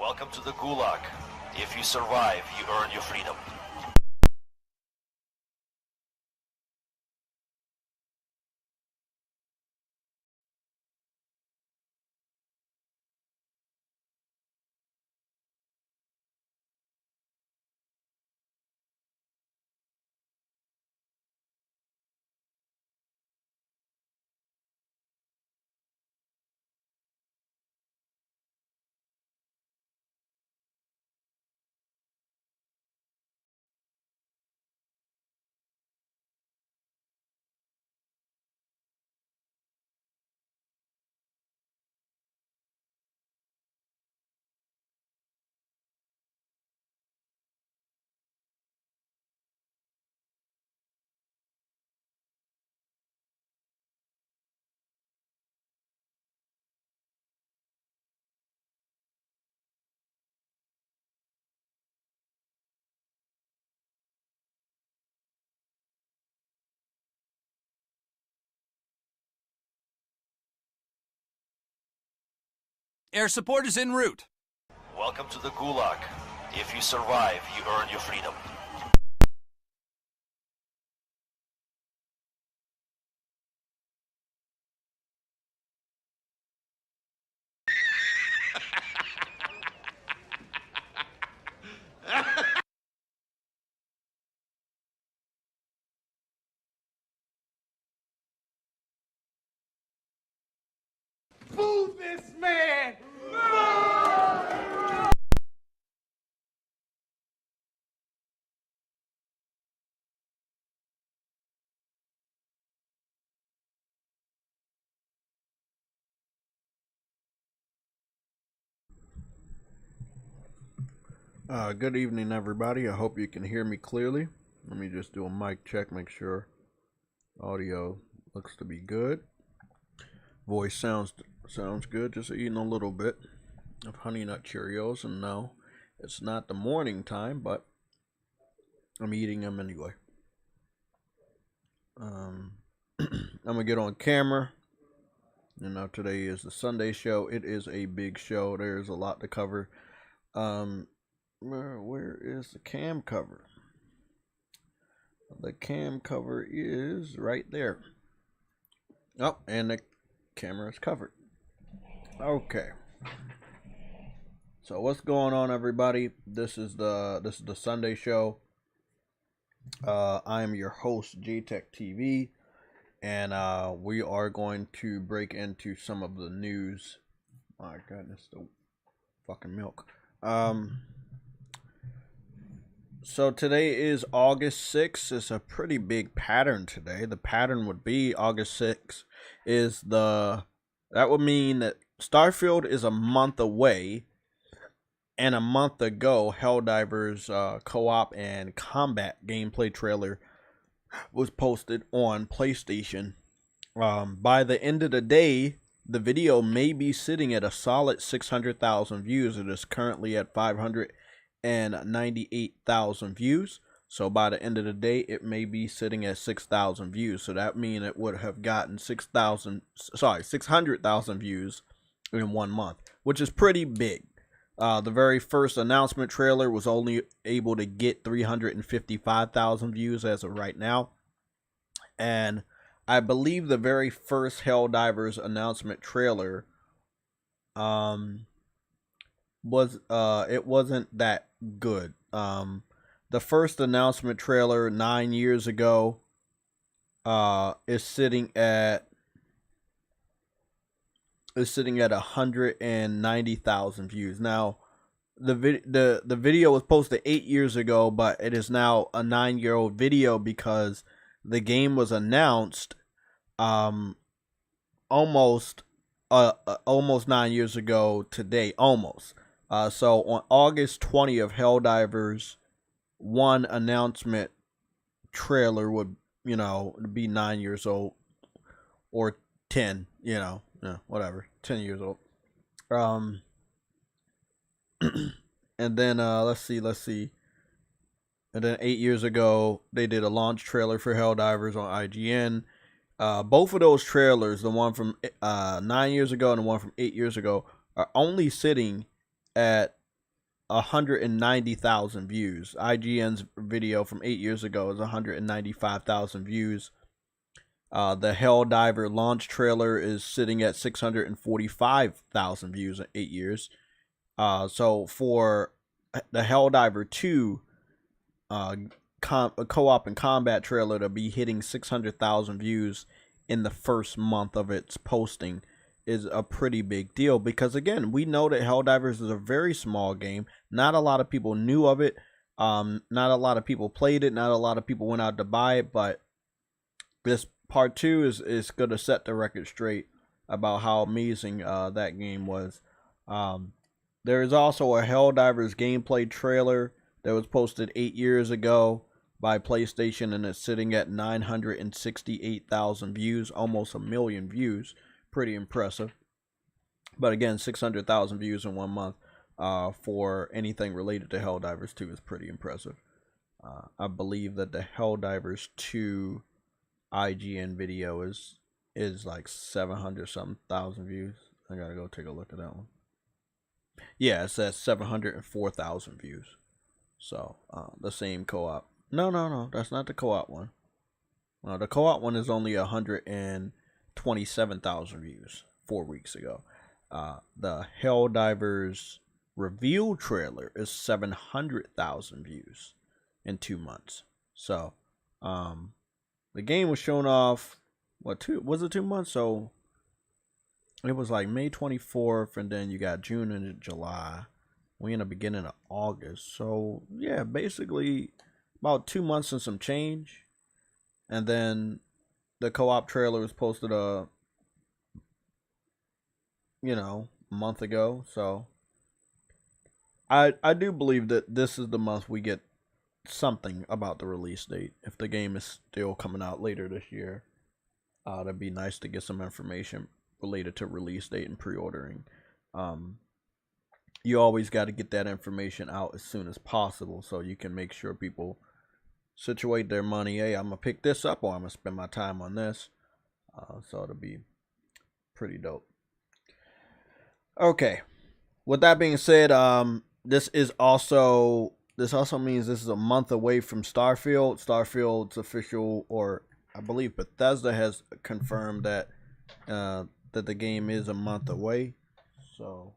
Welcome to the Gulag. If you survive, you earn your freedom. Air support is en route. Welcome to the Gulag. If you survive, you earn your freedom. Fool this man! Good evening, everybody. I hope you can hear me clearly. Let me just do a mic check, make sure audio looks to be good. Voice sounds good. Just eating a little bit of Honey Nut Cheerios, and no, it's not the morning time, but I'm eating them anyway. I'm gonna get on camera. You know, today is the Sunday show. It is a big show. There's a lot to cover. Where is the cam cover? The cam cover is right there. Oh, and the camera is covered. Okay. So what's going on, everybody? This is the Sunday show. I am your host, JayTechTV, and we are going to break into some of the news. My goodness, the fucking milk. So today is August 6th. It's a pretty big pattern today. The pattern would be August 6th that would mean that Starfield is a month away, and a month ago Helldivers co-op and combat gameplay trailer was posted on PlayStation. By the end of the day, the video may be sitting at a solid 600,000 views. It is currently at 598,000 views. So by the end of the day, it may be sitting at 6,000 views. So that means it would have gotten 600,000 views in 1 month, which is pretty big. The very first announcement trailer was only able to get 355,000 views as of right now. And I believe the very first Helldivers announcement trailer it wasn't that good. The first announcement trailer 9 years ago is sitting at 190,000 views. Now the video was posted 8 years ago, but it is now a 9-year-old video because the game was announced almost 9 years ago today, almost. So on August 20th, Helldivers 1 announcement trailer would, be 9 years old, or 10, whatever, 10 years old. And then let's see. And then 8 years ago, they did a launch trailer for Helldivers on IGN. Both of those trailers, the one from 9 years ago and the one from 8 years ago, are only sitting at 190,000 views. IGN's video from 8 years ago is 195,000 views. The Helldiver launch trailer is sitting at 645,000 views in 8 years. So for the Helldiver 2 co-op and combat trailer to be hitting 600,000 views in the first month of its posting is a pretty big deal, because again, we know that Helldivers is a very small game. Not a lot of people knew of it. Not a lot of people played it. Not a lot of people went out to buy it, but this part 2 is going to set the record straight about how amazing that game was. There is also a Helldivers gameplay trailer that was posted 8 years ago by PlayStation, and it's sitting at 968,000 views, almost 1 million views. Pretty impressive. But again, 600,000 views in 1 month for anything related to Helldivers 2 is pretty impressive. I believe that the Helldivers 2 IGN video is like 700 something thousand views. I gotta go take a look at that one. Yeah, it says 704,000 views. So the same co-op. No, that's not the co-op one. No, the co-op one is only 127,000 views 4 weeks ago. The Helldivers reveal trailer is 700,000 views in 2 months. So the game was shown off, what, 2 months? So it was like May 24th, and then you got June and July. We in the beginning of August. So yeah, basically about 2 months and some change. And then the co-op trailer was posted a month ago. So I do believe that this is the month we get something about the release date. If the game is still coming out later this year, it'd be nice to get some information related to release date and pre-ordering. You always got to get that information out as soon as possible so you can make sure people situate their money. Hey, I'm gonna pick this up, or I'm gonna spend my time on this. So it'll be pretty dope. Okay, with that being said, this also means this is a month away from Starfield. Starfield's official, or I believe Bethesda has confirmed that that the game is a month away. So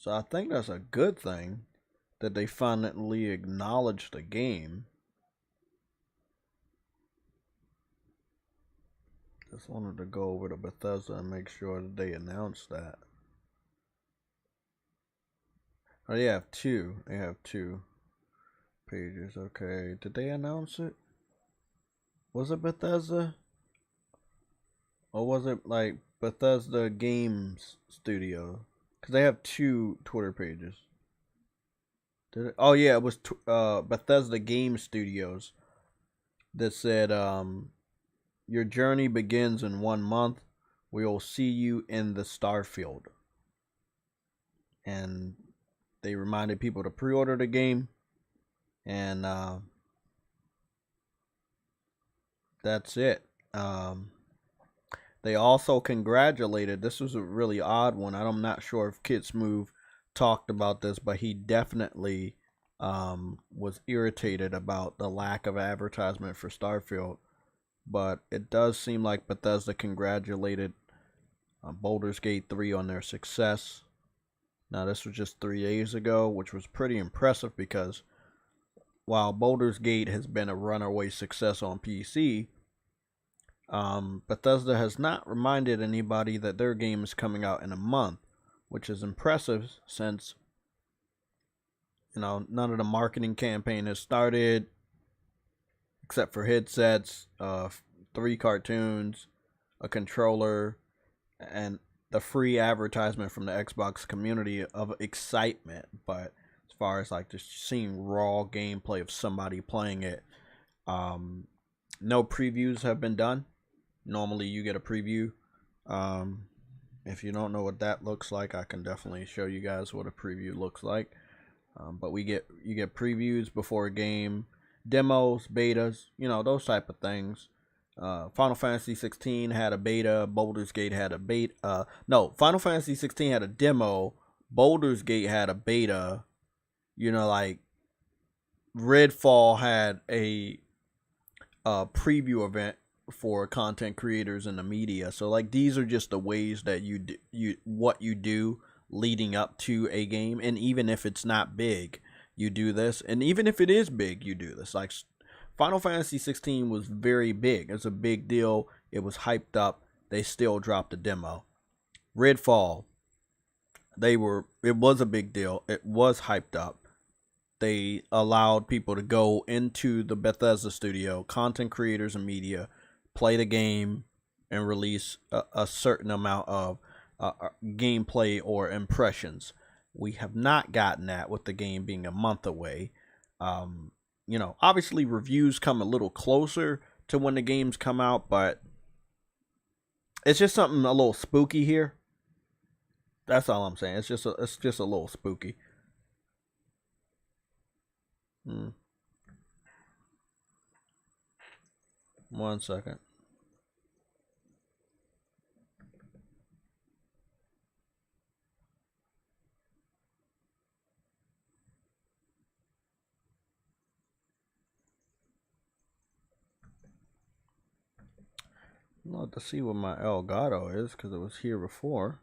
I think that's a good thing that they finally acknowledged the game. Just wanted to go over to Bethesda and make sure that they announced that. Oh, they have two. They have 2 pages. Okay, did they announce it? Was it Bethesda? Or was it like Bethesda Games Studio? Because they have 2 Twitter pages. Did it? Oh yeah, it was Bethesda Game Studios that said, your journey begins in 1 month. We will see you in the Starfield. And they reminded people to pre-order the game. And that's it. They also congratulated, this was a really odd one. I'm not sure if Kidsmove talked about this, but he definitely was irritated about the lack of advertisement for Starfield. But it does seem like Bethesda congratulated Baldur's Gate 3 on their success. Now, this was just 3 days ago, which was pretty impressive because while Baldur's Gate has been a runaway success on PC, Bethesda has not reminded anybody that their game is coming out in a month, which is impressive since, none of the marketing campaign has started, except for headsets, 3 cartoons, a controller, and the free advertisement from the Xbox community of excitement. But as far as like just seeing raw gameplay of somebody playing it, no previews have been done. Normally you get a preview. If you don't know what that looks like, I can definitely show you guys what a preview looks like. But you get previews before a game, demos, betas, those type of things. Final Fantasy 16 had a beta. Baldur's Gate had a beta. No, Final Fantasy 16 had a demo. Baldur's Gate had a beta. You know, like Redfall had a preview event for content creators in the media. So like these are just the ways that what you do leading up to a game. And even if it's not big, you do this. And even if it is big, you do this. Like Final Fantasy 16 was very big. It's a big deal. It was hyped up. They still dropped a demo. Redfall, it was a big deal. It was hyped up. They allowed people to go into the Bethesda studio, content creators and media, play the game, and release a certain amount of gameplay or impressions. We have not gotten that with the game being a month away. You know, obviously reviews come a little closer to when the games come out, but it's just something a little spooky here. That's all I'm saying. It's just a little spooky. 1 second. I'd love to see what my Elgato is because it was here before.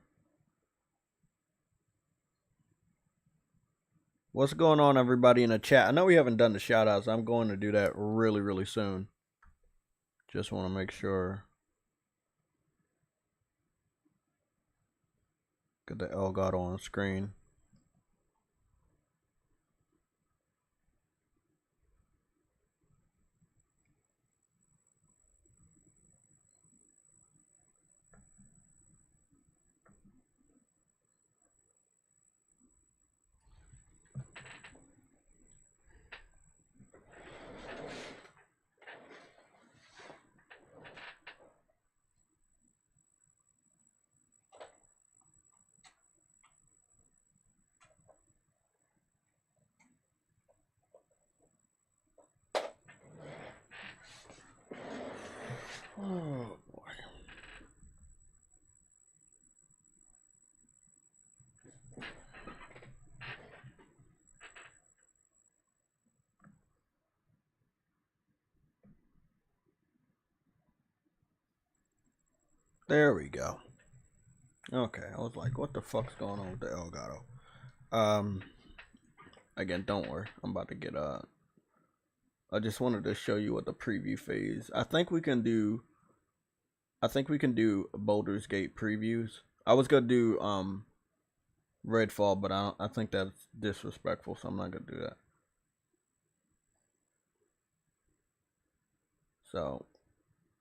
What's going on, everybody in the chat? I know we haven't done the shout outs. I'm going to do that really, really soon. Just want to make sure. Get the Elgato on the screen. Oh boy. There we go. Okay, I was like, what the fuck's going on with the Elgato? Again, don't worry. I'm about to get I just wanted to show you what the preview phase. I think we can do Baldur's Gate previews. I was gonna do Redfall, but I think that's disrespectful, so I'm not gonna do that. So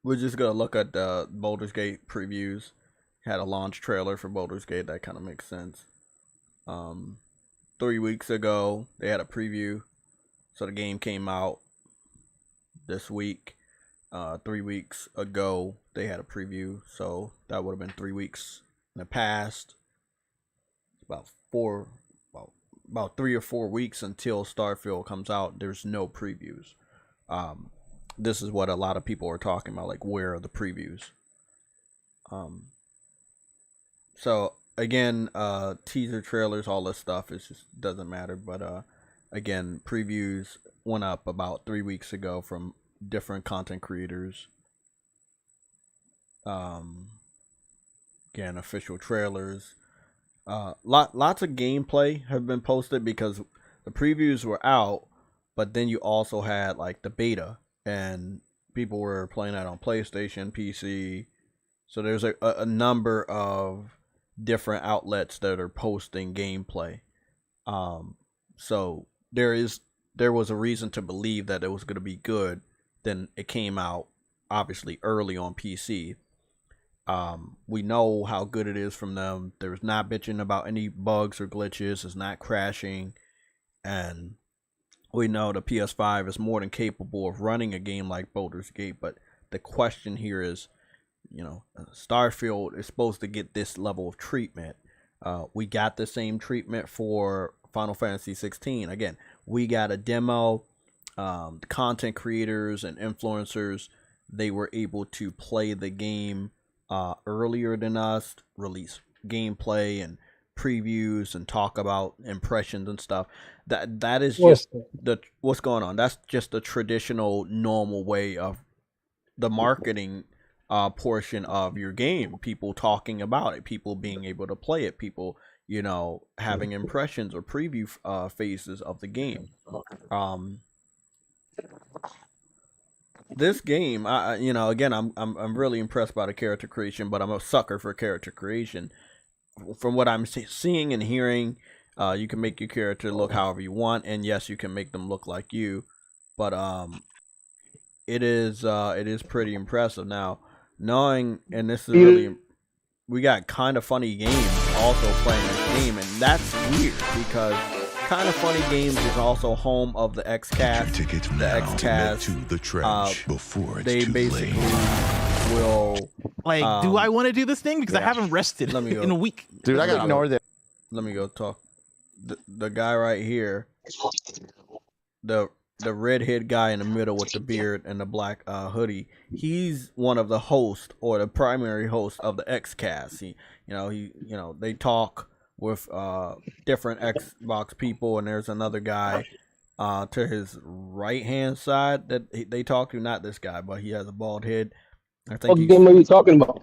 we're just gonna look at the Baldur's Gate previews. Had a launch trailer for Baldur's Gate, that kind of makes sense. 3 weeks ago they had a preview, so the game came out this week. 3 weeks ago they had a preview, so that would have been 3 weeks in the past. About 3 or 4 weeks until Starfield comes out. There's no previews. This is what a lot of people are talking about, like, where are the previews? So again, teaser trailers, all this stuff, it just doesn't matter. But again, previews went up about 3 weeks ago from different content creators. Again, official trailers. Lots of gameplay have been posted because the previews were out, but then you also had like the beta, and people were playing that on PlayStation, PC. So there's a number of different outlets that are posting gameplay. So there was a reason to believe that it was going to be good. Then it came out obviously early on PC. We know how good it is from them. There's not bitching about any bugs or glitches. It's not crashing. And we know the PS5 is more than capable of running a game like Baldur's Gate. But the question here is, you know, Starfield is supposed to get this level of treatment. We got the same treatment for Final Fantasy 16. Again, we got a demo. The content creators and influencers, they were able to play the game earlier than us, release gameplay and previews and talk about impressions and stuff. That is just what's going on. That's just the traditional normal way of the marketing portion of your game. People talking about it, people being able to play it, people, you know, having impressions or preview phases of the game. This game, you know, again, I'm really impressed by the character creation, but I'm a sucker for character creation. From what I'm seeing and hearing, you can make your character look however you want, and yes, you can make them look like you, but it is pretty impressive. Now, knowing, and this is really, we got Kind of Funny Games also playing this game, and that's weird because Kind of Funny Games is also home of the XCast. The XCast to the trash before it's they too basically late. will like, do I want to do this thing because I haven't rested in a week? Dude, I got ignored it. Let me go talk. The guy right here, the redhead guy in the middle with the beard and the black hoodie, he's one of the hosts or the primary host of the XCast. They talk with different Xbox people, and there's another guy to his right hand side that they talk to. Not this guy, but he has a bald head. I think. What game are you talking about?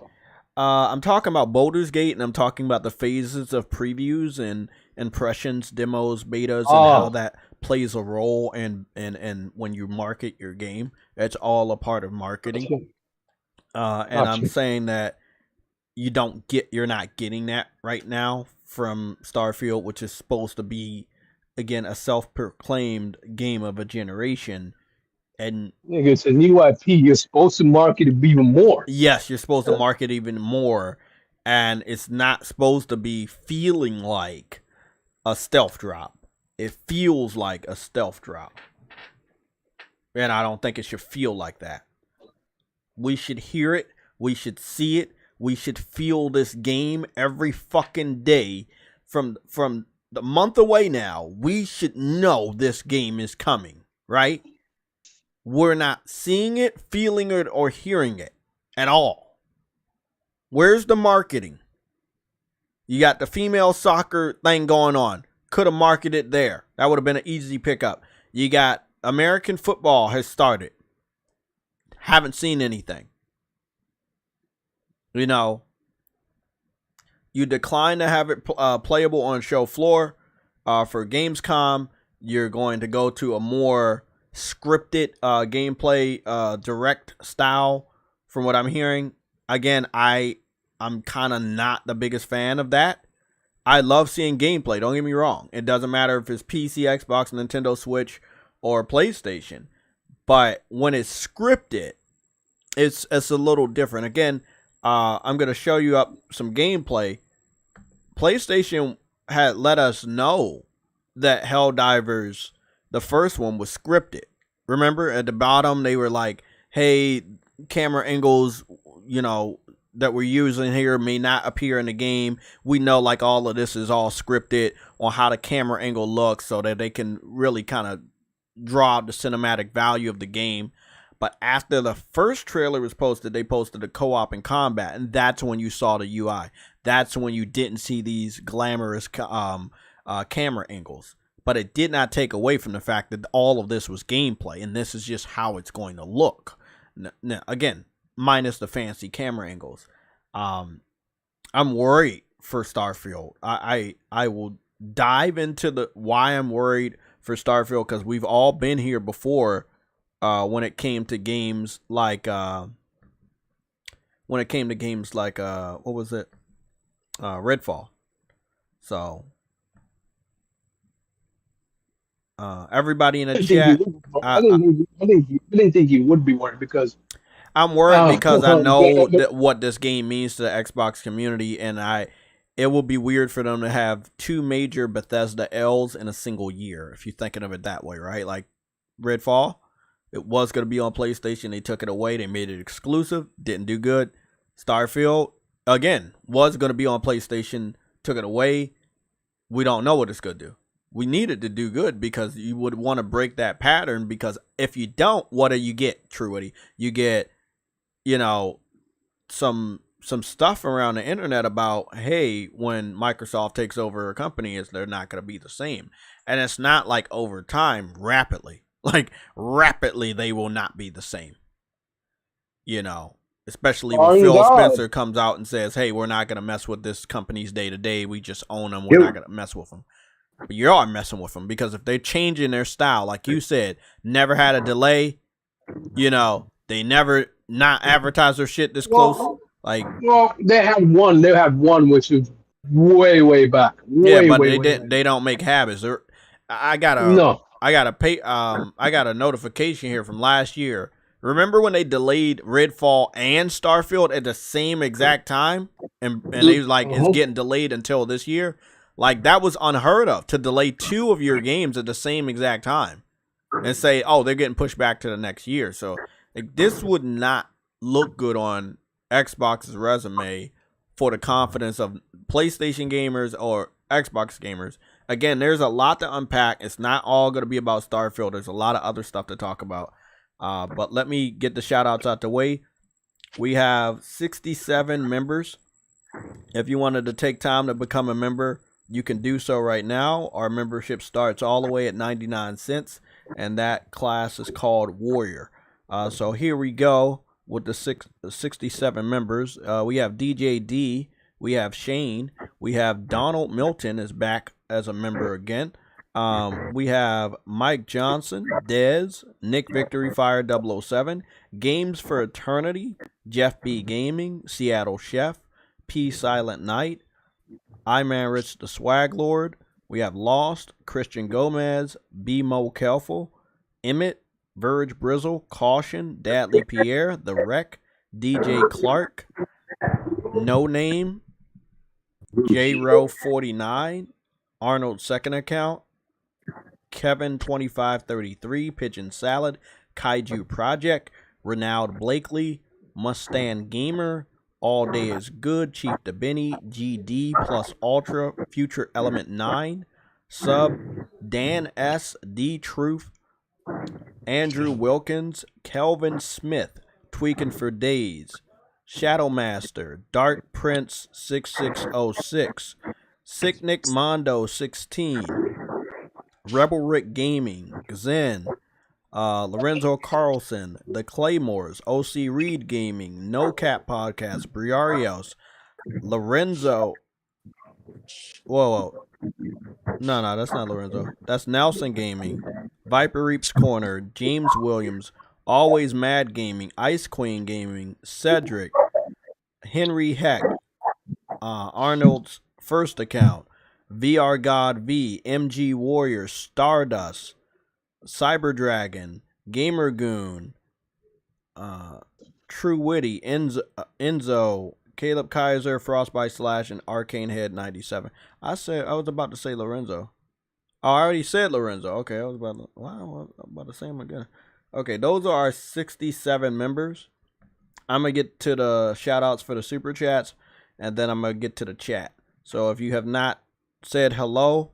I'm talking about Baldur's Gate, and I'm talking about the phases of previews and impressions, demos, betas, and how that plays a role and when you market your game. It's all a part of marketing. I'm saying that you're not getting that right now from Starfield, which is supposed to be, again, a self-proclaimed game of a generation. And nigga, it's a new IP. You're supposed to market it even more. Yes, you're supposed to market even more, and it's not supposed to be feeling like a stealth drop. It feels like a stealth drop, and I don't think it should feel like that. We should hear it. We should see it. We should feel this game every fucking day. From the month away now, we should know this game is coming, right? We're not seeing it, feeling it, or hearing it at all. Where's the marketing? You got the female soccer thing going on. Could have marketed there. That would have been an easy pickup. You got American football has started. Haven't seen anything. You know, you decline to have it playable on show floor for Gamescom. You're going to go to a more scripted gameplay direct style from what I'm hearing. Again, I'm kind of not the biggest fan of that. I love seeing gameplay, don't get me wrong. It doesn't matter if it's PC, Xbox, Nintendo Switch, or PlayStation. But when it's scripted, it's a little different. Again, I'm going to show you up some gameplay. PlayStation had let us know that Helldivers, the first one, was scripted. Remember, at the bottom, they were like, hey, camera angles, you know, that we're using here may not appear in the game. We know, like, all of this is all scripted on how the camera angle looks so that they can really kind of draw out the cinematic value of the game. But after the first trailer was posted, they posted the co-op and combat, and that's when you saw the UI. That's when you didn't see these glamorous camera angles. But it did not take away from the fact that all of this was gameplay, and this is just how it's going to look. Now, again, minus the fancy camera angles. I'm worried for Starfield. I will dive into why I'm worried for Starfield, because we've all been here before when it came to games like what was it? Redfall. So everybody in the chat, I didn't think you would be worried because I'm worried because I know what this game means to the Xbox community, and it will be weird for them to have two major Bethesda L's in a single year, if you're thinking of it that way, right? Like Redfall, it was going to be on PlayStation. They took it away. They made it exclusive. Didn't do good. Starfield, again, was going to be on PlayStation. Took it away. We don't know what it's going to do. We need it to do good because you would want to break that pattern, because if you don't, what do you get, Truity? You get, you know, some some stuff around the internet about, hey, when Microsoft takes over a company, they're not going to be the same. And it's not like over time, rapidly. Like, rapidly, they will not be the same. You know, especially when Phil Spencer comes out and says, hey, we're not going to mess with this company's day-to-day. We just own them. We're not going to mess with them. But you are messing with them, because if they're changing their style, like you said, never had a delay, you know, they never not advertise their shit this close. Like, well, they have one which is way back. They don't make habits. I got a notification here from last year. Remember when they delayed Redfall and Starfield at the same exact time, and they was like, it's getting delayed until this year? Like, that was unheard of, to delay 2 of your games at the same exact time and say, oh, they're getting pushed back to the next year. So like, this would not look good on Xbox's resume for the confidence of PlayStation gamers or Xbox gamers. Again, there's a lot to unpack. It's not all going to be about Starfield. There's a lot of other stuff to talk about. But let me get the shout outs out the way. We have 67 members. If you wanted to take time to become a member, you can do so right now. Our membership starts all the way at 99 cents, and that class is called Warrior. So here we go with the 67 members. We have DJ D, we have Shane, we have Donald Milton is back as a member again. We have Mike Johnson, Dez, Nick Victory Fire 007, Games for Eternity, Jeff B Gaming, Seattle Chef, P Silent Knight, I-Man Rich the Swag Lord. We have Lost, Christian Gomez, B Mo Kelful, Emmett, Verge Brizzle, Caution, Dadley Pierre, The Wreck, DJ Clark, No Name, J Row 49, Arnold's second account, Kevin 2533, Pigeon Salad, Kaiju Project, Renald Blakely, Mustang Gamer, All Day is Good, Chief DeBenny, GD plus Ultra, Future Element 9, Sub, Dan S, D Truth, Andrew Wilkins, Kelvin Smith, Tweaking for Days, Shadowmaster, Dark Prince 6606, Sick Nick Mondo 16, Rebel Rick Gaming, Zen, Lorenzo Carlson, The Claymores, OC Reed Gaming, No Cap Podcast, Briarios, Lorenzo. Whoa. No, that's not Lorenzo. That's Nelson Gaming, Viper Reaps Corner, James Williams, Always Mad Gaming, Ice Queen Gaming, Cedric, Henry Heck, Arnold's first account, VR God V, MG Warrior, Stardust, Cyber Dragon, Gamer Goon, True Witty, Enzo, Caleb Kaiser, Frostbite Slash, and Arcane Head 97. I was about to say Lorenzo. Oh, I already said Lorenzo. Okay, I was about to say him again. Okay, those are our 67 members. I'm going to get to the shout outs for the super chats, and then I'm going to get to the chat. So if you have not said hello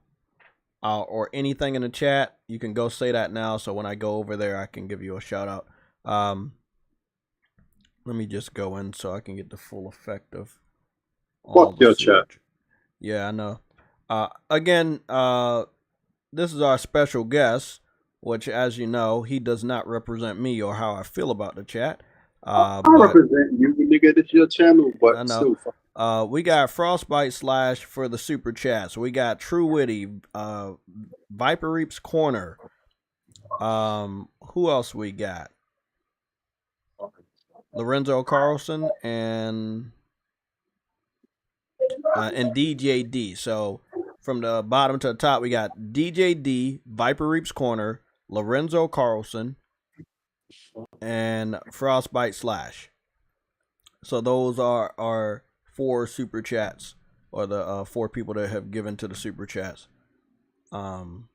or anything in the chat, you can go say that now. So when I go over there, I can give you a shout out. Let me just go in so I can get the full effect of all fuck your chat. Yeah, I know. Again, this is our special guest, which, as you know, he does not represent me or how I feel about the chat. I represent you, nigga. It's your channel, but I know. Still. We got Frostbite Slash for the super chats. We got True Witty, Viper Reaps Corner. Who else we got? Lorenzo Carlson and DJ D. So from the bottom to the top, we got DJ D, Viper Reaps Corner, Lorenzo Carlson, and Frostbite Slash. So those are our 4 super chats, or the 4 people that have given to the super chats. Gonna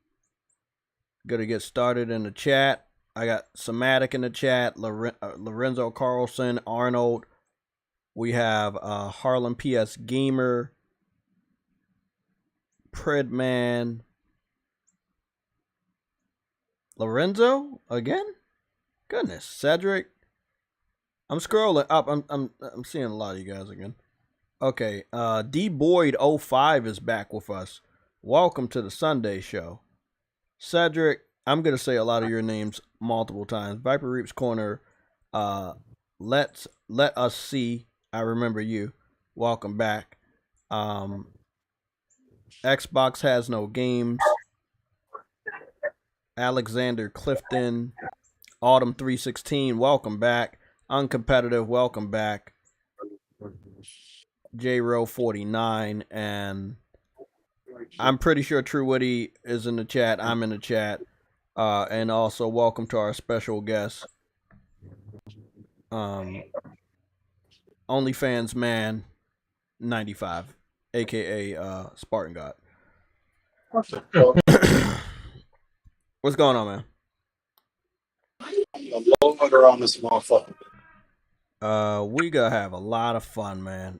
get started in the chat. I got Somatic in the chat, Lorenzo Carlson, Arnold. We have Harlem PS Gamer, Predman, Lorenzo again. Goodness, Cedric, I'm scrolling up. I'm seeing a lot of you guys again. Okay, D Boyd 05 is back with us. Welcome to the Sunday show. Cedric, I'm gonna say a lot of your names multiple times. Viper Reaps Corner, let us see. I remember you. Welcome back. Xbox has no games. Alexander Clifton, Autumn 316, welcome back. Uncompetitive, welcome back. JRO 49, and I'm pretty sure True Witty is in the chat. I'm in the chat. And also welcome to our special guest. OnlyFans Man 95, aka Spartan God. What's going on, man? Around this motherfucker. We gonna have a lot of fun, man.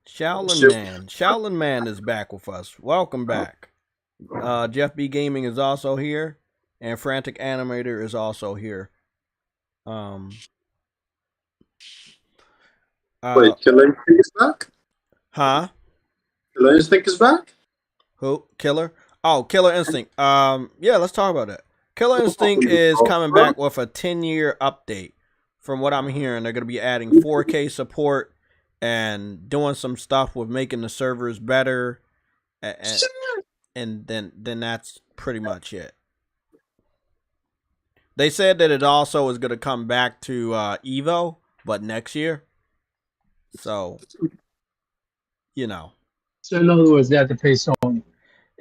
Shaolin Man is back with us. Welcome back. Jeff B Gaming is also here, and Frantic Animator is also here. Wait, Killer Instinct is back? Huh? Killer Instinct is back? Who? Killer? Oh, Killer Instinct. Yeah, let's talk about that. Killer Instinct is coming back with a 10-year update. From what I'm hearing, they're going to be adding 4K support and doing some stuff with making the servers better. And then that's pretty much it. They said that it also is going to come back to Evo, but next year. So, you know. So in other words, they have to pay Sony.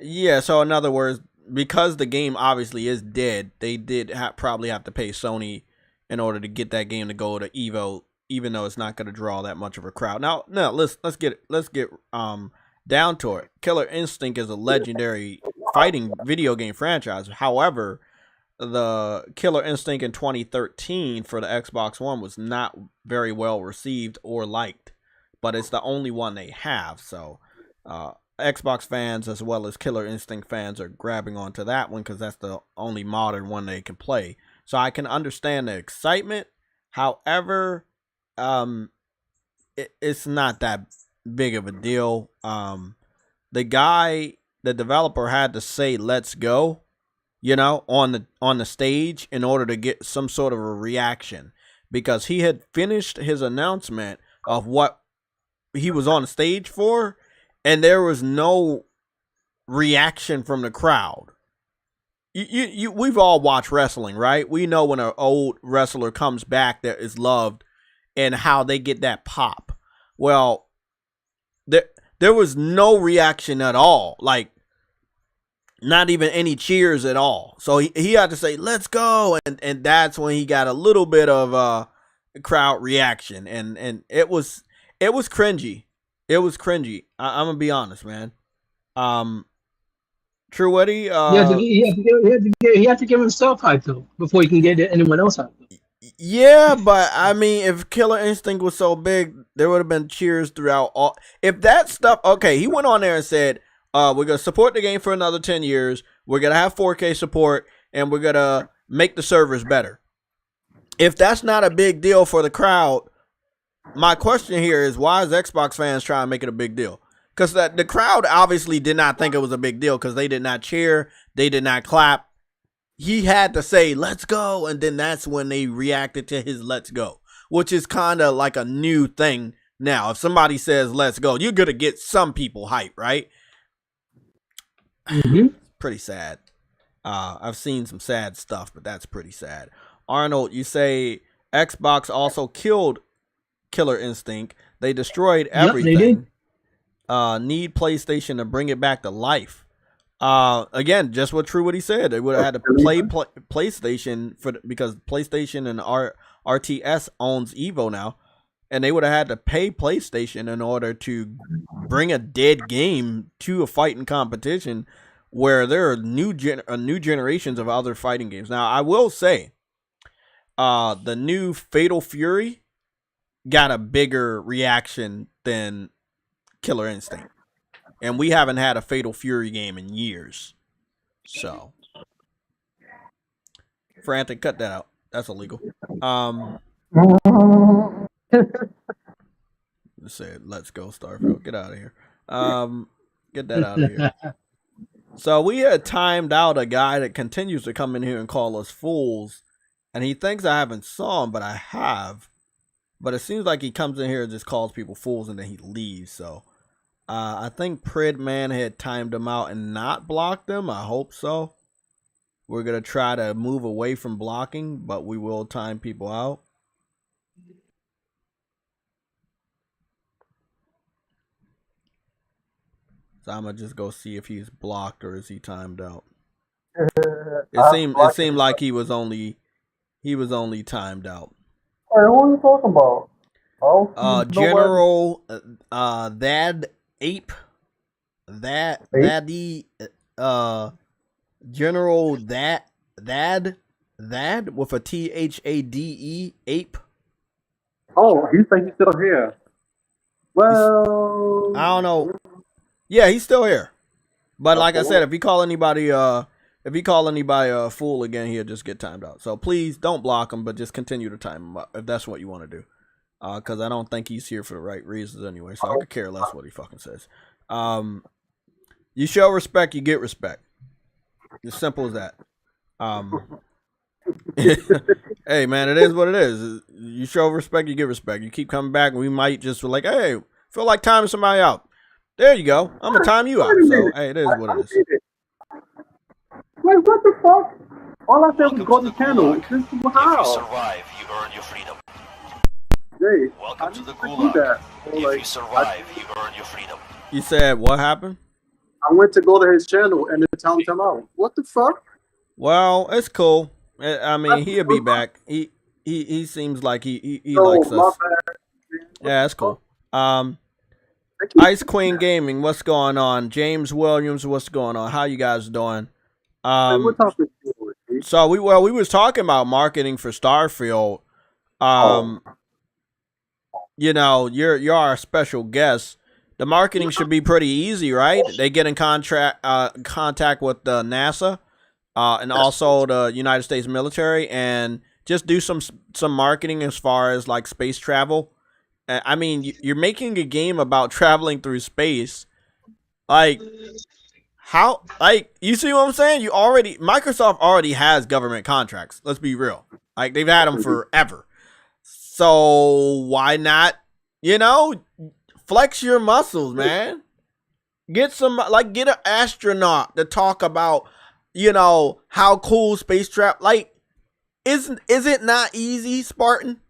Yeah, so in other words, because the game obviously is dead, they did probably have to pay Sony in order to get that game to go to Evo, even though it's not going to draw that much of a crowd. Now, let's get down to it. Killer Instinct is a legendary fighting video game franchise. However, the Killer Instinct in 2013 for the Xbox One was not very well received or liked, but it's the only one they have. So, Xbox fans as well as Killer Instinct fans are grabbing onto that one because that's the only modern one they can play. So I can understand the excitement. However, it's not that big of a deal. The developer had to say "Let's go," you know, on the stage in order to get some sort of a reaction, because he had finished his announcement of what he was on the stage for, and there was no reaction from the crowd. We've all watched wrestling, right? We know when an old wrestler comes back that is loved and how they get that pop. Well, there was no reaction at all. Like, not even any cheers at all. So he had to say, "Let's go." And that's when he got a little bit of crowd reaction. And it was cringy. It was cringy. I'm going to be honest, man. True Witty, he had to give himself hype though before he can get anyone else hype. Yeah, but I mean, if Killer Instinct was so big, there would have been cheers throughout all. If that stuff, okay, he went on there and said, "We're gonna support the game for another 10 years. We're gonna have 4K support, and we're gonna make the servers better." If that's not a big deal for the crowd, my question here is, why is Xbox fans trying to make it a big deal? Because the crowd obviously did not think it was a big deal because they did not cheer. They did not clap. He had to say, "Let's go." And then that's when they reacted to his "let's go," which is kind of like a new thing now. If somebody says, "Let's go," you're going to get some people hype, right? Mm-hmm. Pretty sad. I've seen some sad stuff, but that's pretty sad. Arnold, you say Xbox also killed Killer Instinct. They destroyed everything. Yep, they did. Need PlayStation to bring it back to life. Again, just what True what he said. They would have had to play PlayStation because PlayStation and RTS owns Evo now, and they would have had to pay PlayStation in order to bring a dead game to a fighting competition where there are new generations of other fighting games. Now, I will say, the new Fatal Fury got a bigger reaction than Killer Instinct, and we haven't had a Fatal Fury game in years. So, Frantic, cut that out. That's illegal. Said, let's go, Starfield. Get out of here. Get that out of here. So we had timed out a guy that continues to come in here and call us fools. And he thinks I haven't saw him, but I have. But it seems like he comes in here and just calls people fools and then he leaves. So I think Pridman had timed him out and not blocked him. I hope so. We're going to try to move away from blocking, but we will time people out. So I'm gonna just go see if he's blocked or is he timed out. It seemed like he was only timed out. Hey, what are you talking about? General that ape General that with a THADE ape. Oh, you think he's still here? Well, I don't know. Yeah, he's still here. But like I said, if you call anybody a fool again, he'll just get timed out. So please don't block him, but just continue to time him up if that's what you want to do. Because I don't think he's here for the right reasons anyway. So I could care less what he fucking says. You show respect, you get respect. As simple as that. Hey man, it is what it is. You show respect, you get respect. You keep coming back, and we might just be like, hey, feel like timing somebody out. There you go. I'm gonna time you out. So hey, it is what it is. Wait, what the fuck? All I said was go to the channel. If you survive, you earn your freedom. Jay, Welcome to the Gulag. If you survive, you earn your freedom. You said what happened? I went to go to his channel and then tell him out. What the fuck? Well, it's cool. I mean, he'll be back. He seems like he likes us. Yeah, that's cool. Ice Queen Gaming, what's going on? James Williams, what's going on? How you guys doing? So we was talking about marketing for Starfield. You know, you're our special guest. The marketing should be pretty easy, right? They get in contact with NASA and also the United States military, and just do some marketing as far as like space travel. I mean, you're making a game about traveling through space. Like, how? Like, you see what I'm saying? Microsoft already has government contracts. Let's be real. Like, they've had them forever. So why not? Flex your muscles, man. Get an astronaut to talk about, how cool space travel. Like, is it not easy, Spartan,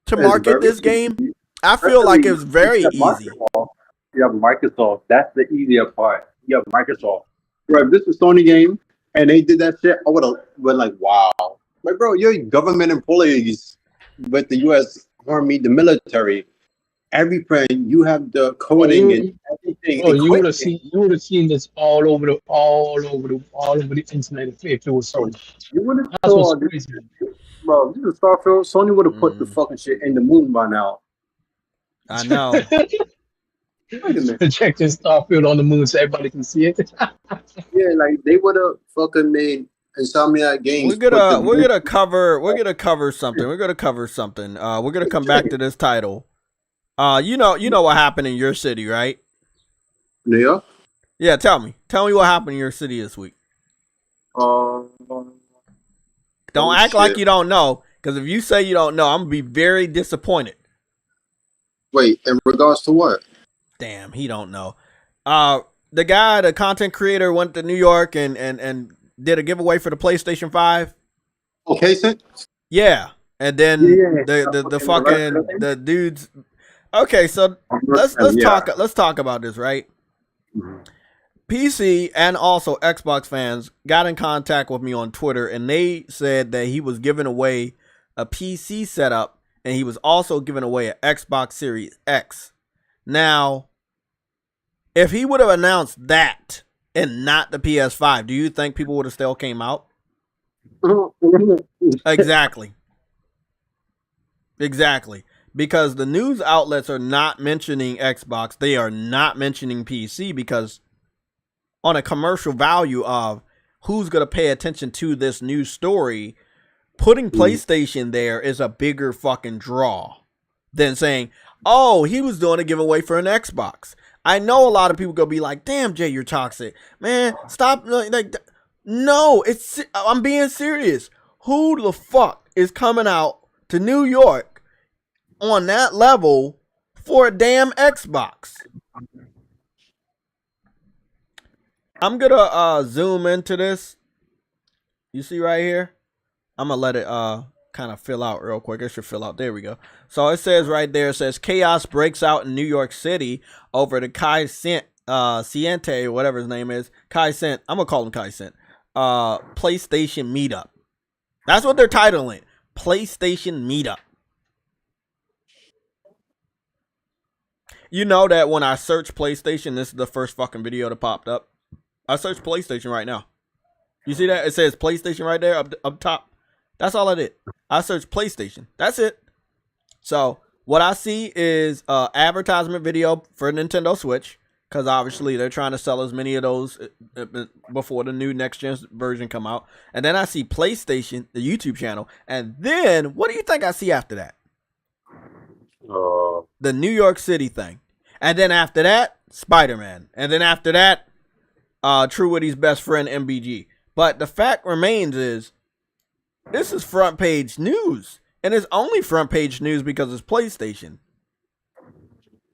to market this game? I feel like it's very easy. You have Microsoft. That's the easier part. You have Microsoft. Bro, if this was Sony game and they did that shit, I would have been like, wow. Like, bro, you're government employees with the U.S. Army, the military. Everything, you have the coding and everything. Oh, you would have seen this all over the internet if it was Sony. You would have saw this, bro. This is Starfield. Sony would have put the fucking shit in the moon by now. I know. Wait a minute. Check this Starfield on the moon so everybody can see it. Yeah, like they would have fucking made Insomniac Games. We're gonna cover something. We're gonna come back to this title. You know what happened in your city, right? New York? Yeah, tell me what happened in your city this week. Don't act like you don't know, because if you say you don't know, I'm gonna be very disappointed. Wait, in regards to what? Damn, he don't know. The content creator, went to New York and did a giveaway for the PlayStation 5. Okay, sir. Yeah, and then the dudes. Okay, so let's talk about this, right? Mm-hmm. PC and also Xbox fans got in contact with me on Twitter, and they said that he was giving away a PC setup, and he was also giving away an Xbox Series X. Now, if he would have announced that and not the PS5, do you think people would have still came out? Exactly. Because the news outlets are not mentioning Xbox. They are not mentioning PC because on a commercial value of who's going to pay attention to this news story, putting PlayStation there is a bigger fucking draw than saying, oh, he was doing a giveaway for an Xbox. I know a lot of people gonna be like, damn, Jay, you're toxic. Man, stop. Like, no, I'm being serious. Who the fuck is coming out to New York on that level for a damn Xbox? I'm gonna zoom into this. You see right here? I'm gonna let it kind of fill out real quick. It should fill out. There we go. So it says right there, it says chaos breaks out in New York City over the Kai Ciente, whatever his name is. Kai Cent. I'm gonna call him Kai Cent. PlayStation Meetup. That's what they're titling. PlayStation Meetup. You know that when I search PlayStation, this is the first fucking video that popped up. I searched PlayStation right now. You see that? It says PlayStation right there up top. That's all I did. I searched PlayStation. That's it. So what I see is advertisement video for Nintendo Switch, because obviously they're trying to sell as many of those before the new next gen version come out. And then I see PlayStation, the YouTube channel. And then what do you think I see after that? The New York City thing. And then after that, Spider-Man. And then after that, True Witty's best friend, MBG. But the fact remains is, this is front page news. And it's only front page news because it's PlayStation.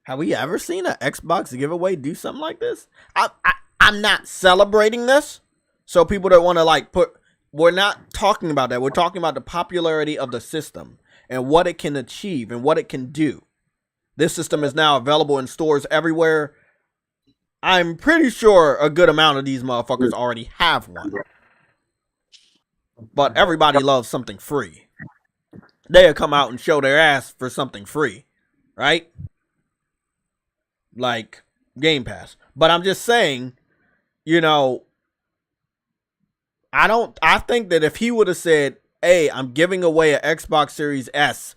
Have we ever seen an Xbox giveaway do something like this? I'm not celebrating this. So people that want to like we're not talking about that. We're talking about the popularity of the system and what it can achieve and what it can do. This system is now available in stores everywhere. I'm pretty sure a good amount of these motherfuckers already have one. But everybody loves something free. They'll come out and show their ass for something free, right? Like Game Pass. But I'm just saying, you know, I think that if he would have said, hey, I'm giving away an Xbox Series S,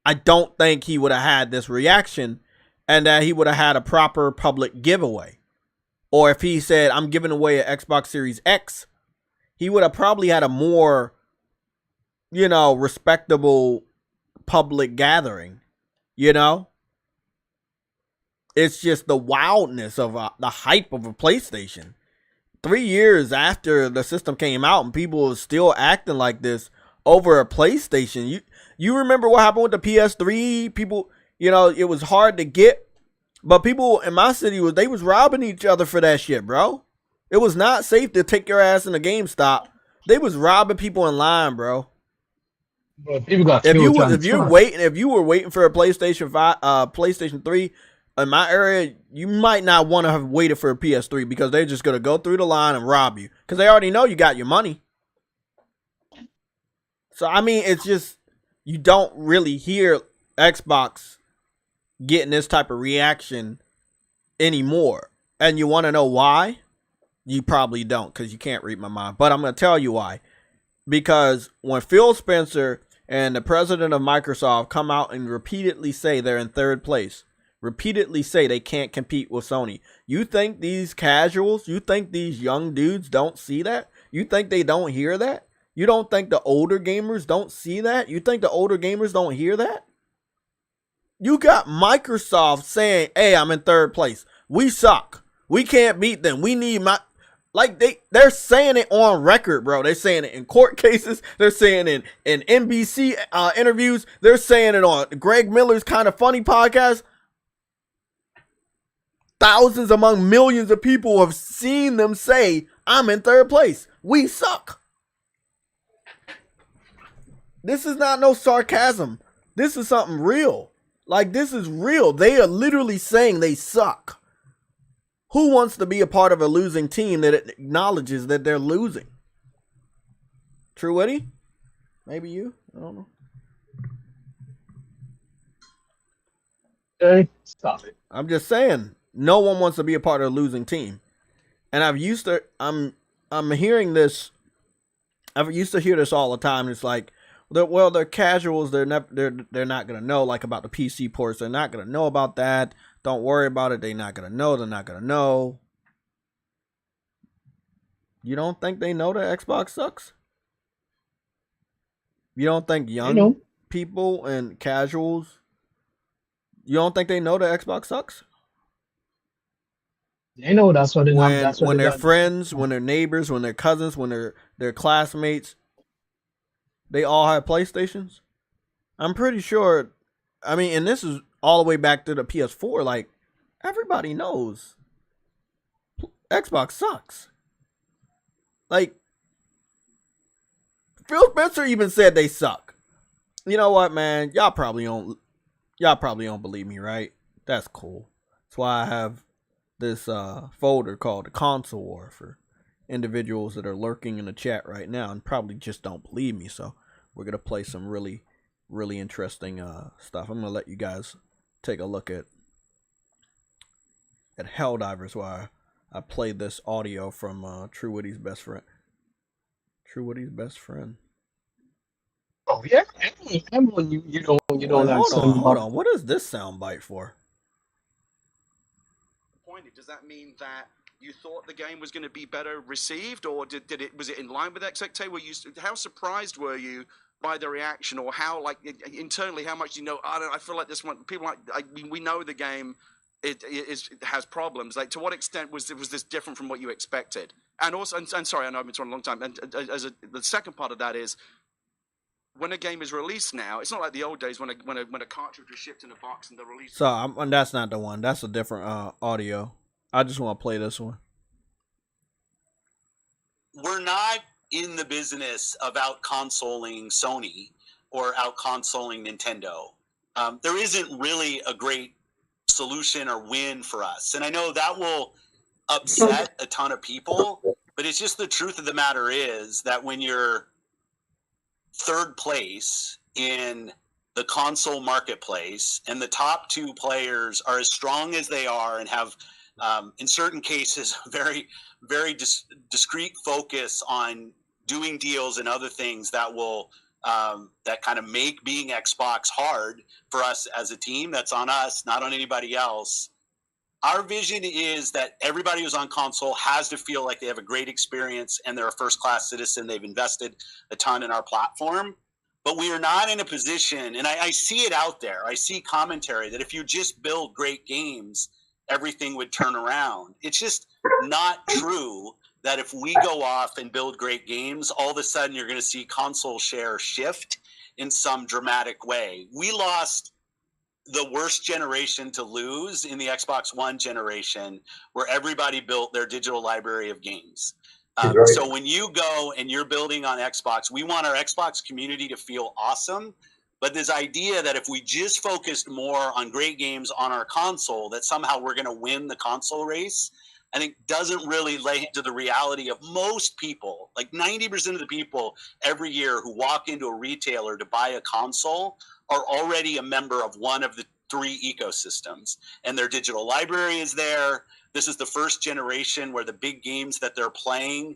I don't think he would have had this reaction and that he would have had a proper public giveaway. Or if he said, I'm giving away an Xbox Series X, he would have probably had a more, you know, respectable public gathering, you know? It's just the wildness of the hype of a PlayStation. 3 years after the system came out and people are still acting like this over a PlayStation. You remember what happened with the PS3? People, you know, it was hard to get, but people in my city they was robbing each other for that shit, bro. It was not safe to take your ass in a GameStop. They was robbing people in line, bro. Bro, people got if you were waiting for a PlayStation 5, PlayStation 3 in my area, you might not want to have waited for a PS3 because they're just gonna go through the line and rob you because they already know you got your money. So I mean, it's just you don't really hear Xbox getting this type of reaction anymore, and you want to know why? You probably don't because you can't read my mind. But I'm gonna tell you why. Because when Phil Spencer and the president of Microsoft come out and repeatedly say they're in third place, repeatedly say they can't compete with Sony, you think these casuals, you think these young dudes don't see that? You think they don't hear that? You don't think the older gamers don't see that? You think the older gamers don't hear that? You got Microsoft saying, hey, I'm in third place. We suck. We can't beat them. We need like they're saying it on record, bro. They're saying it in court cases. They're saying it in NBC interviews. They're saying it on Greg Miller's Kind of Funny podcast. Thousands among millions of people have seen them say, I'm in third place. We suck. This is not no sarcasm. This is something real. Like, this is real. They are literally saying they suck. Who wants to be a part of a losing team that acknowledges that they're losing? True Witty? Maybe you? I don't know. Hey, stop it. I'm just saying, no one wants to be a part of a losing team. And I'm hearing this. I used to hear this all the time. It's like, well, they're casuals. They're not gonna know like about the PC ports. They're not gonna know about that. Don't worry about it. They're not gonna know. They're not gonna know. You don't think they know that Xbox sucks? You don't think young people and casuals, you don't think they know that Xbox sucks? They know that's what when their friends, when their neighbors, when their cousins, when their classmates, they all have PlayStations. I'm pretty sure. I mean, and this is all the way back to the PS4. Like, everybody knows Xbox sucks. Like, Phil Spencer even said they suck. You know what, man? Y'all probably don't believe me, right? That's cool. That's why I have this folder called the Console War for individuals that are lurking in the chat right now and probably just don't believe me. So we're gonna play some really interesting stuff. I'm gonna let you guys take a look at Helldivers while I played this audio from True Witty's best friend. Oh yeah, I'm on you. You don't hold on. What is this soundbite for? Does that mean that you thought the game was going to be better received, or was it in line with expectations? How surprised were you by the reaction, or how, like, internally, how much do you know? I feel like this one, people we know the game it has problems. Like, to what extent was this different from what you expected? And also, and sorry, I know I've been talking a long time. And the second part of that is, when a game is released now, it's not like the old days when a cartridge was shipped in a box and the release. So that's not the one. That's a different audio. I just want to play this one. We're not in the business of out-consoling Sony or out-consoling Nintendo. There isn't really a great solution or win for us. And I know that will upset a ton of people, but it's just the truth of the matter is that when you're third place in the console marketplace and the top two players are as strong as they are and have in certain cases very discrete focus on doing deals and other things that will that kind of make being Xbox hard for us as a team. That's on us, not on anybody else. Our vision is that everybody who's on console has to feel like they have a great experience and they're a first-class citizen. They've invested a ton in our platform. But we are not in a position, and I see it out there. I see commentary that if you just build great games, everything would turn around. It's just not true that if we go off and build great games, all of a sudden you're going to see console share shift in some dramatic way. We lost the worst generation to lose in the Xbox One generation, where everybody built their digital library of games. So when you go and you're building on Xbox, we want our Xbox community to feel awesome. But this idea that if we just focused more on great games on our console, that somehow we're going to win the console race, I think doesn't really lay into the reality of most people. Like 90% of the people every year who walk into a retailer to buy a console are already a member of one of the three ecosystems, and their digital library is there. This is the first generation where the big games that they're playing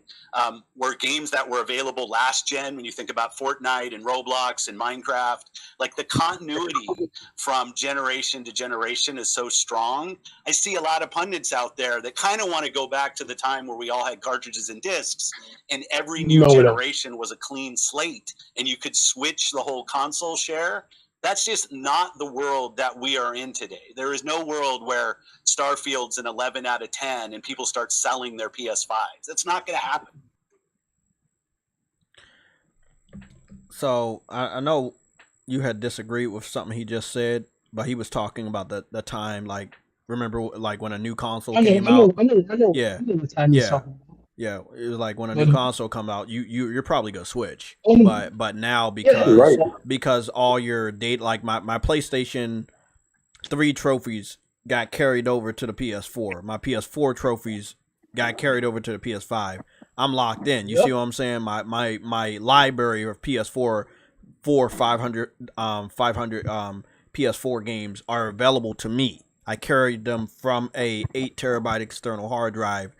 were games that were available last gen. When you think about Fortnite and Roblox and Minecraft, like the continuity from generation to generation is so strong. I see a lot of pundits out there that kind of want to go back to the time where we all had cartridges and discs and every new generation was a clean slate and you could switch the whole console share. That's just not the world that we are in today. There is no world where Starfield's an 11 out of 10 and people start selling their PS5s. That's not going to happen. So I know you had disagreed with something he just said, but he was talking about the time, like, remember, like when a new console came out? I know. Yeah. Yeah, it was like when a new console come out, you're probably gonna switch. But now because all your data, like my PlayStation 3 trophies got carried over to the PS4. My PS4 trophies got carried over to the PS5. I'm locked in. You see what I'm saying? My library of PS4 500 PS4 games are available to me. I carried them from a 8 terabyte external hard drive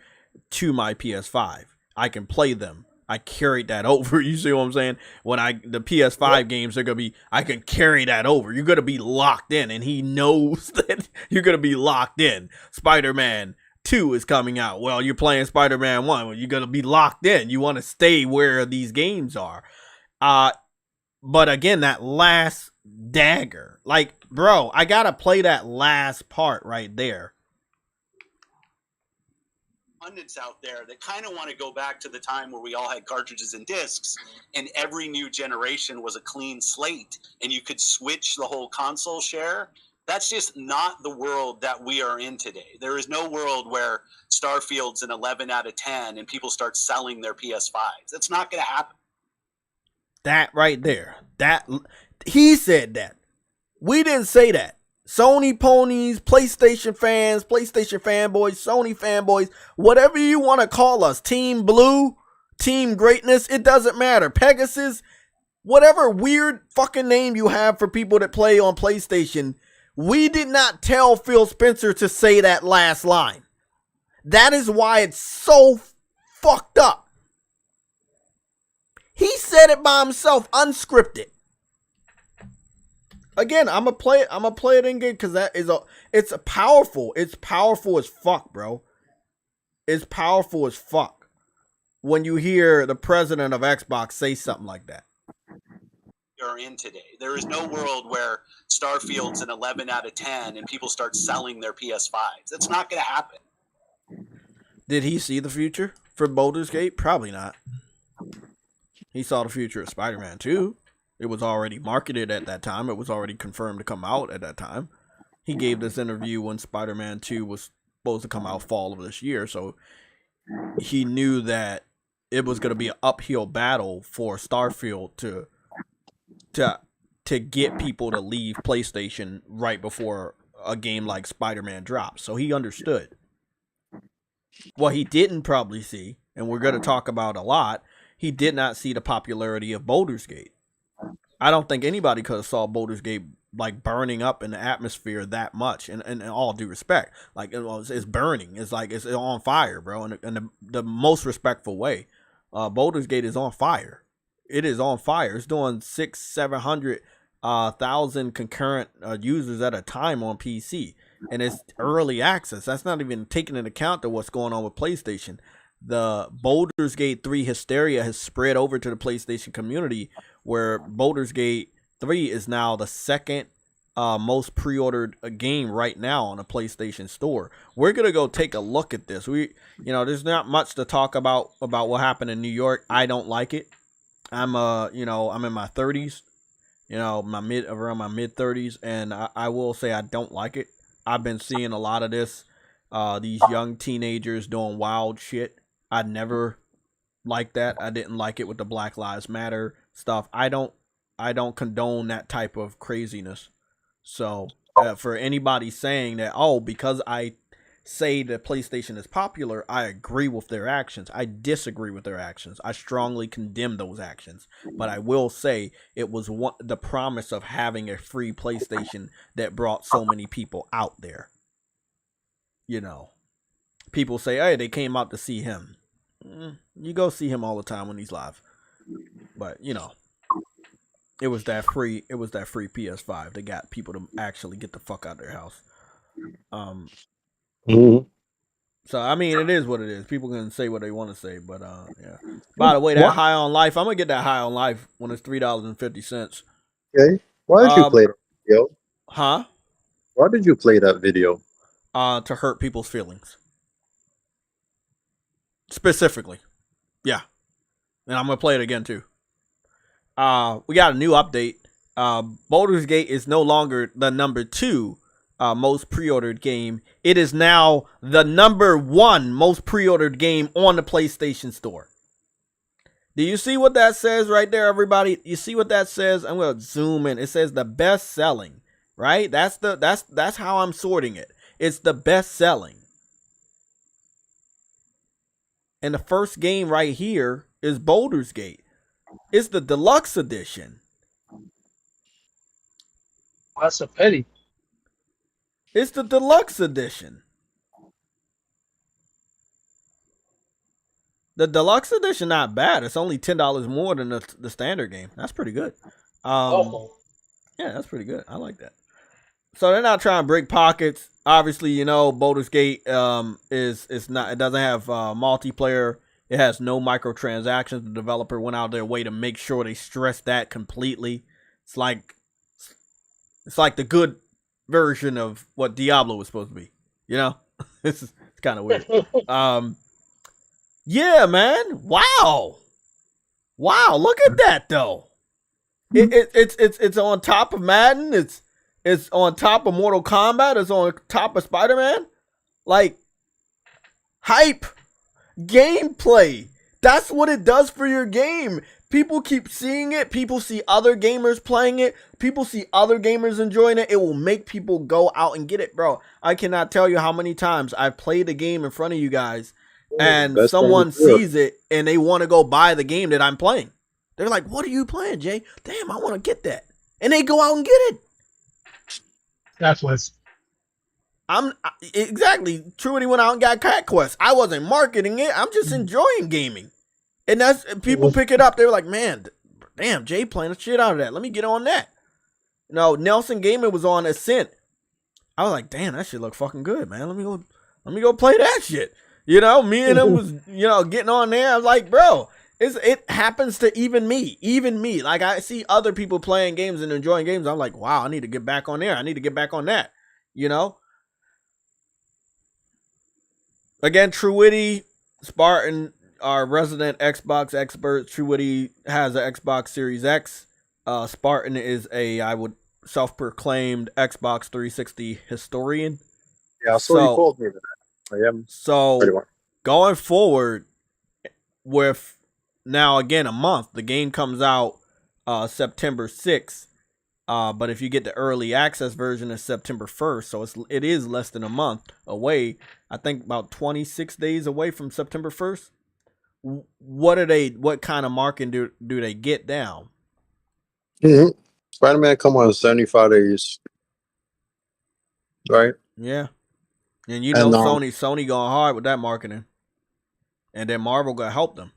to my PS5. I can play them. I carried that over. You see what I'm saying? When the PS5 games are gonna be, I can carry that over. You're gonna be locked in, and he knows that you're gonna be locked in. Spider-Man 2 is coming out. Well, you're playing Spider-Man 1. Well, you're gonna be locked in. You want to stay where these games are. But again, that last dagger, like, bro, I gotta play that last part right there. Pundits out there that kind of want to go back to the time where we all had cartridges and discs, and every new generation was a clean slate, and you could switch the whole console share. That's just not the world that we are in today. There is no world where Starfield's an 11 out of 10 and people start selling their PS5s. That's not going to happen. That right there. That he said that. We didn't say that. Sony ponies, PlayStation fans, PlayStation fanboys, Sony fanboys, whatever you want to call us, Team Blue, Team Greatness, it doesn't matter. Pegasus, whatever weird fucking name you have for people that play on PlayStation, we did not tell Phil Spencer to say that last line. That is why it's so fucked up. He said it by himself, unscripted. Again, I'm gonna play it in game because it's powerful. It's powerful as fuck, bro. It's powerful as fuck when you hear the president of Xbox say something like that. Are in today. There is no world where Starfield's an 11 out of 10 and people start selling their PS5s. That's not going to happen. Did he see the future for Baldur's Gate? Probably not. He saw the future of Spider-Man 2. It was already marketed at that time. It was already confirmed to come out at that time. He gave this interview when Spider-Man 2 was supposed to come out fall of this year, so he knew that it was going to be an uphill battle for Starfield to get people to leave PlayStation right before a game like Spider-Man drops. So he understood. What he didn't probably see, and we're going to talk about a lot, he did not see the popularity of Baldur's Gate. I don't think anybody could have saw Baldur's Gate like burning up in the atmosphere that much, and in all due respect. Like, it's burning. It's like it's on fire, bro, in the most respectful way. Baldur's Gate is on fire. It is on fire. It's doing 600,000-700,000 concurrent users at a time on PC, and it's early access. That's not even taking into account of what's going on with PlayStation. The Baldur's Gate 3 hysteria has spread over to the PlayStation community, where Baldur's Gate 3 is now the second most pre-ordered game right now on the PlayStation Store. We're gonna go take a look at this. There's not much to talk about what happened in New York. I don't like it. I'm in my 30s, around my mid 30s, and I will say I don't like it. I've been seeing a lot of this, these young teenagers doing wild shit. I never liked that. I didn't like it with the Black Lives Matter stuff. I don't condone that type of craziness. So for anybody saying that, because I say that PlayStation is popular, I agree with their actions. I disagree with their actions. I strongly condemn those actions. But I will say it was the promise of having a free PlayStation that brought so many people out there. People say, hey, they came out to see him. You go see him all the time when he's live. But, it was that free PS5 that got people to actually get the fuck out of their house. So, I mean, it is what it is. People can say what they want to say, but, yeah. By the way, that High on Life, I'm going to get that High on Life when it's $3.50. Okay. Why did you play that video? Huh? Why did you play that video? To hurt people's feelings. Specifically. Yeah. And I'm going to play it again, too. We got a new update. Baldur's Gate is no longer the number 2 most pre-ordered game. It is now the number 1 most pre-ordered game on the PlayStation Store. Do you see what that says right there, everybody? You see what that says? I'm going to zoom in. It says the best selling, right? That's how I'm sorting it. It's the best selling. And the first game right here is Baldur's Gate. It's the deluxe edition. That's a pity. It's the deluxe edition. The deluxe edition not bad. It's only $10 more than the standard game. That's pretty good. Yeah, that's pretty good. I like that. So they're not trying to break pockets. Obviously, Baldur's Gate is not. It doesn't have multiplayer It has no microtransactions. The developer went out their way to make sure they stressed that completely. It's like the good version of what Diablo was supposed to be. You know, it's kind of weird. Yeah, man. Wow. Look at that though. It's on top of Madden. It's on top of Mortal Kombat. It's on top of Spider-Man. Like, hype, gameplay. That's what it does for your game. People keep seeing it. People see other gamers playing it. People see other gamers enjoying it. It will make people go out and get it, bro. I cannot tell you how many times I've played a game in front of you guys and someone sees it and they want to go buy the game that I'm playing. They're like, what are you playing, Jay? Damn, I want to get that. And they go out and get it. That's what's... Exactly. Truity went out and got Cat Quest. I wasn't marketing it. I'm just enjoying gaming. And that's, people pick it up. They were like, man, damn, Jay playing the shit out of that. Let me get on that. No, Nelson Gaming was on Ascent. I was like, damn, that shit look fucking good, man. Let me go play that shit. You know, me and him was, getting on there. I was like, bro, it happens to even me. Like, I see other people playing games and enjoying games. I'm like, wow, I need to get back on there. I need to get back on that. You know? Again, Truity, Spartan, our resident Xbox expert. Truity has an Xbox Series X. Spartan is I would self-proclaimed Xbox 360 historian. Yeah, so he called me that. I am. So going forward with now again a month, the game comes out September 6th. But if you get the early access version, it's September 1st, so it is less than a month away. I think about 26 days away from September 1st. What kind of marking do they get down? Mm-hmm. Spider-Man come on 75 days, right? Yeah, and Sony going hard with that marketing, and then Marvel gonna help them.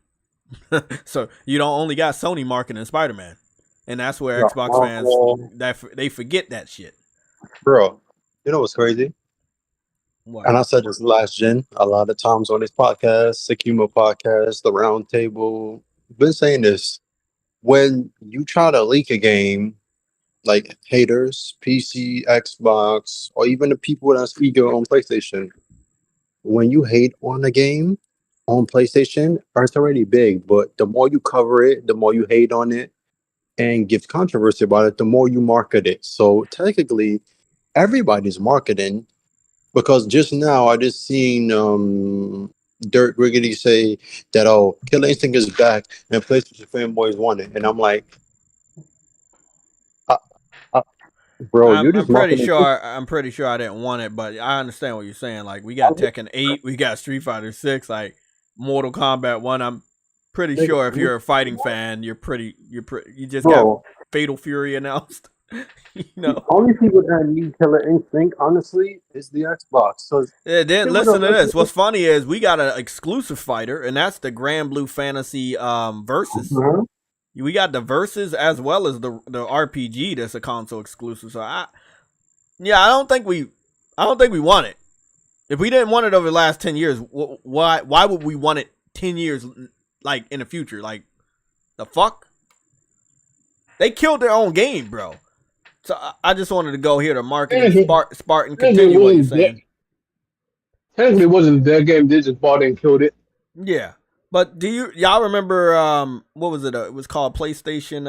So you don't only got Sony marketing Spider-Man. And that's where Xbox fans, they forget that shit. Bro, you know what's crazy? What? And I said this last gen a lot of times on this podcast, Sick Humor podcast, the Round Table. Been saying this. When you try to leak a game, like haters, PC, Xbox, or even the people that's eager on PlayStation, when you hate on a game on PlayStation, it's already big. But the more you cover it, the more you hate on it, and give controversy about it, the more you market it. So technically, everybody's marketing, because just now I just seen Dirt Riggedy say that Killer Instinct is back and PlayStation fanboys want it, and I'm like, bro, I'm pretty sure I didn't want it, but I understand what you're saying. Like, we got Tekken 8, we got Street Fighter 6, like Mortal Kombat 1. I'm pretty sure if you're a fighting fan, you just got Fatal Fury announced. The only people that need Killer Instinct, honestly, is the Xbox. So then listen to this. What's funny is we got an exclusive fighter, and that's the Grand Blue Fantasy Versus. We got the Versus as well as the RPG that's a console exclusive. So I don't think we want it. If we didn't want it over the last 10 years, why would we want it 10 years? Like, in the future, like, the fuck? They killed their own game, bro. So I just wanted to go here to market Spartan. Continue what you're saying. Technically, it wasn't their game. They just bought it and killed it. Yeah, but y'all remember what was it? It was called PlayStation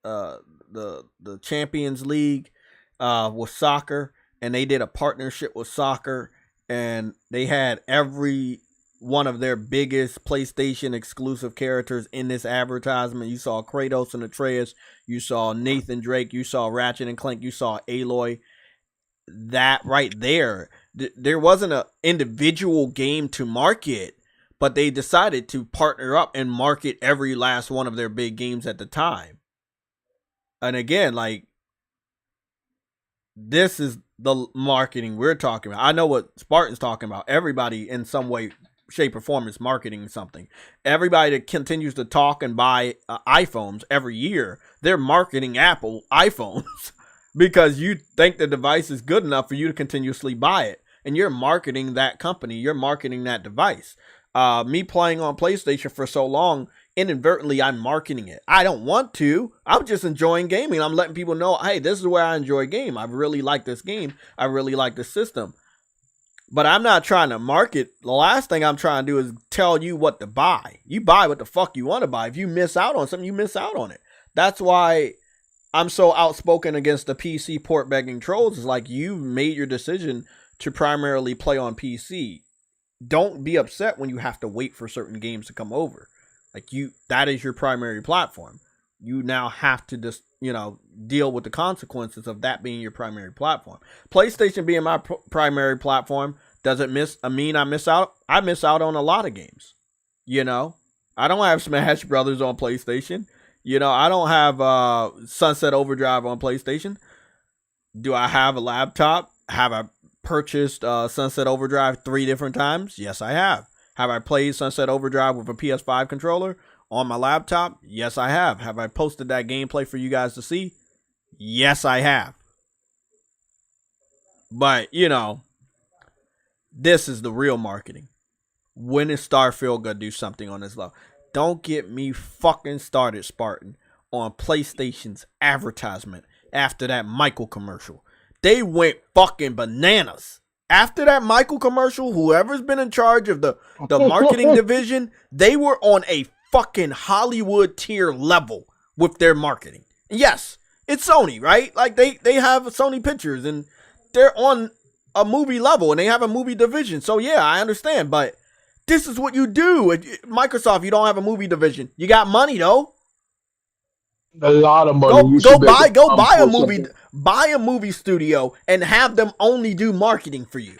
the Champions League with soccer, and they did a partnership with soccer, and they had every one of their biggest PlayStation exclusive characters in this advertisement. You saw Kratos and Atreus, you saw Nathan Drake, you saw Ratchet and Clank, you saw Aloy. That right there, there wasn't an individual game to market, but they decided to partner up and market every last one of their big games at the time. And again, like, this is the marketing we're talking about. I know what Spartan's talking about. Everybody in some way, shape, or form is marketing something. Everybody that continues to talk and buy iPhones every year, they're marketing Apple iPhones because you think the device is good enough for you to continuously buy it, and you're marketing that company, you're marketing that device. Me playing on PlayStation for so long, inadvertently I'm marketing it. I don't want to. I'm just enjoying gaming. I'm letting people know, hey, this is where I enjoy game. I really like this game. I really like this system. But I'm not trying to market. The last thing I'm trying to do is tell you what to buy. You buy what the fuck you want to buy. If you miss out on something, you miss out on it. That's why I'm so outspoken against the PC port begging trolls. It's like, you've made your decision to primarily play on PC. Don't be upset when you have to wait for certain games to come over. Like, that is your primary platform. You now have to just, deal with the consequences of that being your primary platform. PlayStation being my primary platform doesn't mean I miss out. I miss out on a lot of games. I don't have Smash Brothers on PlayStation. I don't have Sunset Overdrive on PlayStation. Do I have a laptop? Have I purchased Sunset Overdrive 3 different times? Yes, I have. Have I played Sunset Overdrive with a PS5 controller on my laptop? Yes, I have. Have I posted that gameplay for you guys to see? Yes, I have. But, this is the real marketing. When is Starfield gonna do something on this level? Don't get me fucking started, Spartan, on PlayStation's advertisement after that Michael commercial. They went fucking bananas. After that Michael commercial, whoever's been in charge of the marketing division, they were on a fucking Hollywood tier level with their marketing. Yes, it's Sony, right? Like, they have Sony Pictures and they're on a movie level and they have a movie division. So yeah, I understand, but this is what you do. Microsoft, you don't have a movie division. You got money though. A lot of money. Go buy a movie studio and have them only do marketing for you.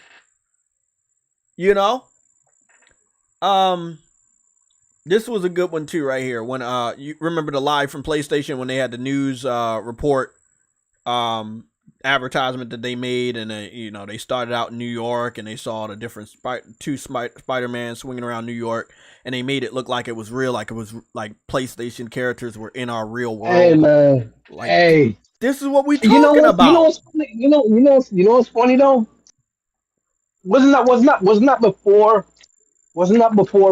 This was a good one too, right here. When you remember the live from PlayStation when they had the news report advertisement that they made, and they started out in New York and they saw the different two Spider-Man swinging around New York, and they made it look like it was real, like it was like PlayStation characters were in our real world. Hey man, like, this is what we talking about. You know what's funny? You know what's funny though? Wasn't that before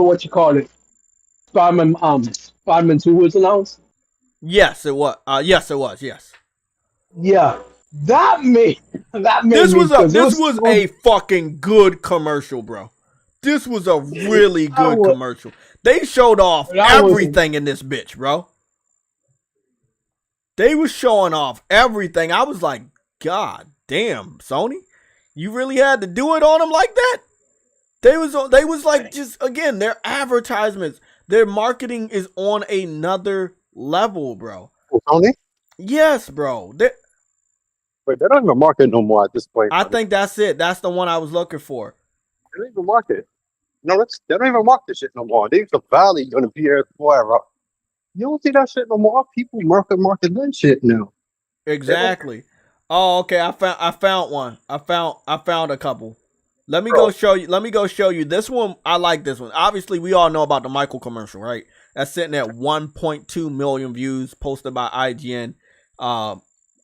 what you call it? Spider-Man 2 was announced? Yes, it was. Yes. Yeah. That made this was a fucking good commercial, bro. This was a really good commercial. They showed off everything in this bitch, bro. They was showing off everything. I was like, God damn, Sony, you really had to do it on them like that? They was like, just again, their advertisements, their marketing is on another level, bro. Sony? Yes, bro. Wait, they don't even market no more at this point. I think that's it. That's the one I was looking for. They don't even market. No, they don't even market shit no more. They the Valley gonna be here forever. You don't see that shit no more. People market that shit now. Exactly. Oh, okay. I found one. I found a couple. Let me go show you. This one, I like this one. Obviously, we all know about the Michael commercial, right? That's sitting at 1.2 million views, posted by IGN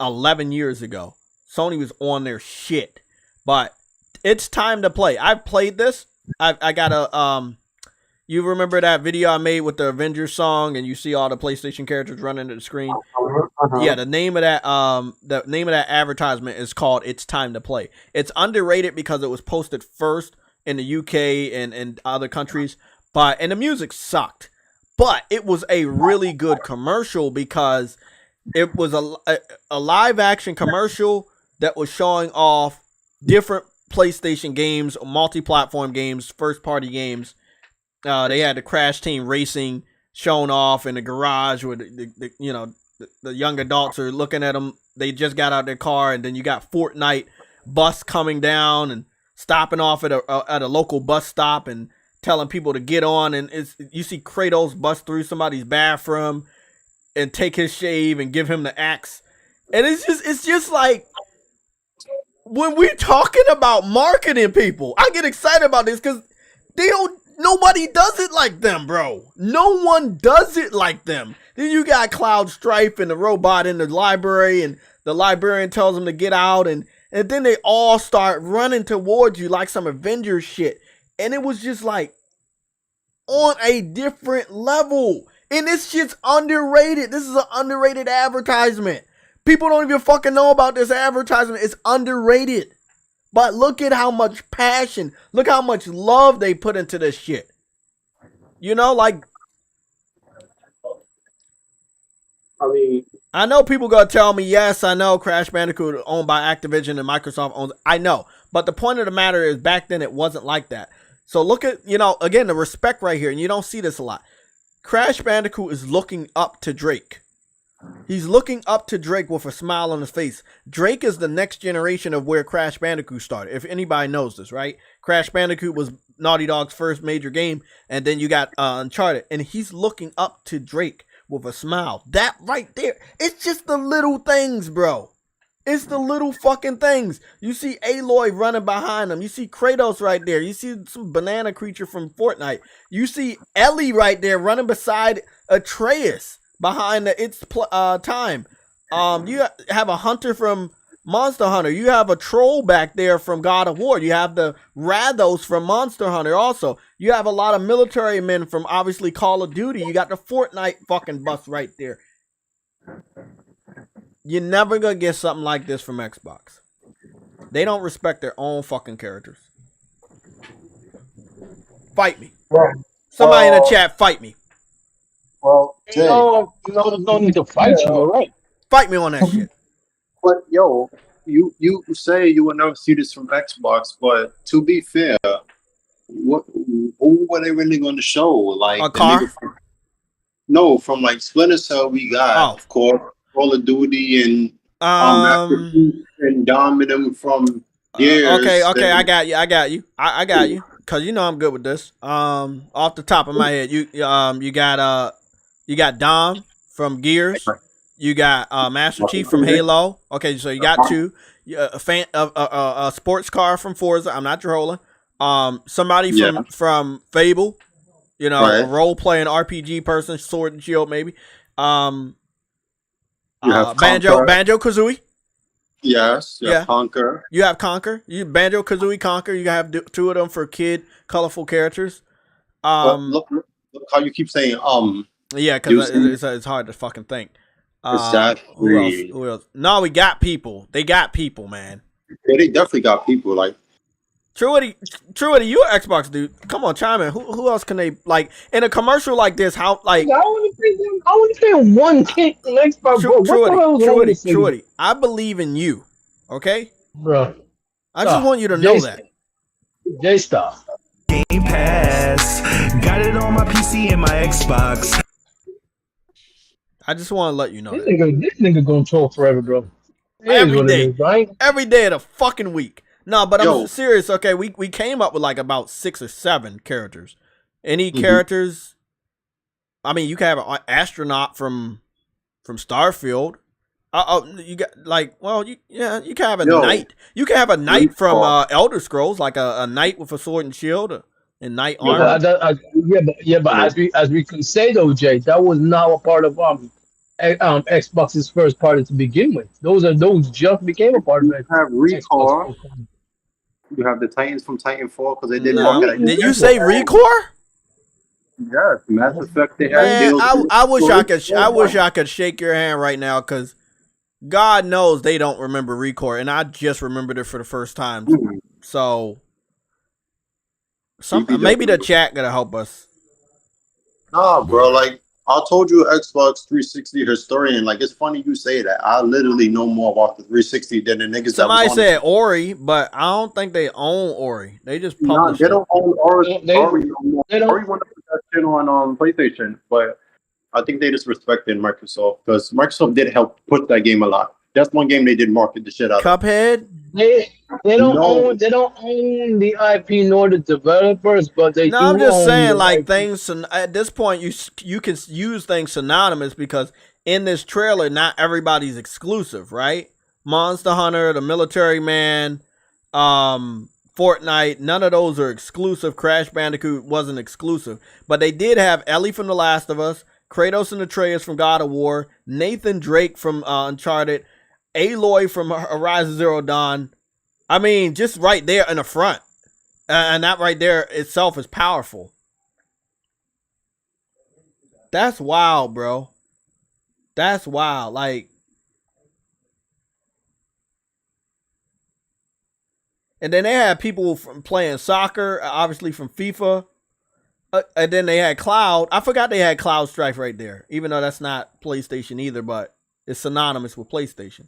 11 years ago. Sony was on their shit. But it's time to play. I've played this. I got a you remember that video I made with the Avengers song and you see all the PlayStation characters running to the screen? Yeah, the name of that advertisement is called It's Time to Play. It's underrated because it was posted first in the UK and other countries, and the music sucked. But it was a really good commercial because it was a live action commercial that was showing off different PlayStation games, multi-platform games, first party games. They had the Crash Team Racing shown off in the garage where the young adults are looking at them. They just got out their car, and then you got Fortnite bus coming down and stopping off at a local bus stop and telling people to get on. And you see Kratos bust through somebody's bathroom and take his shave and give him the axe. And it's just like, when we're talking about marketing people, I get excited about this because nobody does it like them, bro. No one does it like them. Then you got Cloud Strife and the robot in the library, and the librarian tells them to get out, and then they all start running towards you like some Avengers shit. And it was just like, on a different level. And this shit's underrated. This is an underrated advertisement. People don't even fucking know about this advertisement. It's underrated. But look at how much passion, look how much love they put into this shit. You know, like, I mean, I know people gonna tell me, yes, I know Crash Bandicoot owned by Activision and Microsoft owns it. I know. But the point of the matter is back then it wasn't like that. So look at, you know, again, the respect right here, and you don't see this a lot. Crash Bandicoot is looking up to Drake. He's looking up to Drake with a smile on his face. Drake is the next generation of where Crash Bandicoot started. If anybody knows this, right? Crash Bandicoot was Naughty Dog's first major game, and then you got Uncharted, and he's looking up to Drake with a smile. That right there, it's just the little things, bro. It's the little fucking things. You see Aloy running behind him. You see Kratos right there. You see some banana creature from Fortnite. You see Ellie right there running beside Atreus behind the It's Time. You have a hunter from Monster Hunter. You have a troll back there from God of War. You have the Rathos from Monster Hunter also. You have a lot of military men from obviously Call of Duty. You got the Fortnite fucking bus right there. You're never gonna get something like this from Xbox. They don't respect their own fucking characters. Fight me. Somebody in the chat, fight me. Well, Jay, no need to fight you, all right? Fight me on that shit. But yo, you say you will never see this from Xbox, but to be fair, who were they really going to show? Like a car? From like Splinter Cell, we got of course Call of Duty and and Dom and them from Gears. Okay, I got you. I got you. Cause you know I'm good with this. Off the top of my head, you got Dom from Gears. You got Master Chief from Halo. Okay, so you got two. A sports car from Forza. I'm not trolling. Somebody from Fable. You know, a role playing RPG person, Sword and Shield maybe. Banjo Kazooie. Yes, Conquer. You have Conquer. You Banjo Kazooie Conquer. You have two of them for kid colorful characters. Look how you keep saying Yeah, because it's hard to fucking think. Who else? No, we got people. They got people, man. Yeah, they definitely got people. Like Truity, you an Xbox dude. Come on, chime in. Who else can they like in a commercial like this? How like I want to say one kid on Xbox. Truity, I believe in you. Okay, bro. I just want you to know that. J-Star. Game Pass. Got it on my PC and my Xbox. I just want to let you know this nigga gonna troll forever, bro. Every day, right? Every day of the fucking week. No, but I'm serious. Okay, we came up with like about 6 or 7 characters. Any characters? I mean, you can have an astronaut from Starfield. You got like, well, you can have a knight. You can have a knight from Elder Scrolls, like a knight with a sword and shield and knight armor. But as we can say though, Jay, that was not a part of Xbox's first party to begin with. Those just became a part of it. You have Recore. You have the Titans from Titanfall because they didn't. Did you say Recore? Yeah, Mass Effect. I wish I could shake your hand right now because God knows they don't remember Recore, and I just remembered it for the first time. So, maybe the chat gonna help us. Nah, bro. Like I told you, Xbox 360 historian. Like it's funny you say that. I literally know more about the 360 than the niggas. Somebody said Ori, but I don't think they own Ori. They just publish. They don't own Ori. Ori want to put that shit on PlayStation, but I think they just respected Microsoft because Microsoft did help put that game a lot. That's one game they did market the shit out of. Cuphead. They don't own the IP nor the developers, but they. No, I'm just saying like things. At this point, you can use things synonymous because in this trailer, not everybody's exclusive, right? Monster Hunter, the Military Man, Fortnite, none of those are exclusive. Crash Bandicoot wasn't exclusive, but they did have Ellie from The Last of Us, Kratos and Atreus from God of War, Nathan Drake from Uncharted, Aloy from Horizon Zero Dawn. I mean, just right there in the front. And that right there itself is powerful. That's wild, bro. That's wild. Like, and then they had people from playing soccer, obviously from FIFA. And then they had Cloud. I forgot they had Cloud Strife right there, even though that's not PlayStation either, but it's synonymous with PlayStation.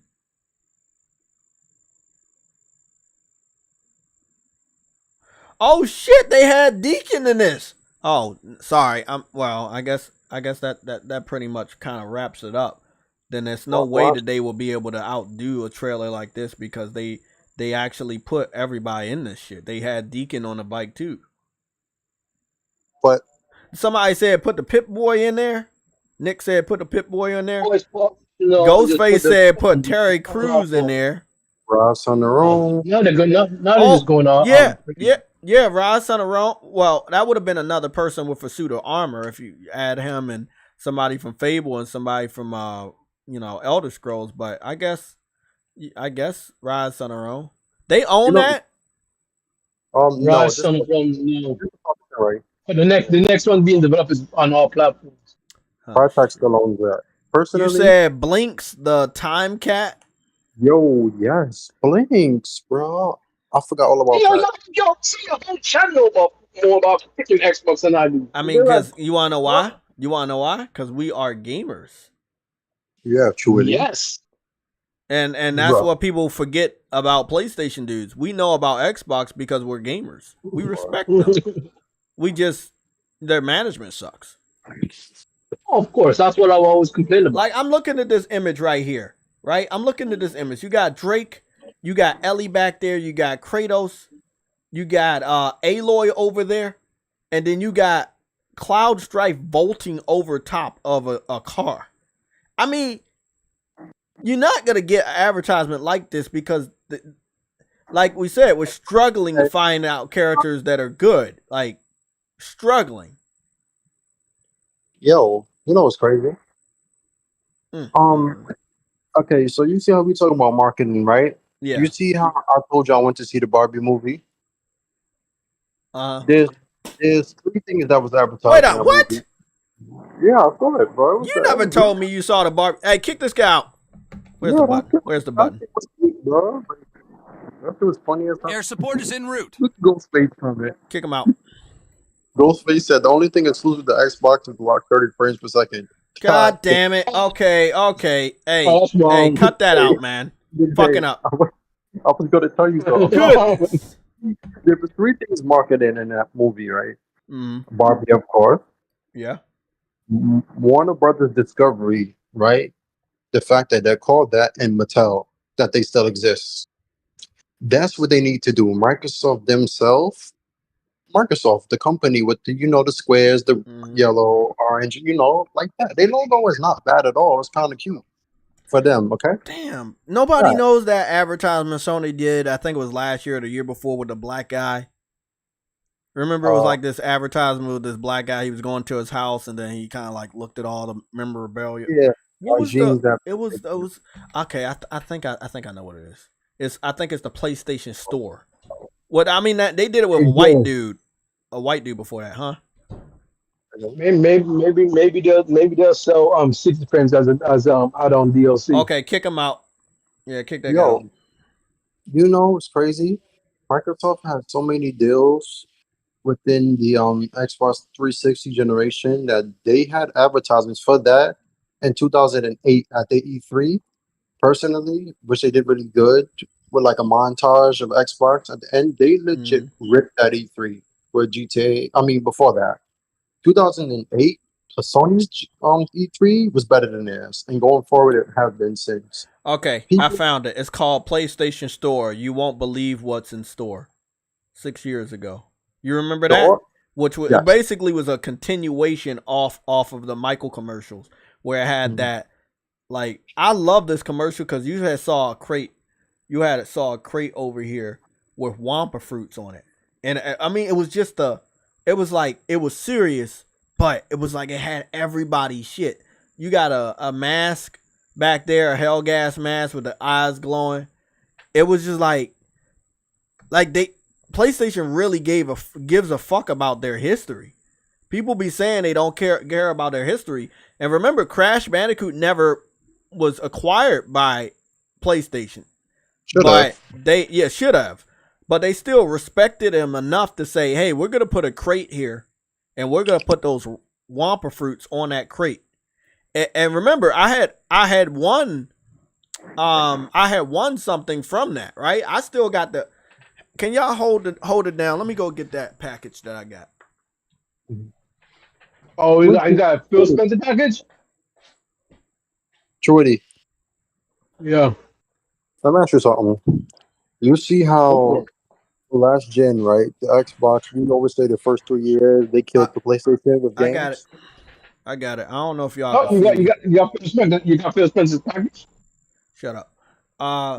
Oh shit, they had Deacon in this. Oh, sorry. Well, I guess that pretty much kind of wraps it up. Then there's no way that they will be able to outdo a trailer like this because they actually put everybody in this shit. They had Deacon on the bike too. But somebody said put the Pip Boy in there. Nick said put the Pip Boy in there. No, Ghostface said put Terry Crews in there. Ross on their own. No, they're good. Now they're just going on. Yeah, Ross on their own. Well, that would have been another person with a suit of armor if you add him and somebody from Fable and somebody from Elder Scrolls. But I guess Rise on their own. They own that. Rise on their own. No. Right. But the next one being developed is on all platforms. Crytek still owns that. Personally, you said Blinks the Time Cat. Yo, yes, Blinks, bro. I forgot all about that. Yo, see a whole channel more about freaking Xbox than I do. I mean, because you want to know why? You want to know why? Because we are gamers. Yeah, true. Yes. And that's what people forget about PlayStation dudes. We know about Xbox because we're gamers. We respect them. Their management sucks. Oh, of course, that's what I always complain about. Like, I'm looking at this image right here, right? I'm looking at this image. You got Drake, you got Ellie back there, you got Kratos, you got Aloy over there, and then you got Cloud Strife vaulting over top of a car. I mean, you're not gonna get an advertisement like this because, like we said, we're struggling to find out characters that are good. Like, struggling. Yo, you know what's crazy? Okay, so you see how we talk about marketing, right? Yeah. You see how I told you I went to see the Barbie movie? There's 3 things that was advertised. Wait up, what? Movie. Yeah, I saw it, bro. You never told me you saw the Barbie. Hey, kick this guy out. Where's the button? Where's the button? Bro. That was funny as hell. Air support is en route. Ghostface from it. Kick him out. Ghostface said the only thing exclusive to Xbox is lock 30 frames per second. God damn it. Okay. Hey, cut that out, man. Fucking up. I was going to tell you something. There were 3 things marketed in that movie, right? Barbie, of course. Yeah. Warner Brothers Discovery, right? The fact that they're called that, and Mattel, that they still exist. That's what they need to do. Microsoft themselves, the company with the, the squares, the yellow, orange, like that. Their logo is not bad at all. It's kind of cute for them, okay? Damn. Nobody knows that advertisement Sony did, I think it was last year or the year before, with the black guy. Remember, it was like this advertisement with this black guy. He was going to his house, and then he kind of like looked at all the memorabilia. Yeah. What was it was okay. I think I know what it is. I think it's the PlayStation Store. What I mean, that they did it with a white dude before that, huh? Maybe they'll sell 60 frames as out on DLC. Okay, kick him out. Yeah, kick that guy out. You know it's crazy. Microsoft has so many deals within the Xbox 360 generation that they had advertisements for that in 2008 at the E3. Personally, which they did really good with like a montage of Xbox at the end. They legit ripped that E3 with GTA. I mean, before that, 2008, Sony's E3 was better than theirs, and going forward, it has been since. Okay, I found it. It's called PlayStation Store. You won't believe what's in store. 6 years ago, you remember that? Which was, basically was a continuation off of the Michael commercials, where it had that. Like, I love this commercial because you had saw a crate over here with Wampa fruits on it, and I mean it was just it was serious, but it was like it had everybody's shit. You got a mask back there, a Hellgas mask with the eyes glowing. It was just like PlayStation really gives a fuck about their history. People be saying they don't care about their history. And remember, Crash Bandicoot never was acquired by PlayStation. But they should have. But they still respected him enough to say, hey, we're gonna put a crate here and we're gonna put those Wampa fruits on that crate. And remember, I had won something from that, right? I still got the. Can y'all hold it down? Let me go get that package that I got. Oh, you got a Phil Spencer package? Jordy. Yeah. Let me ask you something. You see how last gen, right? The Xbox, we always say the first 3 years they killed the PlayStation with games. I got it. I don't know if y'all. Oh, you got Phil Spencer's package. Shut up.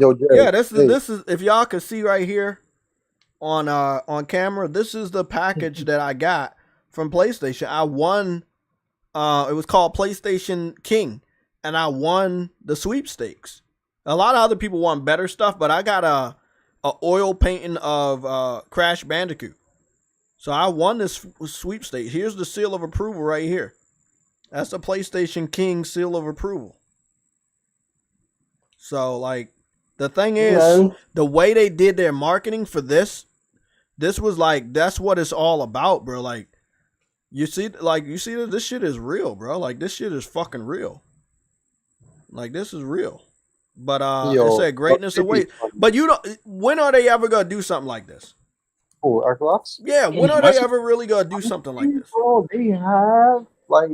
Yo, Jay, yeah, this is if y'all can see right here on camera. This is the package that I got from PlayStation. I won. It was called PlayStation King, and I won the sweepstakes. A lot of other people want better stuff, but I got a oil painting of Crash Bandicoot. So I won this sweepstakes. Here's the seal of approval right here. That's the PlayStation King seal of approval. So, like, the thing is, the way they did their marketing for this was like, that's what it's all about, bro. Like, you see that this shit is real, bro. Like, this shit is fucking real. Like, this is real. But it said greatness awaits. But when are they ever gonna do something like this? Oh, Xbox? Yeah, when are they ever really gonna do something like this? Bro, they have like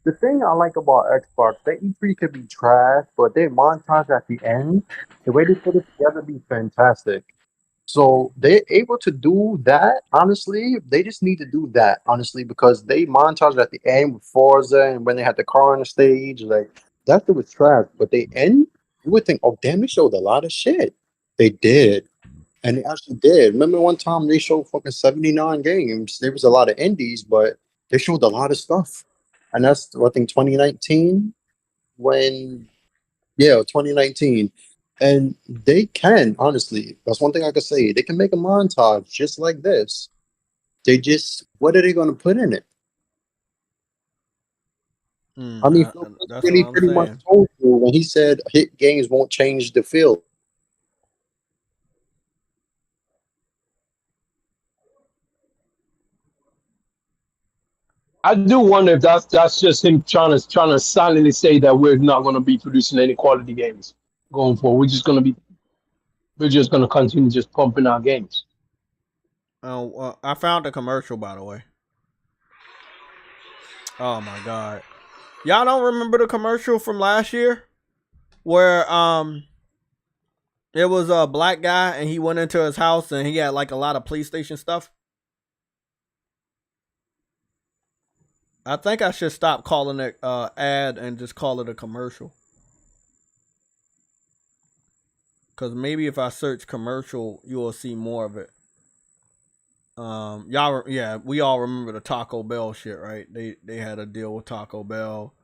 the thing I like about Xbox, the E3 could be trash, but they montage at the end. The way they put it together be fantastic. So they're able to do that. Honestly, they just need to do that. Honestly, because they montage at the end with Forza and when they had the car on the stage, like that shit was trash. But they end. You would think, oh damn, they showed a lot of shit. They did. And they actually did. Remember one time they showed fucking 79 games. There was a lot of indies, but they showed a lot of stuff. And that's, I think, 2019 2019. And they can, honestly, that's one thing I could say. They can make a montage just like this. What are they going to put in it? I mean, really pretty much told you when he said hit games won't change the field. I do wonder if that's just him trying to silently say that we're not going to be producing any quality games going forward. We're just going to continue just pumping out games. Oh, I found a commercial, by the way. Oh my god, y'all don't remember the commercial from last year where it was a black guy and he went into his house and he had like a lot of PlayStation stuff. I think I should stop calling it ad and just call it a commercial. Because maybe if I search commercial, you will see more of it. We all remember the Taco Bell shit, right? They had a deal with Taco Bell.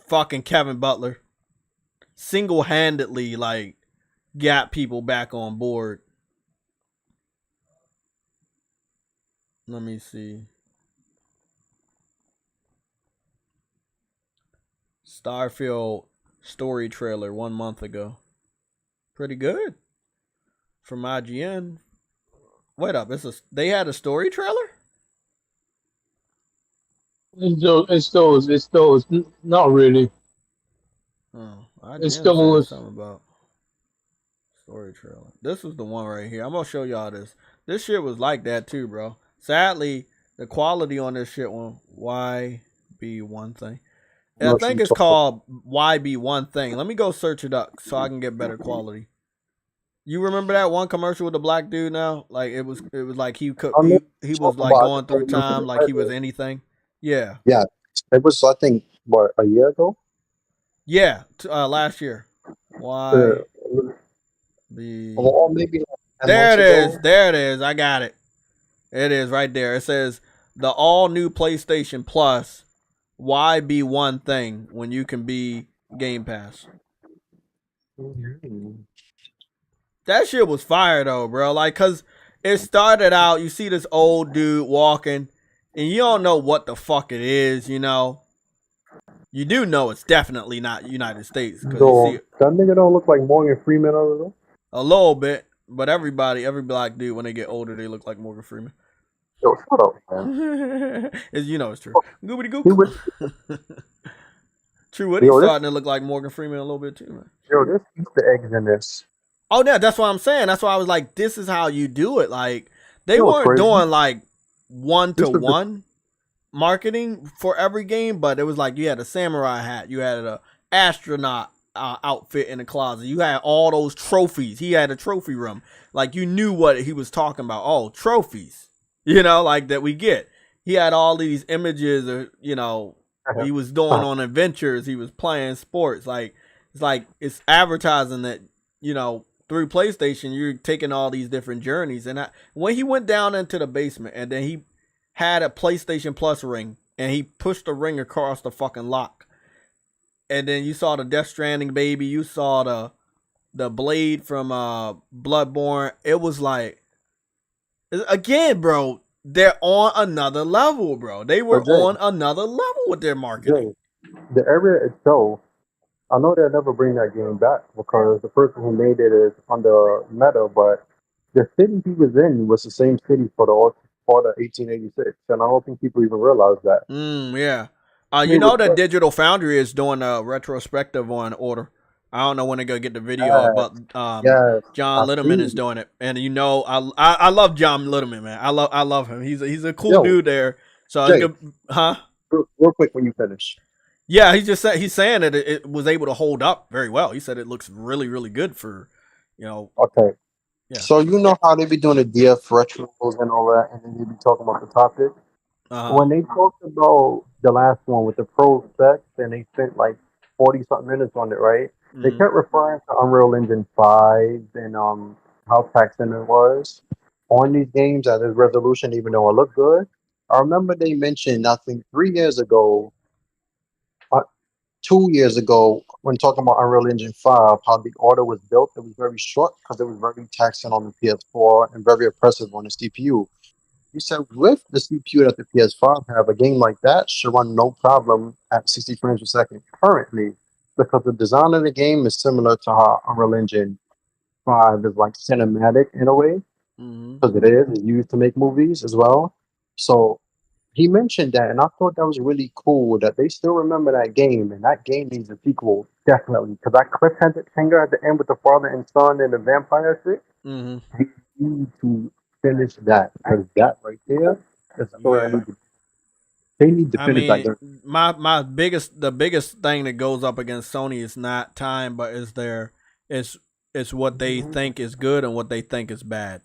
Fucking Kevin Butler single-handedly like got people back on board. Let me see. Starfield story trailer 1 month ago. Pretty good. From IGN. Wait up, they had a story trailer? It's those. Not really. Oh, it's those. Something about story trailer. This was the one right here. I'm gonna show y'all this. This shit was like that too, bro. Sadly, the quality on this shit one, YB one thing. I think it's called YB one thing. Let me go search it up so I can get better quality. You remember that one commercial with the black dude now? Like it was like he was like going through time like he was anything. Yeah. Yeah. It was, I think, what, a year ago? Yeah, last year. Why? Or maybe there it is. There it is. I got it. It is right there. It says the all new PlayStation Plus. Why be one thing when you can be Game Pass? That shit was fire though, bro. Like, cause it started out, you see this old dude walking, and you don't know what the fuck it is, you know. You do know it's definitely not United States. Cause you see that nigga don't look like Morgan Freeman other though. A little bit, but every black dude, when they get older, they look like Morgan Freeman. Yo, shut up, man. You know it's true. Goobity goop. True Witty's starting to look like Morgan Freeman a little bit too, man. Yo, there's Easter eggs in this. Oh, yeah, that's what I'm saying. That's why I was like, this is how you do it. Like, they weren't doing like one-to-one marketing for every game, but it was like you had a samurai hat, you had an astronaut outfit in the closet, you had all those trophies. He had a trophy room. Like, you knew what he was talking about. Oh, trophies, you know, like that we get. He had all these images, or you know, he was doing on adventures. He was playing sports. Like it's advertising that, you know, through PlayStation, you're taking all these different journeys. And when he went down into the basement, and then he had a PlayStation Plus ring, and he pushed the ring across the fucking lock, and then you saw the Death Stranding baby, you saw the blade from Bloodborne. It was like, again, bro, they're on another level, bro. They were on another level with their marketing. The area itself, I know they'll never bring that game back because the person who made it is under Meta, but the city he was in was the same city for all the 1886, and I don't think people even realize that. Yeah. You know that Digital Foundry is doing a retrospective on Order. I don't know when they're gonna get the video, but John Litterman is doing it, and you know I love John Litterman, man. I love him. He's a cool dude there. So Jay, real quick when you finish. Yeah, he's saying that it was able to hold up very well. He said it looks really, really good for, you know. Okay. Yeah. So you know how they be doing the DF retros and all that, and then they be talking about the topic. When they talked about the last one with the pro specs, and they spent like 40-something minutes on it, right? They kept referring to Unreal Engine 5 and how taxing it was on these games at this resolution, even though it looked good. I remember they mentioned, I think 3 years ago, 2 years ago, when talking about Unreal Engine 5, how the order was built, it was very short because it was very taxing on the PS4 and very oppressive on the CPU. He said with the CPU that the PS5 have, a game like that should run no problem at 60 frames per second currently, because the design of the game is similar to how Unreal Engine 5 is like cinematic in a way, because it's used to make movies as well. So he mentioned that, and I thought that was really cool that they still remember that game, and that game needs a sequel, definitely. Because that cliffhanger at the end with the father and son and the vampire shit, they need to finish that, because that right there is a story they need to finish that. The biggest thing that goes up against Sony is not time, but it's what they think is good and what they think is bad.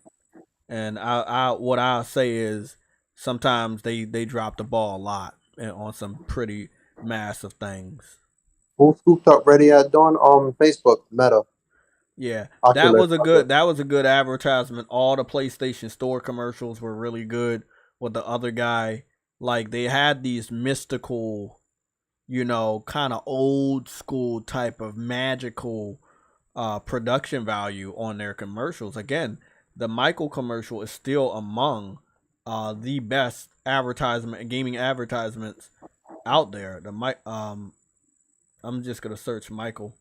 And what I'll say is, sometimes they drop the ball a lot on some pretty massive things. Who scooped up Ready at Dawn on Facebook, Meta? Yeah, that was a good advertisement. All the PlayStation Store commercials were really good with the other guy. Like, they had these mystical, you know, kind of old school type of magical production value on their commercials. Again, the Michael commercial is still among the best gaming advertisements out there. I'm just gonna search Michael.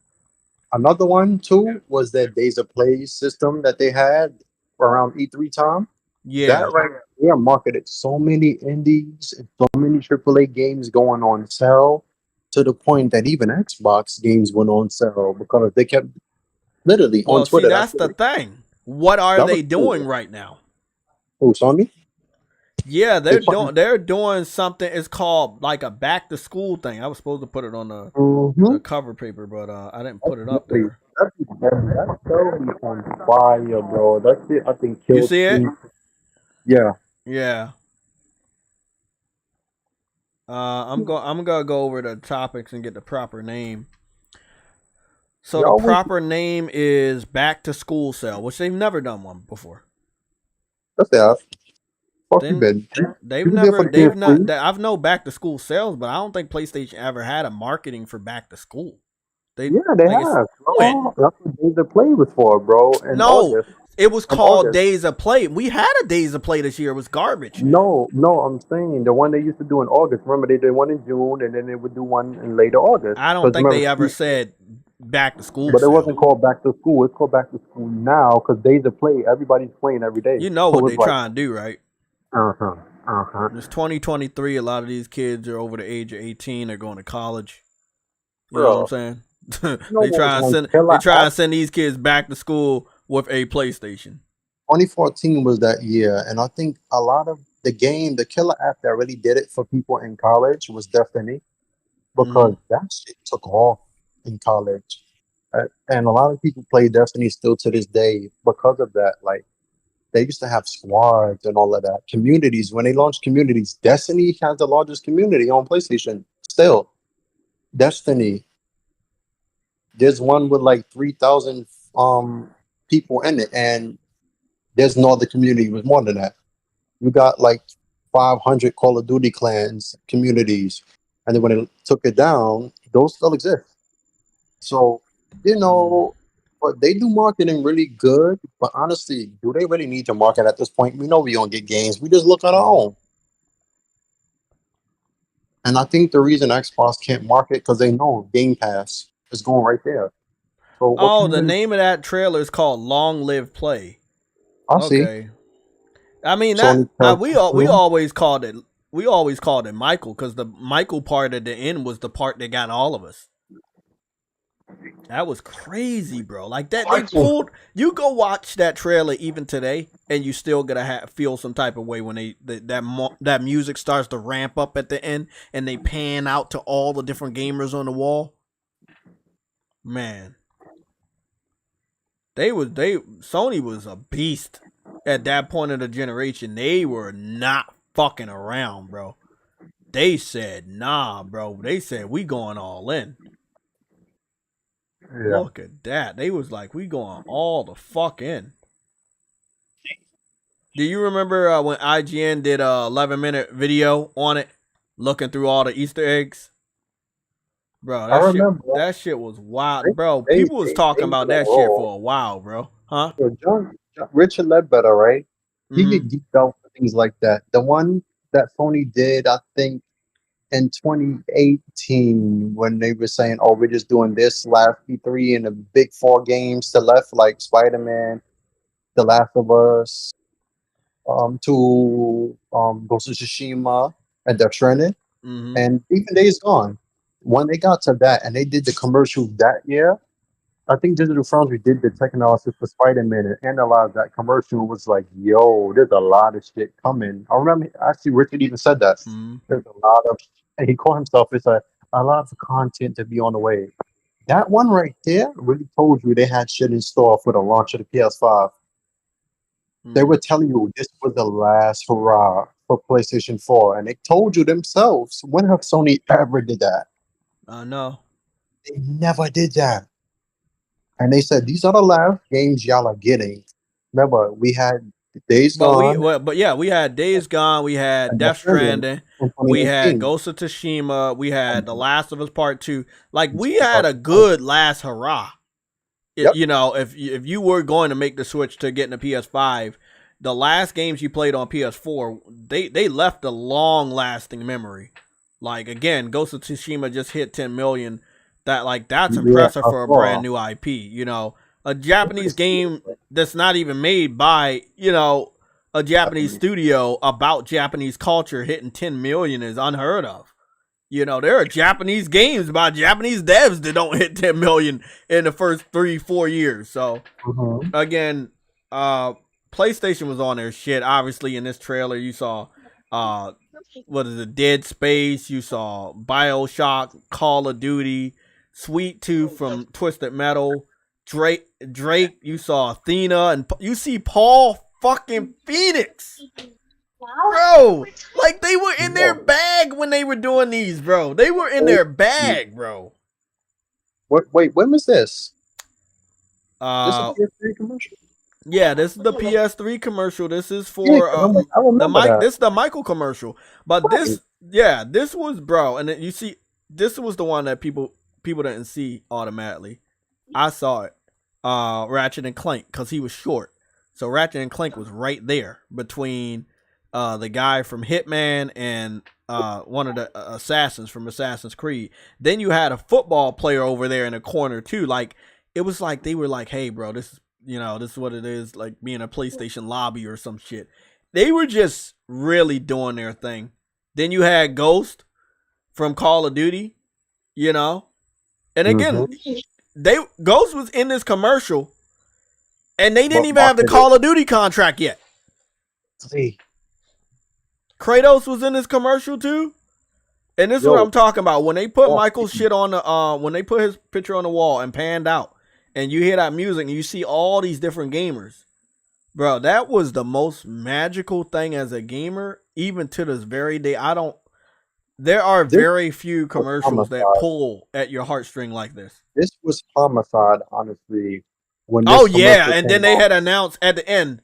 Another one too was that Days of Play system that they had around E3 time. Yeah, that right there marketed so many indies and so many AAA games going on sale, to the point that even Xbox games went on sale because they kept literally on Twitter. See, that's the thing. What are they doing right now? Oh, Sony? Yeah, they're doing something. It's called like a back to school thing. I was supposed to put it on the cover paper, but I didn't put it up there. That's totally on fire, bro. That's it. I think killed. You see it? Yeah. Yeah. I'm gonna go over the topics and get the proper name. So the proper name is Back to School Sale, which they've never done one before. Yes, they have. I've known back to school sales, but I don't think PlayStation ever had a marketing for back to school. They have. That's what Days of Play was for, bro. And It was From called August. Days of Play. We had a Days of Play this year. It was garbage. No, I'm saying the one they used to do in August. Remember, they did one in June, and then they would do one in later August. I don't think they ever said back to school. But it wasn't called back to school. It's called back to school now because Days of Play. Everybody's playing every day. You know what they trying to do, right? Uh-huh. It's 2023. A lot of these kids are over the age of 18. They're going to college. You know what I'm saying? They try to send these kids back to school with a PlayStation. 2014 was that year, and I think a lot of the killer app that really did it for people in college was Destiny, because that shit took off in college, and a lot of people play Destiny still to this day because of that. Like, they used to have squads and all of that. Communities, when they launched communities, Destiny has the largest community on PlayStation still. Destiny, there's one with like 3,000 people in it, and there's no other community with more than that. You got like 500 Call of Duty clans communities, and then when it took it down, those still exist. So, you know, but they do marketing really good. But honestly, do they really need to market at this point? We know we don't get games. We just look at our own. And I think the reason Xbox can't market because they know Game Pass is going right there. So the name of that trailer is called Long Live Play. I see. I mean, we always called it Michael, because the Michael part at the end was the part that got all of us. That was crazy, bro. Like that, they pulled. You go watch that trailer even today, and you still gonna feel some type of way when that music starts to ramp up at the end, and they pan out to all the different gamers on the wall. Man, Sony was a beast at that point of the generation. They were not fucking around, bro. They said, nah, bro. They said, we going all in. Yeah. Look at that. They was like, we going all the fuck in. Do you remember when IGN did a 11-minute video on it, looking through all the Easter eggs? Bro, that shit was wild. Bro, people was talking about that shit for a while, bro. Huh? So Richard Ledbetter, right? He get geeked out for things like that. The one that Sony did, I think, in 2018, when they were saying, oh, we're just doing this last E3 and the big 4 games to left, like Spider-Man, The Last of Us, to Ghost of Tsushima, and Death Stranding, and even Days Gone. When they got to that and they did the commercial that year, I think Digital Foundry did the tech analysis for Spider-Man and analyzed that commercial. Was like, yo, there's a lot of shit coming. I remember actually Richard even said that. There's a lot of, and he called himself, it's a lot of content to be on the way. That one right there really told you they had shit in store for the launch of the PS5. They were telling you this was the last hurrah for PlayStation 4, and they told you themselves. When have Sony ever did that? No. They never did that. And they said, these are the last games y'all are getting. Remember, we had Days Gone. We had Days Gone. We had Death Stranding. We had Ghost of Tsushima. We had The Last of Us Part 2. Like, we had a good last hurrah. You know, if you were going to make the switch to getting a PS5, the last games you played on PS4, they left a long-lasting memory. Like, again, Ghost of Tsushima just hit 10 million. That's impressive for a brand new IP. You know, a Japanese game that's not even made by, you know, a Japanese studio about Japanese culture hitting 10 million is unheard of. You know, there are Japanese games by Japanese devs that don't hit 10 million in the first 3-4 years. So, again, PlayStation was on their shit. Obviously, in this trailer, you saw Dead Space, you saw BioShock, Call of Duty, Sweet Tooth from Twisted Metal, Drake, you saw Athena, and you see Paul fucking Phoenix. Bro, like they were in their bag when they were doing these, bro. They were in their bag, bro. Wait, when was this? This is a PS3 commercial? Yeah, this is the PS3 commercial. This is for this is the Michael commercial. But this was, bro, and you see, this was the one that people didn't see automatically. I saw it. Ratchet and Clank, because he was short. So Ratchet and Clank was right there between the guy from Hitman and one of the assassins from Assassin's Creed. Then you had a football player over there in the corner too. Like it was like they were like, hey bro, this is this is what it is, like being a PlayStation lobby or some shit. They were just really doing their thing. Then you had Ghost from Call of Duty, and again, Ghost was in this commercial, and they didn't even have the Call of Duty contract yet. See, Kratos was in this commercial too, and this is what I'm talking about. When they put Michael's shit on the, when they put his picture on the wall and panned out, and you hear that music, and you see all these different gamers, bro, that was the most magical thing as a gamer, even to this very day. There are very few commercials that pull at your heartstring like this. This was homicide, honestly. When and then they had announced at the end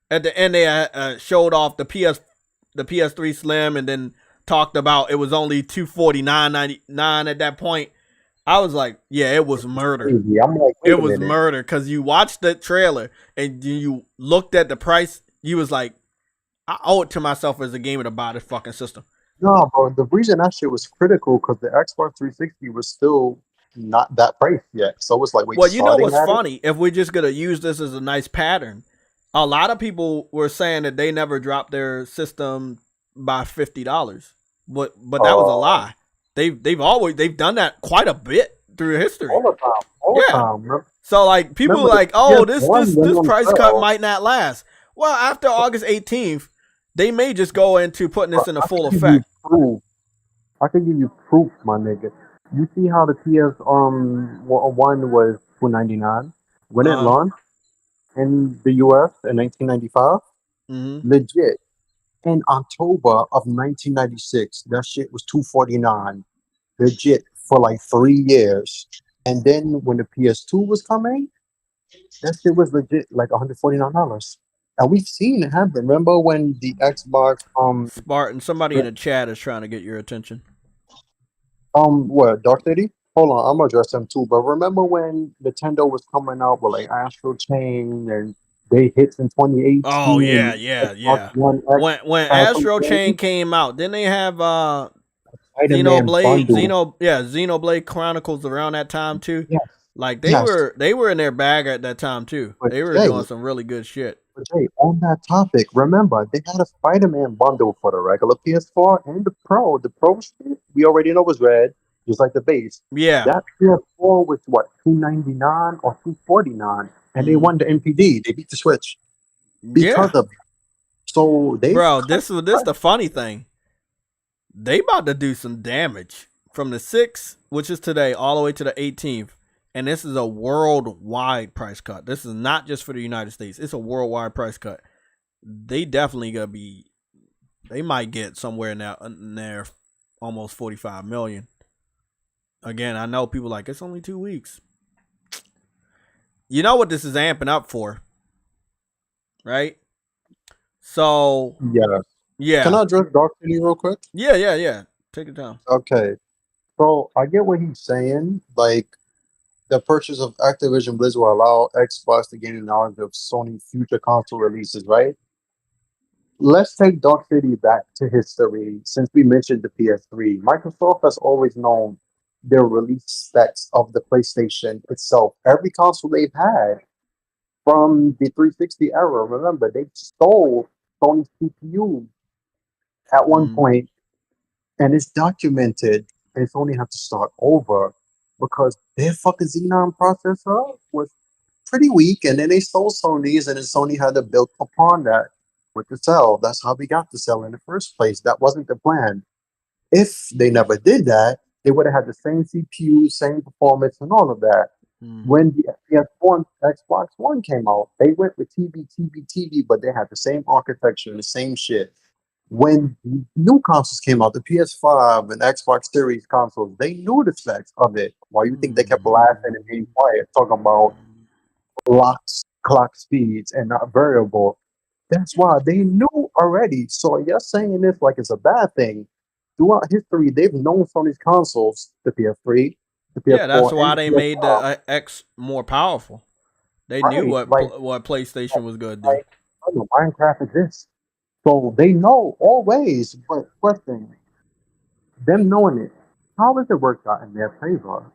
they showed off the PS3 Slim, and then talked about it was only $249.99 at that point. I was like, yeah, it was murder. I'm like, it was murder, because you watched the trailer and you looked at the price. You was like, I owe it to myself as a gamer to buy this fucking system. No, bro. The reason that shit was critical because the Xbox 360 was still not that price yet. So it was like, wait, well, you know what's funny? If we're just gonna use this as a nice pattern, a lot of people were saying that they never dropped their system by $50, but that was a lie. They've done that quite a bit through history. All the time. Bro. So like people are like, oh, this price cut might not last. Well, after August 18th, they may just go into putting this in a full effect. I can give you proof, my nigga. You see how the PS one was $299 when it launched in the US in 1995? Legit. In October of 1996, that shit was $249, legit, for like 3 years. And then when the PS2 was coming, that shit was legit like $149. And we've seen it happen. Remember when the Xbox Spartan, somebody in the chat is trying to get your attention. What, Dark City? Hold on, I'm gonna address them too. But remember when Nintendo was coming out with like Astral Chain and they hits in 2018? Oh yeah. When Astro Chain came out, didn't they have Xenoblade Chronicles around that time too? Yes. Like they were in their bag at that time too. But they were doing some really good shit. But Jay, on that topic, remember they had a Spider-Man bundle for the regular PS4 and the Pro. The Pro shit, we already know was red, just like the base. Yeah. That PS4 was what, $299 or $249, and they won the MPD. They beat the Switch because of it. So they, this the funny thing. They about to do some damage from the 6th, which is today, all the way to the 18th. And this is a worldwide price cut. This is not just for the United States. It's a worldwide price cut. They definitely they might get somewhere now in there almost 45 million. Again, I know people like, it's only 2 weeks. You know what this is amping up for, right? So yeah. Can I address Dark City real quick? Yeah. Take your time. Okay. So I get what he's saying. Like, the purchase of Activision Blizzard will allow Xbox to gain knowledge of Sony's future console releases, right? Let's take Dark City back to history. Since we mentioned the PS3, Microsoft has always known their release specs of the PlayStation itself. Every console they've had from the 360 era, remember, they stole Sony's CPU at one point, and it's documented, and Sony had to start over because their fucking Xenon processor was pretty weak, and then they stole Sony's, and then Sony had to build upon that with the cell. That's how we got the cell in the first place. That wasn't the plan. If they never did that, they would have had the same CPU, same performance, and all of that. When the PS1, Xbox One came out, they went with TV, but they had the same architecture, the same shit. When the new consoles came out, the PS5 and Xbox Series consoles, they knew the specs of it. Why you think they kept laughing and being quiet, talking about clock speeds and not variable? That's why they knew already. So you're saying this like it's a bad thing. Throughout history, they've known Sony's consoles, the PS3, the PS4. Yeah, that's why they made the X more powerful. They Right, knew like what PlayStation was gonna do. Minecraft exists, so they know always. But question, them knowing it, how has it worked out in their favor?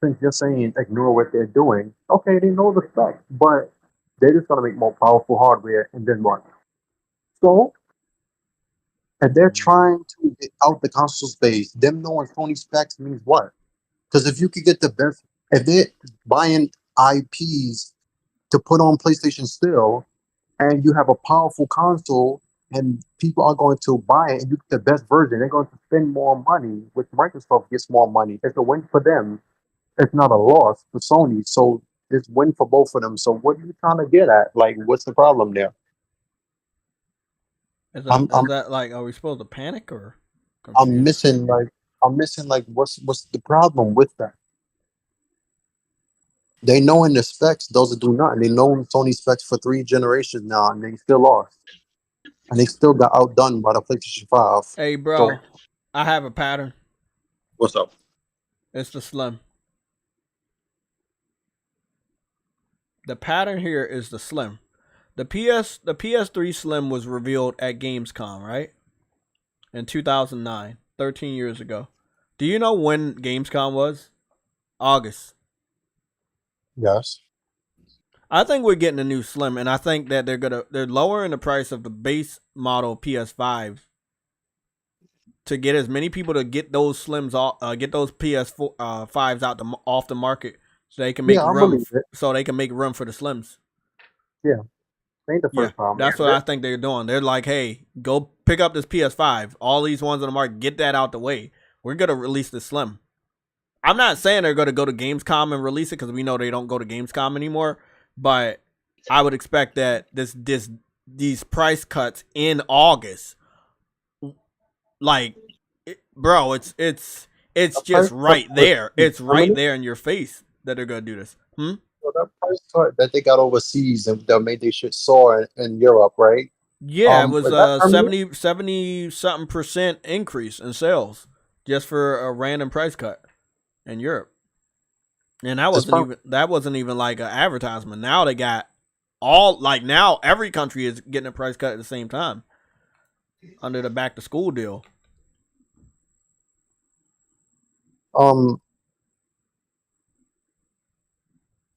Since you're saying ignore what they're doing, okay, they know the specs, but they're just gonna make more powerful hardware, and then what? So, and they're trying to get out the console space. Them knowing Sony specs means what? Because if you could get the best, if they're buying IPs to put on PlayStation still, and you have a powerful console, and people are going to buy it, and you get the best version, they're going to spend more money, which Microsoft gets more money. It's a win for them. It's not a loss for Sony. So it's win for both of them. So what are you trying to get at? Like, what's the problem there? Is that like, are we supposed to panic or? I'm missing like what's the problem with that? They know in the specs, those that do nothing. They know in Sony specs for 3 generations now, and they still lost. And they still got outdone by the PlayStation 5. Hey, bro, So, I have a pattern. what's up? It's the Slim. The pattern here is the Slim. The PS3 Slim was revealed at Gamescom, right? In 2009, 13 years ago. Do you know when Gamescom was? August. Yes. I think we're getting a new Slim, and I think that they're lowering the price of the base model PS5 to get as many people to get those Slims off, get those PS4 5s off the market, so they can make room. So they can make room for the Slims. Yeah, ain't the first time. That's what I think they're doing. They're like, hey, go pick up this PS5. All these ones on the market, get that out the way. We're gonna release the Slim. I'm not saying they're gonna go to Gamescom and release it because we know they don't go to Gamescom anymore. But I would expect that these price cuts in August, like, bro, it's just right there. It's right there in your face that they're gonna do this. So that price cut that they got overseas and that made their shit soar in Europe, right? Yeah, it was 70 something % increase in sales just for a random price cut in Europe. And that wasn't even like an advertisement. Now they got now every country is getting a price cut at the same time under the back to school deal.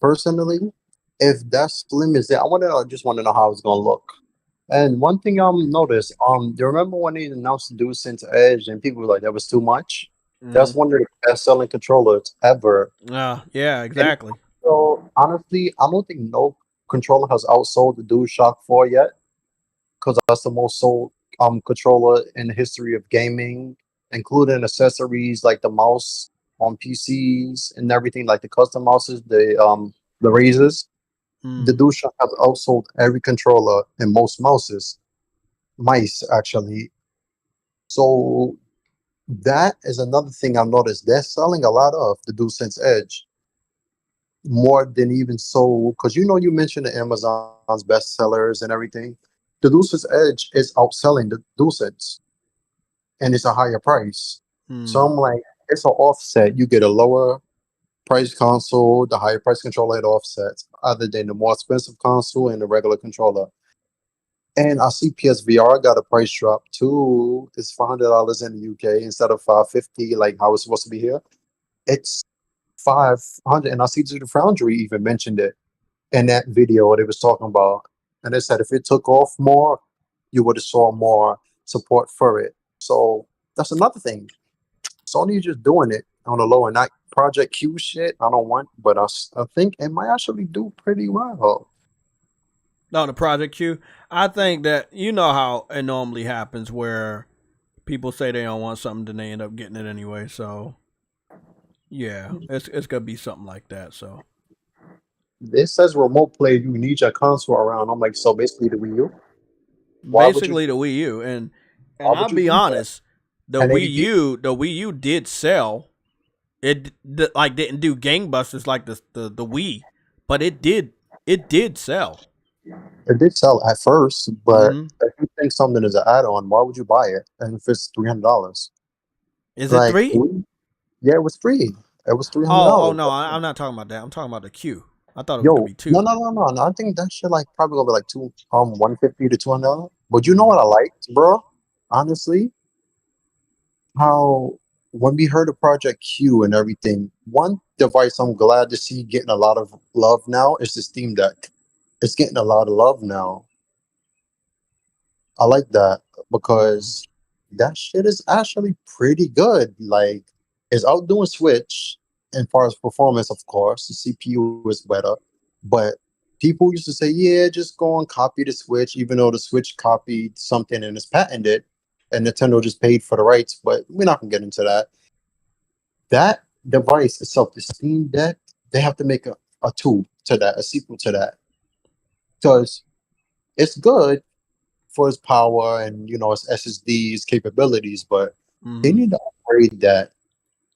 Personally, if that Slim is there, I just want to know how it's gonna look. And one thing noticed, do you remember when they announced the DualSense Edge and people were like, that was too much? That's one of the best selling controllers ever. Yeah, exactly. And so honestly, I don't think no controller has outsold the DualShock 4 yet, because that's the most sold controller in the history of gaming, including accessories like the mouse on PCs and everything, like the custom mouses, the razors. The DualShock has outsold every controller and most mice actually. So that is another thing I've noticed. They're selling a lot of the DualSense Edge more than even so, because you mentioned the Amazon's bestsellers and everything. The DualSense Edge is outselling the DualSense, and it's a higher price. So I'm like, it's an offset. You get a lower price console, the higher price controller, it offsets, other than the more expensive console and the regular controller. And I see PSVR got a price drop too. It's $500 in the UK instead of $550, like how it's supposed to be here. It's $500, and I see the Foundry even mentioned it in that video they was talking about. And they said if it took off more, you would have saw more support for it. So that's another thing. Sony is just doing it on the low, and that Project Q shit I don't want, but I think it might actually do pretty well. No, the Project Q. I think that how it normally happens where people say they don't want something, then they end up getting it anyway. So yeah, it's gonna be something like that. So it says remote play. You need your console around. I'm like, so basically the Wii U. Basically the Wii U, and I'll be honest, the Wii U did sell. It didn't do gangbusters like the Wii, but it did sell. It did sell at first, but if you think something is an add-on, why would you buy it? And if it's $300, is it free? Yeah, it was free. It was $300. Oh no, I'm not talking about that. I'm talking about the Q. I thought it was gonna be 2. No. I think that shit like probably gonna be like $150 to $200. But you know what I liked, bro? Honestly, how when we heard of Project Q and everything, one device I'm glad to see getting a lot of love now is the Steam Deck. It's getting a lot of love now. I like that because that shit is actually pretty good. Like, it's outdoing Switch as far as performance, of course. The CPU is better, but people used to say, "Yeah, just go and copy the Switch," even though the Switch copied something and is patented, and Nintendo just paid for the rights. But we're not gonna get into that. That device itself, the Steam Deck, they have to make a sequel to that, because it's good for its power and its SSD's capabilities, but they need to upgrade that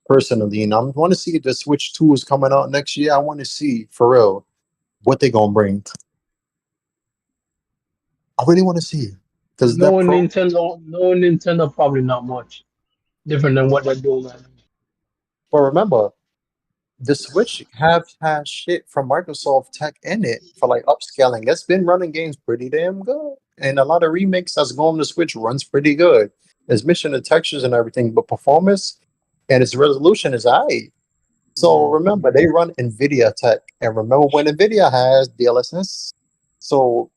personally. And I want to see if the Switch 2 is coming out next year. I want to see for real what they gonna bring. I really want to see because Nintendo probably not much different than what they're doing right now. But remember, the Switch has shit from Microsoft Tech in it for like upscaling. It's been running games pretty damn good, and a lot of remakes that's going on the Switch runs pretty good. It's missing the textures and everything, but performance and its resolution is high. So remember, they run NVIDIA Tech, and remember when NVIDIA has DLSS. So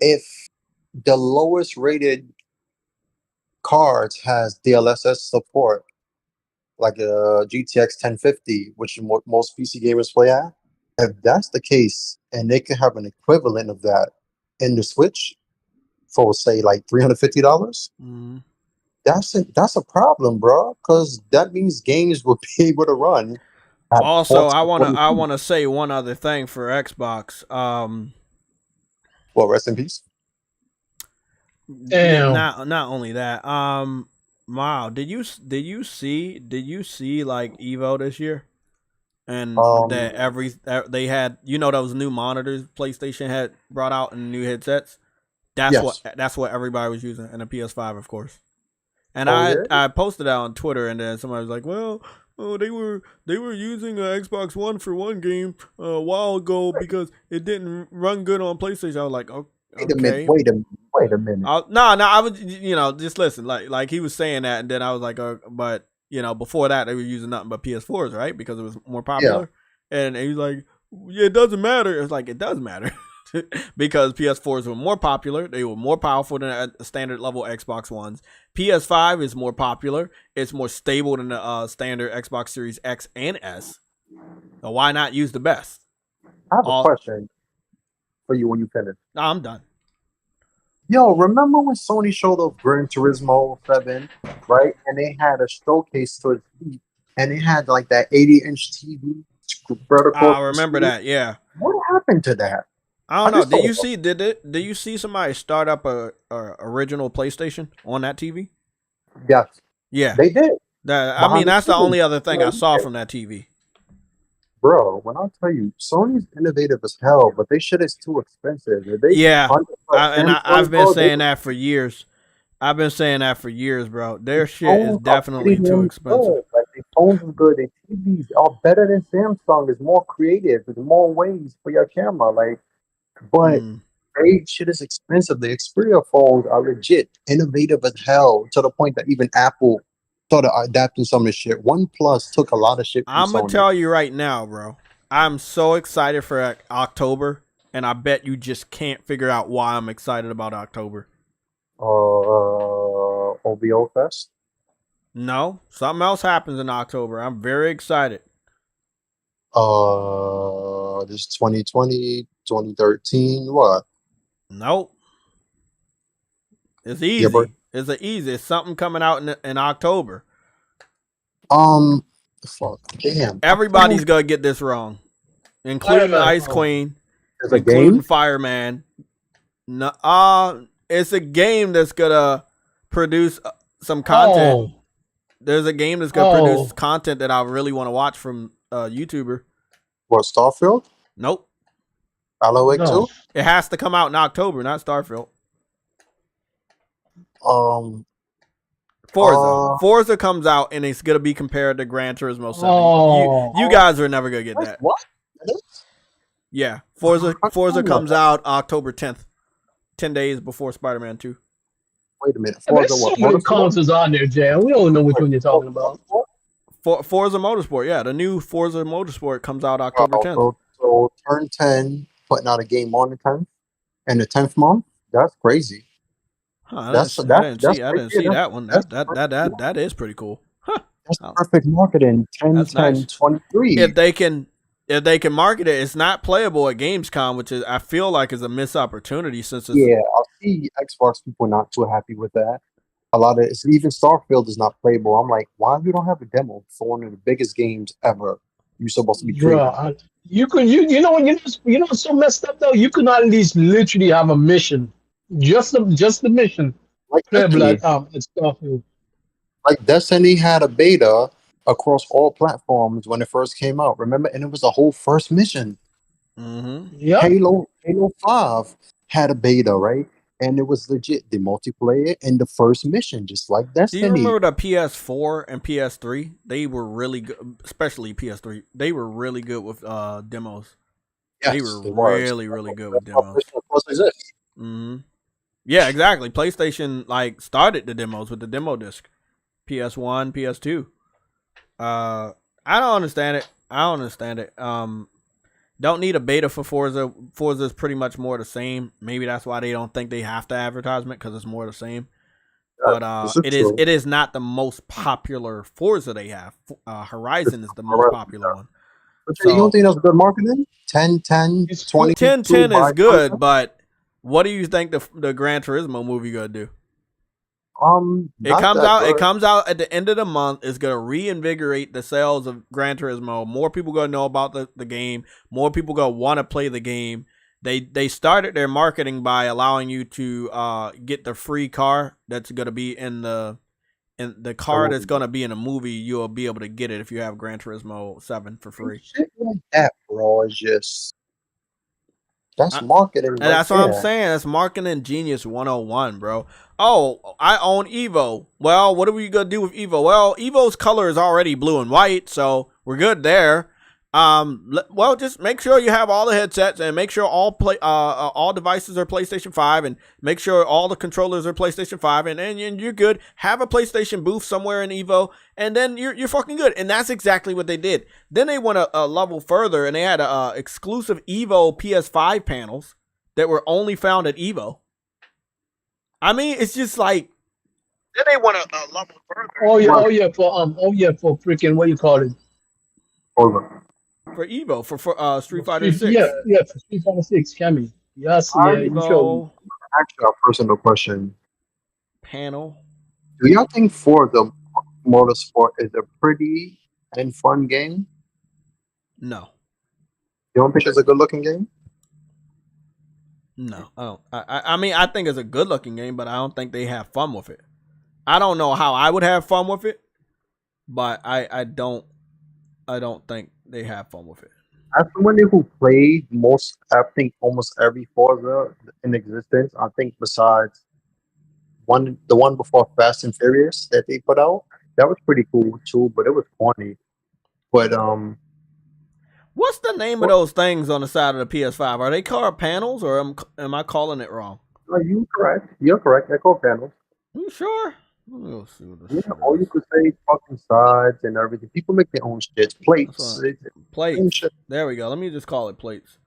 if the lowest rated cards has DLSS support, like a GTX 1050, which most PC gamers play at. If that's the case, and they can have an equivalent of that in the Switch for say like $350, that's a problem, bro. Because that means games will be able to run. Also, I wanna say one other thing for Xbox. Well, rest in peace. Damn. Not only that. Wow, did you see like Evo this year? And that they had, those new monitors PlayStation had brought out and new headsets. That's what everybody was using, and a PS5, of course. And I posted that on Twitter, and then somebody was like, "Well, they were using an Xbox One for one game a while ago because it didn't run good on PlayStation." I was like, "Oh, okay. Wait a minute. No, I was, just listen. Like he was saying that, and then I was like, but before that they were using nothing but PS4s, right? Because it was more popular. Yeah. And he was like, yeah, it doesn't matter. It's like, it does matter because PS4s were more popular. They were more powerful than a standard level Xbox Ones. PS5 is more popular. It's more stable than the standard Xbox Series X and S. So why not use the best? I have a question for you when you finish. No, I'm done. Yo, remember when Sony showed off Gran Turismo 7, right? And they had a showcase to its feet, and they had like that 80-inch TV spread across. I remember that. Yeah. What happened to that? I don't know. Did you see somebody start up a original PlayStation on that TV? Yes. Yeah. They did. I mean, that's the only other thing I saw from that TV. Bro, when I tell you, Sony's innovative as hell, but they shit is too expensive. I've been saying that for years. I've been saying that for years, bro. Their shit is definitely too expensive. Like, their phones are good. Their TVs are better than Samsung. It's more creative. There's more ways for your camera. But their shit is expensive. The Xperia phones are legit innovative as hell, to the point that even Apple started adapting some of the shit. OnePlus took a lot of shit from I'm going Sony. to tell you right now, bro. I'm so excited for October, and I bet you just can't figure out why I'm excited about October. OVO Fest? No, something else happens in October. I'm very excited. This 2020, 2013, what? Nope. It's easy. Yeah, It's something coming out in October. Fuck, damn. Everybody's gonna get this wrong, including Ice Queen, including Fireman. No, it's a game that's gonna produce some content. There's a game that's gonna produce content that I really want to watch from YouTuber. What, Starfield? Nope. Alan Wake 2? It has to come out in October, not Starfield. Forza comes out and it's gonna be compared to Gran Turismo 7. You guys are never gonna get that. What? Yeah, Forza comes out October 10th, 10 days before Spider-Man 2. Wait a minute. There's so many consoles on there, Jay. We don't know which one you're talking about. Forza Motorsport, yeah, the new Forza Motorsport comes out October 10th. So turn 10, putting out a game on the 10th, and the 10th month. That's crazy. Huh, I didn't see that one. That is pretty cool. Huh. That's perfect marketing. 10, 10, nice. 23. If they can market it, it's not playable at Gamescom, which is I feel like is a missed opportunity since it's I see Xbox people not too happy with that. A lot of it's even Starfield is not playable. I'm like, why we don't have a demo for one of the biggest games ever? You're supposed to be trading. You know what's so messed up though? You could not at least literally have a mission. Just the mission. Like Destiny. It's Starfield. Like Destiny had a beta across all platforms when it first came out. Remember? And it was a whole first mission. Mm-hmm. Yeah. Halo 5 had a beta, right? And it was legit the multiplayer and the first mission, just like Destiny. Do you remember the PS4 and PS3? They were really good, especially PS3. They were really good with demos. Yes, they were really good with demos. Mm-hmm. Yeah, exactly. PlayStation like started the demos with the demo disc. PS1, PS2. I don't understand it. Don't need a beta for Forza. Forza is pretty much more the same. Maybe that's why they don't think they have to advertisement because it's more the same. But it is not the most popular Forza they have. Horizon is the most popular one. But you don't think that's good marketing? 10, 10, 20. 10, 10 is good, but what do you think the Gran Turismo movie gonna do? It comes out at the end of the month. It's gonna reinvigorate the sales of Gran Turismo. More people gonna know about the game. More people gonna want to play the game. They started their marketing by allowing you to get the free car that's gonna be in the car that's gonna be in a movie. You'll be able to get it if you have Gran Turismo 7 for free. Shit like that, bro, is just that's marketing. And that's what I'm saying. That's marketing genius 101, bro. Oh, I own Evo. Well, what are we gonna do with Evo? Well, Evo's color is already blue and white, so we're good there. Well, just make sure you have all the headsets and make sure all devices are PlayStation 5 and make sure all the controllers are PlayStation 5 and you're good. Have a PlayStation booth somewhere in Evo and then you're fucking good. And that's exactly what they did. Then they went a level further and they had exclusive Evo PS5 panels that were only found at Evo. I mean, it's just like then they went a level further. Oh yeah, for freaking what do you call it? For Evo, for Street Fighter 6. Yeah, for Street Fighter 6, Cammy. Yes, you showed me. Actually, a personal question. Panel. Do y'all think Forza Motorsport is a pretty and fun game? No. You don't think it's a good-looking game? No, I don't. I mean, I think it's a good-looking game, but I don't think they have fun with it. I don't know how I would have fun with it, but I don't think they have fun with it. As somebody who played almost every Forza in existence, I think besides the one before Fast and Furious that they put out, that was pretty cool too, but it was corny. But what's the name of those things on the side of the PS5? Are they called panels, or am I calling it wrong? Are you correct? You're correct. They're called panels. You sure? Let see what this or you could say fucking sides and everything. People make their own shit. Plates. Plates. There we go. Let me just call it plates.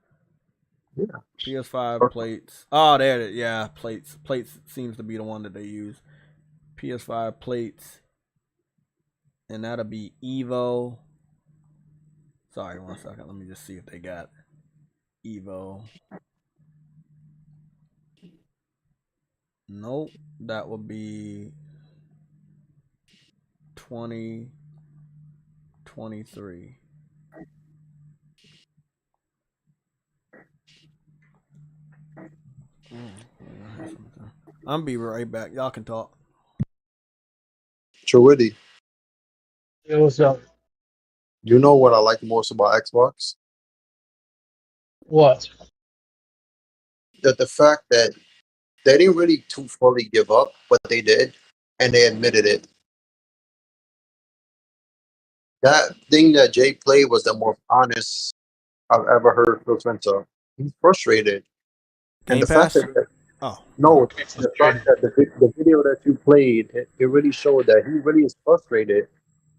Yeah. PS5 plates. Oh, there it is. Yeah, plates. Plates seems to be the one that they use. PS5 plates. And that'll be Evo. Sorry, 1 second. Let me just see if they got Evo. Nope. That would be 2023. I'm be right back. Y'all can talk. Chowitty. Yeah, what's up? You know what I like most about Xbox? What? That the fact that they didn't really too fully give up, but they did, and they admitted it. That thing that Jay played was the most honest I've ever heard Phil Spencer. He's frustrated. Game And the Pass? fact that Oh. no, the fact that the video that you played, it really showed that he really is frustrated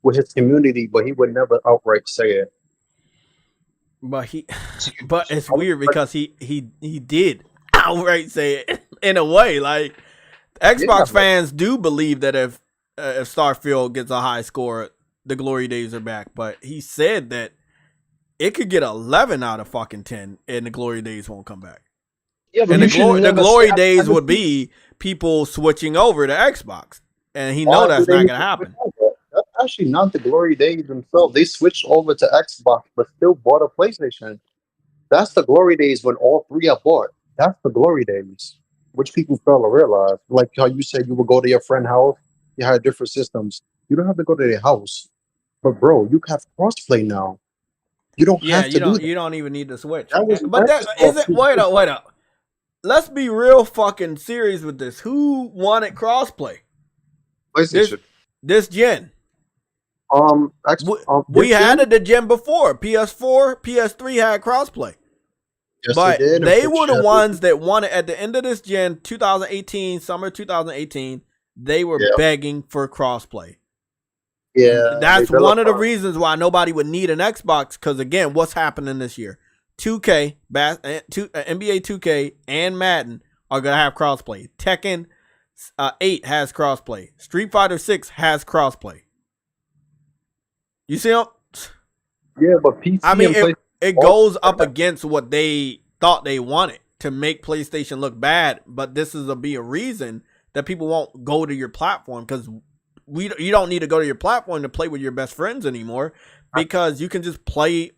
with his community, but he would never outright say it. But it's weird because he did outright say it in a way. Like Xbox fans do believe that if Starfield gets a high score, the glory days are back. But he said that it could get 11 out of fucking 10, and the glory days won't come back. Yeah, but and the glory days would be people switching over to Xbox, and he know that's not gonna happen. That's actually not the glory days themselves. They switched over to Xbox, but still bought a PlayStation. That's the glory days when all three are bought. That's the glory days, which people fail to realize. Like how you said you would go to your friend's house, you had different systems. You don't have to go to their house, but bro, you have crossplay now. You don't have to do that. You don't even need to switch. But that is it. Wait up. Let's be real fucking serious with this. Who wanted crossplay? PlayStation. This gen. We had it the gen before. PS4, PS3 had crossplay. Yes, but they were the ones that wanted at the end of this gen, 2018, summer 2018. They were begging for crossplay. Yeah, that's one of the reasons why nobody would need an Xbox. Because again, what's happening this year? 2K, NBA 2K, and Madden are gonna have crossplay. Tekken 8 has crossplay. Street Fighter 6 has crossplay. You see them? Yeah, but PC. I mean, it goes up against what they thought they wanted to make PlayStation look bad. But this is be a reason that people won't go to your platform because you don't need to go to your platform to play with your best friends anymore because you can just play.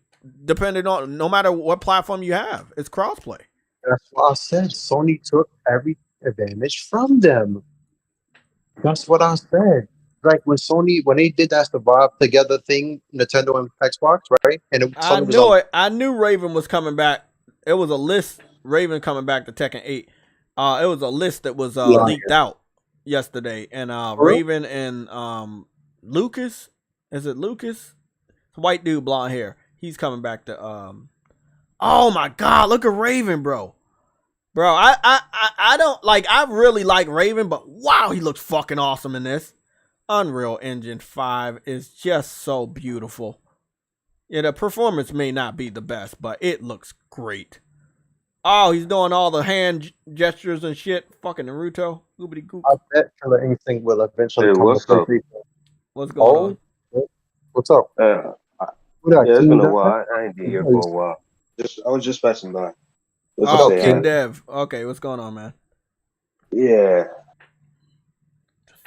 Depending on no matter what platform you have, it's crossplay. That's what I said. Sony took every advantage from them. That's what I said. Like when they did that Survive Together thing, Nintendo and Xbox, right? And I knew Raven was coming back. It was a list. Raven coming back to Tekken 8. It was a list that was leaked out yesterday, and Raven and Lucas. Is it Lucas? White dude, blonde hair. He's coming back to oh my god, look at Raven, bro. I don't like I really like Raven, but wow, he looks fucking awesome in this. Unreal Engine 5 is just so beautiful. Yeah, the performance may not be the best, but it looks great. Oh, he's doing all the hand gestures and shit. Fucking Naruto. Goobity goop. I bet Killer Instinct will eventually come what's up? What's going on? What's up? It's been a while. I ain't been here for a while. I was just passing by. King Dev. Okay, what's going on, man? Yeah.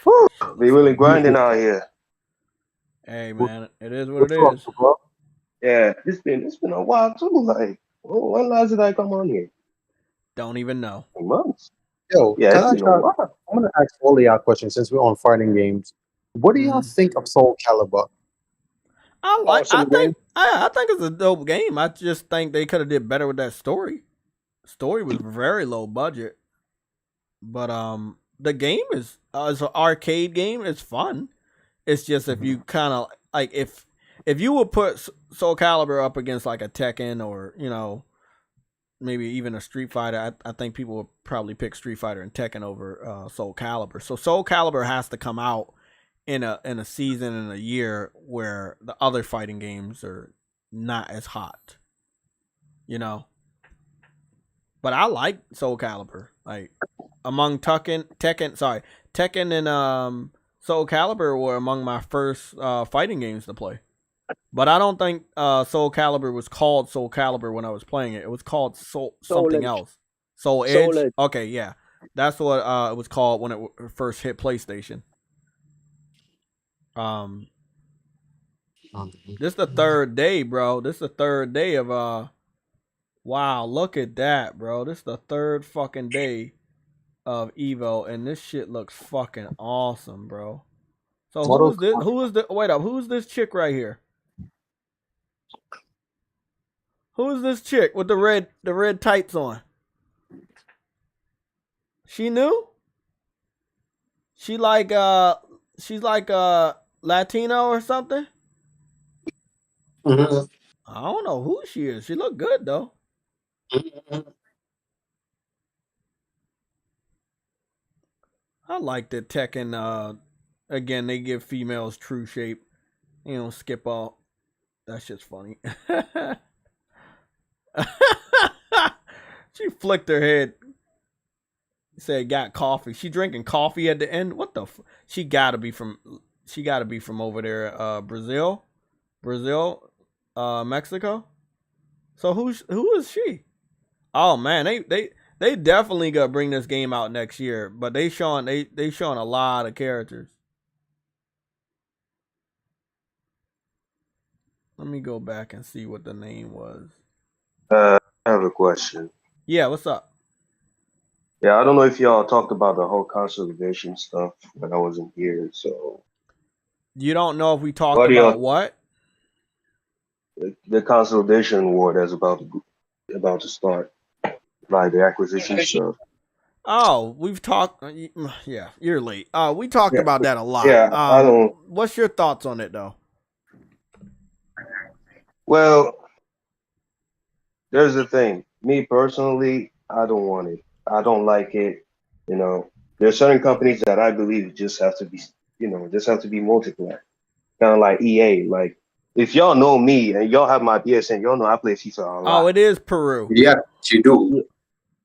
Whew, be really grinding out here. Hey, man, it is what it is. Yeah, it's been a while too. Like, when last did I come on here? Don't even know. Months. Yo, yeah, I'm gonna ask all of y'all questions since we're on fighting games. What do y'all think of Soul Calibur? I think it's a dope game. I just think they could have did better with that story. Story was very low budget, but the game is an arcade game. It's fun. It's just if you kind of like if you would put Soul Calibur up against like a Tekken or maybe even a Street Fighter, I think people would probably pick Street Fighter and Tekken over Soul Calibur. So Soul Calibur has to come out in a season and a year where the other fighting games are not as hot, But I like Soul Calibur. Like among Tekken and Soul Calibur were among my first fighting games to play. But I don't think Soul Calibur was called Soul Calibur when I was playing it. It was called something else. Soul Edge. Okay, yeah, that's what it was called when it first hit PlayStation. This is the third day, bro. This is the third day of wow, look at that, bro. This is the third fucking day of Evo, and this shit looks fucking awesome, bro. So who's this chick right here? Who is this chick with the red tights on? She new? She's like Latino or something? Mm-hmm. I don't know who she is. She look good though. I like that Tekken. Again, they give females true shape. You don't skip all. That shit's funny. She flicked her head. Said got coffee. She drinking coffee at the end. What the? She gotta be from. She gotta be from over there. Brazil, Mexico. So who is she? Oh man, they definitely gonna bring this game out next year. But they showing a lot of characters. Let me go back and see what the name was. I have a question. Yeah, what's up? Yeah, I don't know if y'all talked about the whole consolidation stuff when I wasn't here. So you don't know if we talked about what? The consolidation war that's about to start, like the acquisition stuff. Oh, we've talked. Yeah, you're late. We talked about that a lot. Yeah, I don't. What's your thoughts on it, though? Well, there's the thing. Me personally, I don't want it. I don't like it. You know, there are certain companies that I believe just have to be, just have to be multiplied. Kind of like EA. Like, if y'all know me and y'all have my PSN, y'all know I play FIFA a lot. Oh, it is Peru. Yeah, you do.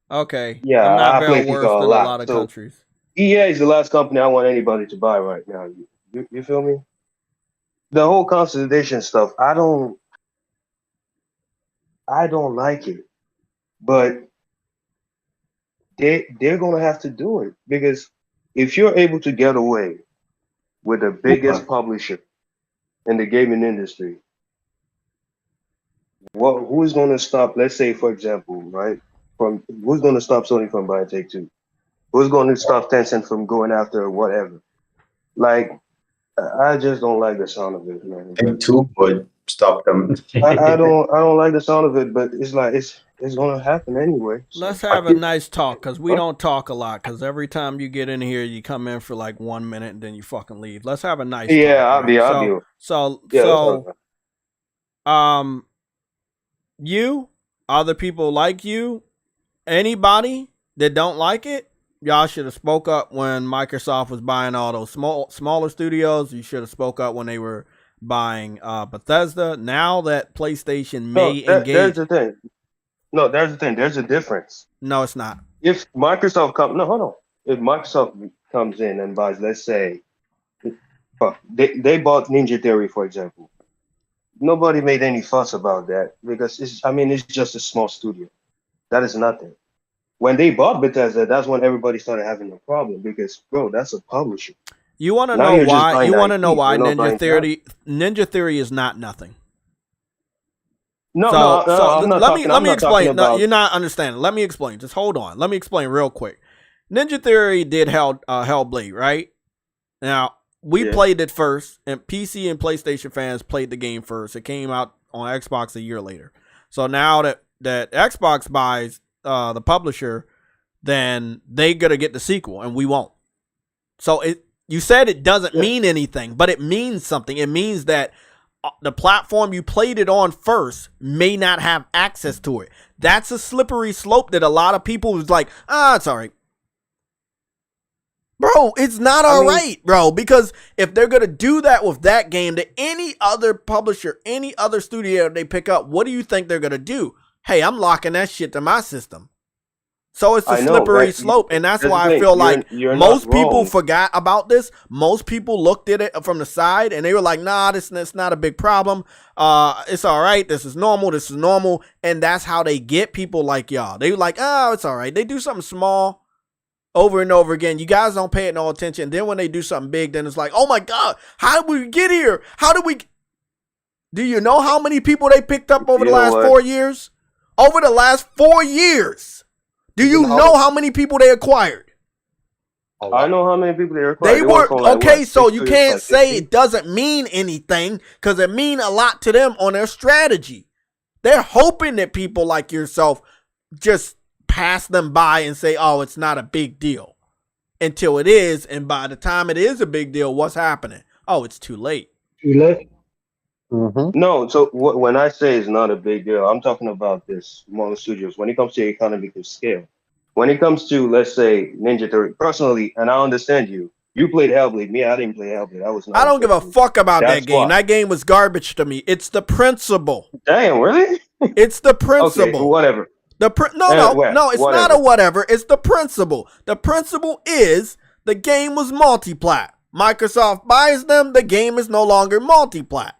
Okay. Yeah, I'm not I play worse FIFA than a lot of countries. EA is the last company I want anybody to buy right now. You feel me? The whole consolidation stuff, I don't like it, but they're gonna have to do it, because if you're able to get away with the biggest publisher in the gaming industry, who's gonna stop? Let's say, for example, right? Who's gonna stop Sony from buying Take-Two? Who's gonna stop Tencent from going after whatever? Like, I just don't like the sound of it, man. Take-Two would stop them. I don't like the sound of it, but it's like it's gonna happen anyway. So. Let's have a nice talk, because we don't talk a lot. Because every time you get in here, you come in for like 1 minute and then you fucking leave. Let's have a nice talk. I'll be. You, other people like you, anybody that don't like it, y'all should have spoke up when Microsoft was buying all those smaller studios. You should have spoke up when they were buying Bethesda. Now that PlayStation may engage. There's the thing. No, there's the thing. There's a difference. No, it's not. If Microsoft If Microsoft comes in and buys, let's say, they bought Ninja Theory, for example. Nobody made any fuss about that, because it's just a small studio. That is nothing. When they bought Bethesda, that's when everybody started having a problem, because, bro, that's a publisher. You want to know why? You want to know why Ninja Theory is not nothing. Let me explain. No, you're not understanding. Let me explain. Just hold on. Let me explain real quick. Ninja Theory did Hellblade, right? Now, we played it first, and PC and PlayStation fans played the game first. It came out on Xbox a year later. So now that Xbox buys the publisher, then they gotta get the sequel, and we won't. So you said it doesn't mean anything, but it means something. It means that the platform you played it on first may not have access to it. That's a slippery slope that a lot of people was like, it's all right. Bro, it's not all right, bro, because if they're going to do that with that game to any other publisher, any other studio they pick up, what do you think they're going to do? Hey, I'm locking that shit to my system. So it's a slippery slope, and that's why I feel like most people forgot about this. Most people looked at it from the side, and they were like, nah, this is not a big problem. It's all right. This is normal. And that's how they get people like y'all. They were like, oh, it's all right. They do something small over and over again. You guys don't pay it no attention. Then when they do something big, then it's like, oh my God, how did we get here? Do you know how many people they picked up over the last 4 years? Over the last 4 years. Do you know how many people they acquired? I know how many people they acquired. They were okay, so you can't say it doesn't mean anything, because it mean a lot to them on their strategy. They're hoping that people like yourself just pass them by and say, oh, it's not a big deal, until it is. And by the time it is a big deal, what's happening? Oh, it's too late. Too late. No, so when I say it's not a big deal, I'm talking about this smaller studios. When it comes to economical scale, when it comes to, let's say, Ninja Theory, personally, and I understand you. You played Hellblade. Me, I didn't play Hellblade. I was not. I don't give a fuck about That's that game. why. That game was garbage to me. It's the principle. Damn, really? It's the principle. Okay, whatever. No, it's whatever. not a whatever. It's the principle. The principle is the game was multi-plat. Microsoft buys them, the game is no longer multi-plat.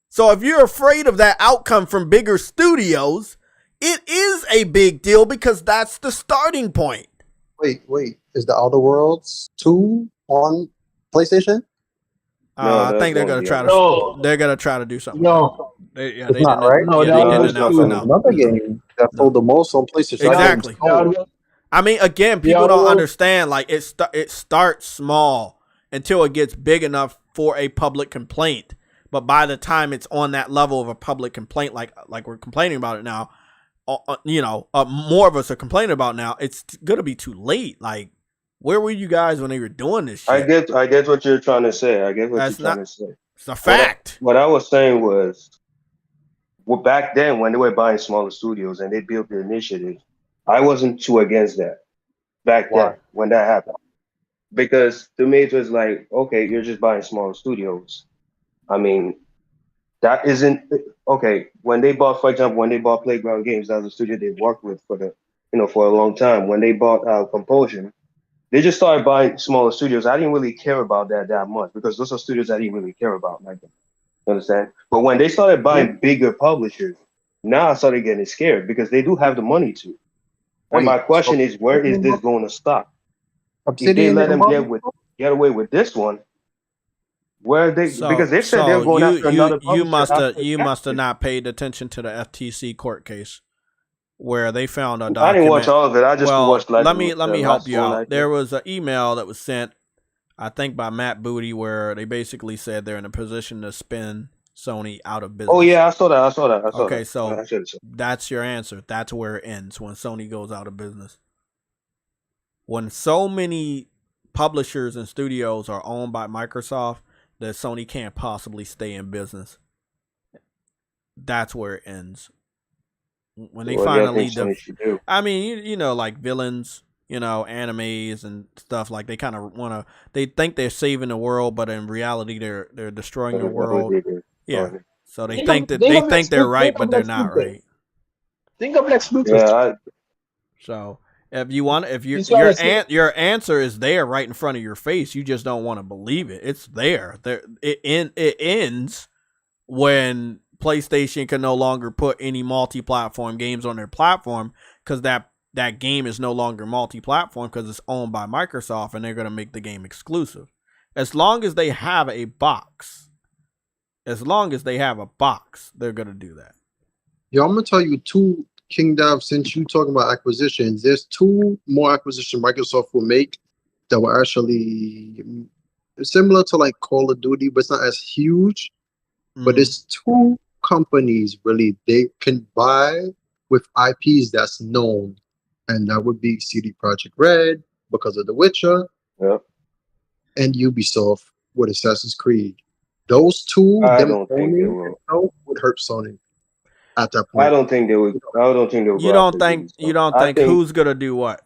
So if you're afraid of that outcome from bigger studios, it is a big deal because that's the starting point. Wait. Is the Outer Worlds 2 on PlayStation? I think they're gonna try to. They're gonna try to do something. No, they it's not right. No, they didn't announce it. No. Another game that sold the most on PlayStation. Exactly. I mean, again, people don't understand. Like it starts small until it gets big enough for a public complaint. But by the time it's on that level of a public complaint, like we're complaining about it now, more of us are complaining about now. It's gonna be too late. Like, where were you guys when they were doing this shit? I get what you're trying to say. I get what you're trying to say. It's a fact. What I was saying was, well, back then when they were buying smaller studios and they built the initiative, I wasn't too against that. Back then, when that happened, because to me it was like, okay, you're just buying smaller studios. I mean, that isn't okay. When they bought, for example, when they bought Playground Games, that was a studio they worked with for a long time. When they bought Compulsion, they just started buying smaller studios. I didn't really care about that much because those are studios I didn't really care about. Like, you understand? But when they started buying bigger publishers, now I started getting scared because they do have the money to. And my question is, where is this going to stop? If they let them get away with this one, where are they? Because they said they're going after another publisher. You must have not paid attention to the FTC court case where they found a document. I didn't watch all of it. I just watched. Let me help you out. There was an email that was sent, I think, by Matt Booty, where they basically said they're in a position to spin Sony out of business. Oh yeah, I saw that. Okay, so that's your answer. That's where it ends, when Sony goes out of business. When so many publishers and studios are owned by Microsoft that Sony can't possibly stay in business, that's where it ends. When they finally I mean, like villains, animes and stuff, like they kind of they think they're saving the world, but in reality they're destroying the world. Yeah. So they think they're right, but they're not right. Think of Lex Luthor. Yeah. So if your answer is there right in front of your face, you just don't want to believe it. It's there. It ends when PlayStation can no longer put any multi-platform games on their platform because that game is no longer multi-platform because it's owned by Microsoft and they're going to make the game exclusive. As long as they have a box, they're going to do that. Yo, I'm going to tell you two, King Dav, since you talking about acquisitions, there's two more acquisitions Microsoft will make that were actually similar to like Call of Duty, but it's not as huge. But it's two companies really they can buy with IPs that's known, and that would be CD Projekt Red because of The Witcher, and Ubisoft with Assassin's Creed. Those two, I don't think they will. Would hurt Sony at that point. I don't think they would. You don't think who's gonna do what?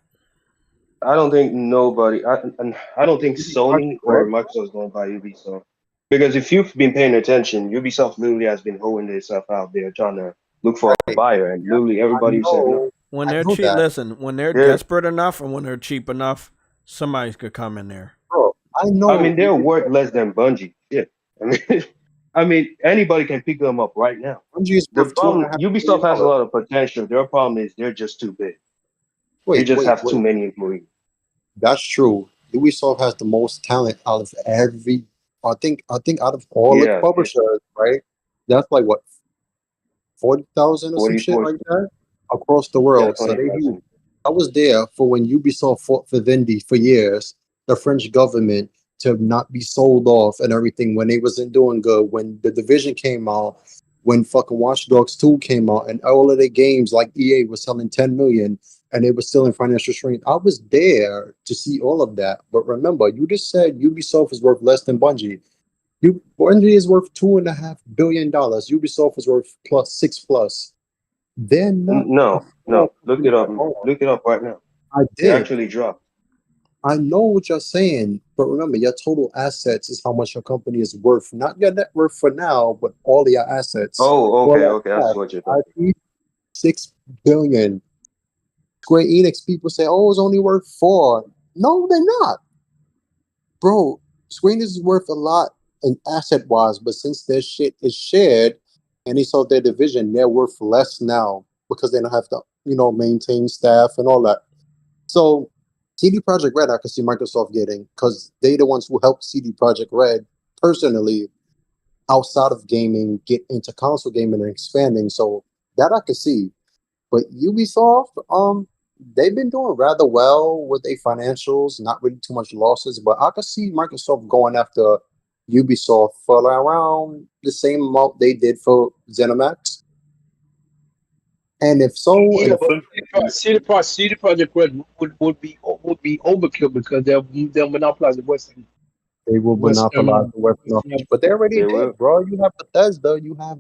I don't think nobody. I don't think Sony or Microsoft is going to buy Ubisoft. Because if you've been paying attention, Ubisoft literally has been holding itself out there trying to look for a buyer, and literally everybody said no. When they're cheap, when they're desperate enough and when they're cheap enough, somebody's could come in there. Bro, I know. I mean, they're worth less than Bungie. Shit. I mean, anybody can pick them up right now. Ubisoft has a lot of potential. Their problem is they're just too big. They just have too many employees. That's true. Ubisoft has the most talent out of every. I think out of all the publishers, right? That's like what 40,000 or some shit like that across the world. So I was there for when Ubisoft fought for Vivendi for years, the French government, to not be sold off and everything when they wasn't doing good. When The Division came out, when fucking Watch Dogs 2 came out, and all of their games like EA was selling 10 million and they were still in financial strain. I was there to see all of that. But remember, you just said Ubisoft is worth less than Bungie. Bungie is worth $2.5 billion. Ubisoft is worth +6+. They're not. No. Look it up. Look it up right now. I They did. actually dropped. I know what you're saying, but remember, your total assets is how much your company is worth, not your net worth for now, but all of your assets. Oh, okay. That's what you're talking. $6 billion. Square Enix people say, "Oh, it's only worth 4." No, they're not, bro. Square Enix is worth a lot in asset wise, but since their shit is shared and they sold their division, they're worth less now because they don't have to, maintain staff and all that. So CD Projekt Red, I could see Microsoft getting, because they the ones who helped CD Projekt Red personally outside of gaming get into console gaming and expanding. So that I could see. But Ubisoft, they've been doing rather well with their financials, not really too much losses. But I could see Microsoft going after Ubisoft for around the same amount they did for ZeniMax. And if so, yeah, but CD Projekt Red would be overkill because they'll monopolize the Western. They will monopolize the Western, but they already did, bro. You have Bethesda, you have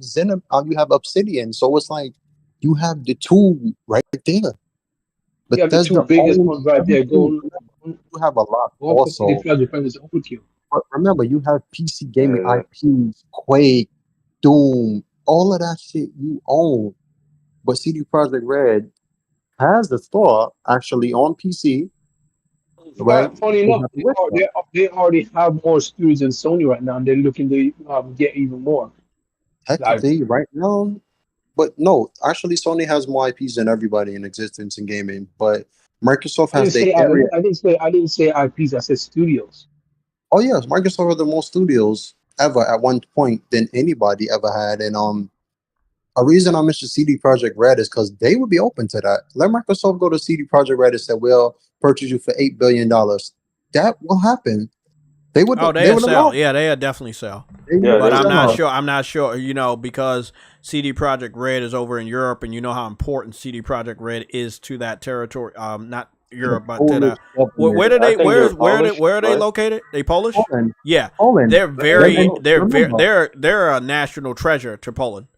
you have Obsidian, so it's like you have the two right there. You have the two biggest ones right there. You have a lot also. But remember, you have PC gaming IPs, Quake, Doom, all of that shit you own. But CD Projekt Red has the store actually on PC. Right? Funny enough, they already have more studios than Sony right now, and they're looking to get even more. Technically, right now. But no, actually, Sony has more IPs than everybody in existence in gaming. But Microsoft has their area. I didn't say IPs. I said studios. Oh yes, Microsoft has the most studios ever at one point than anybody ever had. And a reason I mentioned CD Projekt Red is because they would be open to that. Let Microsoft go to CD Projekt Red and say, "We'll purchase you for $8 billion." That will happen. They would. Oh, they'll sell. Yeah, they'll definitely sell. But I'm not sure. I'm not sure. Because CD Projekt Red is over in Europe, and you know how important CD Projekt Red is to that territory. Not Europe, but to the. Where are they located? They Polish? Poland. Yeah, Poland. They're a national treasure to Poland.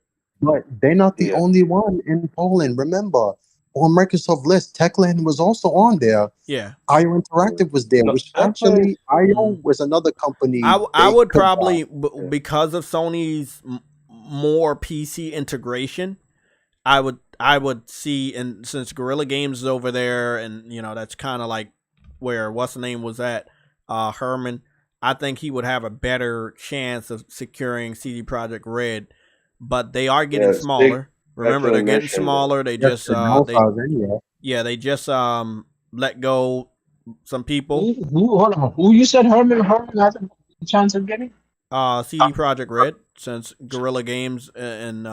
But they're not the only one in Poland. Remember, on Microsoft list, TEKKEN was also on there. Yeah. IO Interactive was there, which actually IO was another company. I would probably, because of Sony's more PC integration, I would see, and since Guerrilla Games is over there, and that's kind of like where what's the name was at, Herman. I think he would have a better chance of securing CD Projekt Red. But they are getting smaller. Remember, they're getting smaller. They just they just let go some people. Hold on. Who you said Herman has a chance of getting? CD Projekt Red, since Guerrilla Games and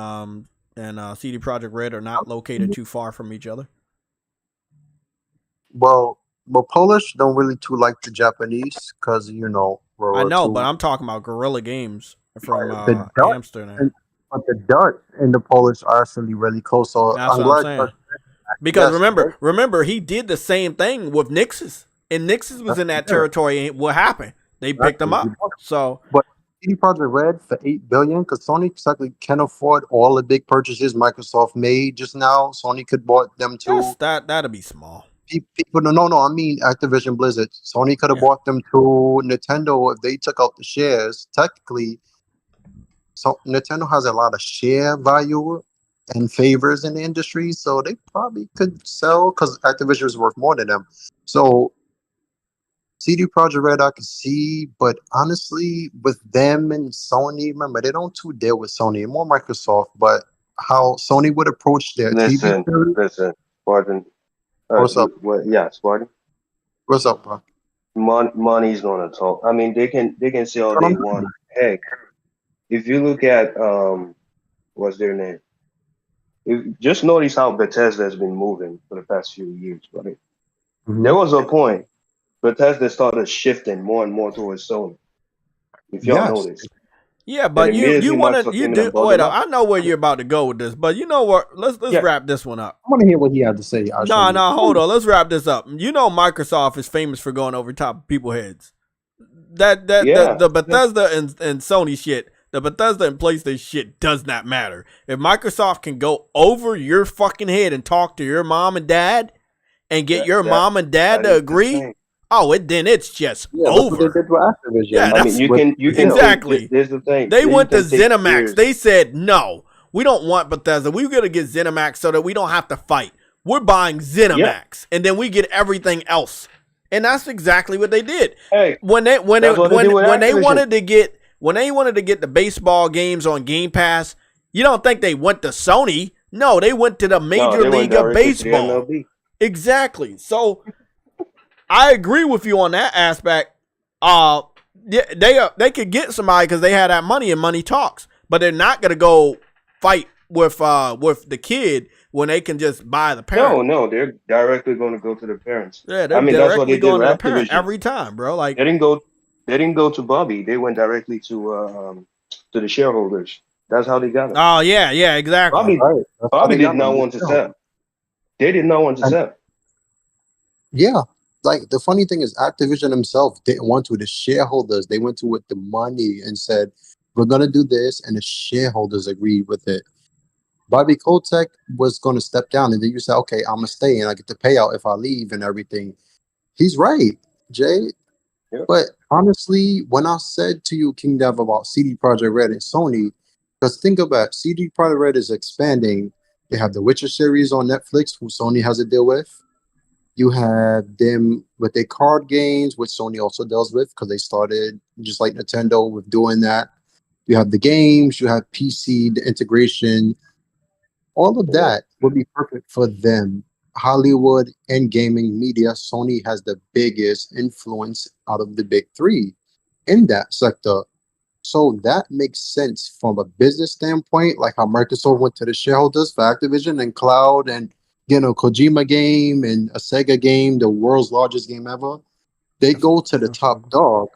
CD Projekt Red are not located too far from each other. Well, Polish don't really too like the Japanese because I know, but I'm talking about Guerrilla Games from Amsterdam. But the Dutch and the Polish are actually really close. So that's what I'm saying. Because remember, he did the same thing with Nixus, and Nixus was in that territory. And what happened? They picked him up. So, but CD Projekt Red for $8 billion because Sony exactly can't afford all the big purchases Microsoft made just now. Sony could bought them too. Yes, that'd be small. People, no. I mean Activision Blizzard. Sony could have bought them too. Nintendo, if they took out the shares, technically. So Nintendo has a lot of share value and favors in the industry, so they probably could sell because Activision is worth more than them. So CD Projekt Red I can see, but honestly, with them and Sony, remember they don't too deal with Sony, more Microsoft. But how Sony would approach their listen, Spartan. What's up? Spartan. What's up, bro? Money's gonna talk. I mean, they can say all they want. Heck. If you look at what's their name? Just notice how Bethesda has been moving for the past few years, right? Mm-hmm. There was a point Bethesda started shifting more and more towards Sony. If y'all notice. Yeah, but you want to wait. I know where you're about to go with this, but you know what? Let's wrap this one up. I want to hear what he had to say. No, hold on. Let's wrap this up. Microsoft is famous for going over top of people's heads. the Bethesda and Sony shit, the Bethesda and PlayStation shit does not matter. If Microsoft can go over your fucking head and talk to your mom and dad and get your mom and dad to agree, then it's just over. That's what they did with Activision. Yeah, I mean, you can exactly. There's the thing. They went to ZeniMax. They said, no, we don't want Bethesda. We're going to get ZeniMax so that we don't have to fight. We're buying ZeniMax, and then we get everything else. And that's exactly what they did. Hey, when they wanted to get the baseball games on Game Pass, you don't think they went to Sony? No, they went to the Major League of Baseball. Exactly. So I agree with you on that aspect. They could get somebody because they had that money and money talks, but they're not going to go fight with the kid when they can just buy the parent. No, they're directly going to go to the parents. Yeah, they're that's what they going to the parent every time, bro. Like they didn't go to Bobby. They went directly to the shareholders. That's how they got it. Oh yeah, exactly. Bobby did not want to sell. They did not want to sell. Yeah. Like the funny thing is Activision themselves didn't want to. The shareholders, they went to with the money and said, we're going to do this. And the shareholders agreed with it. Bobby Kotick was going to step down. And then you say, okay, I'm going to stay and I get the payout if I leave and everything. He's right, Jay. Yeah. But honestly, when I said to you, King Dev, about CD Projekt Red and Sony, because think about it, CD Projekt Red is expanding. They have the Witcher series on Netflix, who Sony has a deal with. You have them with their card games, which Sony also deals with because they started just like Nintendo with doing that. You have the games, you have PC, the integration. All of that would be perfect for them. Hollywood and gaming media, Sony has the biggest influence out of the big three in that sector. So that makes sense from a business standpoint, like how Microsoft went to the shareholders for Activision and Cloud and Kojima game and a Sega game, the world's largest game ever. They go to the top dog.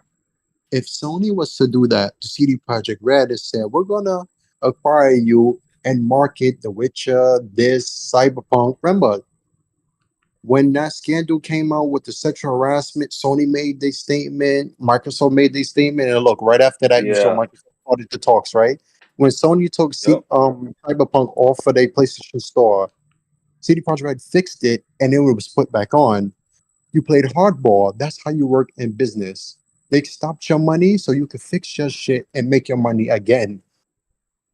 If Sony was to do that to CD Projekt Red and said, we're going to acquire you and market The Witcher, this, Cyberpunk. Remember, when that scandal came out with the sexual harassment, Sony made their statement, Microsoft made their statement, and look, right after that, you saw Microsoft started the talks, right? When Sony took Cyberpunk off of their PlayStation Store, CD Projekt Red fixed it, and then it was put back on. You played hardball. That's how you work in business. They stopped your money so you could fix your shit and make your money again.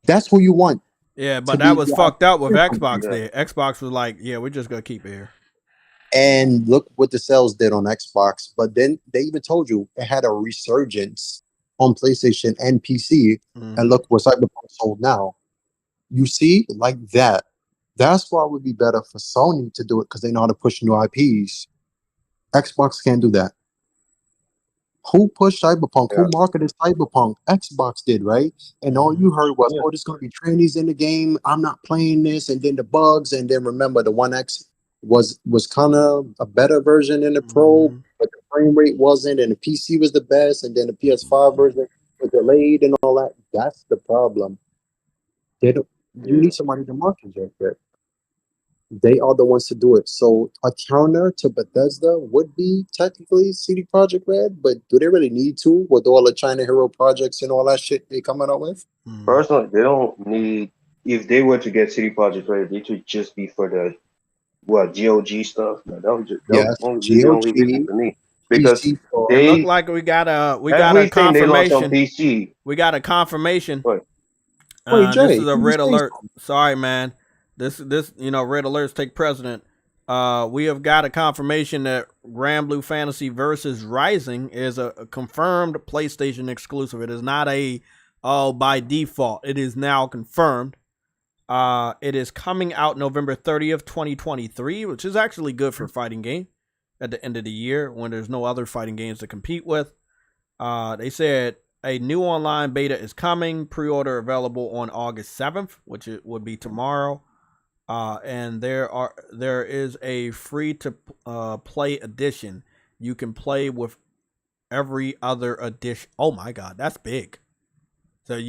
That's who you want. Yeah, but that was fucked up with Xbox there. Xbox was like, yeah, we're just going to keep it here. And look what the sales did on Xbox. But then they even told you it had a resurgence on PlayStation and PC. And look what Cyberpunk sold now. You see, like that. That's why it would be better for Sony to do it because they know how to push new IPs. Xbox can't do that. Who pushed Cyberpunk? Who marketed Cyberpunk? Xbox did, right? And all you heard was, oh, there's going to be trannies in the game. I'm not playing this. And then the bugs. And then remember, the One X was kind of a better version than the Pro, but the frame rate wasn't. And the PC was the best. And then the PS5 version was delayed and all that. That's the problem. You need somebody to market it. They are the ones to do it. So a counter to Bethesda would be technically CD Projekt Red, but do they really need to with all the China Hero projects and all that shit they coming up with? Personally, they don't need. If they were to get CD Projekt Red, it would just be for the GOG stuff. No, that would just the only reason for me because they look like we got a confirmation. PC. We got a confirmation. Jay, this is a red alert. Sorry, man. This red alerts take precedent. We have got a confirmation that Grand Blue Fantasy versus Rising is a confirmed PlayStation exclusive. It is not by default. It is now confirmed. It is coming out November 30th, 2023, which is actually good for a fighting game at the end of the year when there's no other fighting games to compete with. They said a new online beta is coming. Pre-order available on August 7th, which it would be tomorrow. And there is a free to play edition. You can play with every other edition. Oh my God, that's big. So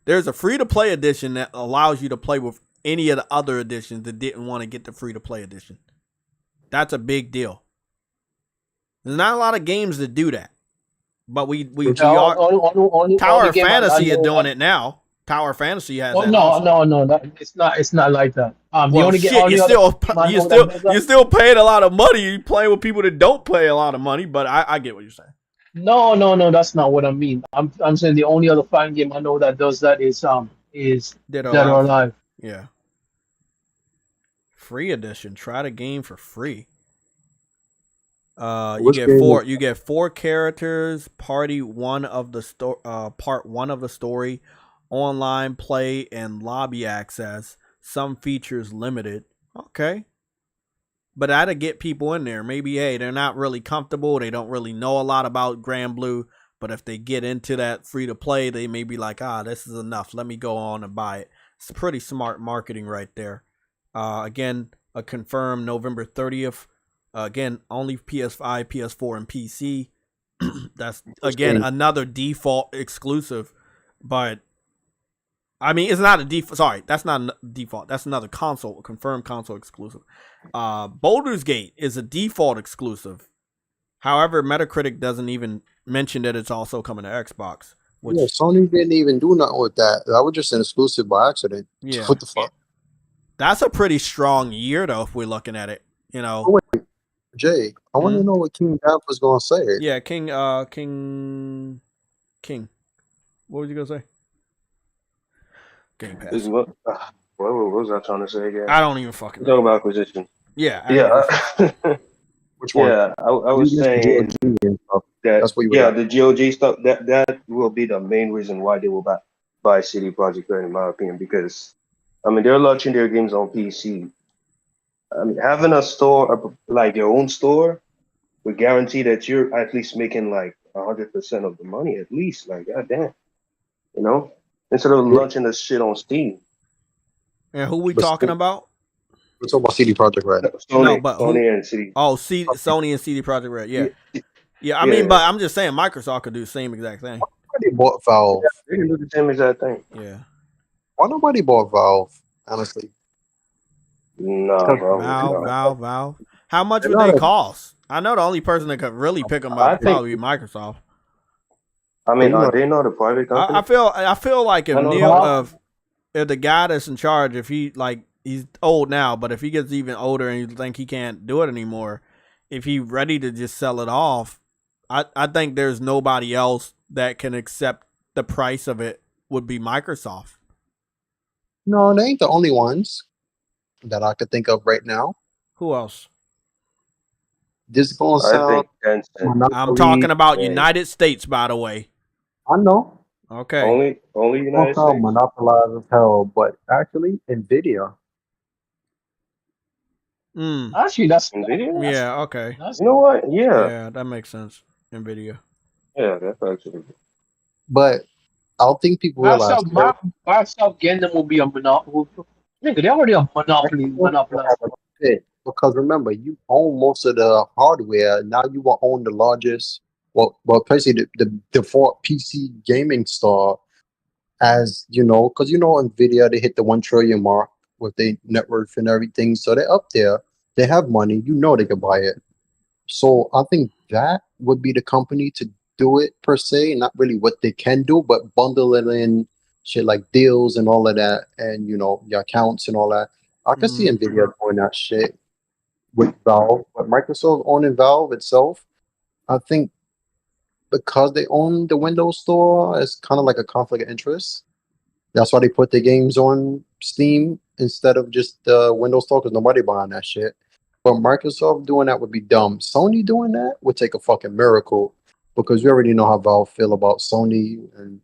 there's a free to play edition that allows you to play with any of the other editions that didn't want to get the free to play edition. That's a big deal. There's not a lot of games that do that. But we only Tower of game Fantasy I is know doing it now. Tower of Fantasy has Oh that. no, also. no, it's not like that. The Well, only shit, only you other still paying a lot of money. You playing with people that don't pay a lot of money, but I get what you're saying. No, that's not what I mean. I'm saying the only other fighting game I know that does that is Dead Dead or Alive. Yeah. Free edition. Try the game for free. You get four characters, part one of the story, online play and lobby access. Some features limited. Okay. But that'll get people in there. Maybe, hey, they're not really comfortable. They don't really know a lot about Grand Blue. But if they get into that free to play, they may be like, this is enough. Let me go on and buy it. It's pretty smart marketing right there. Again, a confirmed November 30th. Again, only PS5, PS4, and PC. That's, again, another default exclusive. But, I mean, it's not a default. Sorry, that's not a default. That's another confirmed console exclusive. Baldur's Gate is a default exclusive. However, Metacritic doesn't even mention that it's also coming to Xbox. Yeah, Sony didn't even do nothing with that. That was just an exclusive by accident. Yeah. What the fuck? That's a pretty strong year, though, if we're looking at it. You know. Oh, wait. Jay, I want to know what King Dav was going to say. Yeah, King. What was you going to say? Game Pass. What was I trying to say again? I don't even fucking know. Talking about acquisition. Yeah. Which one? Yeah, I was saying that. That's what the GOG stuff. That will be the main reason why they will buy CD Projekt Red, in my opinion, because I mean they're launching their games on PC. I mean, having a store like your own store would guarantee that you're at least making like 100% of the money, at least. Like, goddamn, you know, instead of launching the shit on Steam. And who we talking about? We're talking about CD Projekt Red. Sony and CD. Oh, Sony and CD Projekt Red. Yeah. I mean, but I'm just saying, Microsoft could do the same exact thing. Nobody bought Valve. They can do the same exact thing. Yeah. Why nobody bought Valve? Honestly. No, Valve. How much would they cost? I know the only person that could really pick them up would probably be Microsoft. I mean, are they not a private company? I feel like if if the guy that's in charge, if he he's old now, but if he gets even older and you think he can't do it anymore, if he's ready to just sell it off, I think there's nobody else that can accept the price of it would be Microsoft. No, they ain't the only ones that I could think of right now. Who else? This is gonna sound. I'm talking about United States, by the way. I know. Okay. Only United States. Monopolized as hell, but actually, Nvidia. Actually, that's Nvidia. Yeah. Okay. You know what? Yeah, that makes sense. Nvidia. Yeah, that's actually. But I don't think people realize. Microsoft getting them will be a monopoly. Nigga, they already a monopoly. Because remember, you own most of the hardware. Now you will own the largest, well, basically the default PC gaming store, as you know, because Nvidia, they hit the 1 trillion mark with their net worth and everything, so they're up there. They have money. They can buy it. So I think that would be the company to do it per se, not really what they can do, but bundle it in shit like deals and all of that, and your accounts and all that. I can see Nvidia doing that shit with Valve, but Microsoft owning Valve itself, I think because they own the Windows Store, it's kind of like a conflict of interest. That's why they put the games on Steam instead of just the Windows Store, because nobody buying that shit. But Microsoft doing that would be dumb. Sony doing that would take a fucking miracle, because we already know how Valve feel about Sony, and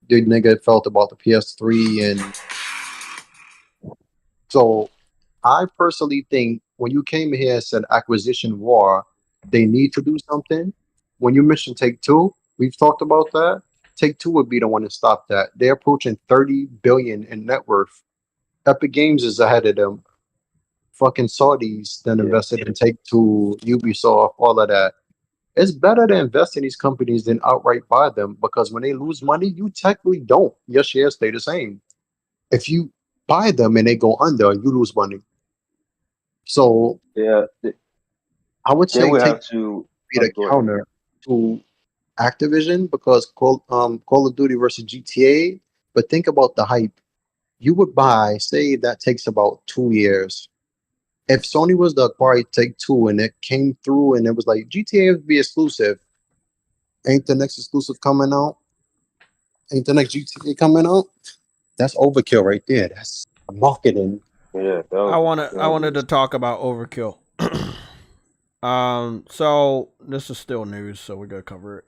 the nigga felt about the PS3, and so I personally think when you came here and said acquisition war, they need to do something. When you mentioned Take-Two, we've talked about that. Take-Two would be the one to stop that. They're approaching $30 billion in net worth. Epic Games is ahead of them. Fucking Saudis then invested in Take-Two, Ubisoft, all of that. It's better to invest in these companies than outright buy them, because when they lose money, you technically don't. Your shares stay the same. If you buy them and they go under, you lose money. So yeah, I would say we take have to be the counter to Activision because Call of Duty versus GTA. But think about the hype. You would buy, say that takes about 2 years. If Sony was to acquire Take Two and it came through and it was like GTA would be exclusive, ain't the next exclusive coming out? Ain't the next GTA coming out? That's overkill right there. That's marketing. Yeah, I wanted to talk about overkill. So this is still news, so we're gonna cover it.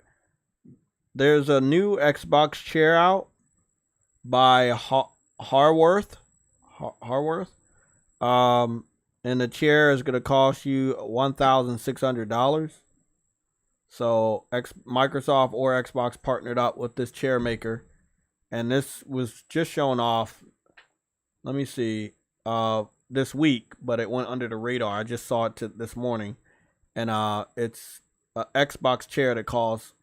There's a new Xbox chair out by Harworth. And the chair is gonna cost you $1,600. So Microsoft or Xbox partnered up with this chair maker, and this was just shown off. Let me see. This week, but it went under the radar. I just saw it this morning, and it's an Xbox chair that costs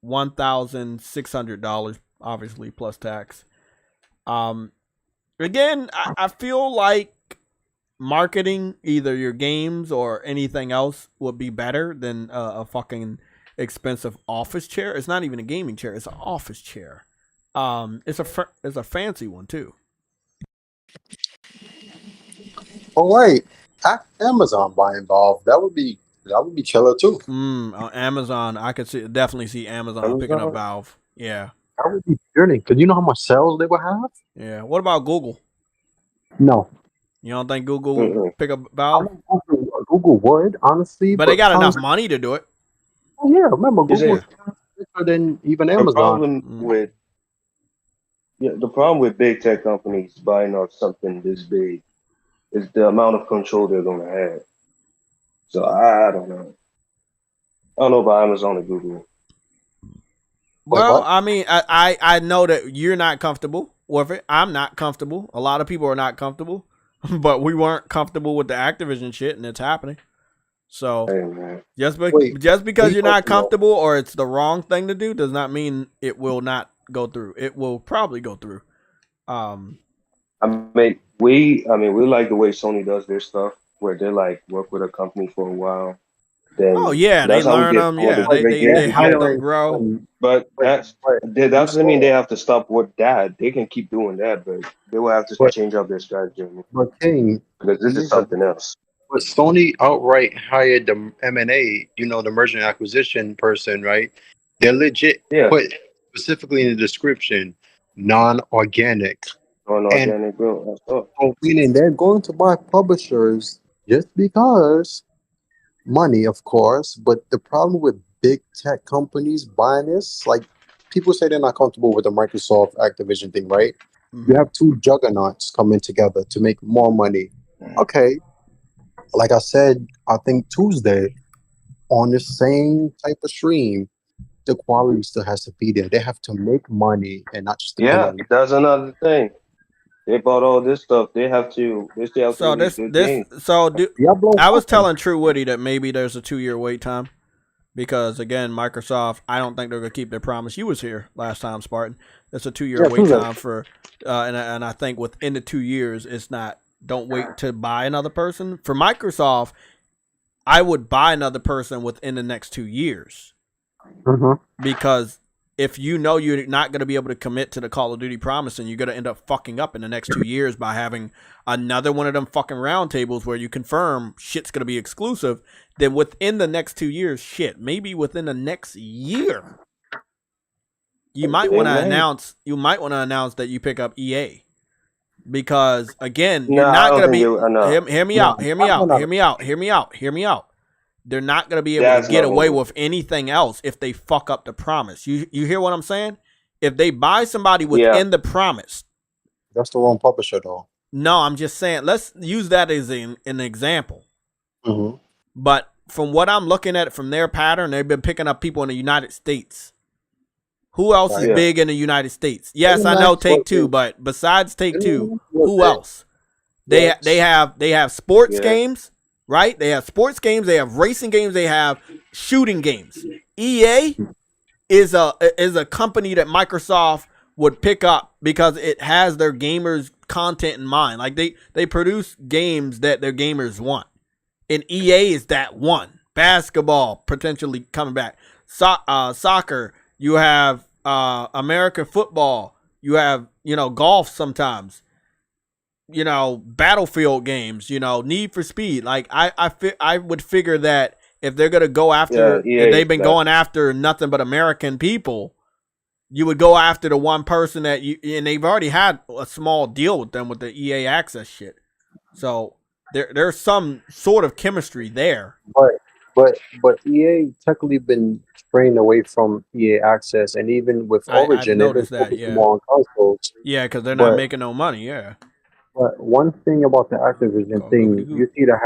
$1,600, obviously plus tax. Again, I feel like marketing either your games or anything else would be better than a fucking expensive office chair. It's not even a gaming chair; it's an office chair. It's a fancy one too. All right, Amazon by involved. That would be killer too. On Amazon, I could definitely see Amazon picking up Valve. Yeah, that would be thrilling because you know how much sales they would have. Yeah. What about Google? No. You don't think Google would pick up Valve? Google would, honestly. But they got enough money to do it. Oh, yeah, remember, Google is bigger than even Amazon. The problem with big tech companies buying up something this big is the amount of control they're going to have. So I don't know. I don't know about Amazon or Google. Well, I mean, I know that you're not comfortable with it. I'm not comfortable. A lot of people are not comfortable. But we weren't comfortable with the Activision shit, and it's happening. So just because you're not comfortable or it's the wrong thing to do does not mean it will not go through. It will probably go through. I mean, we like the way Sony does their stuff, where they like work with a company for a while. Then they learn them. Yeah, they help them grow. But that doesn't mean they have to stop with that. They can keep doing that, but they will have to change up their strategy. But King, because this is something else. But Sony outright hired the M&A, the merger and acquisition person, right? They're legit. Put specifically in the description, non-organic. Non-organic growth. So meaning they're going to buy publishers just because. Money, of course, but the problem with big tech companies buying this, like people say they're not comfortable with the Microsoft Activision thing, right? You have two juggernauts coming together to make more money. Okay, like I said, I think Tuesday on the same type of stream, the quality still has to be there. They have to make money and not just that's another thing. They bought all this stuff. They have to. I was telling True Woody that maybe there's a 2-year wait time because again, Microsoft. I don't think they're gonna keep their promise. You was here last time, Spartan. It's a 2-year wait time for, and I think within the 2 years, it's not. Don't wait to buy another person. For Microsoft, I would buy another person within the next 2 years because. If you know you're not going to be able to commit to the Call of Duty promise and you're going to end up fucking up in the next 2 years by having another one of them fucking round tables where you confirm shit's going to be exclusive, then within the next 2 years, maybe within the next year, you might want to announce that you pick up EA. Because again, you're not going to be hear me out. They're not going to be able to get away with anything else if they fuck up the promise. You hear what I'm saying? If they buy somebody within the promise. That's the wrong publisher, though. No, I'm just saying, let's use that as an example. But from what I'm looking at from their pattern, they've been picking up people in the United States. Who else is big in the United States? Yes, I know Take-Two, but besides Take-Two, who else? They have sports games. Right? They have sports games, they have racing games, they have shooting games. EA is a company that Microsoft would pick up because it has their gamers content in mind. Like they produce games that their gamers want. And EA is that one. Basketball potentially coming back. soccer, you have American football, you have, golf sometimes, Battlefield games, Need for Speed. Like I would figure that if they're gonna go after, if they've been going after nothing but American people, you would go after the one person that and they've already had a small deal with them with the EA Access shit. So there's some sort of chemistry there. But EA technically been straying away from EA Access, and even with Origin, I've noticed that, yeah. more on consoles. Yeah, because they're not making no money. Yeah. But one thing about the Activision thing, you see the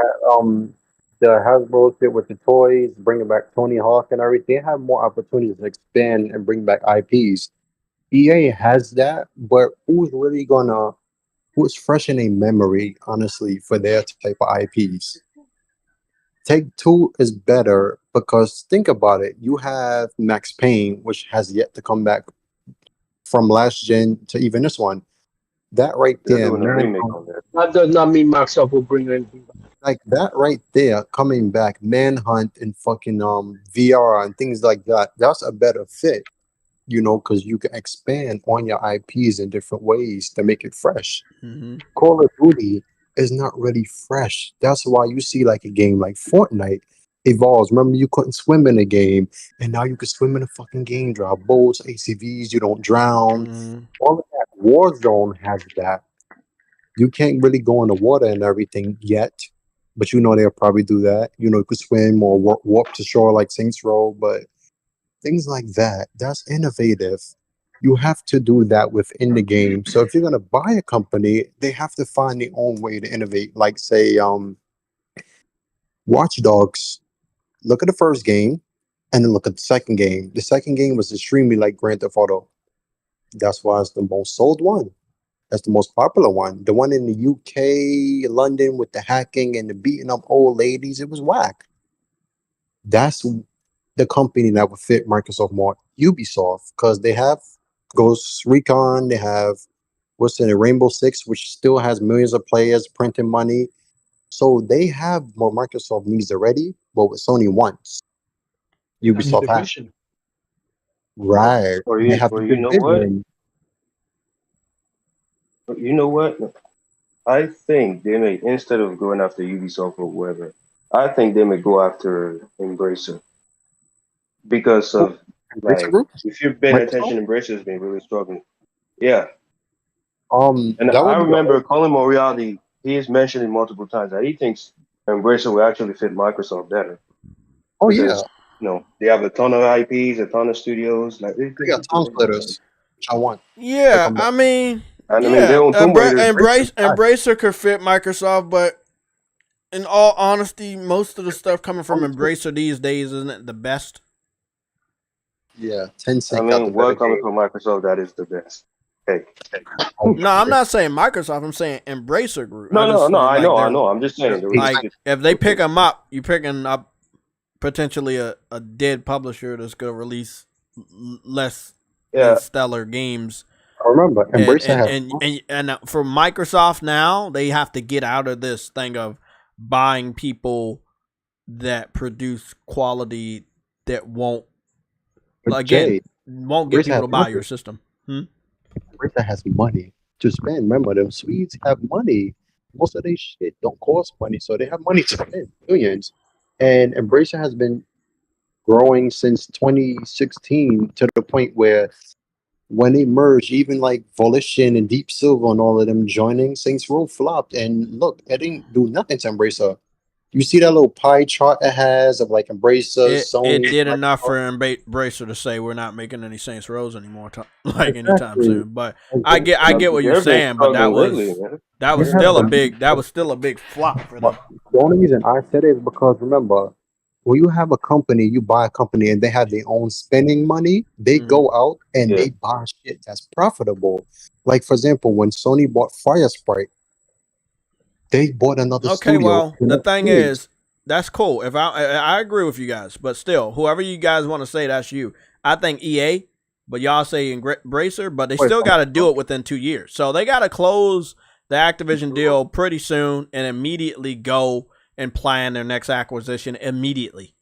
Hasbro shit with the toys, bringing back Tony Hawk and everything. They have more opportunities to expand and bring back IPs. EA has that, but who's fresh in a memory, honestly, for their type of IPs? Take-Two is better because think about it. You have Max Payne, which has yet to come back from last gen to even this one. That right there, that does not mean Microsoft will bring anything back. Like that right there, coming back, Manhunt and fucking VR and things like that. That's a better fit, because you can expand on your IPs in different ways to make it fresh. Mm-hmm. Call of Duty is not really fresh. That's why you see like a game like Fortnite evolves. Remember, you couldn't swim in a game, and now you can swim in a fucking game. Drive boats, ACVs. You don't drown. Mm-hmm. All of that. Warzone has that. You can't really go in the water and everything yet, but they'll probably do that. You could swim or warp to shore like Saints Row, but things like that, that's innovative. You have to do that within the game. So if you're going to buy a company, they have to find their own way to innovate. Like, say, Watch Dogs. Look at the first game, and then look at the second game. The second game was extremely like Grand Theft Auto. That's why it's the most sold one. That's the most popular one. The one in the UK, London, with the hacking and the beating up old ladies, it was whack. That's the company that would fit Microsoft more. Ubisoft, because they have Ghost Recon, they have Rainbow Six, which still has millions of players printing money. So they have what Microsoft needs already, but what Sony wants. Ubisoft has. Right. Or you know what? You know what? I think they may, instead of going after Ubisoft or whoever, I think they may go after Embracer. Because of, if you've been attention, Embracer's been really struggling. Yeah. And I remember Colin Moriarty, he has mentioned it multiple times that he thinks Embracer will actually fit Microsoft better. Oh, yeah. They have a ton of IPs, a ton of studios. Like they got tongue splitters, which I want. Yeah, I mean, Embracer could fit Microsoft, but in all honesty, most of the stuff coming from Embracer these days isn't the best. Yeah, Tencent. I mean, what coming from Microsoft that is the best? Hey. No, I'm not saying Microsoft. I'm saying Embracer Group. I know. I'm just saying. Like, if they pick them up, you're picking up potentially a dead publisher that's going to release less stellar games. I remember Embracer and for Microsoft now, they have to get out of this thing of buying people that produce quality that won't get people to buy your system. Embracer has money to spend. Remember, them Swedes have money. Most of their shit don't cost money, so they have money to spend, millions. And Embracer has been growing since 2016 to the point where when they merged, even like Volition and Deep Silver and all of them joining, Saints Row flopped. And look, it didn't do nothing to Embracer. You see that little pie chart it has of like Embracer, Sony. It did enough for Embracer to say we're not making any Saints Rows anymore, anytime soon. But I get what you're saying, but that was still a big flop for them. The only reason I said it is because remember, when you have a company, you buy a company and they have their own spending money, they go out and they buy shit that's profitable. Like for example, when Sony bought Fire Sprite, they bought another studio. Okay, well, the thing is, that's cool. If I agree with you guys, but still, whoever you guys want to say, that's you. I think EA, but y'all say Embracer, but they still got to do it within 2 years. So they got to close the Activision deal pretty soon and immediately go and plan their next acquisition immediately.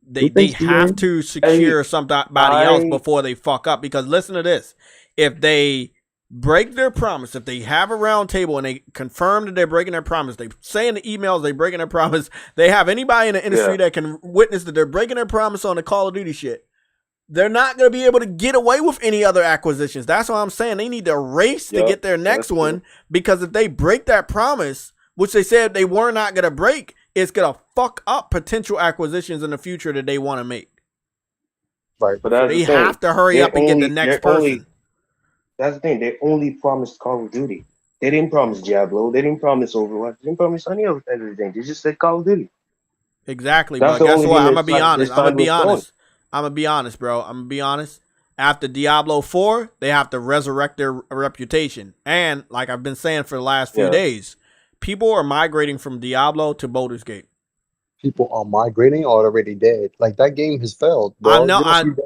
they have to secure somebody else before they fuck up. Because listen to this: if they break their promise, if they have a round table and they confirm that they're breaking their promise, they say in the emails they're breaking their promise, they have anybody in the industry that can witness that they're breaking their promise on the Call of Duty shit, they're not going to be able to get away with any other acquisitions. That's what I'm saying. They need to race to get their next one, because if they break that promise, which they said they were not going to break, it's going to fuck up potential acquisitions in the future that they want to make. Right. But so they have to hurry up and get the next person. That's the thing. They only promised Call of Duty. They didn't promise Diablo. They didn't promise Overwatch. They didn't promise any other thing. They just said Call of Duty. Exactly. But guess what? I'm going to be honest. I'm going to be honest, bro. I'm going to be honest. After Diablo 4, they have to resurrect their reputation. And like I've been saying for the last few days, people are migrating from Diablo to Baldur's Gate. People are migrating or already dead. Like, that game has failed, bro. I know.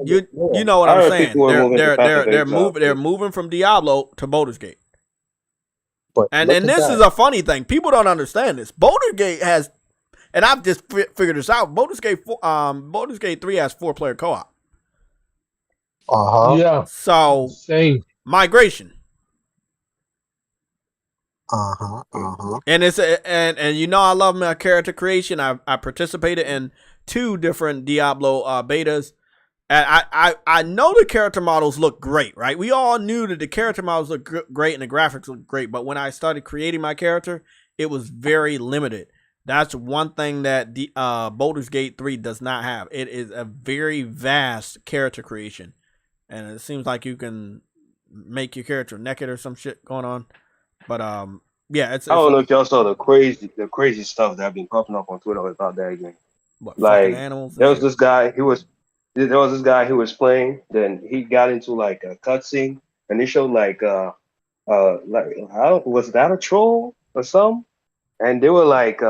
You know what I'm saying. They're moving from Diablo to Baldur's Gate. And this is a funny thing. People don't understand this. Baldur's Gate has, and I've just figured this out. Baldur's Gate 3 has 4-player co-op. Yeah. So migration. And it's and you know I love my character creation. I participated in 2 different Diablo betas, and I know the character models look great, right? We all knew that the character models look great and the graphics look great, but when I started creating my character, it was very limited. That's one thing that the Baldur's Gate 3 does not have. It is a very vast character creation, and it seems like you can make your character naked or some shit going on. But yeah, it's I don't know if y'all saw the crazy stuff that have been popping up on Twitter about that game. What, like animals? There was this guy who was playing. Then he got into like a cutscene, and they showed like how was that a troll or something? And they were like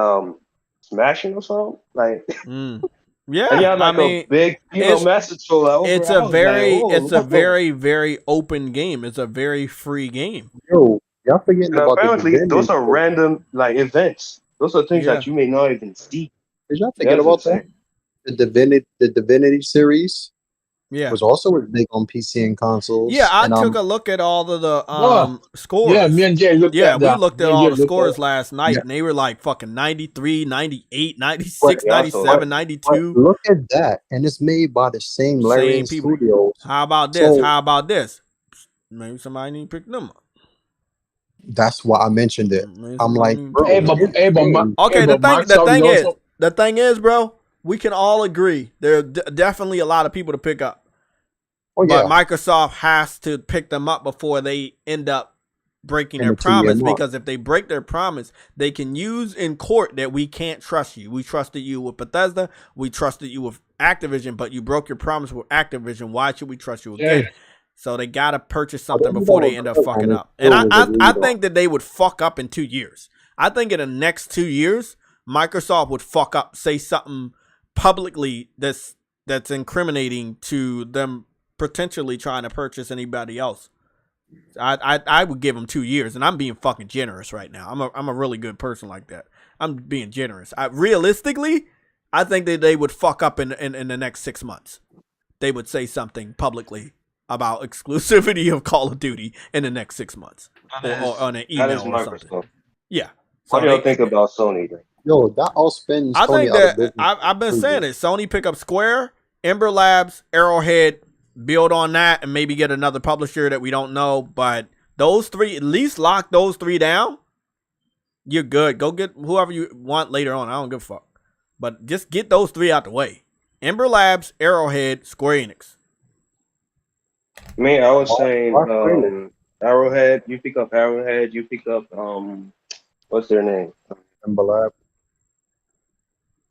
smashing or something. Like yeah, and you have like a big master troll. It's a very very open game. It's a very free game. Yo. Y'all forgetting about apparently those are random like events. Those are things that you may not even see. Did y'all forget about that? The Divinity series was also big on PC and consoles. Yeah, I took a look at all of the scores. Yeah, me and Jay looked at that. We looked at all the scores last night, and they were like fucking 93, 98, 96, 97, 92. Look at that. And it's made by the same Larian Studios. How about this? Maybe somebody need to pick them up. That's why I mentioned it. I'm like, bro, the thing is, bro, we can all agree there are definitely a lot of people to pick up. But Microsoft has to pick them up before they end up breaking their promise, because if they break their promise, they can use in court that we can't trust you. We trusted you with Bethesda. We trusted you with Activision, but you broke your promise with Activision. Why should we trust you again? So they got to purchase something before they end up fucking up. And I think that they would fuck up in 2 years. I think in the next 2 years, Microsoft would fuck up, say something publicly that's incriminating to them potentially trying to purchase anybody else. I would give them 2 years, and I'm being fucking generous right now. I'm a really good person like that. I'm being generous. Realistically, I think that they would fuck up in the next 6 months. They would say something publicly about exclusivity of Call of Duty in the next 6 months, or on an email or something. Yeah. What do y'all think about Sony then? Yo, that all spends. I think that I've been saying it. Sony pick up Square, Ember Labs, Arrowhead, build on that, and maybe get another publisher that we don't know. But those 3, at least lock those 3 down. You're good. Go get whoever you want later on. I don't give a fuck. But just get those 3 out the way. Ember Labs, Arrowhead, Square Enix. Me, I was saying Arrowhead. You pick up Arrowhead. You pick up what's their name? Ember Labs.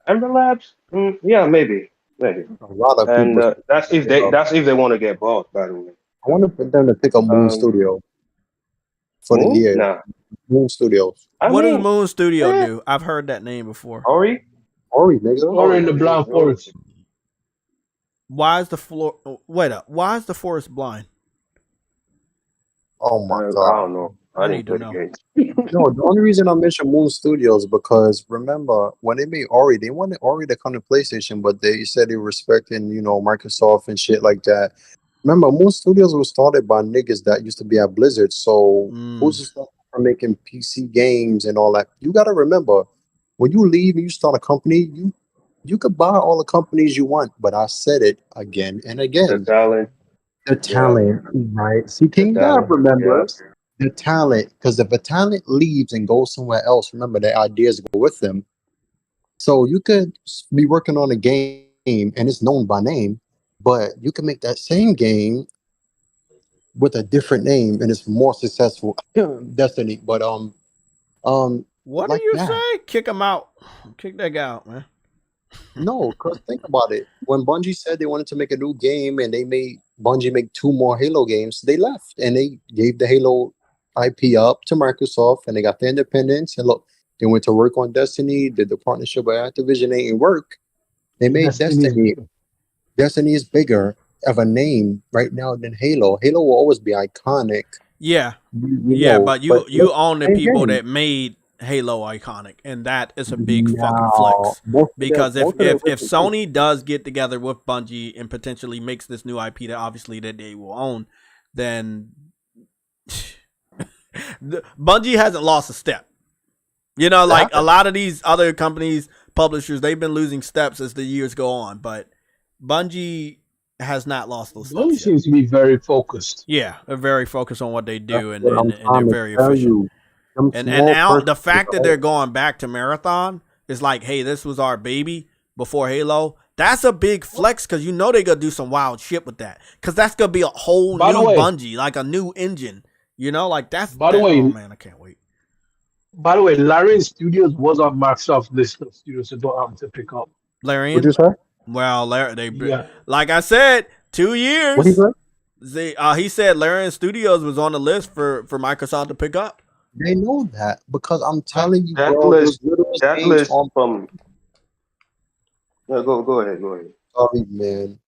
Ember Labs? Yeah, maybe. A lot of people. That's if they want to get bought. By the way, I want to put them to pick up Moon Studio for the year. Nah. Moon Studios. What does Moon Studio do? I've heard that name before. Ori, nigga. Ori in the Blind Forest. Why is the floor? Wait up. Why is the forest blind? Oh my god! I don't know. I need to know. No, the only reason I mentioned Moon Studios because remember when they made Ori, they wanted Ori to come to PlayStation, but they said they were respecting, Microsoft and shit like that. Remember, Moon Studios was started by niggas that used to be at Blizzard. So who's to stop from making PC games and all that? You got to remember, when you leave and you start a company, you could buy all the companies you want. But I said it again and again. The talent, right? See, King Dab remembers the talent, because if a talent leaves and goes somewhere else, remember their ideas go with them. So you could be working on a game and it's known by name, but you can make that same game with a different name and it's more successful. Destiny, but what like do you that. say? Kick him out. Kick that guy out, man. No, because think about it. When Bungie said they wanted to make a new game and Bungie make 2 more Halo games, they left and they gave the Halo IP up to Microsoft and they got their independence. And look, they went to work on Destiny, did the partnership with Activision, ain't work. They made Destiny. Destiny is bigger of a name right now than Halo. Halo will always be iconic. Yeah. know, but you own the people that made Halo iconic, and that is a big fucking flex. Because if Sony does get together with Bungie and potentially makes this new IP that obviously that they will own, then Bungie hasn't lost a step. Like a lot of these other companies, publishers, they've been losing steps as the years go on, but Bungie has not lost those steps. Bungie seems to be very focused. Yeah, they're very focused on what they do, and they're very efficient. And now the fact that they're going back to Marathon is like, hey, this was our baby before Halo. That's a big flex because they're going to do some wild shit with that. Because that's going to be a whole new Bungie, like a new engine. Like that's... By the way... Oh, man, I can't wait. By the way, Larian Studios was on Microsoft's list of studios that don't have to pick up. Larian? What'd you say? Well, like I said, 2 years. What he said? He said Larian Studios was on the list for Microsoft to pick up. They know that because I'm telling you, that bro, list from. No, go ahead. Sorry, man.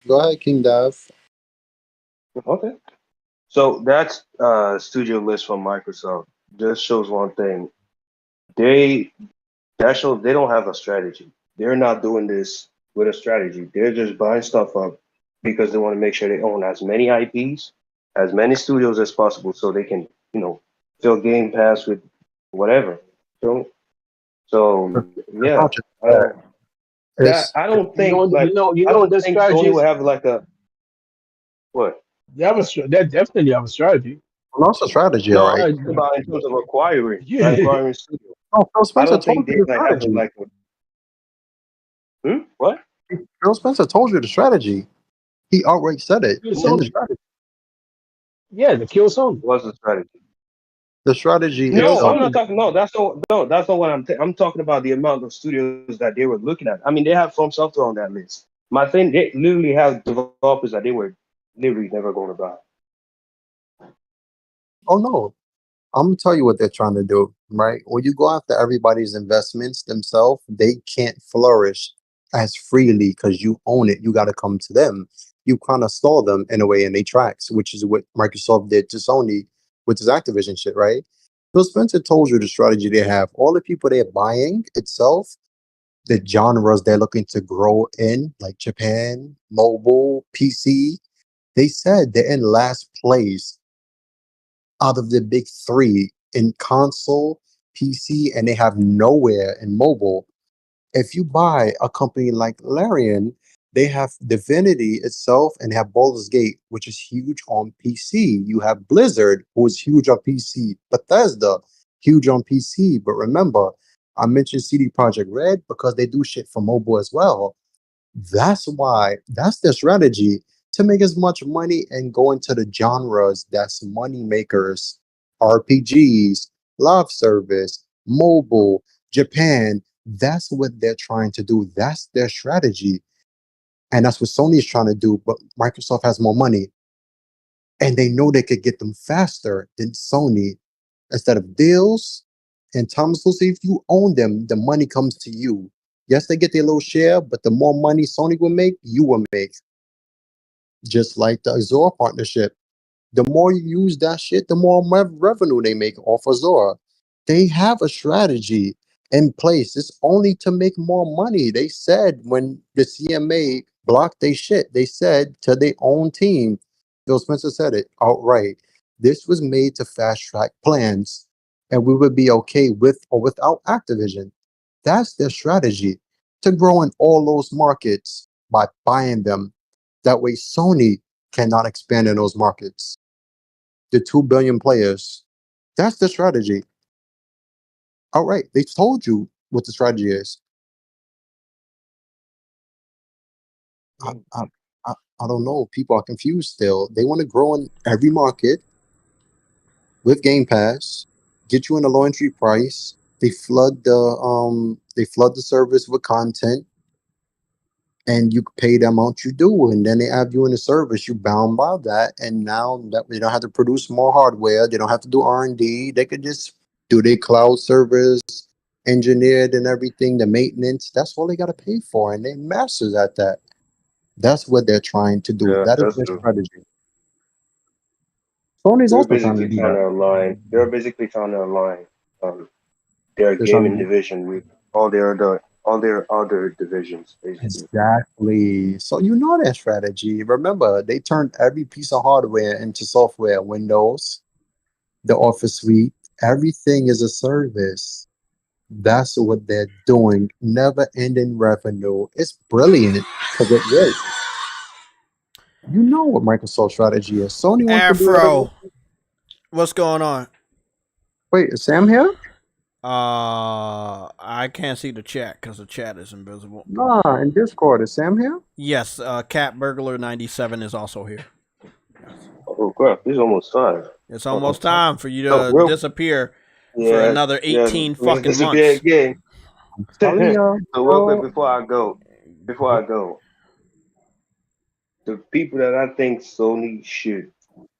Go ahead, King Dav. Okay. So that's studio list from Microsoft. Just shows one thing. They don't have a strategy. They're not doing this with a strategy. They're just buying stuff up because they want to make sure they own as many IPs, as many studios as possible, so they can, fill Game Pass with whatever. So yeah. I don't think I don't think Sony will have like a what? They definitely have a strategy. Well, that's a strategy, no, all right. About in terms of acquiring studios. No, Phil Spencer I don't think told you the they have strategy. like what? Phil Spencer told you the strategy. He outright said it. It's in the strategy. Yeah, the kill Sony. What's the strategy? The strategy. No, I'm not talking. No, that's not what I'm talking about. The amount of studios that they were looking at. I mean, they have From Software on that list. My thing, they literally have developers that they were literally never going to buy. Oh no, I'm gonna tell you what they're trying to do. Right, when you go after everybody's investments themselves, they can't flourish as freely because you own it. You got to come to them. You kind of stall them in a way in their tracks, which is what Microsoft did to Sony with his Activision shit, right? Phil Spencer told you the strategy they have. All the people they're buying itself, the genres they're looking to grow in, like Japan, mobile, PC, they said they're in last place out of the big 3 in console, PC, and they have nowhere in mobile. If you buy a company like Larian, they have Divinity itself and they have Baldur's Gate, which is huge on PC. You have Blizzard, who is huge on PC. Bethesda, huge on PC. But remember, I mentioned CD Projekt Red because they do shit for mobile as well. That's why, that's their strategy, to make as much money and go into the genres that's money makers, RPGs, live service, mobile, Japan. That's what they're trying to do. That's their strategy. And that's what Sony is trying to do, but Microsoft has more money. And they know they could get them faster than Sony. Instead of deals and time exclusive, if you own them, the money comes to you. Yes, they get their little share, but the more money Sony will make, you will make. Just like the Azure partnership. The more you use that shit, the more revenue they make off of Zora. They have a strategy in place. It's only to make more money. They said when the CMA blocked they shit, they said to their own team, Phil Spencer said it outright. This was made to fast track plans, and we would be okay with or without Activision. That's their strategy, to grow in all those markets by buying them. That way Sony cannot expand in those markets. The 2 billion players, that's the strategy. Outright, they told you what the strategy is. I don't know. People are confused still. They want to grow in every market with Game Pass, get you in a low entry price. They flood the service with content, and you pay the amount you do, and then they have you in the service. You bound by that, and now that they don't have to produce more hardware, they don't have to do R&D. They could just do their cloud service, engineered and everything, the maintenance. That's all they got to pay for, and they masters at that. That's what they're trying to do. Yeah, that is that's their true. strategy. Sony's They're also trying to basically do trying that. to align. They're basically trying to align their They're trying gaming to- division with all their other divisions, basically. Exactly. So you know their strategy. Remember, they turned every piece of hardware into software. Windows, the Office suite, everything is a service. That's what they're doing. Never-ending revenue. It's brilliant because it works. You know what Microsoft's strategy is. Sony wants to do Afro, it. what's going on? Wait, is Sam here? I can't see the chat because the chat is invisible. Nah, in Discord. Is Sam here? Yes, Cat Burglar 97 is also here. Oh crap! It's almost time. It's almost time for you to Oh, disappear for another 18 fucking disappear months. again. So real Oh. quick before I go, the people that I think Sony should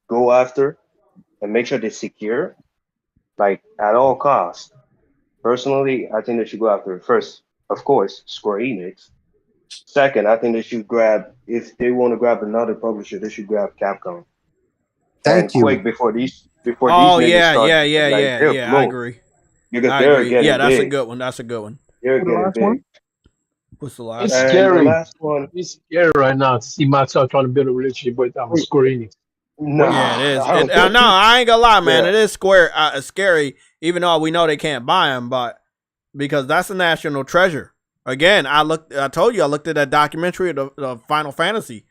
go after and make sure they're secure, like at all costs. Personally, I think they should go after first, of course, Square Enix. Second, I think they should grab, if they want to grab another publisher, they should grab Capcom. Thank you. Quick before these Oh niggas yeah, start, yeah. I agree. Because I they're agree. getting Yeah, that's big. a good one. That's a good one. They're The getting last big. one? What's the last? It's And scary. the last one, It's scary right now to see Microsoft trying to build a relationship with Square Enix. no, Yeah, it is. I don't No, I ain't gonna lie, man. Yeah. It is scary, even though we know they can't buy them, but because that's a national treasure. Again, I told you I looked at that documentary of the Final Fantasy.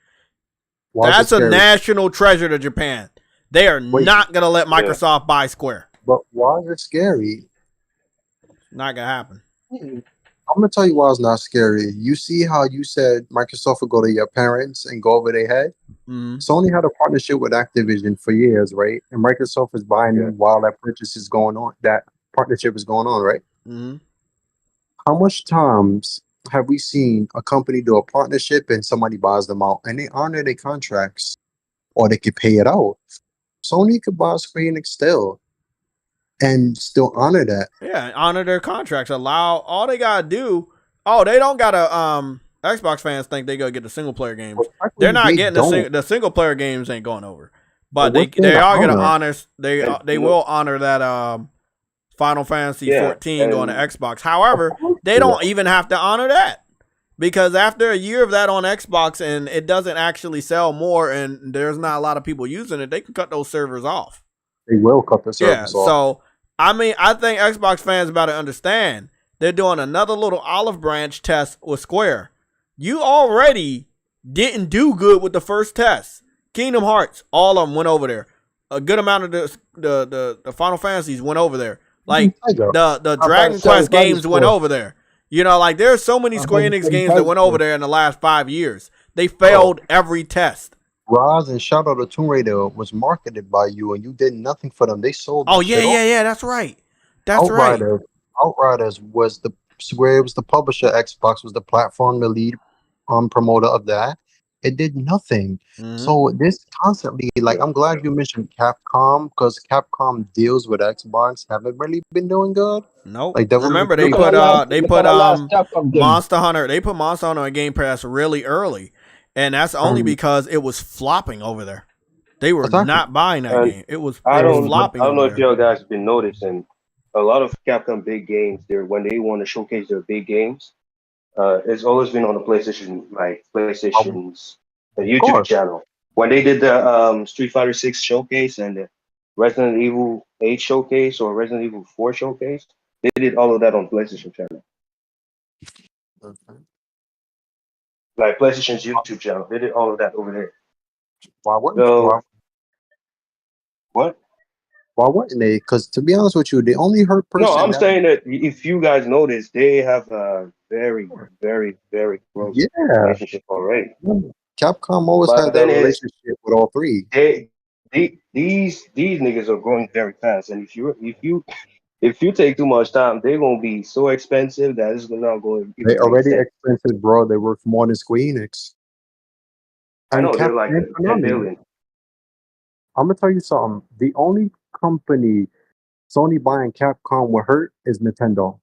Why is it That's a scary? national treasure to Japan. They are Wait. not gonna let Microsoft buy Square. But why is it scary? Not gonna happen. I'm gonna tell you why it's not scary. You see how you said Microsoft would go to your parents and go over their head? Mm-hmm. Sony had a partnership with Activision for years, right? And Microsoft is buying them while that purchase is going on. That partnership is going on, right? Mm-hmm. How much times have we seen a company do a partnership and somebody buys them out and they honor their contracts, or they could pay it out? Sony could buy Square Enix still and still honor that. Yeah, honor their contracts. Allow all they gotta do. Oh, they don't gotta. Xbox fans think they gotta get the single player games. They're not getting the single player games. Ain't going over, but they are gonna honor. They will honor that Final Fantasy 14 going to Xbox. However, they don't even have to honor that, because after a year of that on Xbox and it doesn't actually sell more and there's not a lot of people using it, they can cut those servers off. They will cut the servers off. So I mean, I think Xbox fans about to understand they're doing another little olive branch test with Square. You already didn't do good with the first test. Kingdom Hearts, all of them went over there. A good amount of the Final Fantasies went over there. Like the Dragon Quest games went over there. You know, like there's so many Square Enix games that went over there in the last 5 years. They failed every test. Roz and Shadow of the Tomb Raider was marketed by you, and you did nothing for them. They sold. Oh yeah. That's right. That's right. Outriders was the Square was the publisher. Xbox was the platform, the lead promoter of that. It did nothing. So this constantly, like, I'm glad you mentioned Capcom, because Capcom deals with Xbox haven't really been doing good. Nope. Like, remember they put Monster Hunter. They put Monster Hunter on Game Pass really early, and that's only because it was flopping over there. They were not buying that game. It was flopping. I don't know if there. y'all guys have been noticing. A lot of Capcom big games, when they want to showcase their big games, it's always been on the PlayStation, like PlayStation's YouTube channel. When they did the Street Fighter 6 showcase and the Resident Evil 8 showcase or Resident Evil 4 showcase, they did all of that on PlayStation channel. Like PlayStation's YouTube channel, they did all of that over there. Why wouldn't so, what? Why wouldn't they? Because to be honest with you, the only hurt person. No, I'm saying that if you guys notice, they have a very, very, very close relationship already. Capcom always had that relationship with all three. These niggas are growing very fast, and if you take too much time, they're gonna be so expensive that it's not going. They already expensive, bro. They worth more than Square Enix. I know they're like 10 billion. I'm gonna tell you something. The only company Sony buying Capcom will hurt is Nintendo,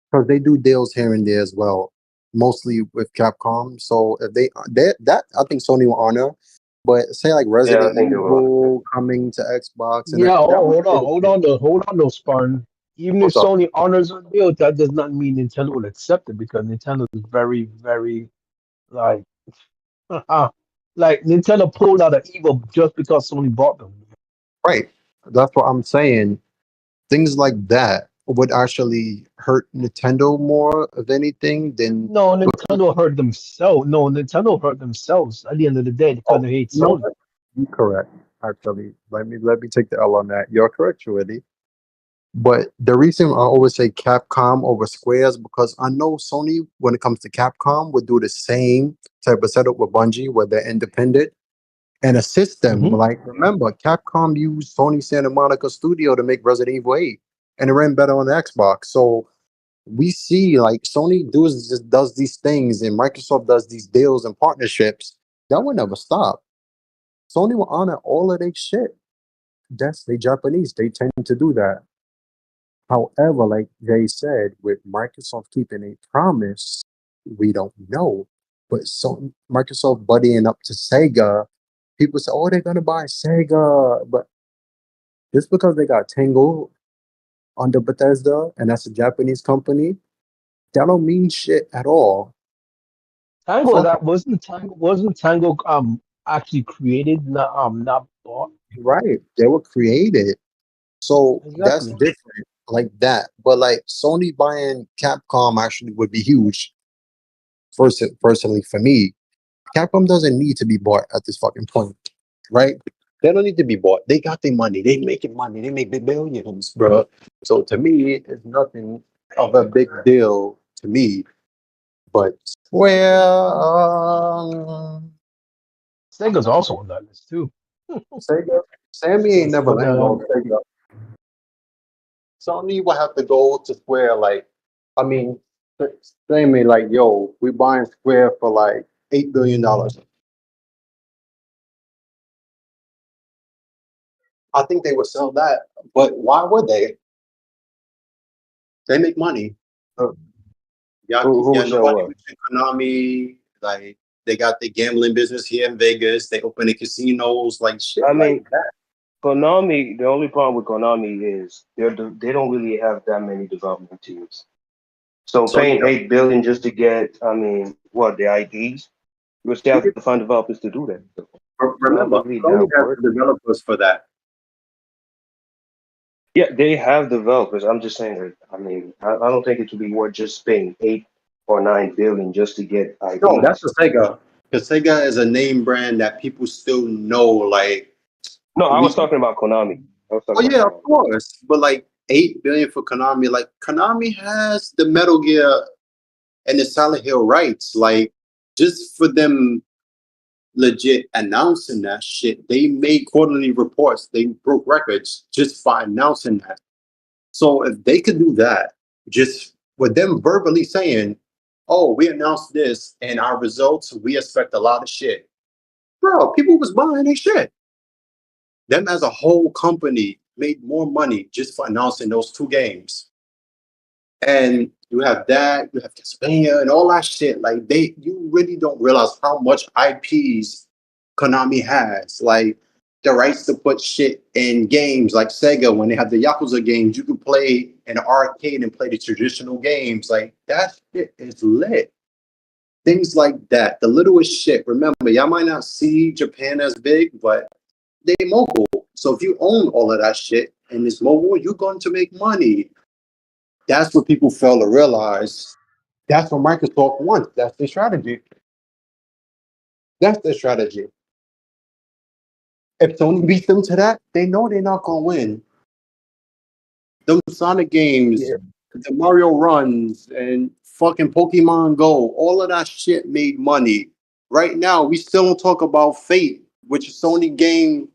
because they do deals here and there as well, mostly with Capcom. So if that I think Sony will honor. But say like Resident Evil coming to Xbox. And hold on, though, Spartan. Even if Sony honors a deal, that does not mean Nintendo will accept it, because Nintendo is very, very like Nintendo pulled out of evil just because Sony bought them. Right. That's what I'm saying. Things like that would actually hurt Nintendo more of anything than Nintendo hurt themselves. No, Nintendo hurt themselves at the end of the day because they hate Sony. You're correct. Actually, let me take the L on that. You're correct, Shreddy. But the reason I always say Capcom over Square is because I know Sony, when it comes to Capcom, would do the same type of setup with Bungie, where they're independent and assist them. Like, remember, Capcom used Sony Santa Monica Studio to make Resident Evil 8, and it ran better on the Xbox. So we see like Sony does these things, and Microsoft does these deals and partnerships. That will never stop. Sony will honor all of their shit. They Japanese. They tend to do that. However, like Jay said, with Microsoft keeping a promise, we don't know. But so Microsoft buddying up to Sega, people say, "Oh, they're gonna buy Sega," but just because they got Tango under Bethesda, and that's a Japanese company, that don't mean shit at all. Tango, wasn't Tango actually created, not bought? Right, they were created, so that's different, like that. But like Sony buying Capcom actually would be huge. Personally, for me, Capcom doesn't need to be bought at this fucking point, right? They don't need to be bought. They got their money. They making money. They make big billions, bro. So to me, it's nothing of a big deal to me. But Sega's also on that list too. Sammy ain't never let go. Sega. Sony will have to go to Square. Like, I mean, Sammy, like, yo, we buying Square for like $8 billion. I think they would sell that, but why would they? They make money. Nobody mentioned Konami. Like, they got the gambling business here in Vegas. They open the casinos, like shit. I mean, like that. Konami. The only problem with Konami is they don't really have that many development teams. So paying $8 billion just to get, the IDs, you still have to find developers to do that. Remember, Sony has developers for that. Yeah, they have developers. I'm just saying that. I mean, I don't think it would be worth just paying $8 or $9 billion just to get IDs. No, that's the Sega. Because Sega is a name brand that people still know. Like, no, I was talking about Konami. Of course. But like $8 billion for Konami. Like, Konami has the Metal Gear and the Silent Hill rights. Like, just for them legit announcing that shit, they made quarterly reports. They broke records just for announcing that. So if they could do that, just with them verbally saying, "Oh, we announced this, and our results, we expect a lot of shit," bro, people was buying their shit. Them as a whole company made more money just for announcing those two games. And you have that, you have Castlevania and all that shit. Like, you really don't realize how much IPs Konami has. Like the rights to put shit in games like Sega, when they have the Yakuza games, you can play in an arcade and play the traditional games. Like that shit is lit. Things like that. The littlest shit. Remember, y'all might not see Japan as big, but they mobile. So if you own all of that shit and it's mobile, you're going to make money. That's what people fail to realize. That's what Microsoft wants. That's their strategy. That's their strategy. If Sony beats them to that, they know they're not going to win. Them Sonic games, the Mario runs, and fucking Pokemon Go, all of that shit made money. Right now, we still don't talk about Fate, which is Sony game.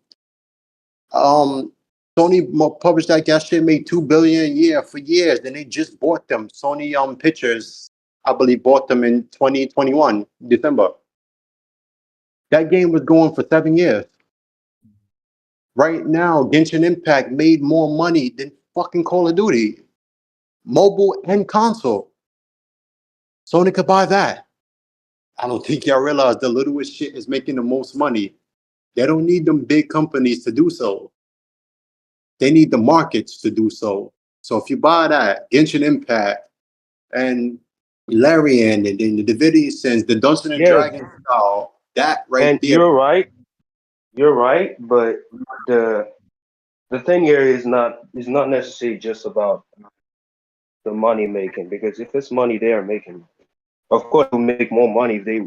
Sony published that shit, made $2 billion a year for years. Then they just bought them. Sony Pictures, I believe, bought them in 2021 December. That game was going for 7 years. Right now, Genshin Impact made more money than fucking Call of Duty, mobile and console. Sony could buy that. I don't think y'all realize the littlest shit is making the most money. They don't need them big companies to do so. They need the markets to do so. So if you buy that, Genshin Impact and Larian and then the Divinity Sins, the Dungeons and Dragons style, that right and there. You're right, but the thing here is not necessarily just about the money making, because if it's money they are making, of course they'll make more money if they,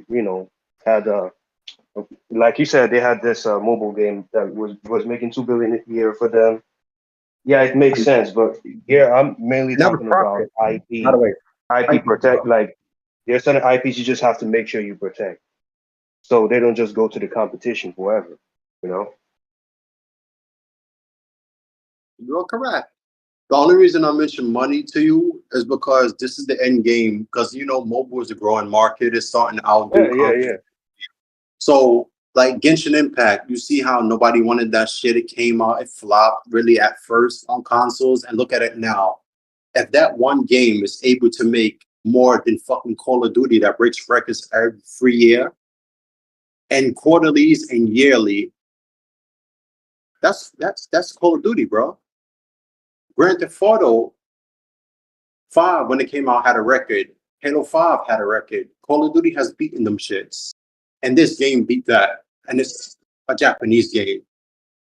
had like you said, they had this mobile game that was making $2 billion a year for them. Yeah, it makes sense, but here I'm mainly talking about IP. By the way, IP protect, like there's certain IPs you just have to make sure you protect, so they don't just go to the competition forever. You're correct. The only reason I mention money to you is because this is the end game. Because mobile is a growing market. It's starting to outdo. Yeah. So, like Genshin Impact, you see how nobody wanted that shit. It came out, it flopped really at first on consoles, and look at it now. If that one game is able to make more than fucking Call of Duty that breaks records every year, and quarterlies and yearly, that's Call of Duty, bro. Grand Theft Auto 5, when it came out, had a record. Halo 5 had a record. Call of Duty has beaten them shits. And this game beat that. And it's a Japanese game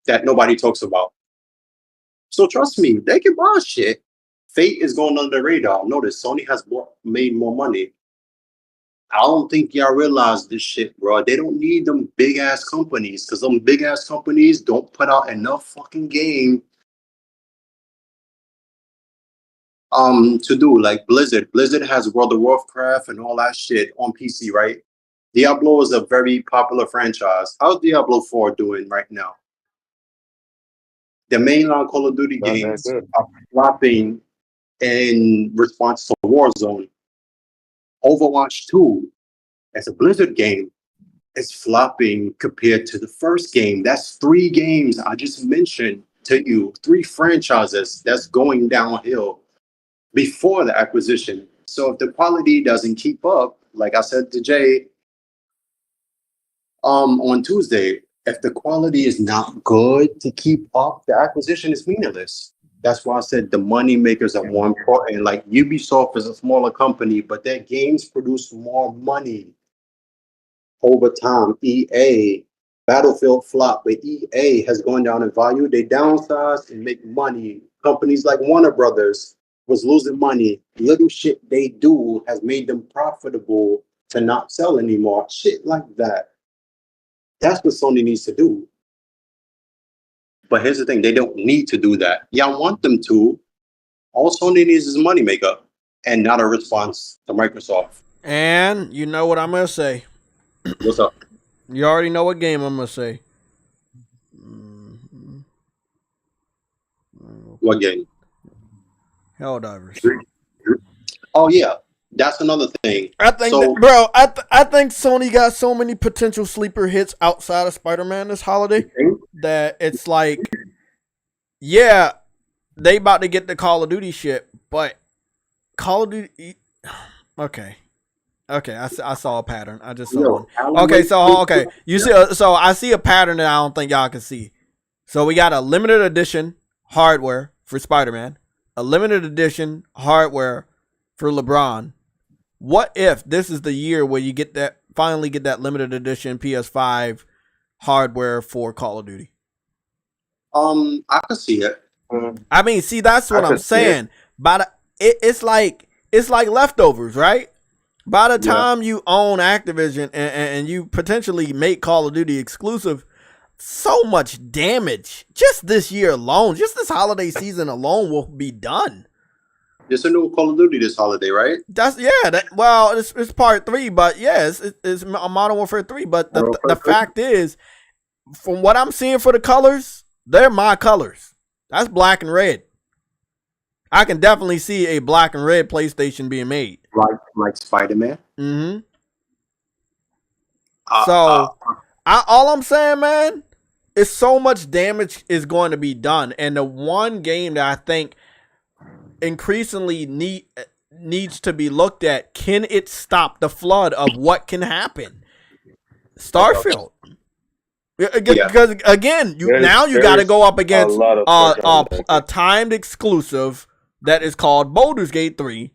that nobody talks about. So trust me, they can buy shit. Fate is going under the radar. Notice Sony has made more money. I don't think y'all realize this shit, bro. They don't need them big ass companies, because them big ass companies don't put out enough fucking game to do. Like Blizzard. Blizzard has World of Warcraft and all that shit on PC, right? Diablo is a very popular franchise. How's Diablo 4 doing right now? The mainline Call of Duty games are flopping in response to Warzone. Overwatch 2, as a Blizzard game, is flopping compared to the first game. That's 3 games I just mentioned to you. 3 franchises that's going downhill before the acquisition. So if the quality doesn't keep up, like I said to Jay on Tuesday, if the quality is not good to keep up, the acquisition is meaningless. That's why I said the money makers are more important. Like Ubisoft is a smaller company, but their games produce more money over time. EA, Battlefield flop, but EA has gone down in value. They downsize and make money. Companies like Warner Brothers was losing money. Little shit they do has made them profitable to not sell anymore. Shit like that. That's what Sony needs to do. But here's the thing, they don't need to do that. Y'all want them to. All Sony needs is a moneymaker and not a response to Microsoft. And you know what I'm going to say. What's up? You already know what game I'm going to say. What game? Helldivers. Oh, yeah. That's another thing. I think, I think Sony got so many potential sleeper hits outside of Spider-Man this holiday that it's like, yeah, they about to get the Call of Duty shit, but Call of Duty, okay. Okay, I saw a pattern. I just saw one. Okay, so you see, so I see a pattern that I don't think y'all can see. So we got a limited edition hardware for Spider-Man, a limited edition hardware for LeBron. What if this is the year where you finally get that limited edition PS5 hardware for Call of Duty? I can see it. I mean, see, that's what I'm saying. But it's like leftovers, right? By the time you own Activision and you potentially make Call of Duty exclusive, so much damage just this year alone, just this holiday season alone will be done. There's a new Call of Duty this holiday, right? It's part 3, but it's Modern Warfare 3. But the fact is, from what I'm seeing for the colors, they're my colors. That's black and red. I can definitely see a black and red PlayStation being made. Like Spider-Man? Mm-hmm. All I'm saying, man, is so much damage is going to be done. And the one game that I think increasingly needs to be looked at, can it stop the flood of what can happen? Starfield. Because again, you got to go up against a timed exclusive that is called Baldur's Gate 3,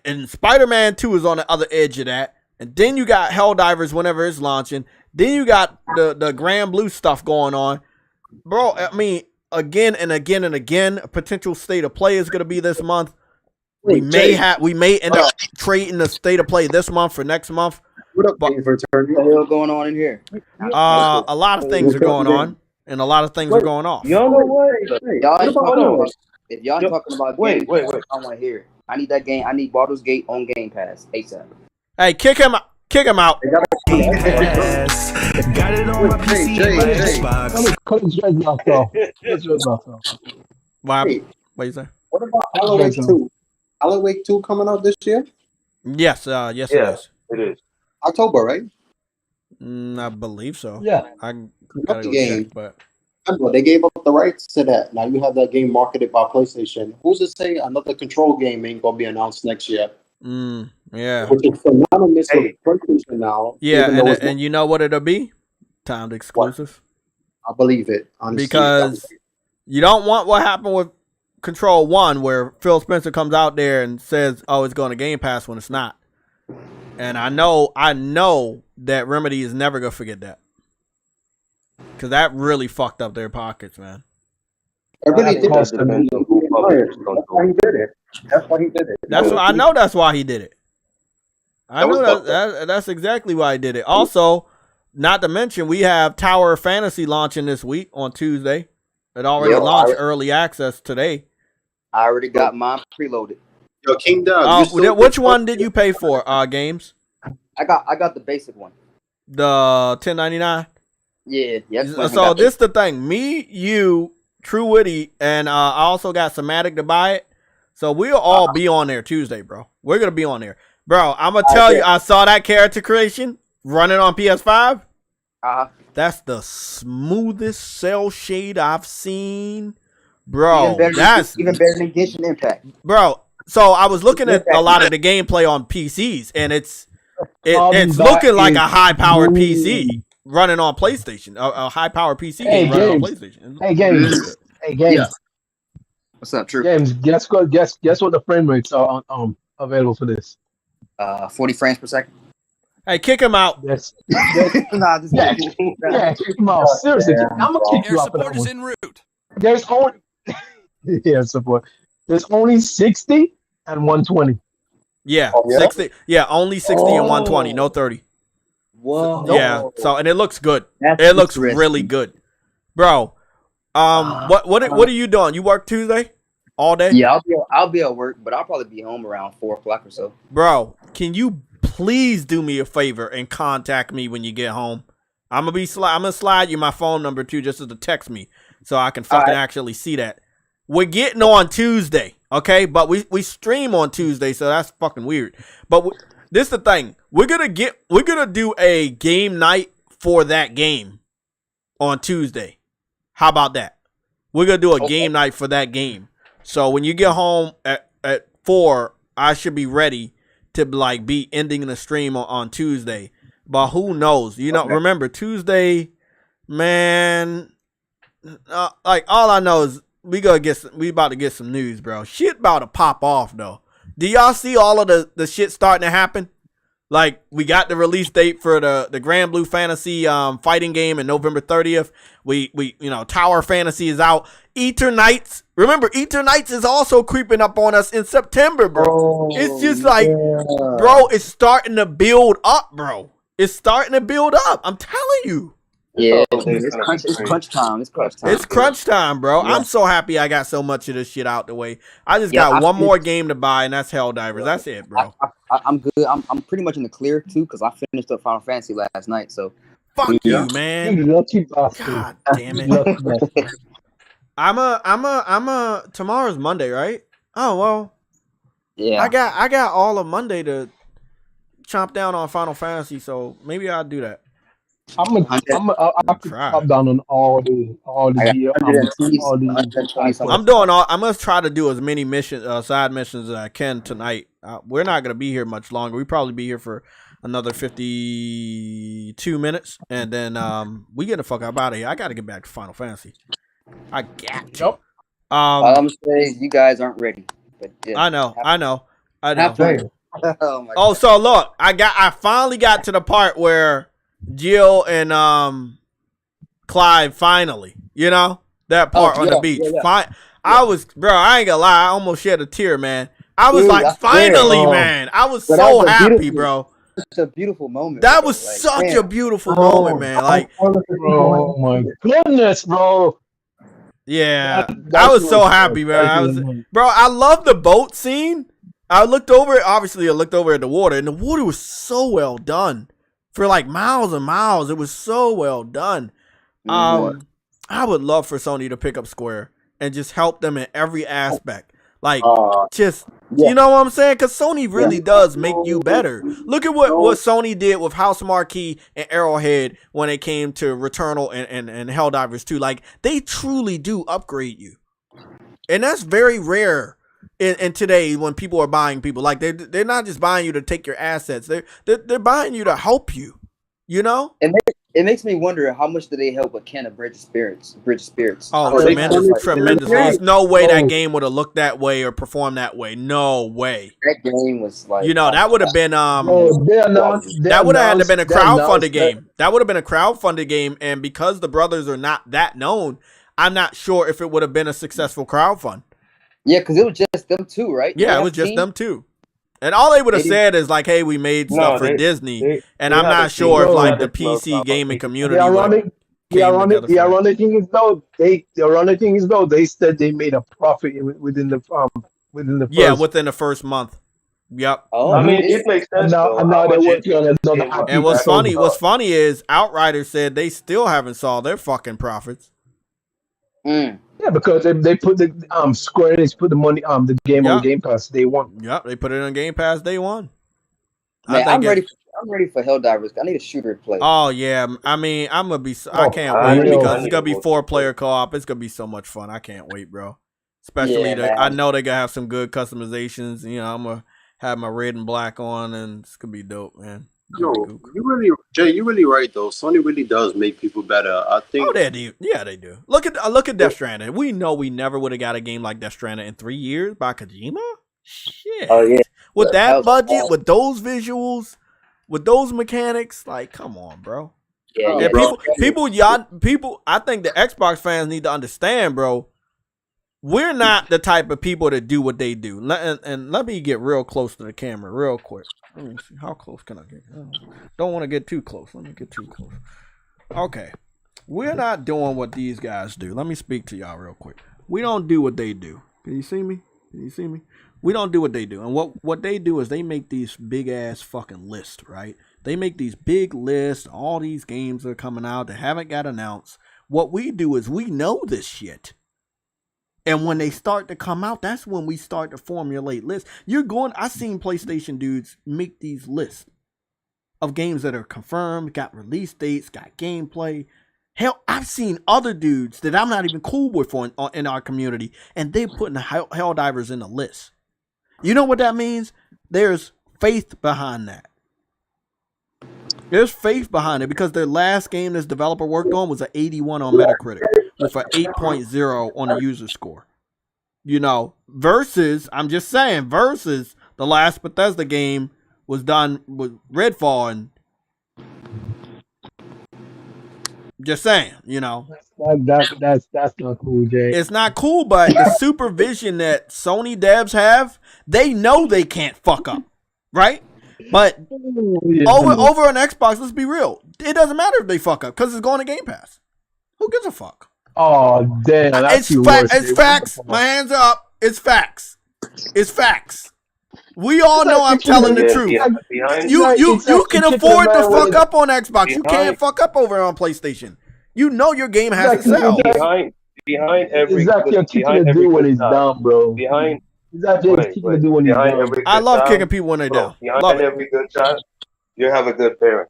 and Spider-Man 2 is on the other edge of that, and then you got Helldivers whenever it's launching, then you got the Grand Blue stuff going on, bro. I mean, again and again and again, a potential state of play is going to be this month. We may end up trading the state of play this month for next month. What up, What the hell going on in here? A lot of things are going on, and a lot of things are going off. Y'all know what? If y'all talking about games, I want to hear it. I need that game. I need Baldur's Gate on Game Pass ASAP. Hey, kick him out. Kick him out. Yes. Got it on my PC and my Xbox. Cut his dreads off, though. What you say? What about Alan Wake 2? Alan Wake 2 coming out this year? Yes, it is. It is. October, right? I believe so. Yeah. I gotta go check, but they gave up the rights to that. Now you have that game marketed by PlayStation. Who's to say another Control game ain't gonna be announced next year? Yeah. Which is synonymous with PlayStation now. Yeah, and you know what it'll be? Timed exclusive. I believe it, honestly. Because you don't want what happened with Control 1, where Phil Spencer comes out there and says, "Oh, it's going to Game Pass," when it's not. And I know that Remedy is never gonna forget that, because that really fucked up their pockets, man. It really did. That's why he did it. That's why he did it. I know that's why he did it. I know that's exactly why he did it. Also, not to mention, we have Tower of Fantasy launching this week on Tuesday. It already launched early access today. I already got mine preloaded. Yo, King Doug. Which one did you pay for? Games. I got the basic one. The $10.99. Yeah. So this the thing. Me, you, True Witty, and I also got Somatic to buy it. So we'll all be on there Tuesday, bro. We're gonna be on there, bro. I'm gonna tell you. I saw that character creation running on PS5. That's the smoothest cell shade I've seen, bro. Even better than Genshin Impact, bro. So I was looking at a lot of the gameplay on PCs, and it's looking like a high-powered PC running on PlayStation. A high-powered PC running on PlayStation. Hey, Games. Yeah. What's up, True? Games. Guess what the frame rates are available for this? 40 frames per second. Hey, kick him out. Yes. Kick him out. Seriously, I'm gonna kick you out. Support is en route. There's only support. There's only 60 and 120. Yeah, 60. Yeah, only 60 and 120, no 30. Whoa. Yeah. So, and it looks good. It looks really good, bro. What are you doing? You work Tuesday all day? Yeah, I'll be at work, but I'll probably be home around 4 o'clock or so. Bro, can you please do me a favor and contact me when you get home? I'm gonna slide you my phone number too, just as to text me, so I can fucking actually see that. We're getting on Tuesday, okay? But we stream on Tuesday, so that's fucking weird. But this is the thing. We're gonna do a game night for that game on Tuesday. How about that? We're gonna do a game night for that game. So when you get home at 4, I should be ready to like be ending the stream on Tuesday. But who knows? You know, remember Tuesday, man. Like all I know is we about to get some news, bro. Shit about to pop off though. Do y'all see all of the shit starting to happen? Like we got the release date for the Grand Blue Fantasy fighting game in November 30th. We Tower Fantasy is out. Eternights. Remember, Eternights is also creeping up on us in September, bro. It's just like, bro, it's starting to build up, bro. It's starting to build up. I'm telling you. Yeah, it's crunch time. It's crunch time. It's crunch time, bro. Yeah. I'm so happy I got so much of this shit out the way. I just got one more game to buy, and that's Helldivers. That's it, bro. I'm good. I'm pretty much in the clear too, because I finished up Final Fantasy last night. So fuck you, man. You lucky bastard. God damn it. Tomorrow's Monday, right? Oh well. Yeah. I got all of Monday to chomp down on Final Fantasy, so maybe I'll do that. I could chop down on all the I'm gonna try to do as many missions, side missions as I can tonight. We're not gonna be here much longer. We probably be here for another 52 minutes, and then we get the fuck out of here. I gotta get back to Final Fantasy. I got you. I'm saying you guys aren't ready. But yeah, I know. Oh, so look, I finally got to the part where Jill and Clive finally, that part on the beach. I was, bro, I ain't gonna lie, I almost shed a tear, man. I was finally, man. I was so happy, bro. It's a beautiful moment. That was such a beautiful moment, man. Like, oh my goodness, bro. Yeah, I was so happy, man. I love the boat scene. I looked over it. Obviously, I looked over at the water, and the water was so well done. For like miles and miles, it was so well done. I would love for Sony to pick up Square and just help them in every aspect. Like, you know what I'm saying? Because Sony really does make you better. Look at what Sony did with House Marquee and Arrowhead when it came to Returnal and Helldivers 2. Like, they truly do upgrade you. And that's very rare in today when people are buying people. Like, they're not just buying you to take your assets. They're buying you to help you, you know? It makes me wonder how much do they help with Ken of Bridge of Spirits? Oh, tremendous. There's no way that game would have looked that way or performed that way. No way. That game was like, that would have been that would have had to been a crowdfunded game. That would have been a crowdfunded game, and because the brothers are not that known, I'm not sure if it would have been a successful crowdfund. Yeah, because it was just them two, right? Yeah, it was just them two. And all they would have said is like, "Hey, we made stuff for Disney," and I'm not sure if like the PC gaming community. The ironic thing is though, they said they made a profit within the within the first month. Yep. Oh, I mean, it makes sense. Now they're working on another. And what's funny is Outriders said they still haven't saw their fucking profits. Yeah, because they put the Square Enix put the money the game on Game Pass day one. Yep, they put it on Game Pass day one. Man, I'm ready for Helldivers. I need a shooter to play. Oh yeah, I mean I can't wait because it's gonna be 4-player co-op. It's gonna be so much fun. I can't wait, bro. Especially I know they're gonna have some good customizations. I'm gonna have my red and black on, and it's gonna be dope, man. Yo, you're really right though. Sony really does make people better. I think. Oh, they do. Yeah, they do. Look at Death Stranding. We know we never would have got a game like Death Stranding in 3 years by Kojima. Shit. Oh yeah. With that budget, awesome. With those visuals, with those mechanics, like, come on, bro. Yeah, and people. I think the Xbox fans need to understand, bro. We're not the type of people that do what they do. And let me get real close to the camera real quick. Let me see. How close can I get? Don't want to get too close. Let me get too close. Okay. We're not doing what these guys do. Let me speak to y'all real quick. We don't do what they do. Can you see me? We don't do what they do. And what they do is they make these big ass fucking lists, right? They make these big lists, all these games that are coming out that haven't got announced. What we do is we know this shit. And when they start to come out, that's when we start to formulate lists. I've seen PlayStation dudes make these lists of games that are confirmed, got release dates, got gameplay. Hell, I've seen other dudes that I'm not even cool with in our community, and they're putting Helldivers in the list. You know what that means? There's faith behind that. There's faith behind it because their last game this developer worked on was an 81 on Metacritic with an 8.0 on the user score. You know, versus, I'm just saying, versus the last Bethesda game was done with Redfall, and just saying, you know. That's not cool, Jay. It's not cool, but the supervision that Sony devs have, they know they can't fuck up, right? But over on Xbox, let's be real. It doesn't matter if they fuck up because it's going to Game Pass. Who gives a fuck? Oh, damn. That's It's facts. My hands are up. It's facts. It's facts. We all know I'm telling the truth. You can afford to fuck up on Xbox. You can't fuck up over on PlayStation. You know your game has to sell. Behind every exactly what kicking to do when he's down, bro. I love kicking people when they're down. Behind every good child, you have a good parent.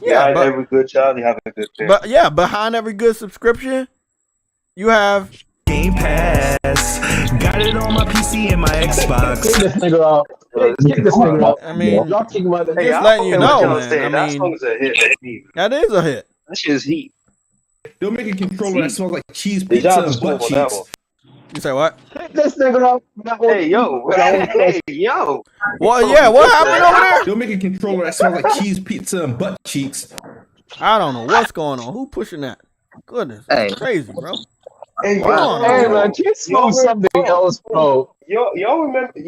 Behind every good child, you have a good parent. But yeah, behind every good subscription, you have Game Pass. Got it on my PC and my Xbox. Kick this nigga out. Kick this nigga out. I mean, y'all kick him out. just letting you know, man. I that song's a hit. That is a hit. That shit is heat. Don't make a controller that smells like cheese pizza and butt cheeks. You say what? Kick this nigga out. Hey, yo. Hey, yo. Well, yeah, what happened over there? Don't make a controller that smells like cheese pizza and butt cheeks. I don't know what's going on. Who pushing that? Goodness, hey. Crazy, bro. Hey, hey man, just smoke something else, bro. Y'all remember? I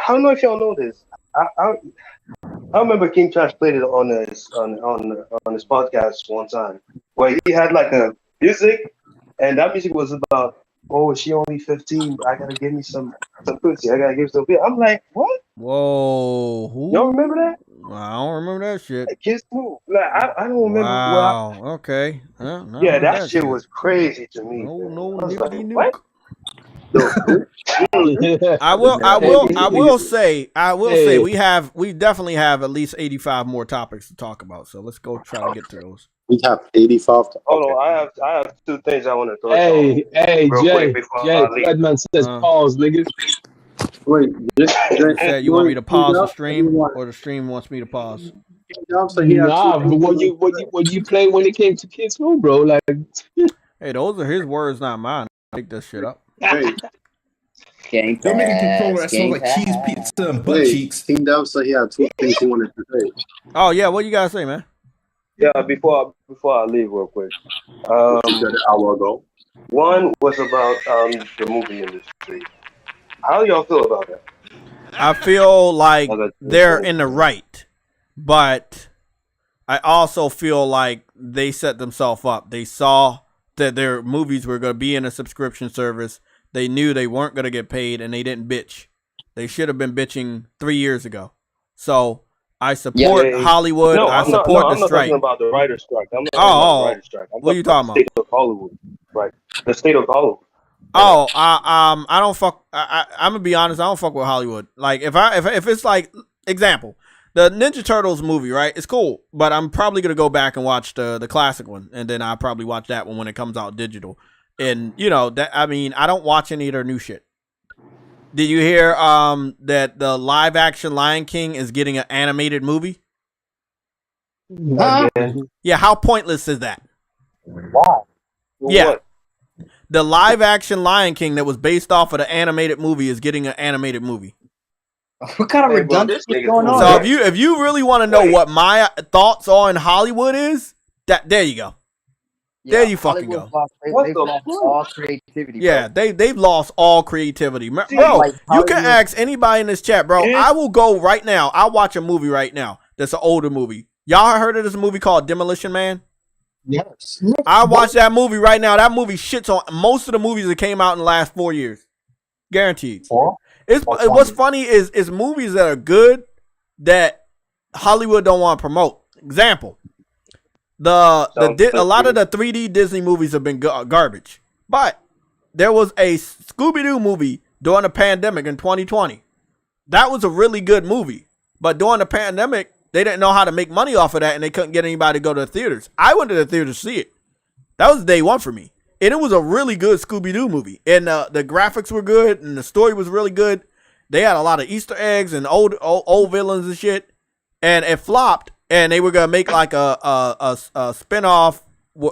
don't know if y'all know this. I remember King Trash played it on his podcast one time, where he had like a music, and that music was about, oh, she only 15. I gotta give me some pussy. I gotta give some beer. I'm like, what? Whoa, who? Y'all remember that? I don't remember that shit. Like, Kids Move. Like I don't remember. Wow. Okay. No, yeah, that shit was crazy to me. No, I was like, what? I will say we definitely have at least 85 more topics to talk about. So let's go try to get to those. We have 85. Hold on, I have two things I want to throw. Hey, Jay, Redman says pause, nigga. Wait, you want me to pause the stream, or the stream wants me to pause? Nah, but what you play when it came to Kids Move, bro? Like, hey, those are his words, not mine. Make this shit up. Hey. Don't make a controller that smells like cheese pizza and butt cheeks. King Dub said he had two things he wanted to say. Oh yeah, what you gotta say, man? Yeah, before I leave real quick. You said an hour ago. One was about the movie industry. How do y'all feel about that? I feel like they're in the right, but I also feel like they set themselves up. They saw that their movies were going to be in a subscription service. They knew they weren't going to get paid, and they didn't bitch. They should have been bitching 3 years ago. So I support Hollywood. I support the strike. I'm not talking about the writer's strike. I'm not talking about the writer's strike. What are you talking about? The state of Hollywood. Right. The state of Hollywood. Oh, I don't fuck. I'm gonna be honest. I don't fuck with Hollywood. Like if it's like, example, the Ninja Turtles movie, right? It's cool, but I'm probably gonna go back and watch the classic one, and then I'll probably watch that one when it comes out digital. And you know that, I mean, I don't watch any of their new shit. Did you hear that the live action Lion King is getting an animated movie? Yeah, how pointless is that? Wow. Yeah. What? The live action Lion King that was based off of the animated movie is getting an animated movie. What kind of redundancy is going on? So if you really want to know what my thoughts on Hollywood is, there you go. Yeah, there you fucking go. They've lost all creativity. Yeah, they've lost all creativity, bro. You can ask anybody in this chat, bro. I will go right now. I'll watch a movie right now. That's an older movie. Y'all heard of this movie called Demolition Man? Yes. I watched that movie right now. That movie shits on most of the movies that came out in the last 4 years. Guaranteed. What's funny is movies that are good that Hollywood don't want to promote. Example, a lot of the 3D Disney movies have been garbage. But there was a Scooby-Doo movie during the pandemic in 2020. That was a really good movie. But during the pandemic, they didn't know how to make money off of that, and they couldn't get anybody to go to the theaters. I went to the theater to see it. That was day one for me. And it was a really good Scooby-Doo movie. And the graphics were good, and the story was really good. they had a lot of Easter eggs and old villains and shit, and it flopped. And they were gonna make like a spinoff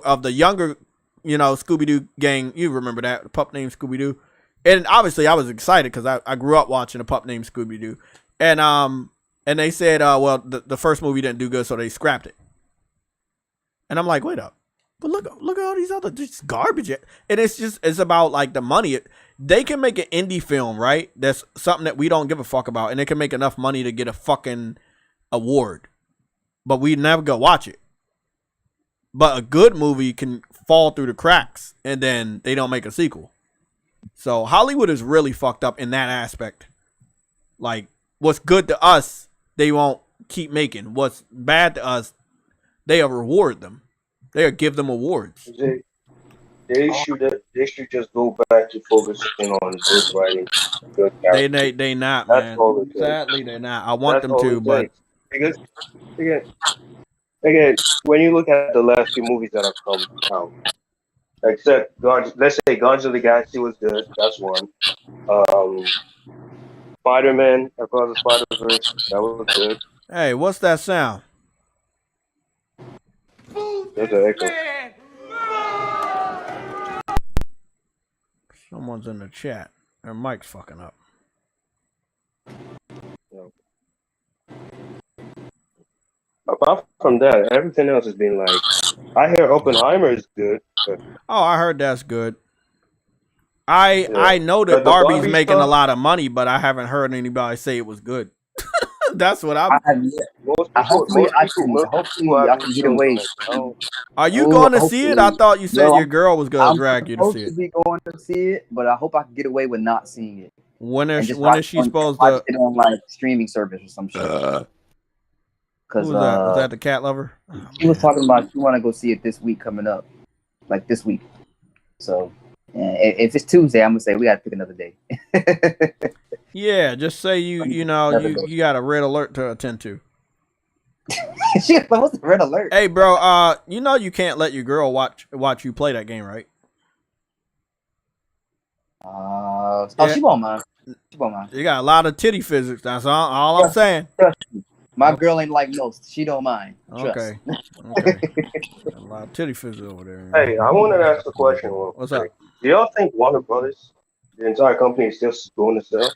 of the younger, Scooby-Doo gang. You remember that, the pup named Scooby-Doo? And obviously I was excited because I grew up watching a pup named Scooby-Doo. And they said, well, the first movie didn't do good, so they scrapped it. And I'm like, wait up. But look at all these other just garbage. And it's about like the money. They can make an indie film, right? That's something that we don't give a fuck about, and they can make enough money to get a fucking award. But we never go watch it. But a good movie can fall through the cracks, and then they don't make a sequel. So Hollywood is really fucked up in that aspect. Like, what's good to us, they won't keep making. What's bad to us, they'll reward them. They'll give them awards. They should just go back to focusing on good writing, good characters. They not, That's man. all it takes. Sadly, they're not. I want That's them all to, it but takes. Because again, when you look at the last few movies that have come out, except let's say Guardians of the Galaxy was good. That's one. Spider-Man Across the Spider-Verse, that was good. Hey, what's that sound? There's an echo. Someone's in the chat. Their mic's fucking up. Apart from that, everything else has been like, I hear Oppenheimer is good. But Oh, I heard that's good. I know that But the Barbie's Barbie making stuff- a lot of money, but I haven't heard anybody say it was good. That's what I'm. Hopefully I can get away. Are you going to see it? I thought you said No, your girl was going I'm to drag you to supposed see to it. be going to see it, but I hope I can get away with not seeing it. When And is just when watch is she on- supposed watch to? it on like streaming service or some shit? Who Because was that? Was that the cat lover? she was talking about she want to go see it this week coming up, like this week. So if it's Tuesday, I'm gonna say we got to pick another day. Yeah, just say you got a red alert to attend to. Shit, what's the red alert? Hey, bro, you can't let your girl watch you play that game, right? She won't mind. She won't mind. You got a lot of titty physics. That's all I'm saying. Trust me. My girl ain't like most. She don't mind. Trust. Okay. Got a lot of titty physics over there. Hey, I wanted to ask a question. What's up? Do y'all think Warner Brothers, the entire company, is still going to sell?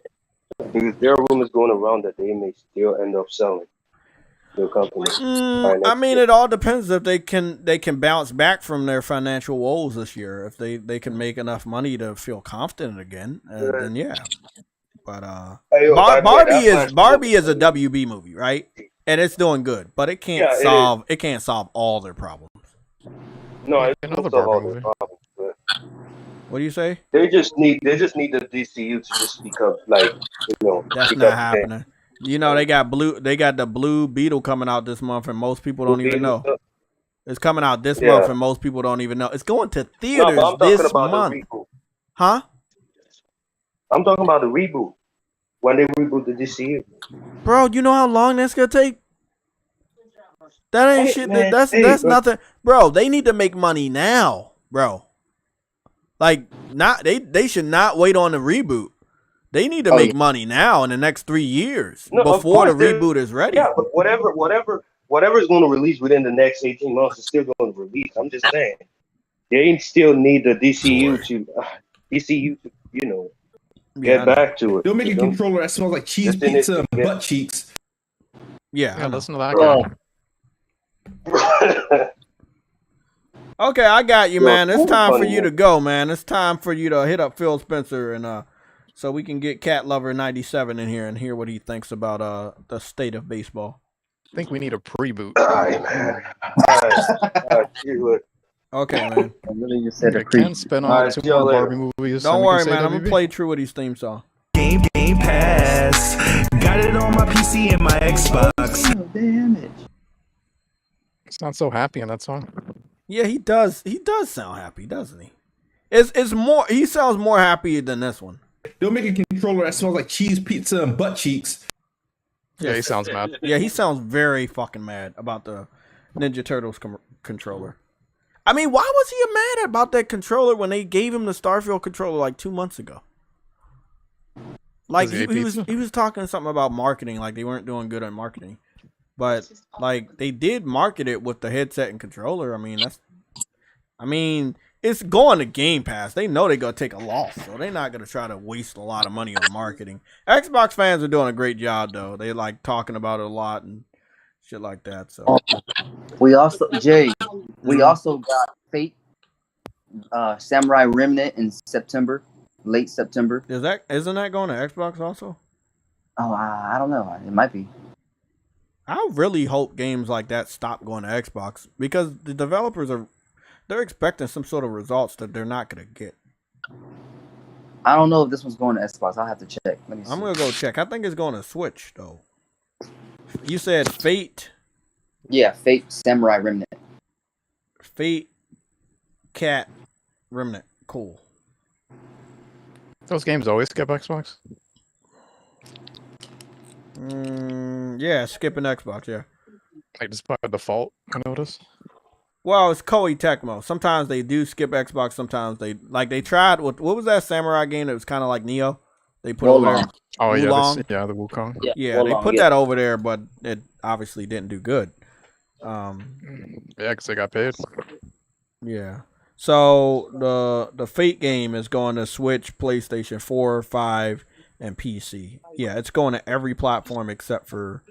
Because there are rumors going around that they may still end up selling the company. I mean, it all depends if they can bounce back from their financial woes this year. If they can make enough money to feel confident again, then yeah. But Barbie is a WB movie, right? And it's doing good, but it can't solve all their problems. No, it's not solve all their problems. But what do you say? They just need the DCU to just become That's not happening. They got the Blue Beetle coming out this month, and most people don't even know. It's coming out this month, and most people don't even know. It's going to theaters this month. Huh? I'm talking about the reboot. When they reboot the DCU. Bro, you know how long that's gonna take? That ain't shit. Man, that's nothing. Bro, they need to make money now, bro. Like, they should not wait on the reboot. They need to make money now in the next 3 years before the reboot is ready. Yeah, but whatever is going to release within the next 18 months is still going to release. I'm just saying, they still need the DCU to get back to it. They'll make a controller that smells like cheese pizza and butt cheeks. Yeah, listen to that guy. Okay, I got you, man. It's time for you to go, man. It's time for you to hit up Phil Spencer and so we can get Cat Lover 97 in here and hear what he thinks about the state of baseball. I think we need a pre-boot. All right, man. All right. Okay, man. I really just said I can spin on 2 more Barbie movies. Don't worry, man. I'm gonna play True Woody's theme song. Game Pass. Got it on my PC and my Xbox. Oh, damn it. He's not so happy in that song. Yeah, he does. He does sound happy, doesn't he? It's more. He sounds more happy than this one. They'll make a controller that smells like cheese pizza and butt cheeks. Yeah, he sounds mad. Yeah, he sounds very fucking mad about the Ninja Turtles controller. I mean, why was he mad about that controller when they gave him the Starfield controller like 2 months ago? Like he was talking something about marketing, like they weren't doing good on marketing. But like they did market it with the headset and controller. I mean, it's going to Game Pass. They know they're gonna take a loss, so they're not gonna try to waste a lot of money on marketing. Xbox fans are doing a great job though. They like talking about it a lot and shit like that. So we also got Fate Samurai Remnant in September, late September. Isn't that going to Xbox also? Oh, I don't know. It might be. I really hope games like that stop going to Xbox because the developers they're expecting some sort of results that they're not going to get. I don't know if this one's going to Xbox. I'll have to check. Let me see. I'm going to go check. I think it's going to Switch though. You said Fate? Yeah, Fate Samurai Remnant. Fate Cat Remnant. Cool. Those games always skip Xbox? Yeah, skipping Xbox, yeah. Like just by default, I notice. Well, it's Koei Tecmo. Sometimes they do skip Xbox, sometimes they tried with what was that samurai game that was kind of like Neo? They put over there. Oh Wulong. yeah, the Wukong. Yeah, they put that over there, but it obviously didn't do good. Yeah, because they got paid. Yeah. So the Fate game is going to Switch, PlayStation 4, 5, and PC. Yeah, it's going to every platform except for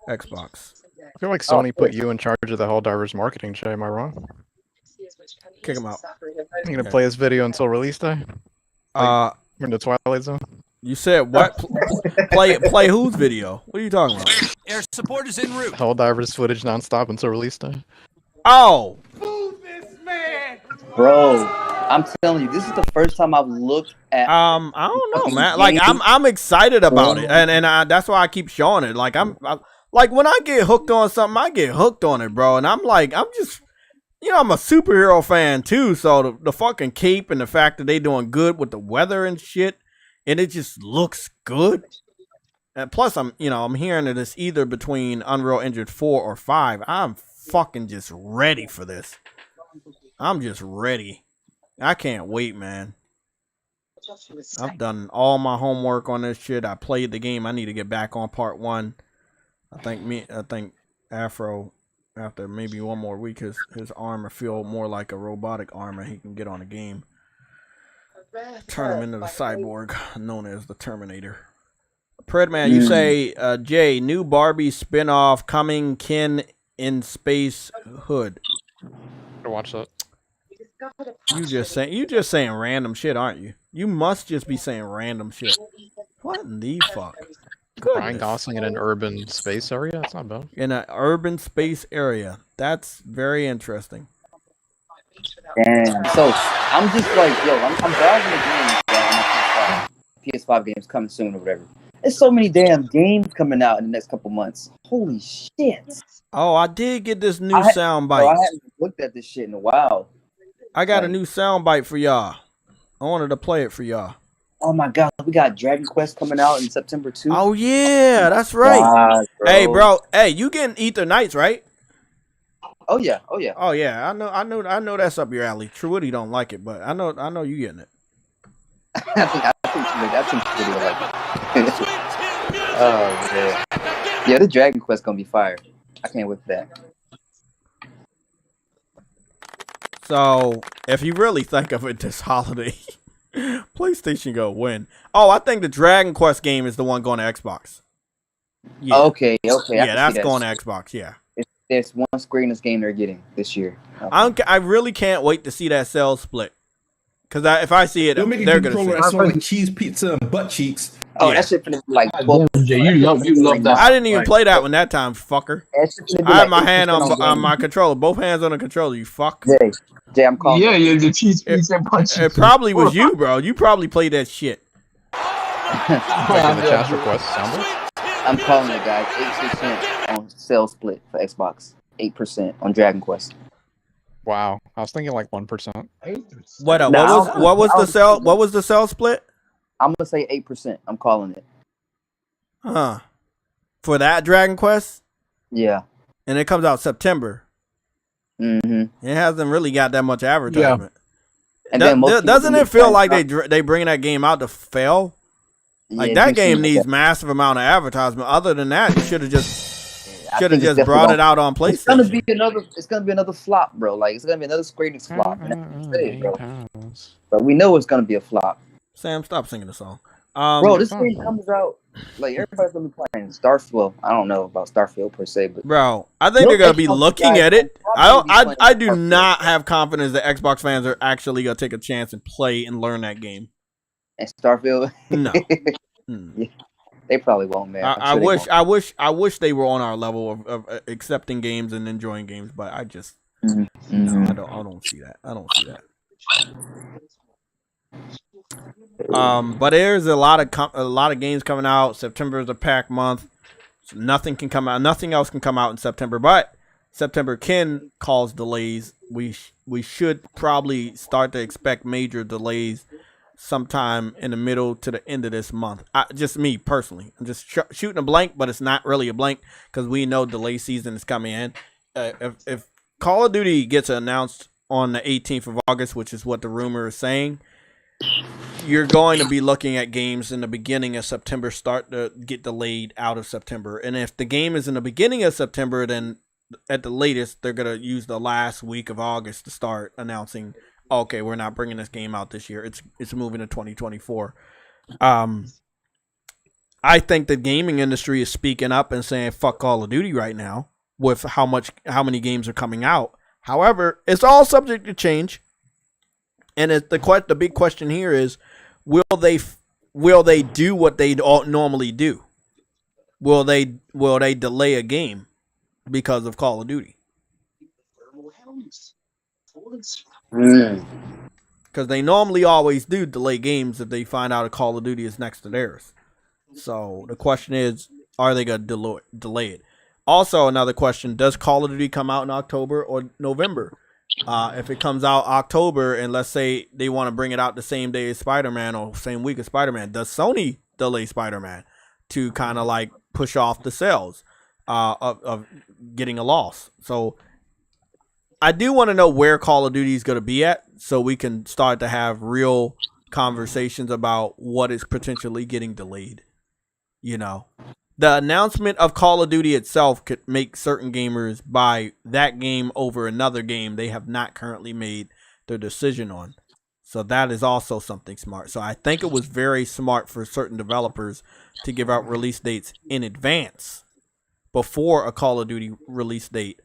Xbox. I feel like Sony put you in charge of the Helldivers marketing, Jay. Am I wrong? Kick him out. You gonna play this video until release day? We're in the Twilight Zone. You said what? play whose video? What are you talking about? Air support is en route. Helldivers footage nonstop until release day. Oh. Bro, I'm telling you, this is the first time I've looked at. I don't know, man. Like I'm excited about it, and that's why I keep showing it. Like I'm like when I get hooked on something, I get hooked on it, bro. And I'm just, I'm a superhero fan too. So the fucking cape and the fact that they doing good with the weather and shit, and it just looks good. And plus, I'm hearing that it's either between Unreal Engine 4 or 5. I'm fucking just ready for this. I'm just ready. I can't wait, man. I've done all my homework on this shit. I played the game. I need to get back on part 1. I think Afro, after maybe one more week, his arm will feel more like a robotic arm and he can get on the game. Turn him into the cyborg known as the Terminator. Predman, you say, Jay, new Barbie spinoff coming, Ken in Space Hood. To watch that. You just saying random shit, aren't you? You must just be saying random shit. What in the fuck? Ryan Gosling in an urban space area? That's not bad. In an urban space area. That's very interesting. Damn. So I'm just like, I'm browsing the games. PS5 games coming soon or whatever. There's so many damn games coming out in the next couple months. Holy shit. Oh, I did get this new soundbite. I haven't looked at this shit in a while. I got a new soundbite for y'all. I wanted to play it for y'all. Oh my god, we got Dragon Quest coming out in September 2. Oh yeah, that's right. God, bro. Hey, bro. Hey, you getting Ether Knights, right? Oh yeah. Oh yeah. I know that's up your alley. Truity don't like it, but I know you getting it. I think Truity like it. Oh man. Yeah, the Dragon Quest gonna be fire. I can't wait for that. So, if you really think of it this holiday, PlayStation go win. Oh, I think the Dragon Quest game is the one going to Xbox. Yeah. Okay. Yeah, that's going to Xbox, yeah. There's one Square Enix game they're getting this year. Okay. I really can't wait to see that sales split. Because if I see it, they're going to see it. I saw like cheese pizza and butt cheeks. Oh, that shit finna be like... You love that. I didn't even play that one that time, fucker. I had my hand on my controller. Both hands on the controller, you fuck. Jay, I'm calling. Yeah, the cheese pizza and butt cheeks. It probably was you, bro. You probably played that shit. Making the chat request soundbite? I'm calling it, guys. 8% on sales split for Xbox. 8% on Dragon Quest. Wow, I was thinking like 1%. What was the sell split? I'm gonna say 8%. I'm calling it. Huh? For that Dragon Quest? Yeah. And it comes out September. Mm-hmm. It hasn't really got that much advertisement. Yeah. And then doesn't it feel like they bringing that game out to fail? Like Yeah, that game like needs that. massive amount of advertisement. Other than that, you should have just brought it out on PlayStation. It's gonna be another flop, bro. Like it's gonna be another Square Enix flop. And that's what I'm saying, bro. But we know it's gonna be a flop. Sam, stop singing the song. Bro, this game comes out like everybody's gonna be playing Starfield. I don't know about Starfield per se, but bro, I think they're gonna be looking at it. I do not have confidence that Xbox fans are actually gonna take a chance and play and learn that game. And Starfield, no, yeah, they probably won't, man. I wish they were on our level of accepting games and enjoying games, but I just no, I don't see that. I don't see that. But there's a lot of games coming out. September is a packed month. So nothing can come out. Nothing else can come out in September. But September can cause delays. We should probably start to expect major delays sometime in the middle to the end of this month. Just me personally, I'm just shooting a blank, but it's not really a blank because we know delay season is coming in. If Call of Duty gets announced on the 18th of August, which is what the rumor is saying, you're going to be looking at games in the beginning of September start to get delayed out of September. And if the game is in the beginning of September, then at the latest, they're going to use the last week of August to start announcing, okay, we're not bringing this game out this year. It's moving to 2024. I think the gaming industry is speaking up and saying fuck Call of Duty right now with how many games are coming out. However, it's all subject to change. And the big question here is, will they do what they normally do? Will they delay a game because of Call of Duty? Because they normally always do delay games if they find out a Call of Duty is next to theirs. So the question is, are they going to delay it? Also, another question, does Call of Duty come out in October or November? If it comes out October and let's say they want to bring it out the same day as Spider-Man or same week as Spider-Man, does Sony delay Spider-Man to kind of like push off the sales of getting a loss? So I do want to know where Call of Duty is going to be at so we can start to have real conversations about what is potentially getting delayed. You know, the announcement of Call of Duty itself could make certain gamers buy that game over another game they have not currently made their decision on. So that is also something smart. So I think it was very smart for certain developers to give out release dates in advance before a Call of Duty release date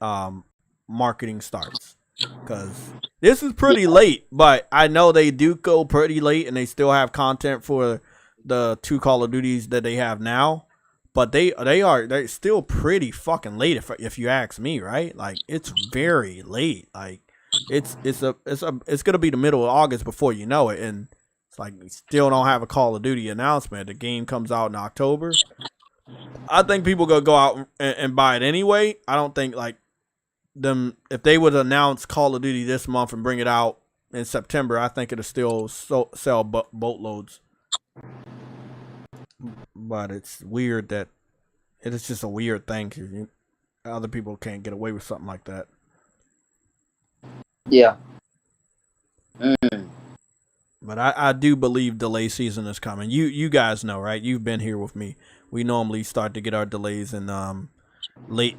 marketing starts. Because this is pretty late, but I know they do go pretty late and they still have content for the 2 Call of Duties that they have now. But they're still pretty fucking late if you ask me, right? Like it's very late. Like it's gonna be the middle of August before you know it, and it's like we still don't have a Call of Duty announcement. The game comes out in October. I think people gonna go out and buy it anyway. I don't think like them if they would announce Call of Duty this month and bring it out in September. I think it'll still sell boatloads. But it's weird that it is just a weird thing because other people can't get away with something like that. Yeah. But I do believe delay season is coming. You guys know, right? You've been here with me. We normally start to get our delays in late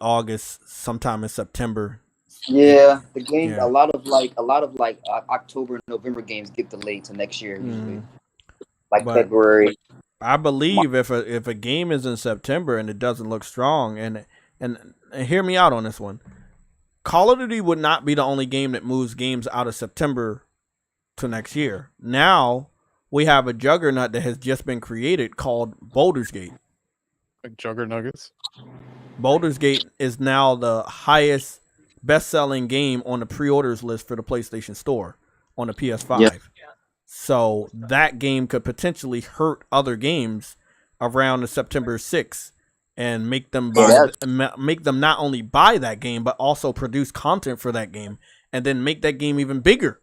August, sometime in September. Yeah, the game. Yeah. A lot of October, November games get delayed to next year usually, but February. I believe if a game is in September and it doesn't look strong, and hear me out on this one, Call of Duty would not be the only game that moves games out of September to next year. Now we have a juggernaut that has just been created called Baldur's Gate. Like Juggernuggets. Baldur's Gate is now the highest best-selling game on the pre-orders list for the PlayStation Store on the PS5. Yeah. So that game could potentially hurt other games around the September 6th and make them not only buy that game but also produce content for that game and then make that game even bigger.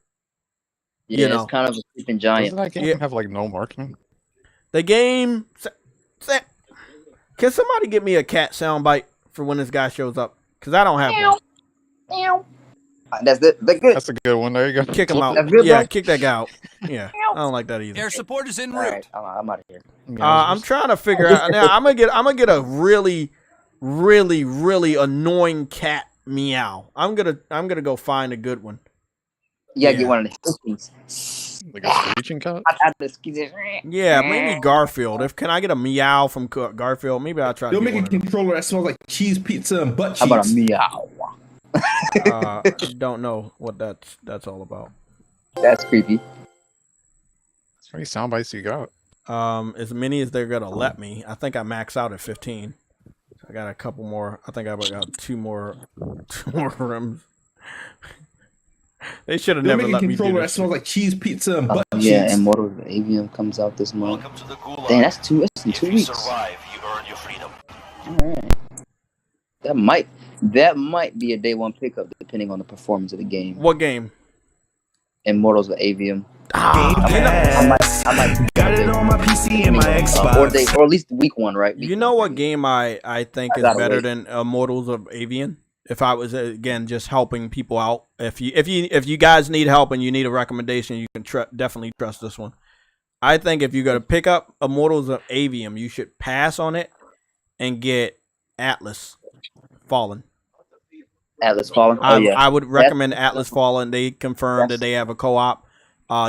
Yeah, it's kind of a sleeping giant. Doesn't that game have like no marketing? The game. Can somebody get me a cat soundbite for when this guy shows up? Because I don't have one. That's it. That's good. That's a good one. There you go. Kick him out. Good, yeah, kick that guy out. Yeah. don't like that either. Air support is en All route. right, I'm out of here. I'm trying to figure out now. I'm gonna get a really annoying cat meow. I'm gonna go find a good one. Yeah, get one of the cookies. Like a screeching cat? Yeah, maybe Garfield. Can I get a meow from Garfield? Maybe I'll try to Don't get make a one of them. controller that smells like cheese pizza and butt cheeks. How about a meow? I don't know what that's all about. That's creepy. How many sound bites you got? As many as they're gonna let me. I think I max out at 15. I got a couple more. I think I got two more rims. They should have Don't never make a let me do controller that this. smells like cheese pizza and butt cheeks. Yeah, and Mortal Avium comes out this month. Dang, that's in 2 weeks. Survive, you earn your freedom. Alright. That might be a day one pickup depending on the performance of the game. What game? Immortals of Avium. I might got it on my PC and my Xbox. Or at least week one, right? You know what game I think is better than Immortals of Avian? If I was again just helping people out, if you guys need help and you need a recommendation, you can definitely trust this one. I think if you're gonna pick up Immortals of Avium, you should pass on it and get Atlas Fallen. Atlas Fallen. Oh, yeah. I would recommend Atlas Fallen. They confirmed that they have a co-op.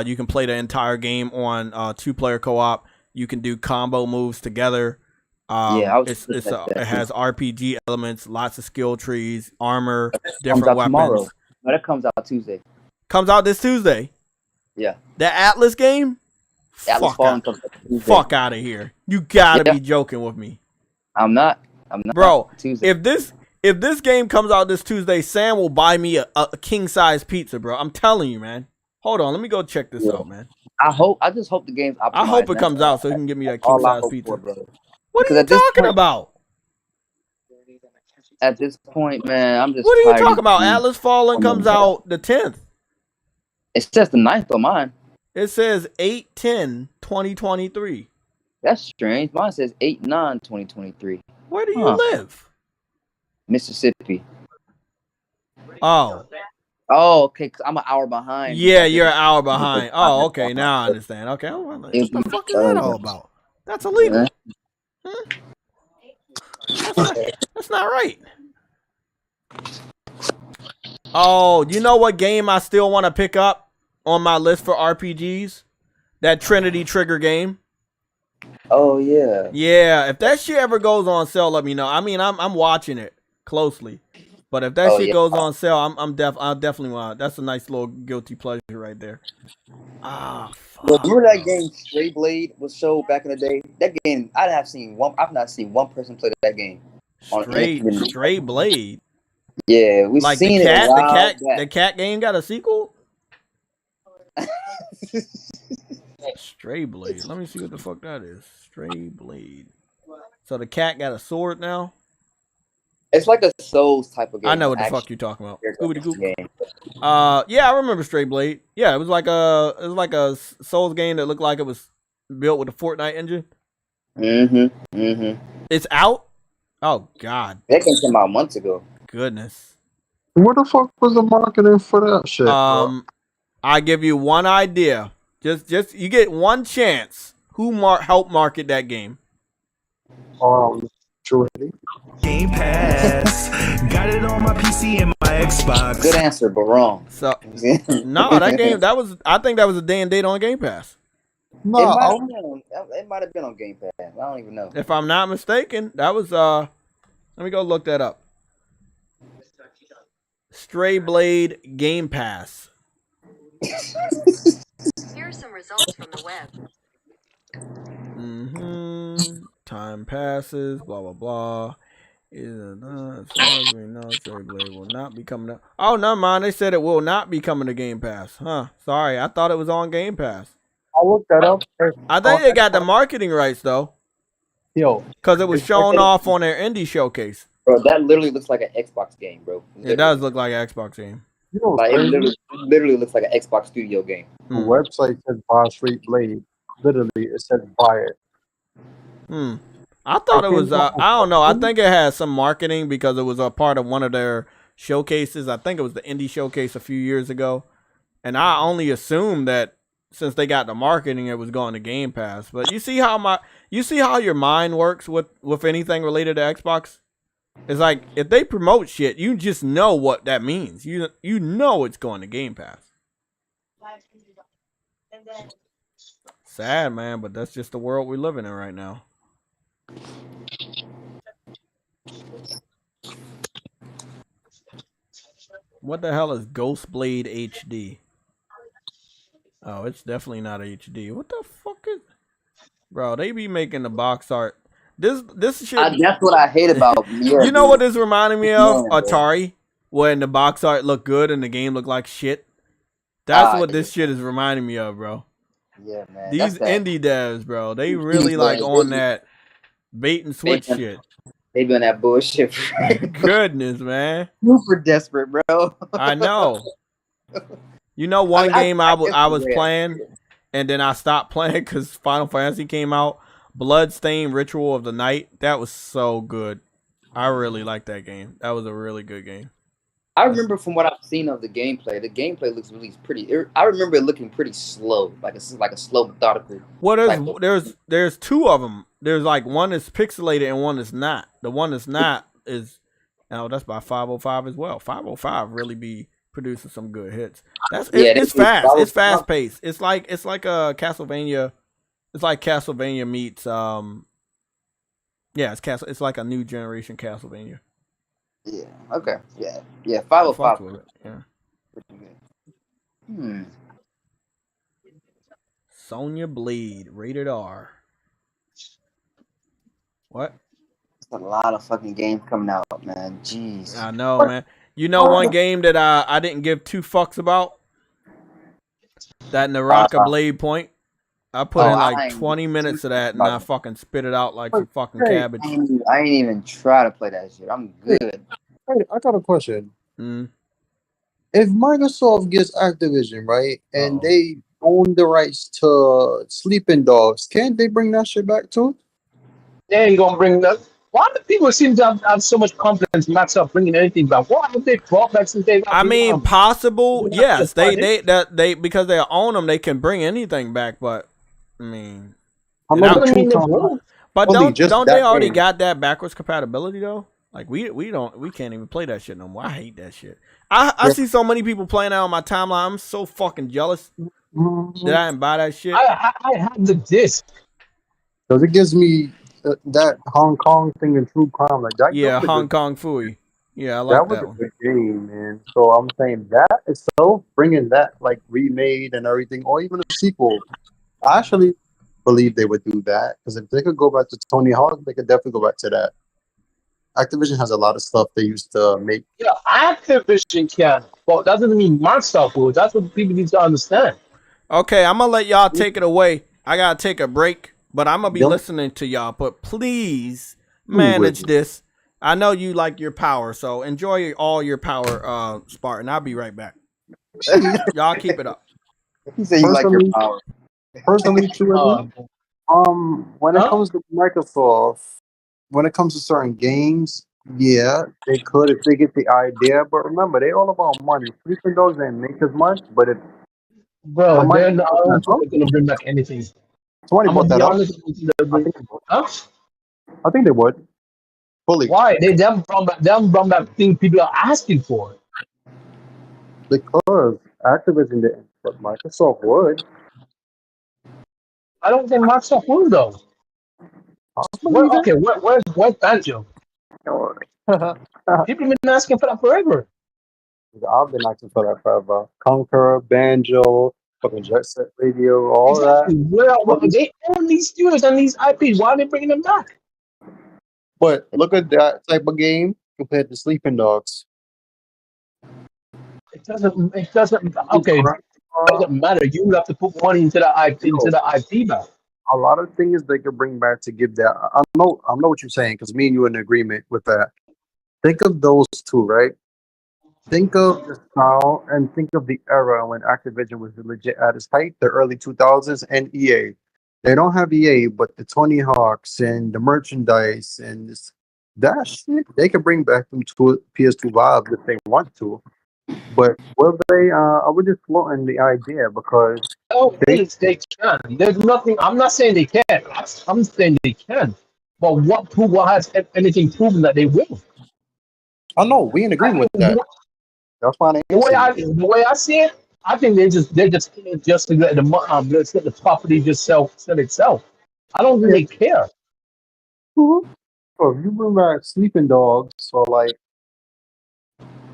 You can play the entire game on 2-player co-op. You can do combo moves together. It has RPG elements, lots of skill trees, armor, different weapons. Tomorrow. No, that comes out Tuesday. Comes out this Tuesday. Yeah. The Atlas game? Atlas Fallen comes out Tuesday. Fuck out of here. You gotta be joking with me. I'm not. Bro, Tuesday. if this game comes out this Tuesday, Sam will buy me a king size pizza, bro. I'm telling you, man. Hold on, let me go check this out, man. I just hope the game's optimized. I hope it comes out so he can give me that king size pizza. Brother. What are you talking about? At this point, man, I'm just. What are you talking about? Atlas Fallen comes out the 10th. It says the 9th on mine. It says 8/10/2023. That's strange. Mine says 8/9/2023. Where do you live? Mississippi. Oh. Oh, okay. Cause I'm an hour behind. Yeah, you're an hour behind. Oh, okay. Now I understand. Okay. What the fuck is that all about? That's illegal. That's not right. Oh, you know what game I still want to pick up on my list for RPGs? That Trinity Trigger game. Oh yeah. Yeah, if that shit ever goes on sale, let me know. I mean, I'm watching it closely, but if that shit goes on sale, I'll definitely want. That's a nice little guilty pleasure right there. Ah, well, remember that game Stray Blade was showed back in the day? That game, I've not seen one person play that game. Stray Blade. Yeah, we've like seen the cat game got a sequel. Stray Blade. Let me see what the fuck that is. Stray Blade. So the cat got a sword now. It's like a Souls type of game. I know what the fuck you're talking about. Yeah, I remember Stray Blade. Yeah, it was like a Souls game that looked like it was built with a Fortnite engine. It's out. Oh God. That game came out months ago. Goodness. What the fuck was the marketing for that shit? I give you one idea. Just you get one chance. Who helped market that game? Game Pass. Got it on my PC and my Xbox. Good answer, but wrong. So no, that game I think that was a day and date on Game Pass. No, it might have been on Game Pass. I don't even know. If I'm not mistaken, that was let me go look that up. Stray Blade Game Pass. Here are some results from the web. Time passes, blah blah blah. As far as we know, Stray Blade will not be coming up. Oh, never mind. They said it will not be coming to Game Pass. Huh? Sorry, I thought it was on Game Pass. I'll look that up. I think they got the marketing rights though. Yo, because it was shown off on their indie showcase. Bro, that literally looks like an Xbox game, bro. Literally. It does look like an Xbox game. You know, like, it literally looks like an Xbox Studio game. The website said buy Straight Blade. Literally, it said buy it. I thought it was. I don't know. I think it had some marketing because it was a part of one of their showcases. I think it was the indie showcase a few years ago, and I only assumed that since they got the marketing, it was going to Game Pass. But you see how your mind works with anything related to Xbox. It's like if they promote shit, you just know what that means. You know it's going to Game Pass. Sad, man, but that's just the world we're living in right now. What the hell is Ghostblade HD? Oh, it's definitely not HD. What the fuck is... Bro, they be making the box art. This shit... that's what I hate about... Yeah, you know what this reminded me of? Yeah, Atari. When the box art looked good and the game looked like shit. That's what this shit is reminding me of, bro. Yeah, man. These indie devs, bro, they really like on that bait and switch shit. They be on that bullshit. Goodness, man. Super desperate, bro. I know. You know, one game I was playing, and then I stopped playing because Final Fantasy came out. Bloodstained Ritual of the Night. That was so good. I really liked that game. That was a really good game. I remember from what I've seen of the gameplay looks really pretty. I remember it looking pretty slow, like it's like a slow, methodical. Well, there's two of them. There's like one that's pixelated and one that's not. The one that's not is, that's by 505 as well. 505 really be producing some good hits. It's fast. It's fast paced. It's like a Castlevania. It's like Castlevania meets it's like a new generation Castlevania. Yeah. Okay. Yeah. Yeah. 505. Yeah. Sonya Blade, rated R. What? There's a lot of fucking games coming out, man. Jeez. I know, man. You know one game that I didn't give two fucks about? That Naraka Blade Point. I put in like 20 minutes of that and I fucking spit it out like some fucking cabbage. I ain't even try to play that shit. I'm good. Hey, I got a question. Mm. If Microsoft gets Activision, right, and they own the rights to Sleeping Dogs, can't they bring that shit back too? They ain't gonna bring that. Why do people seem to have so much confidence in Microsoft bringing anything back? What have they brought back since they? I mean, possible. Yes, they because they own them, they can bring anything back. But I mean, but don't they already got that backwards compatibility though? Like we can't even play that shit no more. I hate that shit. I see so many people playing that on my timeline. I'm so fucking jealous that I didn't buy that shit. I have the disc. Because it gives me that Hong Kong thing in True Crime, like that. Yeah, Hong Kong Fooey. Yeah, I like that one. That was a good game, man. So I'm saying that itself, bringing that like remade and everything, or even a sequel. I actually believe they would do that because if they could go back to Tony Hawk, they could definitely go back to that. Activision has a lot of stuff they used to make. Yeah, Activision can, but that doesn't mean Microsoft will. That's what people need to understand. Okay, I'm gonna let y'all take it away. I gotta take a break, but I'm gonna be listening to y'all. But please manage this. I know you like your power, so enjoy all your power, Spartan. I'll be right back. Y'all keep it up. He said you like your power. Personally, when it comes to Microsoft, when it comes to certain games, yeah, they could if they get the idea. But remember, they all about money. Sleeping Dogs didn't make as much, but if they're not going to bring back anything. Somebody bought that up. I think they would. Fully. Why? They haven't brought back things people are asking for. Because Activision didn't, but Microsoft would. I don't think Microsoft will though. Where's Banjo? People have been asking for that forever. I've been asking for that forever. Conqueror, Banjo, fucking Jet Set Radio, all that. Well, they own these studios and these IPs. Why are they bringing them back? But look at that type of game compared to Sleeping Dogs. It doesn't. Okay, it doesn't matter. You have to put money into the IP back. A lot of things they could bring back to give that. I know what you're saying because me and you are in agreement with that. Think of those two, right? Think of the style and think of the era when Activision was legit at its height, the early 2000s, and EA. They don't have EA, but the Tony Hawks and the merchandise and that shit, they could bring back them to PS2 vibes if they want to. But will they? I was just floating the idea because Oh, they. they can. There's nothing. I'm not saying they can't. I'm saying they can. But what has anything proven that they will? I know we in agreement with that. That's why they The way I see it, I think they're just in it just to let let's let the property just sell itself. I don't think they care. So if you bring back Sleeping Dogs, so like,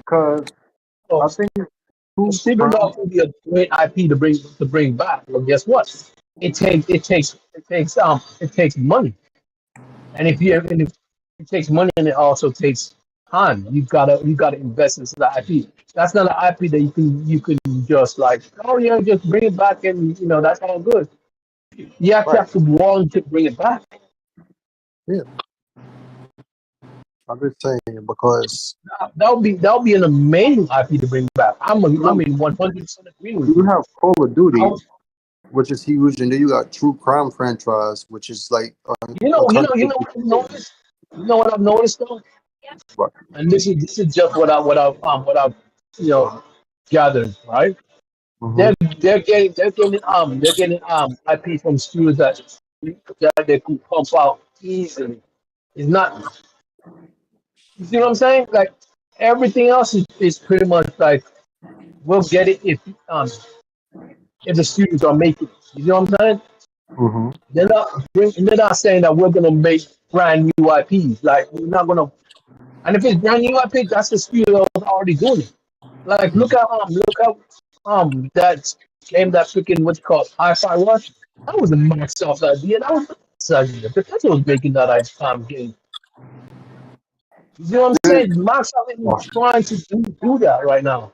cause I think Sleeping Dogs would be a great IP to bring back. Well, guess what? It takes money, and if it takes money and it also takes time. You gotta invest into the IP. That's not an IP that you can just like, oh yeah, just bring it back and that's all good. You have to want to bring it back. yeah, I'm just saying because That would be an amazing IP to bring back. I mean 100% agree with you you. have Call of Duty, which is huge, and then you got True Crime franchise, which is like What I've noticed. You know what I've noticed though, and this is just what I've gathered, right? They're getting IP from studios that they could pump out easily. It's not. You see what I'm saying? Like everything else is pretty much like we'll get it if the studios are making it. You know what I'm saying? They're not saying that we're gonna make brand new IPs. Like we're not gonna. And if it's brand new IP, that's the studio that's already doing it. Like look at that game that freaking what's it called Hi-Fi Rush. That was a Microsoft idea. That was Bethesda idea. Bethesda was making that game. You know what I'm saying? Microsoft is trying to do that right now.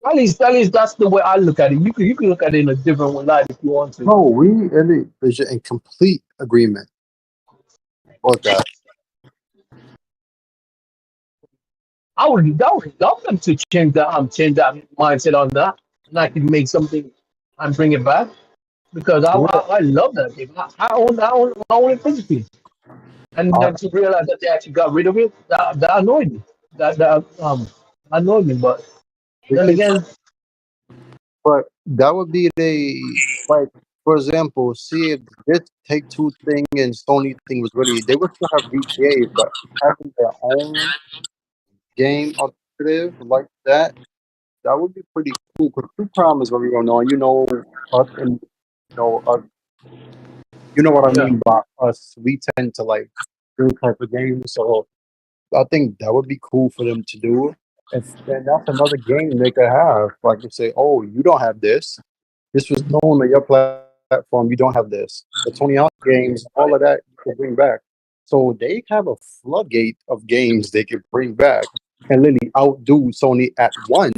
At least that's the way I look at it. You can look at it in a different light if you want to. no, we in complete agreement about that. I would love them to change that mindset on that, and I can make something and bring it back because I love that game. I own it physically, and then to realize that they actually got rid of it, that annoyed me. That annoyed me. But then again, But that would be like, for example, see if this Take Two thing and Sony thing was really, they would still have GTA, but having their own game alternative like that would be pretty cool. Because True Crime is very well known. Us and us. You know what I mean by us. We tend to like those type of games. So I think that would be cool for them to do. And then that's another game they could have. Like you say, oh, you don't have this. This was known on your platform. You don't have this. The Tony Hawk games, all of that, you can bring back. So they have a floodgate of games they can bring back and literally outdo Sony at once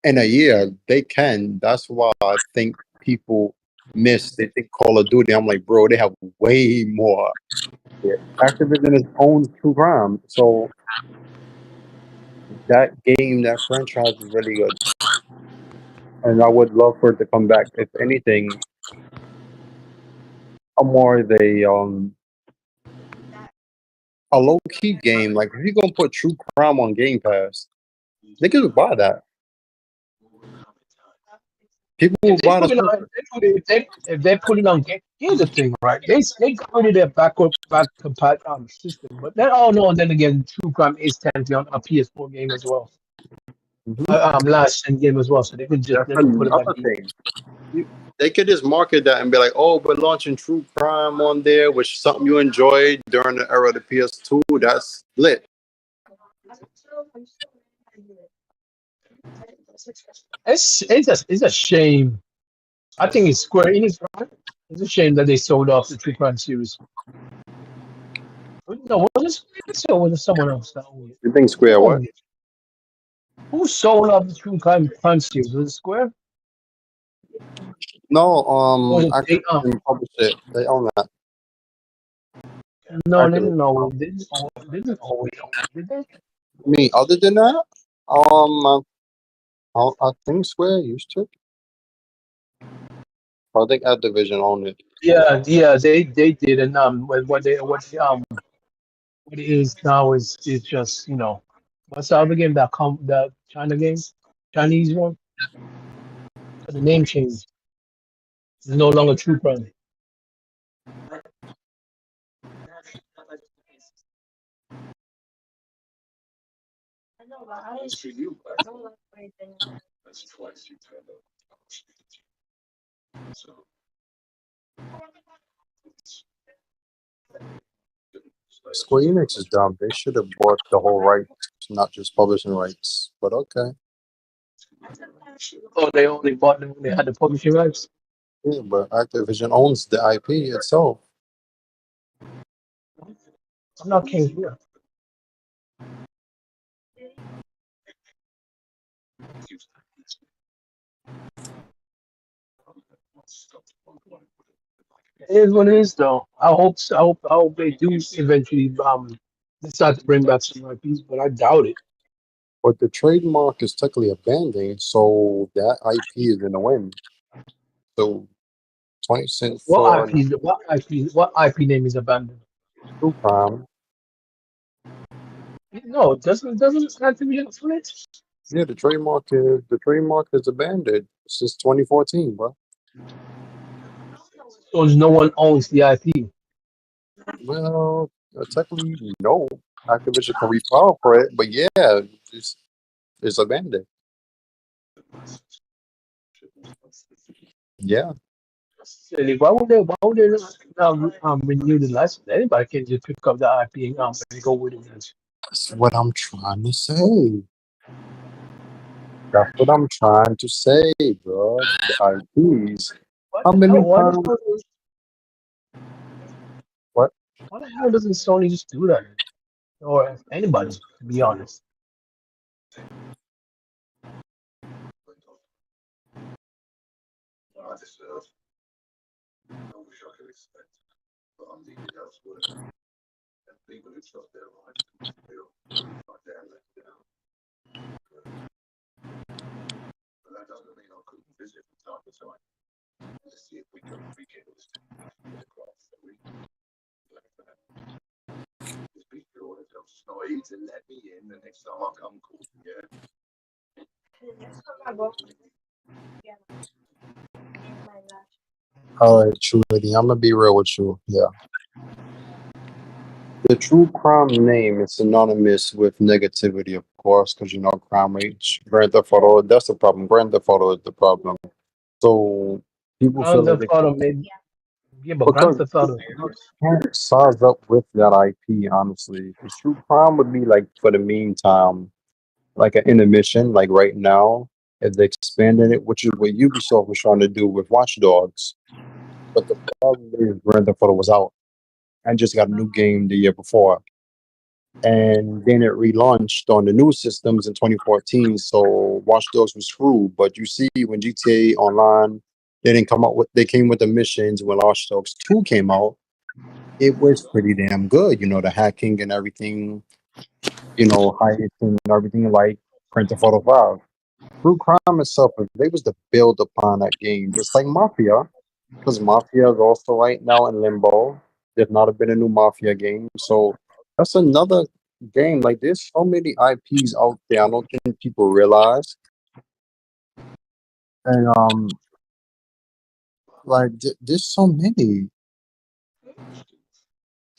in a year. They can. That's why I think people miss. They think Call of Duty. I'm like, bro, they have way more. Yeah. Activision is owns True Crime, so that game, that franchise is really good, and I would love for it to come back. If anything, a more a low key game. Like if you're gonna put True Crime on Game Pass, niggas would buy that. People will buy that. if they put it on game, here's the thing, right? They got rid of their back system, but then then again, True Crime is technically on a PS4 game as well. Last gen game as well, so they could That's put it back. another thing. They could just market that and be like, "Oh, we're launching True Crime on there, which is something you enjoyed during the era of the PS2. That's lit." It's a shame. I think it's Square Enix, right? It's a shame that they sold off the True Crime series. No, was it Square Enix or was it someone else that owned it? You think Square what? Who sold off the True Crime series? Was it Square? No, actually, they published it. They own that. No, they didn't know. They didn't always own it, did they? I mean, other than that, I think Square used to. I think Activision owned it. Yeah, they did, and what what it is now is just, what's the other game that China game? Chinese one? The name changed. It's no longer True Crime. Square Enix is dumb. They should have bought the whole rights, not just publishing rights. But okay. Oh, they only bought them when they had the publishing rights. Yeah, but Activision owns the IP itself. I'm not king here. It is what it is, though. I hope they do eventually decide to bring back some IPs, but I doubt it. But the trademark is technically abandoned, so that IP is gonna win. So 20 cents for What IP name is abandoned? True Crime. No, doesn't Activision own it? Yeah, the trademark is abandoned since 2014, bro. So no one owns the IP. Well, technically, no. Activision can refile for it, but yeah, it's abandoned. Yeah. Silly. Why would they not renew the license? Anybody can just pick up the IP and go with it. That's what I'm trying to say. That's what I'm trying to say, bro. The IPs. How many times? What? Why the hell doesn't Sony just do that? Or anybody, to be honest. All right, Trudy, I'm gonna be real with you. Yeah. The True Crime name is synonymous with negativity, of course, because crime rates. Grand Theft Auto, that's the problem. Grand Theft Auto is the problem. So people feel Grand like Theft they Auto, maybe. Yeah, but Grand because Theft Auto. you can't size up with that IP, honestly. Because True Crime would be like for the meantime, like an intermission, like right now, if they expanded it, which is what Ubisoft was trying to do with Watch Dogs. But the problem is Grand Theft Auto was out and just got a new game the year before. And then it relaunched on the new systems in 2014. So Watch Dogs was screwed. But you see, when GTA Online, they came with the missions. When Watch Dogs 2 came out, it was pretty damn good. The hacking and everything, hiding and everything like Grand Theft Auto 5. True Crime itself, if they was to build upon that game, just like Mafia, because Mafia is also right now in limbo. There's not been a new Mafia game. So that's another game. Like there's so many IPs out there. I don't think people realize. And there's so many.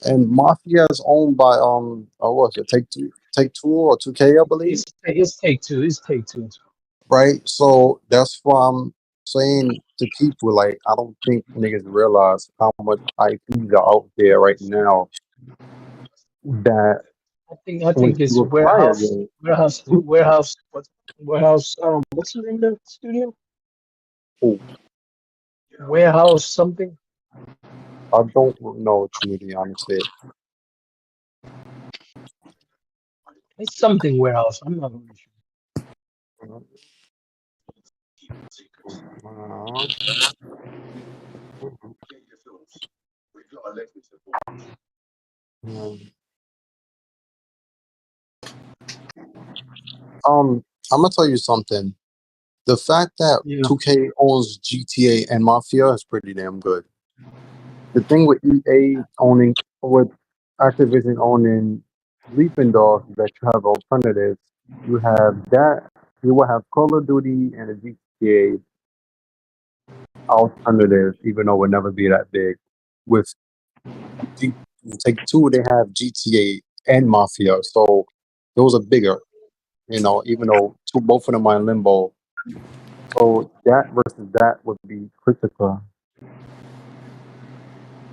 And Mafia is owned by what was it, Take Two or 2K, I believe. It's Take Two. It's Take Two. Right. So that's why I'm saying to people, like, I don't think niggas realize how much IPs are out there right now that I think it's warehouse. What's the name of the studio? Oh, Warehouse something. I don't know, truly, honestly. It's something warehouse. I'm not really sure. I'm gonna tell you something. The fact that 2K owns GTA and Mafia is pretty damn good. The thing with EA owning with Activision owning Sleeping Dogs, that you have alternatives. You have that. You will have Call of Duty and a GTA alternative, even though it will never be that big. With Take Two, they have GTA and Mafia, so those are bigger. Even though both of them are in limbo. So that versus that would be critical.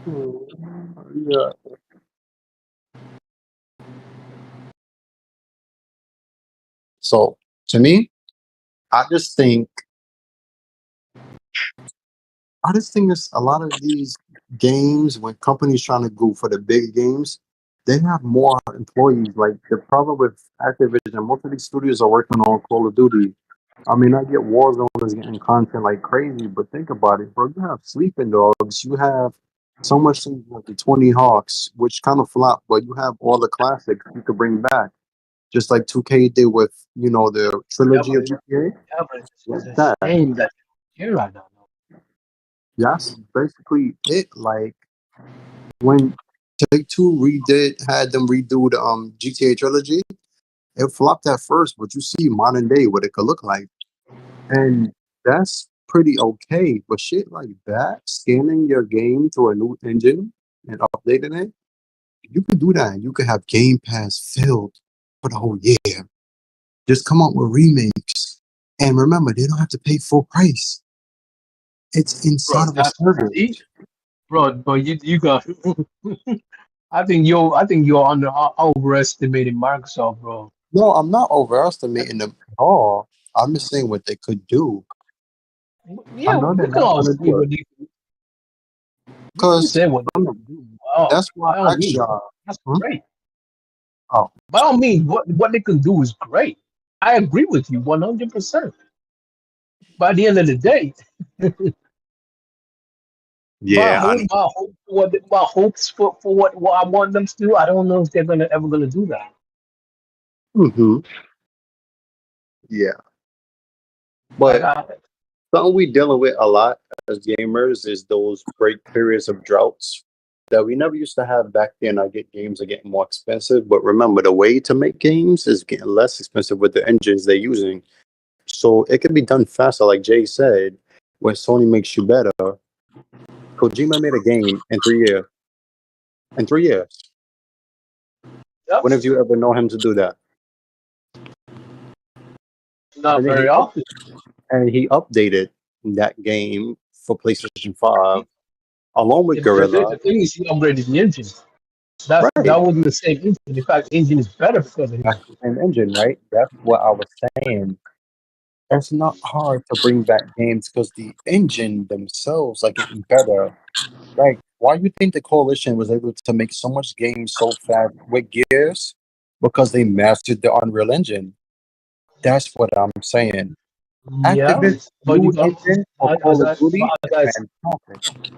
Yeah. So to me, I just think there's a lot of these games when companies trying to go for the big games, they have more employees. Like the problem with Activision, most of these studios are working on Call of Duty. I mean, I get Warzone is getting content like crazy, but think about it, bro. You have Sleeping Dogs, you have so much things like the 20 Hawks, which kind of flop, but you have all the classics you could bring back. Just like 2K did with, the Yeah, trilogy but, of GTA. yeah, but Like it's that. a shame that you're right now. That's basically it. Like when Take Two had them redo the GTA trilogy, it flopped at first, but you see modern day what it could look like. And that's pretty okay. But shit like that, scanning your game to a new engine and updating it, you could do that. You could have Game Pass filled for the whole year. Just come out with remakes. And remember, they don't have to pay full price. It's inside Bro, of a service. see? Bro, you got. I think you're overestimating Microsoft, bro. No, I'm not overestimating them at all. I'm just saying what they could do. I Yeah, know they're we can not all gonna see do it what we can because say what they can do. Wow, that's why by I all asked means, y'all. that's Hmm? great. Oh, By all means, what they can do is great. I agree with you 100%. By the end of the day, yeah, I know. my hopes for what I want them to do, I don't know if they're ever gonna do that. Hmm. Yeah, Like but I, something we dealing with a lot as gamers is those break periods of droughts that we never used to have back then. I get games are getting more expensive, but remember the way to make games is getting less expensive with the engines they're using. So it can be done faster, like Jay said, when Sony makes you better. Kojima made a game in 3 years. In 3 years. yep, When have you ever known him to do that? not And then very often. he updated that game for PlayStation 5 along with Yeah, but the Gorilla. thing is, he upgraded the engine. That Right. wasn't the same engine. In fact, the engine is better because of him. That's the same engine, right? That's what I was saying. It's not hard to bring back games because the engine themselves are getting better. Like, why you think the coalition was able to make so much games so fast with Gears? Because they mastered the Unreal Engine. That's what I'm saying. Yeah, Activision but you new got engine for Call of Duty is as fantastic.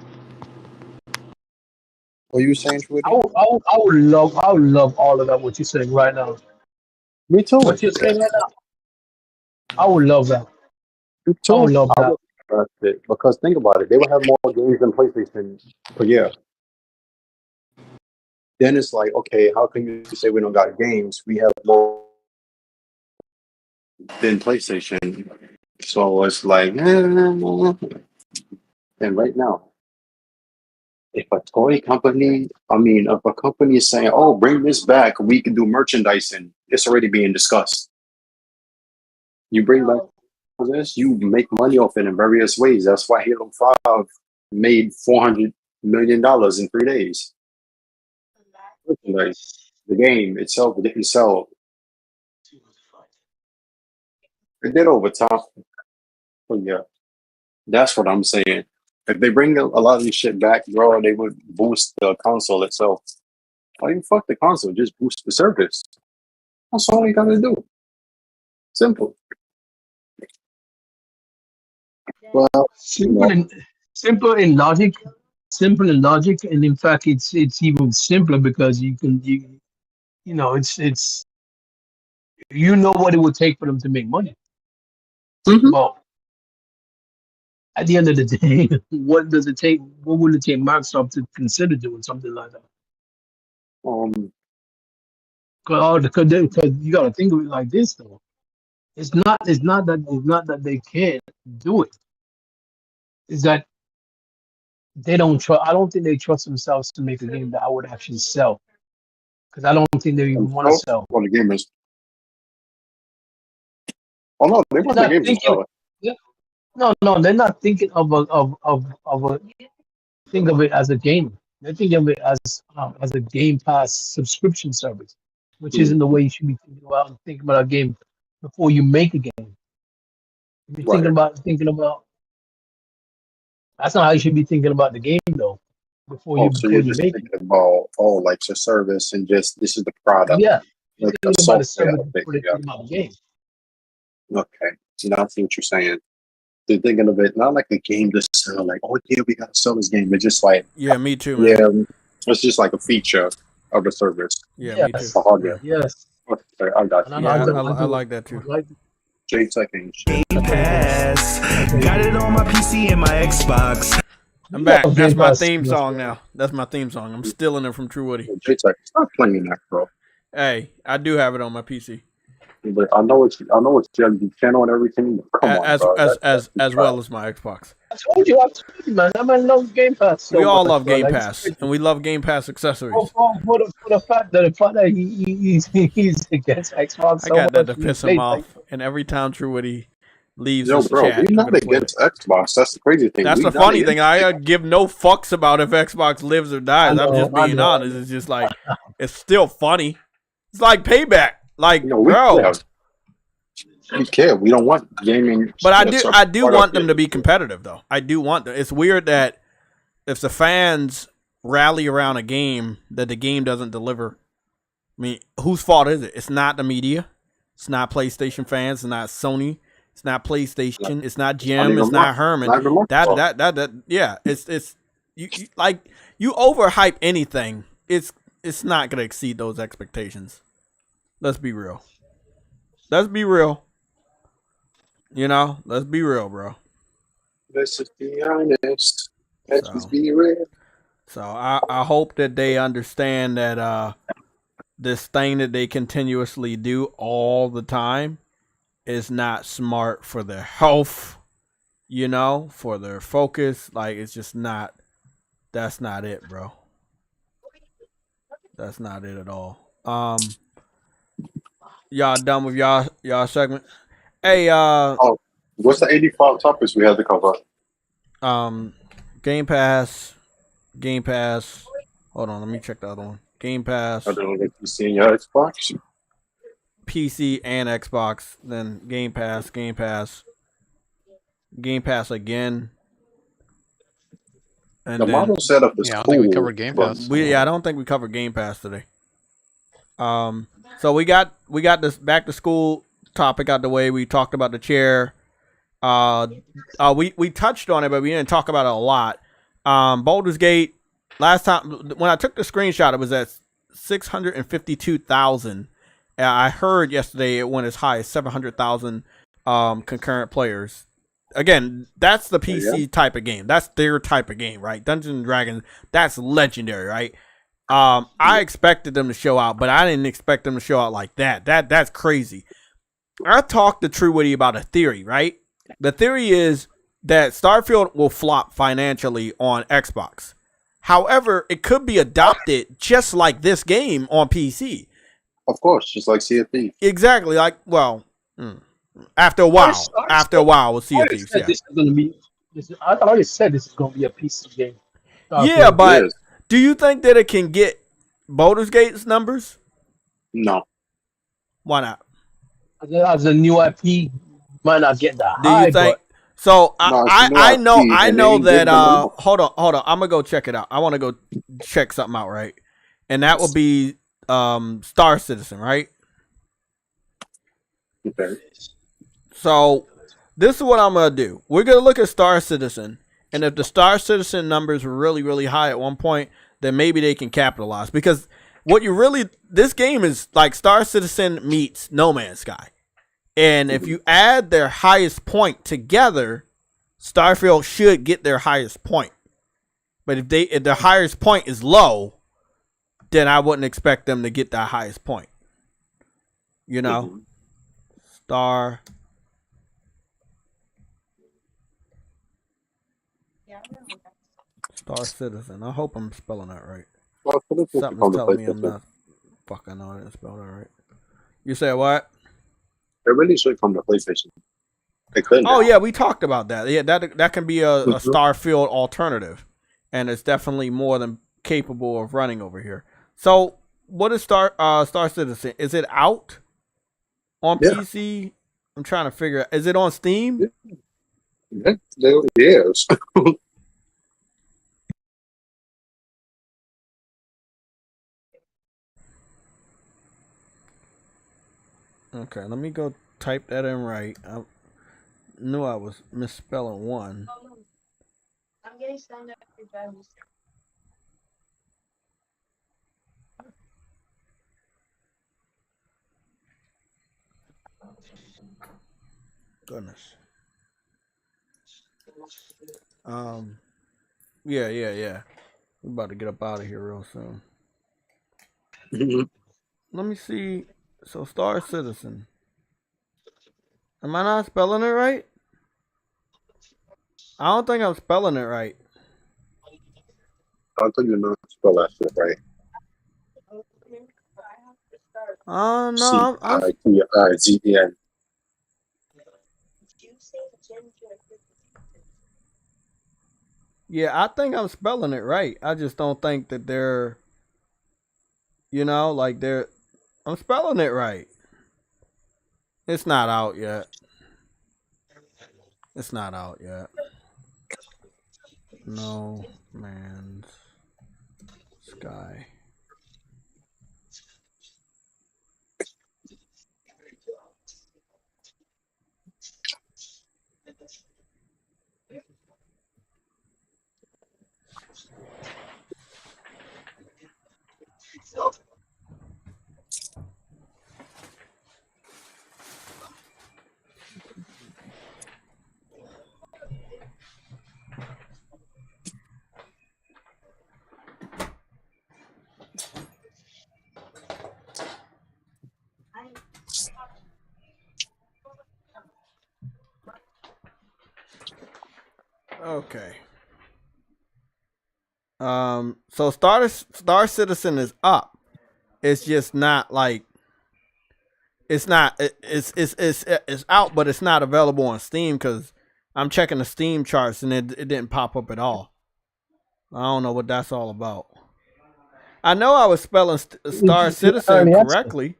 What you saying, Tweety? I would love all of that. What you're saying right now. Me too. What you're saying right now. I would love that. Me I would too. love I that. would trust it because think about it. They would have more games than PlayStation per year. Then it's like, okay, how can you say we don't got games? We have more than PlayStation. So it's like, and right now, if a toy company, if a company is saying, oh, bring this back, we can do merchandising, it's already being discussed. You bring back this, you make money off it in various ways. That's why Halo 5 made $400 million in 3 days. Merchandise. The game itself didn't sell. It did over time. But yeah, that's what I'm saying. If they bring a lot of this shit back, bro, they would boost the console itself. Why you fuck the console? Just boost the service. That's all you gotta do. Simple. Well, Simple in logic, simple in logic, and in fact, it's even simpler because it's you know what it would take for them to make money. Well, at the end of the day, what does it take? What would it take Microsoft to consider doing something like that? Because you got to think of it like this though. It's not that they can't do it. It's that they don't trust. I don't think they trust themselves to make a game that I would actually sell. Because I don't think they even want to sell. Well, the gamers. Oh no, they want the gamers to sell it. Yeah. No, they're not thinking of a think of it as a game. They're thinking of it as a Game Pass subscription service, which isn't the way you should be thinking about a game before you make a game. You're thinking about that's not how you should be thinking about the game though. Before you So you're just make thinking about like your service and just this is the product. Yeah. Like You're thinking about the service thing, before they think about the game. Okay. So now I see what you're saying. They're thinking of it not like a game to sell, like, oh yeah, we gotta sell this game, but just like me too, man. Yeah, it's just like a feature of the service. Yeah, me too. For hardware. Yes. Okay, I got you. I like that too. JayTechTV. Game Pass. Got it on my PC and my Xbox. I'm back. That's my theme song now. That's my theme song. I'm stealing it from True Woody. JayTech, stop playing that, bro. Hey, I do have it on my PC. But I know it's your channel and everything. Come on, as bro. as well as my Xbox. I told you, man. I love Game Pass. So We all much, love bro. Game Like, Pass, and we love Game Pass accessories. for the fact that he's against Xbox. I So got that much, to piss like, him off, and every time True Woody leaves Yo, this bro, chat, we're not against Xbox. That's the crazy thing. That's the funny thing. I give no fucks about if Xbox lives or dies. I'm just being honest. It's just like it's still funny. It's like Payback. Like, bro. We care. We don't want gaming. But I do want them to be competitive, though. I do want them. It's weird that if the fans rally around a game that the game doesn't deliver, I mean, whose fault is it? It's not the media. It's not PlayStation fans. It's not Sony. It's not PlayStation. It's not Jim. It's not Herman. Yeah. It's you overhype anything. It's not gonna exceed those expectations. Let's be real. Let's be real. You know, let's be real, bro. Let's just be honest. Let's just be real. So I hope that they understand that this thing that they continuously do all the time is not smart for their health, you know, for their focus. Like, it's just not, that's not it, bro. That's not it at all. Y'all done with y'all segment? Hey, what's the 85 topics we had to cover? Game Pass. Hold on, let me check the other one. Game Pass. I don't know if you seen your Xbox. PC and Xbox, then Game Pass again. And the model setup is cool. I think we covered Game Pass. I don't think we covered Game Pass today. So we got this back to school topic out the way. We talked about the chair. We touched on it, but we didn't talk about it a lot. Baldur's Gate. Last time when I took the screenshot, it was at 652,000. I heard yesterday it went as high as 700,000 concurrent players. Again, that's the PC type of game. That's their type of game, right? Dungeons and Dragons, that's legendary, right? I expected them to show out, but I didn't expect them to show out like that. That's crazy. I talked to True Woody about a theory, right? The theory is that Starfield will flop financially on Xbox. However, it could be adopted just like this game on PC. Of course, just like Sea of Thieves. Exactly. Like, well, after a while, we'll see a Thieves. I already said this is going to be a PC game. Yeah, but do you think that it can get Baldur's Gate's numbers? No. Why not? As a new IP, might not get that do high. You think? But I know that. Hold on. I'm gonna go check it out. I want to go check something out, right? And that will be Star Citizen, right? Okay. So this is what I'm gonna do. We're gonna look at Star Citizen, and if the Star Citizen numbers were really, really high at one point, then maybe they can capitalize. Because this game is like Star Citizen meets No Man's Sky. And if you add their highest point together, Starfield should get their highest point. But if their highest point is low, then I wouldn't expect them to get that highest point. You know? Star Citizen. I hope I'm spelling that right. Well, Something's telling me I'm not. Fuck, I know I didn't spell that right. You said what? It really should come to PlayStation. They couldn't. Oh yeah, we talked about that. Yeah, that can be a Starfield alternative, and it's definitely more than capable of running over here. So, what is Star Citizen? Is it out on PC? I'm trying to figure out. Is it on Steam? Yes. Okay, let me go type that in right. I knew I was misspelling one. I'm getting signed up for drivers. Goodness. Yeah. We're about to get up out of here real soon. Let me see. So, Star Citizen. Am I not spelling it right? I don't think I'm spelling it right. I think you're not spell that shit right. Oh no, C-I-T-I-Z-E-N. Yeah, I think I'm spelling it right. I just don't think that they're, like I'm spelling it right. It's not out yet. It's not out yet. No Man's Sky. Okay. So Star Citizen is up. It's just not like it's out, but it's not available on Steam because I'm checking the Steam charts and it didn't pop up at all. I don't know what that's all about. I know I was spelling Star Citizen correctly.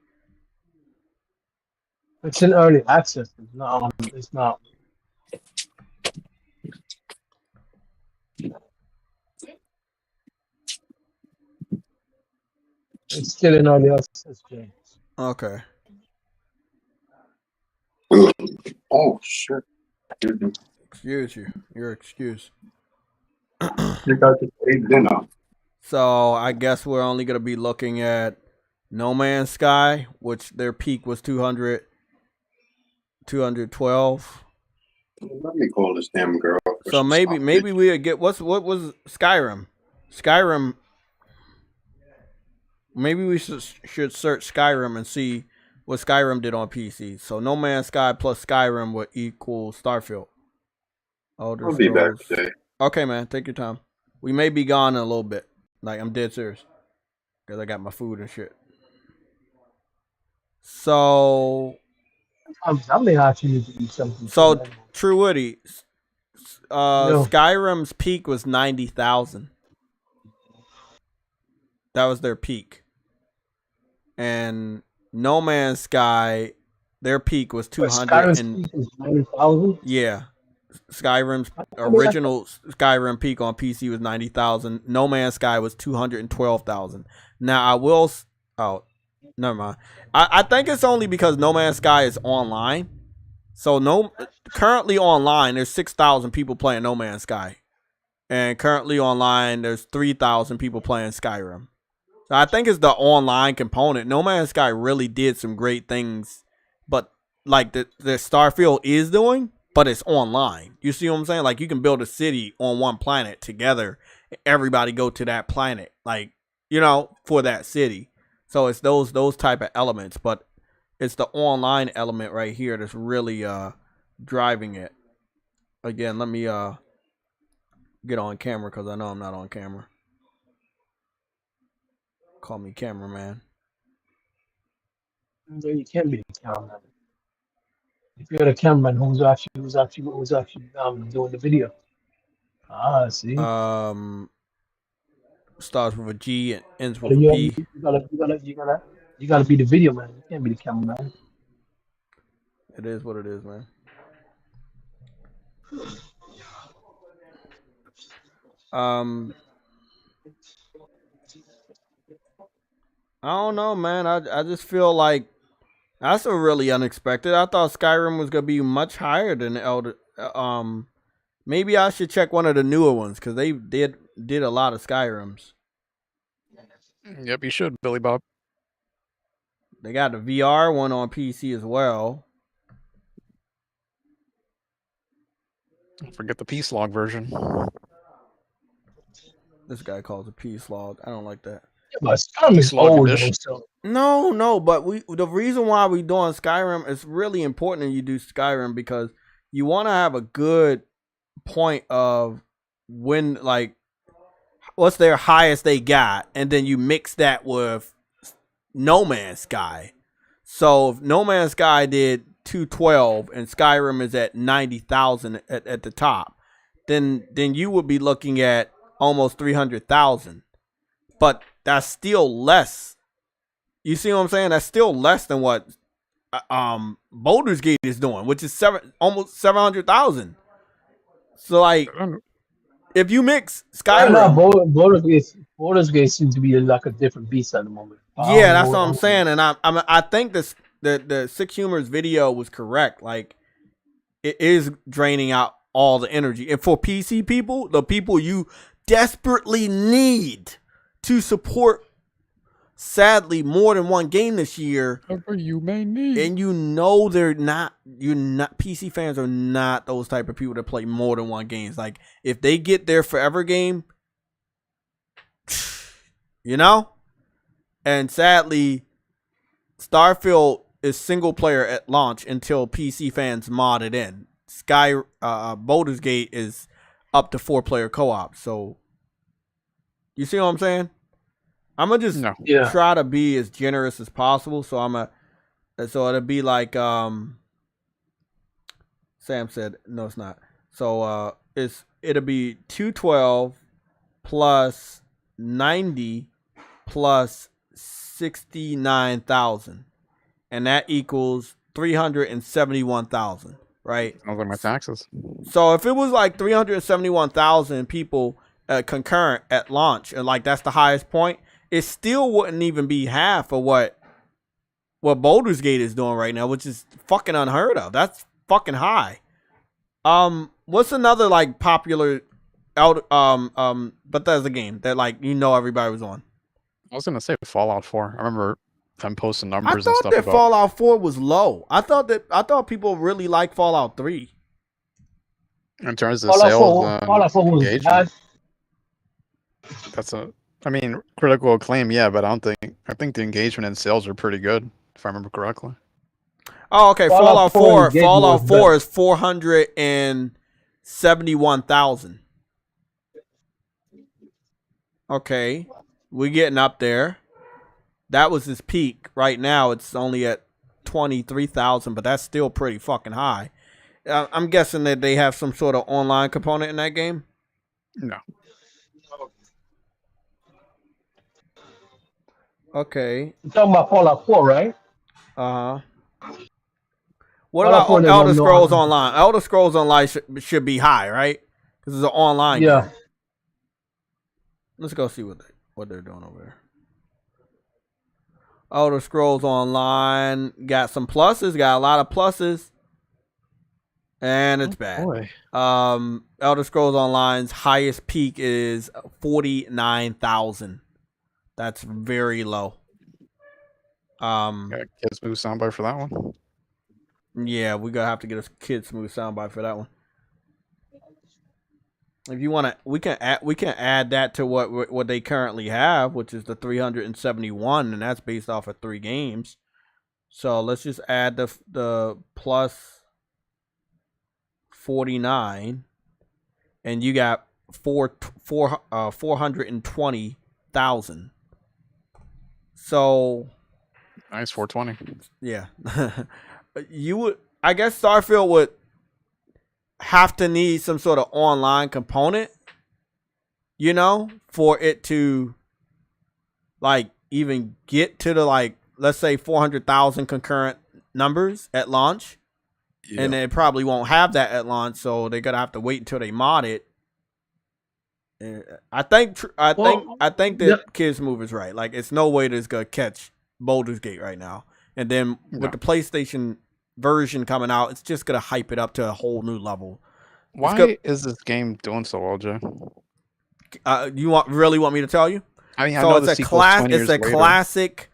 It's in early access. It's not. It's still in early access, James. Okay. Oh shit. Excuse you. You're excused. You got to eat dinner. So I guess we're only gonna be looking at No Man's Sky, which their peak was 212. Let me call this damn girl. So maybe we'd get what was Skyrim? Skyrim. Maybe we should search Skyrim and see what Skyrim did on PC. So No Man's Sky plus Skyrim would equal Starfield. I'll be back today. Okay, man. Take your time. We may be gone in a little bit. Like, I'm dead serious. Because I got my food and shit. So... I may actually need to eat something. So, True Woody, Skyrim's peak was 90,000. That was their peak. And No Man's Sky, their peak was 200. Skyrim's peak is 90,000? Yeah. Skyrim's original Skyrim peak on PC was 90,000. No Man's Sky was 212,000. Now, I will... Oh, never mind. I think it's only because No Man's Sky is online. So, currently online, there's 6,000 people playing No Man's Sky. And currently online, there's 3,000 people playing Skyrim. So I think it's the online component. No Man's Sky really did some great things, but like the Starfield is doing, but it's online. You see what I'm saying? Like you can build a city on one planet together. Everybody go to that planet. Like you know, for that city. So it's those type of elements, but it's the online element right here that's really driving it. Again, let me get on camera because I know I'm not on camera. Call me cameraman. No, you can't be the cameraman. If you're the cameraman, who's actually doing the video? Ah, see. Starts with a G and ends But with a you P. gotta be the video man. You can't be the cameraman. It is what it is, man. I don't know, man. I just feel like that's a really unexpected. I thought Skyrim was gonna be much higher than Elder. Maybe I should check one of the newer ones because they did a lot of Skyrims. Yep, you should, Billy Bob. They got the VR one on PC as well. Don't forget the PSLOG version. This guy calls it PSLOG. I don't like that. Yeah, but Skyrim is old though, so. No, but the reason why we doing Skyrim is really important that you do Skyrim because you want to have a good point of when, like, what's their highest they got, and then you mix that with No Man's Sky. So if No Man's Sky did 212 and Skyrim is at 90,000 at the top, then you would be looking at almost 300,000. But that's still less. You see what I'm saying? That's still less than what Baldur's Gate is doing, which is almost 700,000. So like, if you mix Skyrim, Baldur's Gate seems to be like a different beast at the moment. Yeah, that's what I'm saying, and I think the Six Humor's video was correct. Like, it is draining out all the energy, and for PC people, the people you desperately need to support, sadly, more than one game this year. Whatever you may need, and you know you're not PC fans are not those type of people that play more than one games. Like, if they get their forever game, you know. And sadly, Starfield is single player at launch until PC fans mod it in. Baldur's Gate is up to 4-player co-op. So, you see what I'm saying? I'm gonna just try to be as generous as possible. So so it'll be like Sam said. No, it's not. So it'll be 212 plus 90 plus 69,000, and that equals 371,000, right? Sounds like my taxes. So if it was like 371,000 people concurrent at launch, and like that's the highest point, it still wouldn't even be half of what Baldur's Gate is doing right now, which is fucking unheard of. That's fucking high. What's another like popular Bethesda game that like everybody was on? I was gonna say Fallout 4. I remember them posting numbers and I stuff thought that about Fallout 4 was low. I thought people really like Fallout 3. In terms of sales, Fallout 4 was bad. I mean, critical acclaim, yeah, but I think the engagement and sales are pretty good, if I remember correctly. Oh, okay. Fallout 4 is 471,000. Okay. We're getting up there. That was his peak. Right now, it's only at 23,000, but that's still pretty fucking high. I'm guessing that they have some sort of online component in that game? No. Okay. You're talking about Fallout 4, right? Uh-huh. What about Elder Scrolls Online? Elder Scrolls Online should be high, right? Because it's an online game. Let's go see what they're doing over there. Elder Scrolls Online got some pluses, got a lot of pluses. And it's bad. Boy. Elder Scrolls Online's highest peak is 49,000. That's very low. Got a Kid Smooth soundbite for that one. Yeah, we're gonna have to get a Kid Smooth soundbite for that one. If you want to, we can add that to what they currently have, which is the 371, and that's based off of 3 games. So let's just add the plus 49, and you got 420,000. So nice, 420. Yeah, you would. I guess Starfield would have to need some sort of online component, you know, for it to like even get to the like, let's say 400,000 concurrent numbers at launch. Yeah. And they probably won't have that at launch, so they're gonna have to wait until they mod it. I think that Kids Move is right. Like, it's no way that's gonna catch Baldur's Gate right now. And then with the PlayStation version coming out, it's just gonna hype it up to a whole new level. Why is this game doing so well, Jay? You really want me to tell you? I mean, so I know it's a classic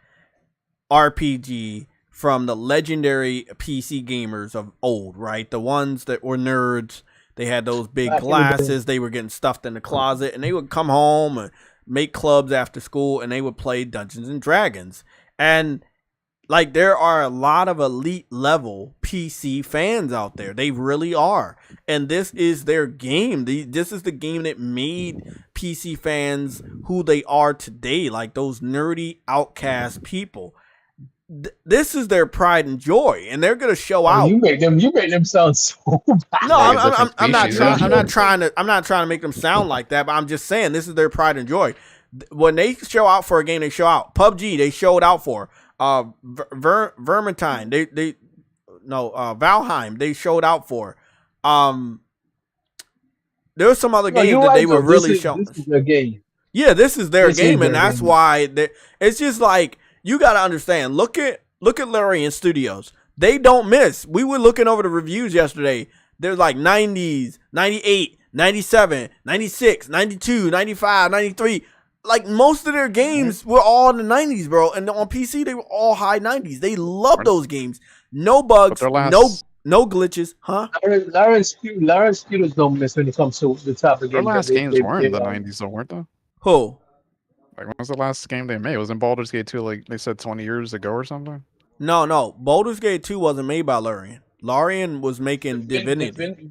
RPG from the legendary PC gamers of old, right? The ones that were nerds. They had those big glasses. They were getting stuffed in the closet, and they would come home and make clubs after school, and they would play Dungeons and Dragons. And like, there are a lot of elite level PC fans out there. They really are. And this is their game. This is the game that made PC fans who they are today. Like, those nerdy outcast people. This is their pride and joy, and they're gonna show out. You make them sound so bad. No, I'm not trying to make them sound like that, but I'm just saying this is their pride and joy. When they show out for a game, they show out. PUBG, they showed out for. Vermintide, Valheim, they showed out for. There were some other games that they were really showing. This is their game. Yeah, this is their game, and that's why it's just like, you got to understand. Look at Larian Studios. They don't miss. We were looking over the reviews yesterday. There's like 90s, 98, 97, 96, 92, 95, 93. Like, most of their games were all in the 90s, bro. And on PC, they were all high 90s. They love those games. No bugs, no glitches, huh? Larian Studios don't miss when it comes to the type of games. Their last games weren't in the 90s, though, weren't they? Who? Like, when was the last game they made? It was in Baldur's Gate 2, like they said 20 years ago or something? No. Baldur's Gate 2 wasn't made by Larian. Larian was making Divinity.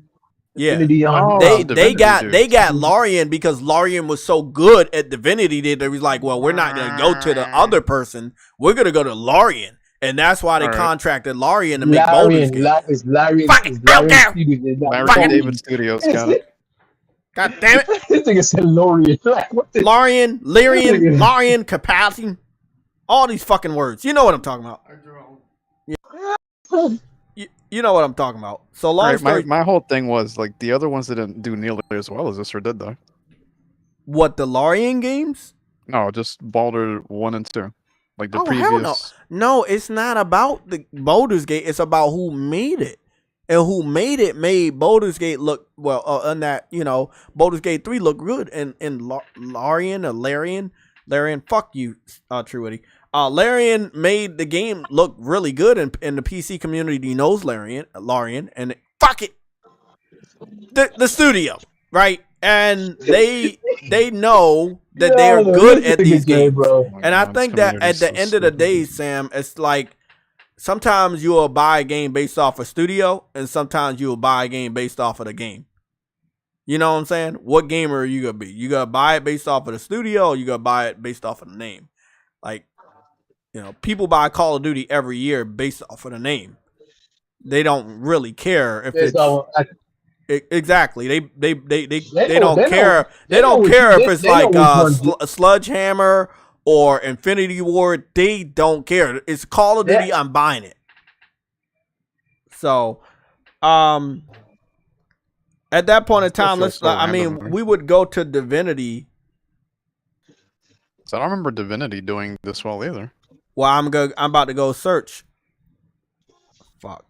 Yeah. They got Larian because Larian was so good at Divinity that they was like, well, we're not going to go to the other person. We're going to go to Larian. And that's why they contracted Larian to make Baldur's Gate. Larry David Studios got it. God damn it. This thing said Larian. Larian, capacity. All these fucking words. You know what I'm talking about. Yeah. You know what I'm talking about. So long story. My whole thing was, like, the other ones didn't do nearly as well as this, or did they? What, the Larian games? No, just Baldur 1 and 2. Like the previous. Hell no. No, it's not about the Baldur's Gate. It's about who made it. And who made it made Baldur's Gate look well. And that, you know, Baldur's Gate 3 looked good. And Larian, fuck you, Truity. Larian made the game look really good, and the PC community knows Larian, and fuck it, the studio, right? And they know that they are good at these games, bro. And I think that at the end of the day, Sam, it's like, sometimes you will buy a game based off a studio, and sometimes you will buy a game based off of the game. You know what I'm saying? What gamer are you gonna be? You gonna buy it based off of the studio, or you gonna buy it based off of the name? Like, you know, people buy Call of Duty every year based off of the name. They don't really care if it's exactly. They don't care. They don't care if it's like a Sledgehammer or Infinity Ward. They don't care. It's Call of Duty. I'm buying it. So, at that point in time, we would go to Divinity. So I don't remember Divinity doing this well either. Well, I'm about to go search. Fuck.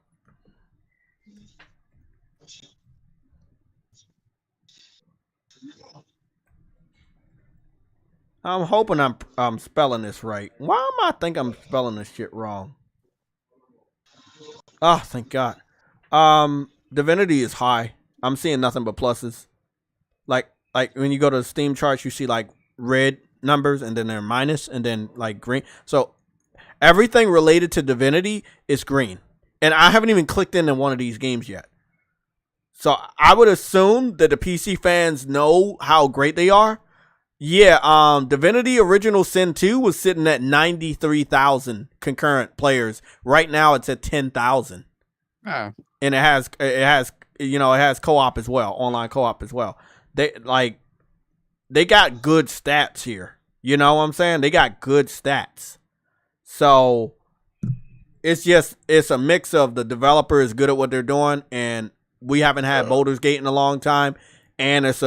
I'm hoping I'm spelling this right. Why am I think I'm spelling this shit wrong? Oh, thank God. Divinity is high. I'm seeing nothing but pluses. Like when you go to the Steam charts, you see like red numbers and then they're minus and then like green. So everything related to Divinity is green. And I haven't even clicked into one of these games yet. So I would assume that the PC fans know how great they are. Yeah, Divinity Original Sin 2 was sitting at 93,000 concurrent players. Right now it's at 10,000. Yeah. And it has co-op as well, online co-op as well. They got good stats here. You know what I'm saying? They got good stats. So it's a mix of the developer is good at what they're doing, and we haven't had Baldur's Gate in a long time, and it's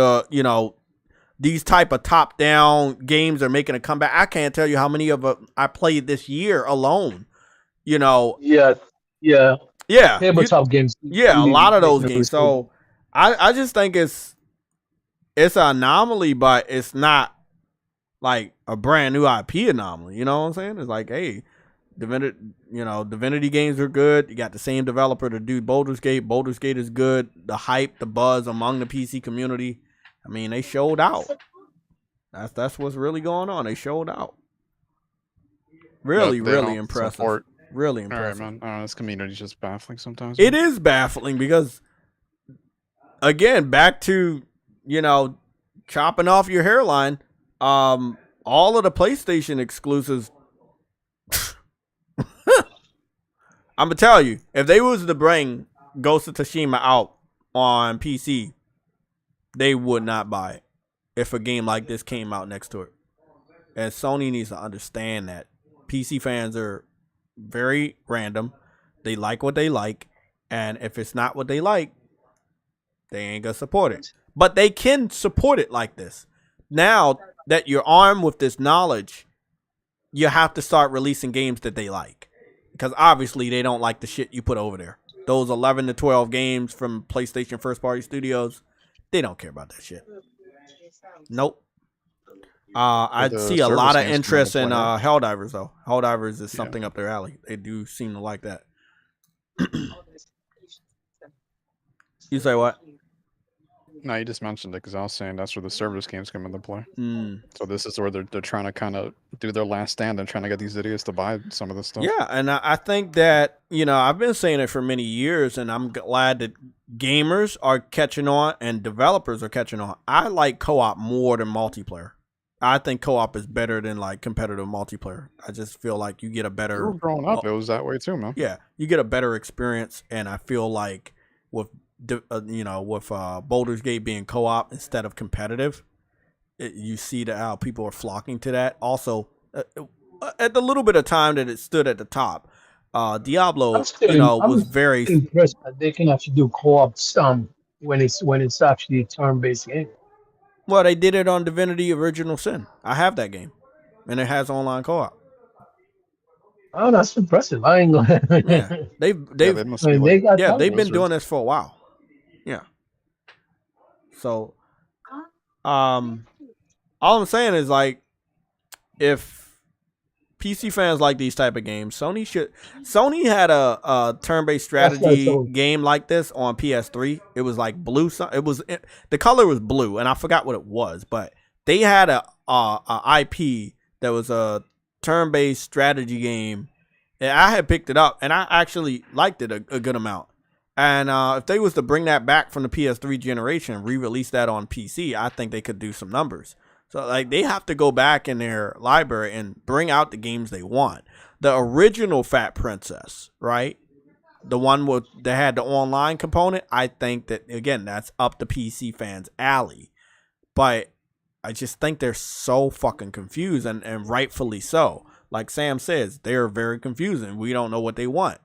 these type of top-down games are making a comeback. I can't tell you how many of I played this year alone. Yeah. Tabletop games. Yeah, really a lot of those making a games. So I just think it's an anomaly, but it's not like a brand new IP anomaly. You know what I'm saying? It's like, hey, Divinity games are good. You got the same developer to do Baldur's Gate. Baldur's Gate is good. The hype, the buzz among the PC community. I mean, they showed out. That's what's really going on. They showed out. Really impressive. Support. Really impressive. All right, man. This community is just baffling sometimes. It is baffling because, again, back to chopping off your hairline. All of the PlayStation exclusives. I'm gonna tell you, if they was to bring Ghost of Tsushima out on PC, they would not buy it if a game like this came out next to it. And Sony needs to understand that PC fans are very random. They like what they like, and if it's not what they like, they ain't gonna support it. But they can support it like this. Now that you're armed with this knowledge, you have to start releasing games that they like. Because obviously they don't like the shit you put over there. Those 11 to 12 games from PlayStation first party studios, they don't care about that shit. Nope. I see a lot of interest in Helldivers though. Helldivers is something up their alley. They do seem to like that. You say what? No, you just mentioned it because I was saying that's where the service games come into play. Mm. So this is where they're trying to kind of do their last stand and trying to get these idiots to buy some of this stuff. Yeah, and I think that, I've been saying it for many years, and I'm glad that gamers are catching on and developers are catching on. I like co-op more than multiplayer. I think co-op is better than like competitive multiplayer. I just feel like you get a better... You were growing up, it was that way too, man. Yeah, you get a better experience, and I feel like with Baldur's Gate being co-op instead of competitive, you see that how people are flocking to that. Also, at the little bit of time that it stood at the top, Diablo, was very impressed that they can actually do co-op when it's actually a turn-based game. Well, they did it on Divinity Original Sin. I have that game, and it has online co-op. Oh, that's impressive. I ain't gonna. Yeah, they've been doing this for a while. Yeah. So, all I'm saying is like, if PC fans like these type of games, Sony had a turn-based strategy game like this on PS3. It was like blue. The color was blue, and I forgot what it was, but they had a IP that was a turn-based strategy game, and I had picked it up, and I actually liked it a good amount. And if they was to bring that back from the PS3 generation and re-release that on PC, I think they could do some numbers. So like they have to go back in their library and bring out the games they want. The original Fat Princess, right? The one that had the online component, I think that, again, that's up the PC fans' alley. But I just think they're so fucking confused, and rightfully so. Like Sam says, they're very confusing. We don't know what they want.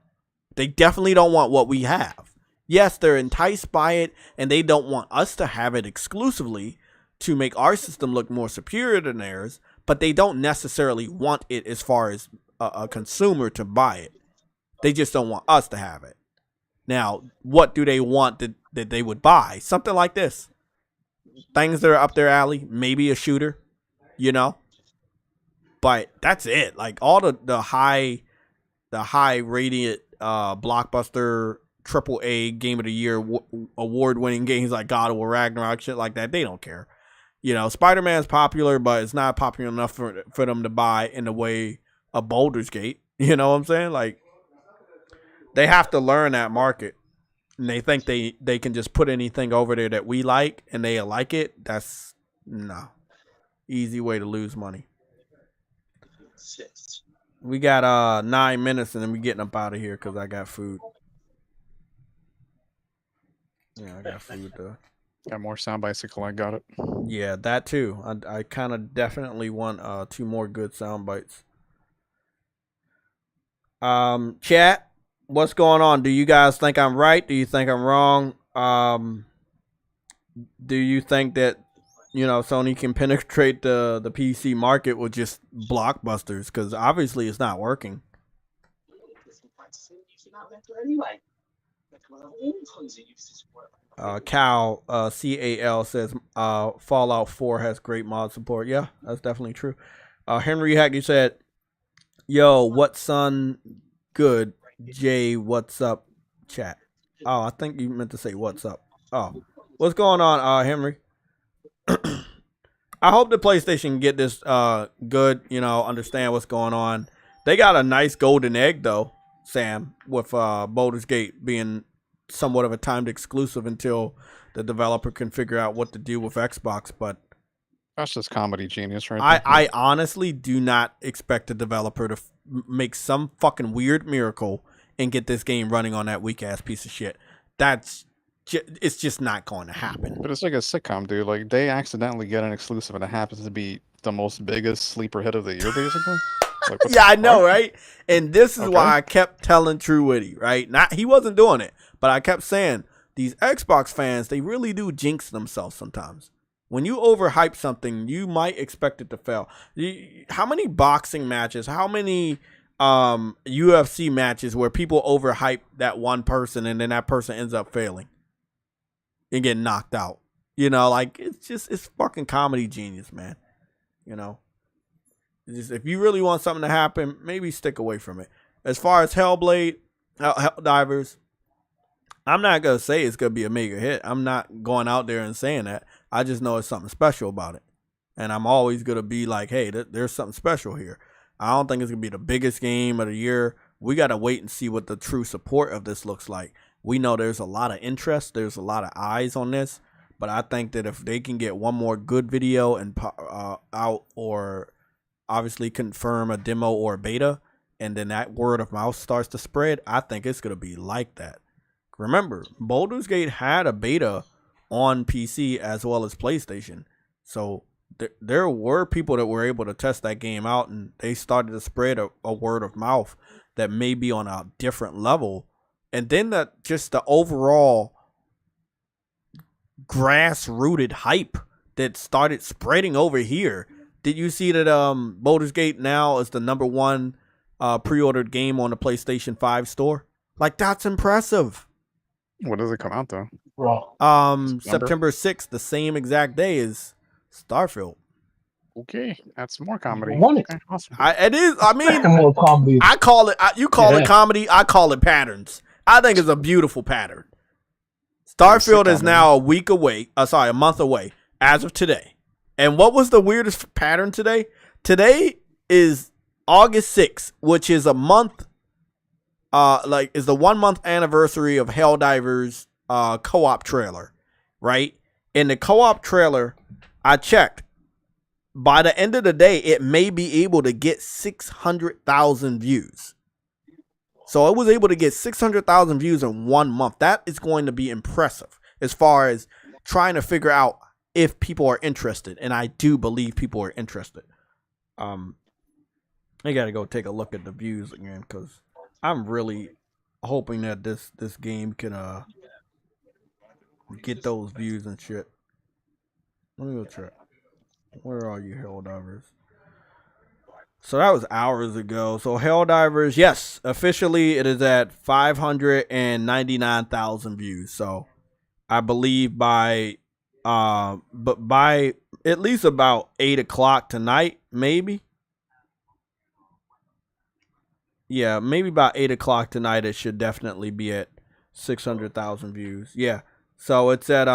They definitely don't want what we have. Yes, they're enticed by it, and they don't want us to have it exclusively to make our system look more superior than theirs, but they don't necessarily want it as far as a consumer to buy it. They just don't want us to have it. Now, what do they want that they would buy? Something like this. Things that are up their alley, maybe a shooter, But that's it. Like all the high rated blockbuster AAA Game of the Year award-winning games like God of War Ragnarok, shit like that. They don't care. You know, Spider-Man's popular, but it's not popular enough for them to buy in the way of Baldur's Gate. You know what I'm saying? Like, they have to learn that market. And they think they can just put anything over there that we like and they like it. That's no. Easy way to lose money. We got 9 minutes and then we getting up out of here because I got food. Yeah, I got food though. Got more sound bites to collect. Got it. Yeah, that too. I kind of definitely want 2 more good sound bites. Chat, what's going on? Do you guys think I'm right? Do you think I'm wrong? Do you think that, you know, Sony can penetrate the PC market with just blockbusters? Because obviously it's not working. Cal, CAL says Fallout 4 has great mod support. Yeah, that's definitely true. Henry Hackey said, yo, what's son good? Jay, what's up? Chat. Oh, I think you meant to say what's up. Oh, what's going on, Henry? I hope the PlayStation can get this good, you know, understand what's going on. They got a nice golden egg, though, Sam, with Baldur's Gate being somewhat of a timed exclusive until the developer can figure out what to do with Xbox. But that's just comedy genius, right? I honestly do not expect the developer to make some fucking weird miracle and get this game running on that weak-ass piece of shit. It's just not going to happen. But it's like a sitcom, dude. Like, they accidentally get an exclusive and it happens to be the most biggest sleeper hit of the year, basically. Like, yeah, I know, right? And this is why I kept telling True Witty, right? He wasn't doing it, but I kept saying, these Xbox fans, they really do jinx themselves sometimes. When you overhype something, you might expect it to fail. How many boxing matches, how many UFC matches where people overhype that one person and then that person ends up failing and get knocked out? You know, like, it's fucking comedy genius, man. You know, just, if you really want something to happen, maybe stick away from it. As far as Helldivers, I'm not going to say it's going to be a mega hit. I'm not going out there and saying that. I just know it's something special about it. And I'm always going to be like, hey, there's something special here. I don't think it's going to be the biggest game of the year. We got to wait and see what the true support of this looks like. We know there's a lot of interest. There's a lot of eyes on this. But I think that if they can get one more good video and out, or obviously confirm a demo or beta, and then that word of mouth starts to spread, I think it's going to be like that. Remember, Baldur's Gate had a beta on PC as well as PlayStation. So there were people that were able to test that game out, and they started to spread a word of mouth that may be on a different level. And then just the overall grassrooted hype that started spreading over here. Did you see that Baldur's Gate now is the #1 pre-ordered game on the PlayStation 5 store? Like, that's impressive. What does it come out, though? September 6th, the same exact day as Starfield. Okay, that's more comedy. Okay, awesome. It is. I mean, more comedy. I call it. You call it comedy. I call it patterns. I think it's a beautiful pattern. Starfield is now a month away as of today. And what was the weirdest pattern today? Today is August 6th, which is a month. Is the 1 month anniversary of Helldivers co-op trailer, right? In the co-op trailer, I checked. By the end of the day, it may be able to get 600,000 views. So it was able to get 600,000 views in 1 month. That is going to be impressive as far as trying to figure out if people are interested. And I do believe people are interested. I got to go take a look at the views again, because I'm really hoping that this game can get those views and shit. Let me go check. Where are you, Helldivers? So that was hours ago. So Helldivers, yes, officially it is at 599,000 views. So I believe by at least about 8 o'clock tonight, maybe. Yeah, maybe about 8 o'clock tonight, it should definitely be at 600,000 views. Yeah. So it's at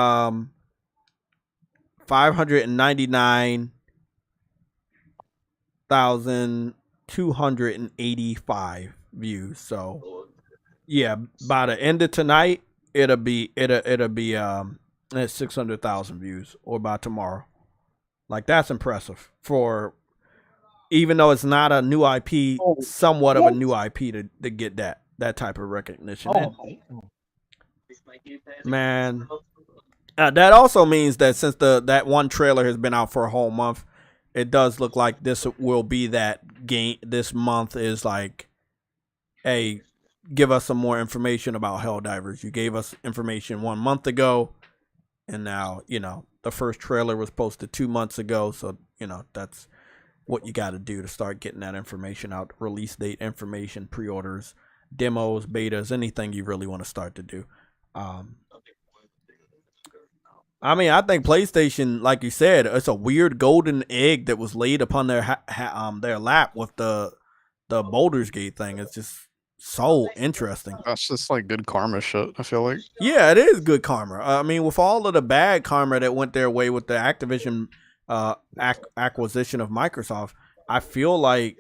599,285 views. So yeah, by the end of tonight, it'll be at 600,000 views, or by tomorrow. Like, that's impressive for, even though it's not a new IP, somewhat of a new IP to get that type of recognition. Man, that also means that since that one trailer has been out for a whole month, it does look like this will be that game. This month is like, hey, give us some more information about Helldivers. You gave us information 1 month ago, and now, you know, the first trailer was posted 2 months ago. So, you know, that's what you got to do to start getting that information out. Release date information, pre-orders, demos, betas, anything you really want to start to do. I mean, I think PlayStation, like you said, it's a weird golden egg that was laid upon their lap with the Baldur's Gate thing. It's just so interesting. That's just like good karma shit, I feel like. Yeah, it is good karma. I mean, with all of the bad karma that went their way with the Activision acquisition of Microsoft, I feel like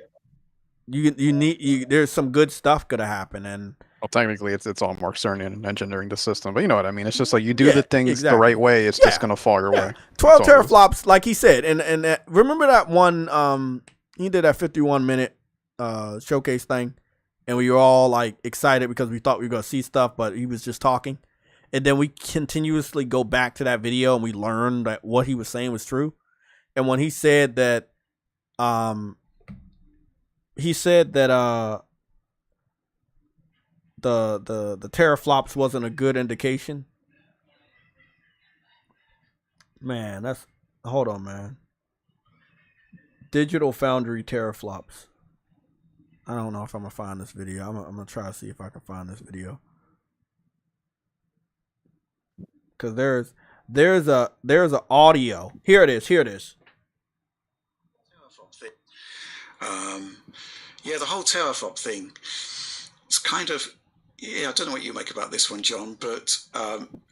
there's some good stuff gonna happen. And well, technically, it's all Mark Cerny and engineering the system, but you know what I mean. It's just like you do the things the right way, it's just gonna fall your way. 12 teraflops, like he said, and remember that one he did that 51-minute showcase thing, and we were all like excited because we thought we were gonna see stuff, but he was just talking, and then we continuously go back to that video and we learned that what he was saying was true. And when he said that the teraflops wasn't a good indication. Man, hold on, man. Digital Foundry teraflops. I don't know if I'm gonna find this video. I'm gonna try to see if I can find this video. Cause there's a audio. Here it is. Yeah, the whole teraflop thing. It's kind of, I don't know what you make about this one, John, but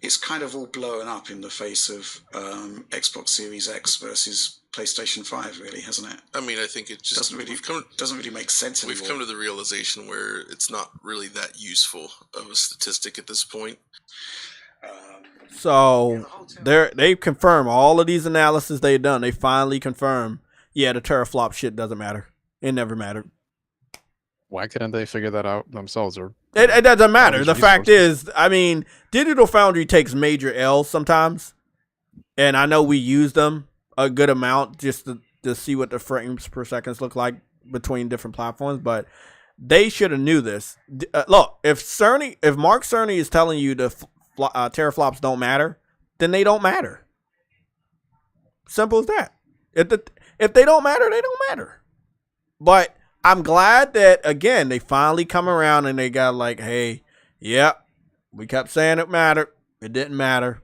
it's kind of all blown up in the face of Xbox Series X versus PlayStation 5, really, hasn't it? I mean, I think it just doesn't really make sense anymore. We've come to the realization where it's not really that useful of a statistic at this point. So they've confirmed all of these analysis they've done. They finally confirmed, yeah, the teraflop shit doesn't matter. It never mattered. Why couldn't they figure that out themselves? Or it doesn't matter. The fact is, I mean, Digital Foundry takes major L's sometimes, and I know we use them a good amount just to see what the frames per seconds look like between different platforms, but they should have knew this. Look, if Mark Cerny is telling you the teraflops don't matter, then they don't matter. Simple as that. If they don't matter, they don't matter. But I'm glad that, again, they finally come around and they got like, hey, yep, we kept saying it mattered. It didn't matter.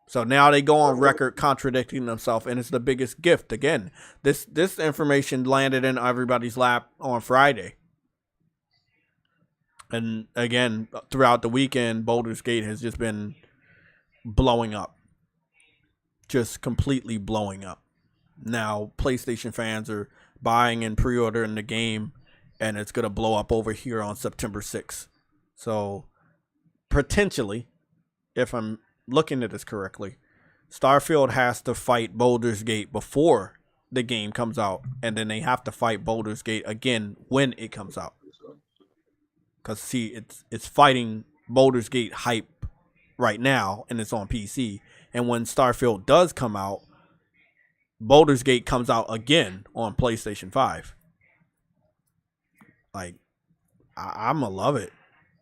So now they go on record contradicting themselves, and it's the biggest gift. Again, this information landed in everybody's lap on Friday. And again, throughout the weekend, Baldur's Gate has just been blowing up. Just completely blowing up. Now, PlayStation fans are buying and pre-ordering the game, and it's going to blow up over here on September 6th. So, potentially, if I'm looking at this correctly, Starfield has to fight Baldur's Gate before the game comes out, and then they have to fight Baldur's Gate again when it comes out. Because, see, it's fighting Baldur's Gate hype right now, and it's on PC. And when Starfield does come out, Baldur's Gate comes out again on PlayStation 5. Like, I'm going to love it.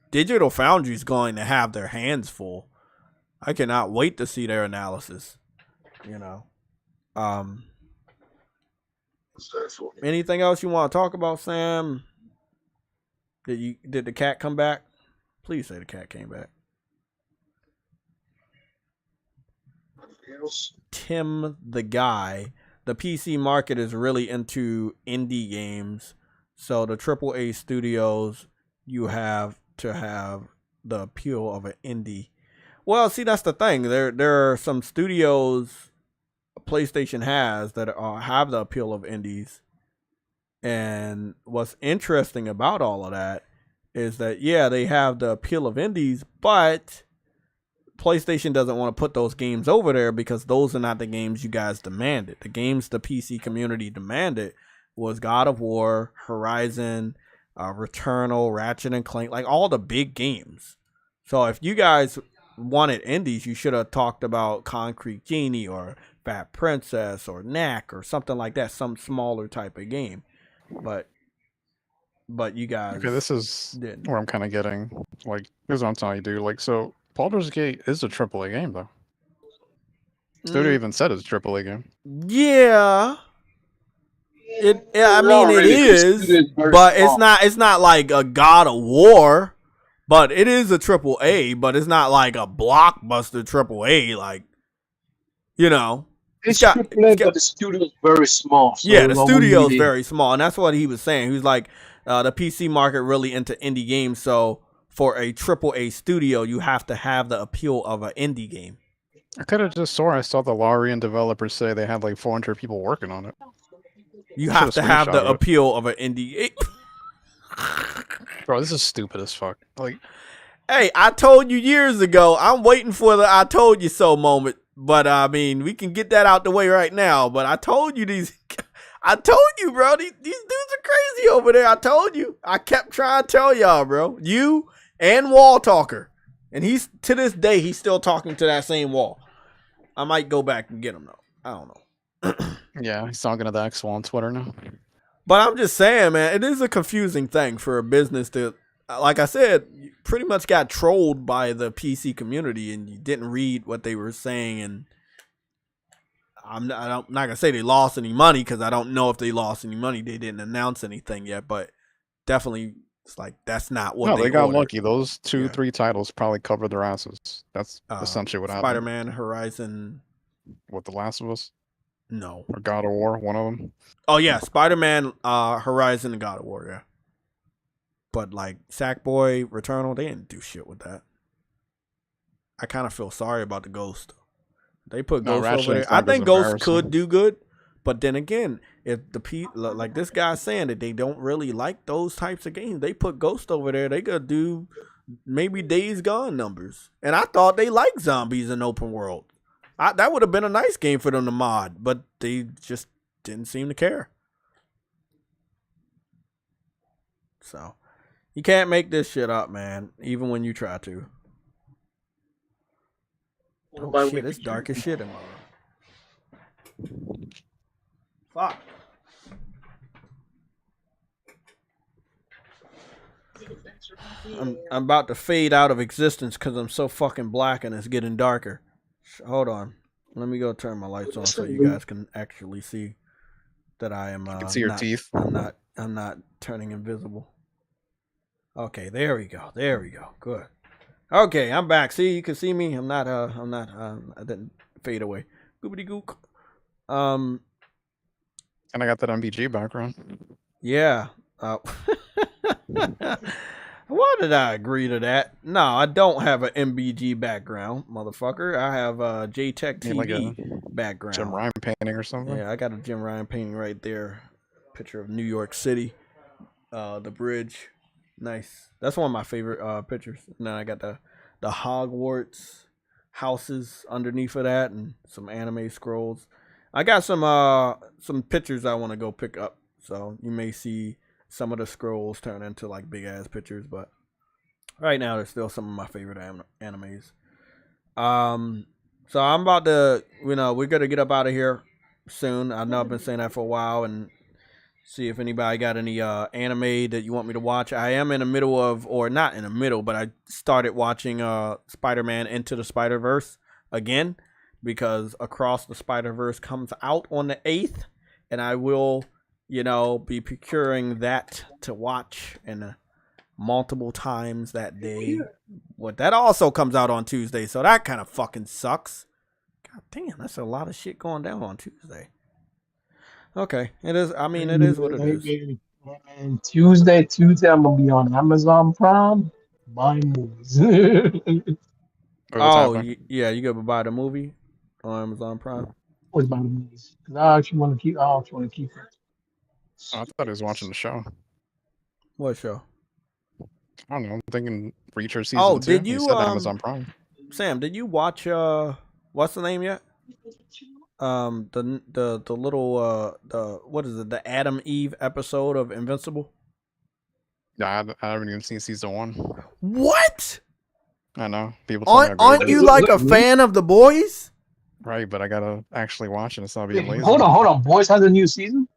Digital Foundry's going to have their hands full. I cannot wait to see their analysis. You know. Anything else you want to talk about, Sam? Did the cat come back? Please say the cat came back. Tim the Guy. The PC market is really into indie games. So the AAA studios, you have to have the appeal of an indie. Well, see, that's the thing. There are some studios PlayStation has that have the appeal of indies. And what's interesting about all of that is that, yeah, they have the appeal of indies, but PlayStation doesn't want to put those games over there because those are not the games you guys demanded. The games the PC community demanded was God of War, Horizon, Returnal, Ratchet and Clank, like all the big games. So if you guys wanted indies, you should have talked about Concrete Genie or Fat Princess or Knack or something like that, some smaller type of game. But you guys, okay, this is where I'm kind of getting, like, here's what I'm telling you, dude. Like, so Baldur's Gate is a AAA game, though. Studio even said it's a AAA game. Yeah. I mean, it is, but it's not like a God of War, but it is a AAA, but it's not like a blockbuster AAA, like, you know. It's AAA, but the studio's very small. So yeah, the studio's very small, and that's what he was saying. He was like, the PC market really into indie games, so for a AAA studio, you have to have the appeal of an indie game. I could have just I saw the Larian developers say they had like 400 people working on it. You have to have the appeal of an indie. Bro, this is stupid as fuck. Like, hey, I told you years ago, I'm waiting for the I told you so moment. But I mean, we can get that out the way right now. But I told you I told you, bro, these dudes are crazy over there. I told you. I kept trying to tell y'all, bro. You and Wall Talker. And he's, to this day, he's still talking to that same wall. I might go back and get him, though. I don't know. Yeah, he's talking to the X-Wall on Twitter now. But I'm just saying, man, it is a confusing thing for a business to, like I said, you pretty much got trolled by the PC community and you didn't read what they were saying. And I'm not going to say they lost any money because I don't know if they lost any money. They didn't announce anything yet, but definitely it's like that's not what they got ordered. lucky. Those 3 titles probably covered their asses. That's essentially what happened. Spider-Man, Horizon. What, The Last of Us? No. Or God of War, one of them? Oh, yeah. Spider-Man, Horizon, and God of War, yeah. But, like, Sackboy, Returnal, they didn't do shit with that. I kind of feel sorry about the Ghost. They put Ghost over there. I think Ghost could do good. But then again, if like this guy's saying that they don't really like those types of games, they put Ghost over there, they could do maybe Days Gone numbers. And I thought they liked zombies in open world. That would have been a nice game for them to mod, but they just didn't seem to care. So, you can't make this shit up, man, even when you try to. Oh shit, it's dark as shit in my room. Fuck. I'm about to fade out of existence because I'm so fucking black and it's getting darker. Hold on. Let me go turn my lights on so you guys can actually see that I am. You can see your teeth. I'm not turning invisible. Okay, there we go. There we go. Good. Okay, I'm back. See, you can see me. I didn't fade away. Goobity gook. And I got that MBG background. Yeah. Why did I agree to that? No, I don't have an MBG background, motherfucker. I have a JayTechTV like background. Jim Ryan painting or something? Yeah, I got a Jim Ryan painting right there. Picture of New York City. The bridge. Nice. That's one of my favorite pictures. And then I got the Hogwarts houses underneath of that and some anime scrolls. I got some pictures I want to go pick up. So you may see some of the scrolls turn into like big ass pictures, but right now there's still some of my favorite animes. So I'm about to, we're gonna get up out of here soon. I know I've been saying that for a while, and see if anybody got any anime that you want me to watch. I am in the middle of, or not in the middle, but I started watching Spider-Man Into the Spider-Verse again because Across the Spider-Verse comes out on the 8th, and I will be procuring that to watch and multiple times that day. What that also comes out on Tuesday, so that kind of fucking sucks. God damn, that's a lot of shit going down on Tuesday. Okay, it is. I mean, it is what it is. And Tuesday, I'm gonna be on Amazon Prime. Buy movies. Oh, yeah, you gonna buy the movie on Amazon Prime? Always buy the movies. 'Cause I actually want to keep. I actually want to keep it. I thought he was watching the show. What show? I don't know. I'm thinking Reacher season 2. Oh, did He you said Amazon Prime. Sam, did you watch what's the name yet? The little the what is it? The Adam Eve episode of Invincible? Yeah, I haven't even seen season 1. What? I know. People tell me Aren't you like a fan of The Boys? Right, but I gotta actually watch it. It's not being lazy. Hold on. Boys has a new season.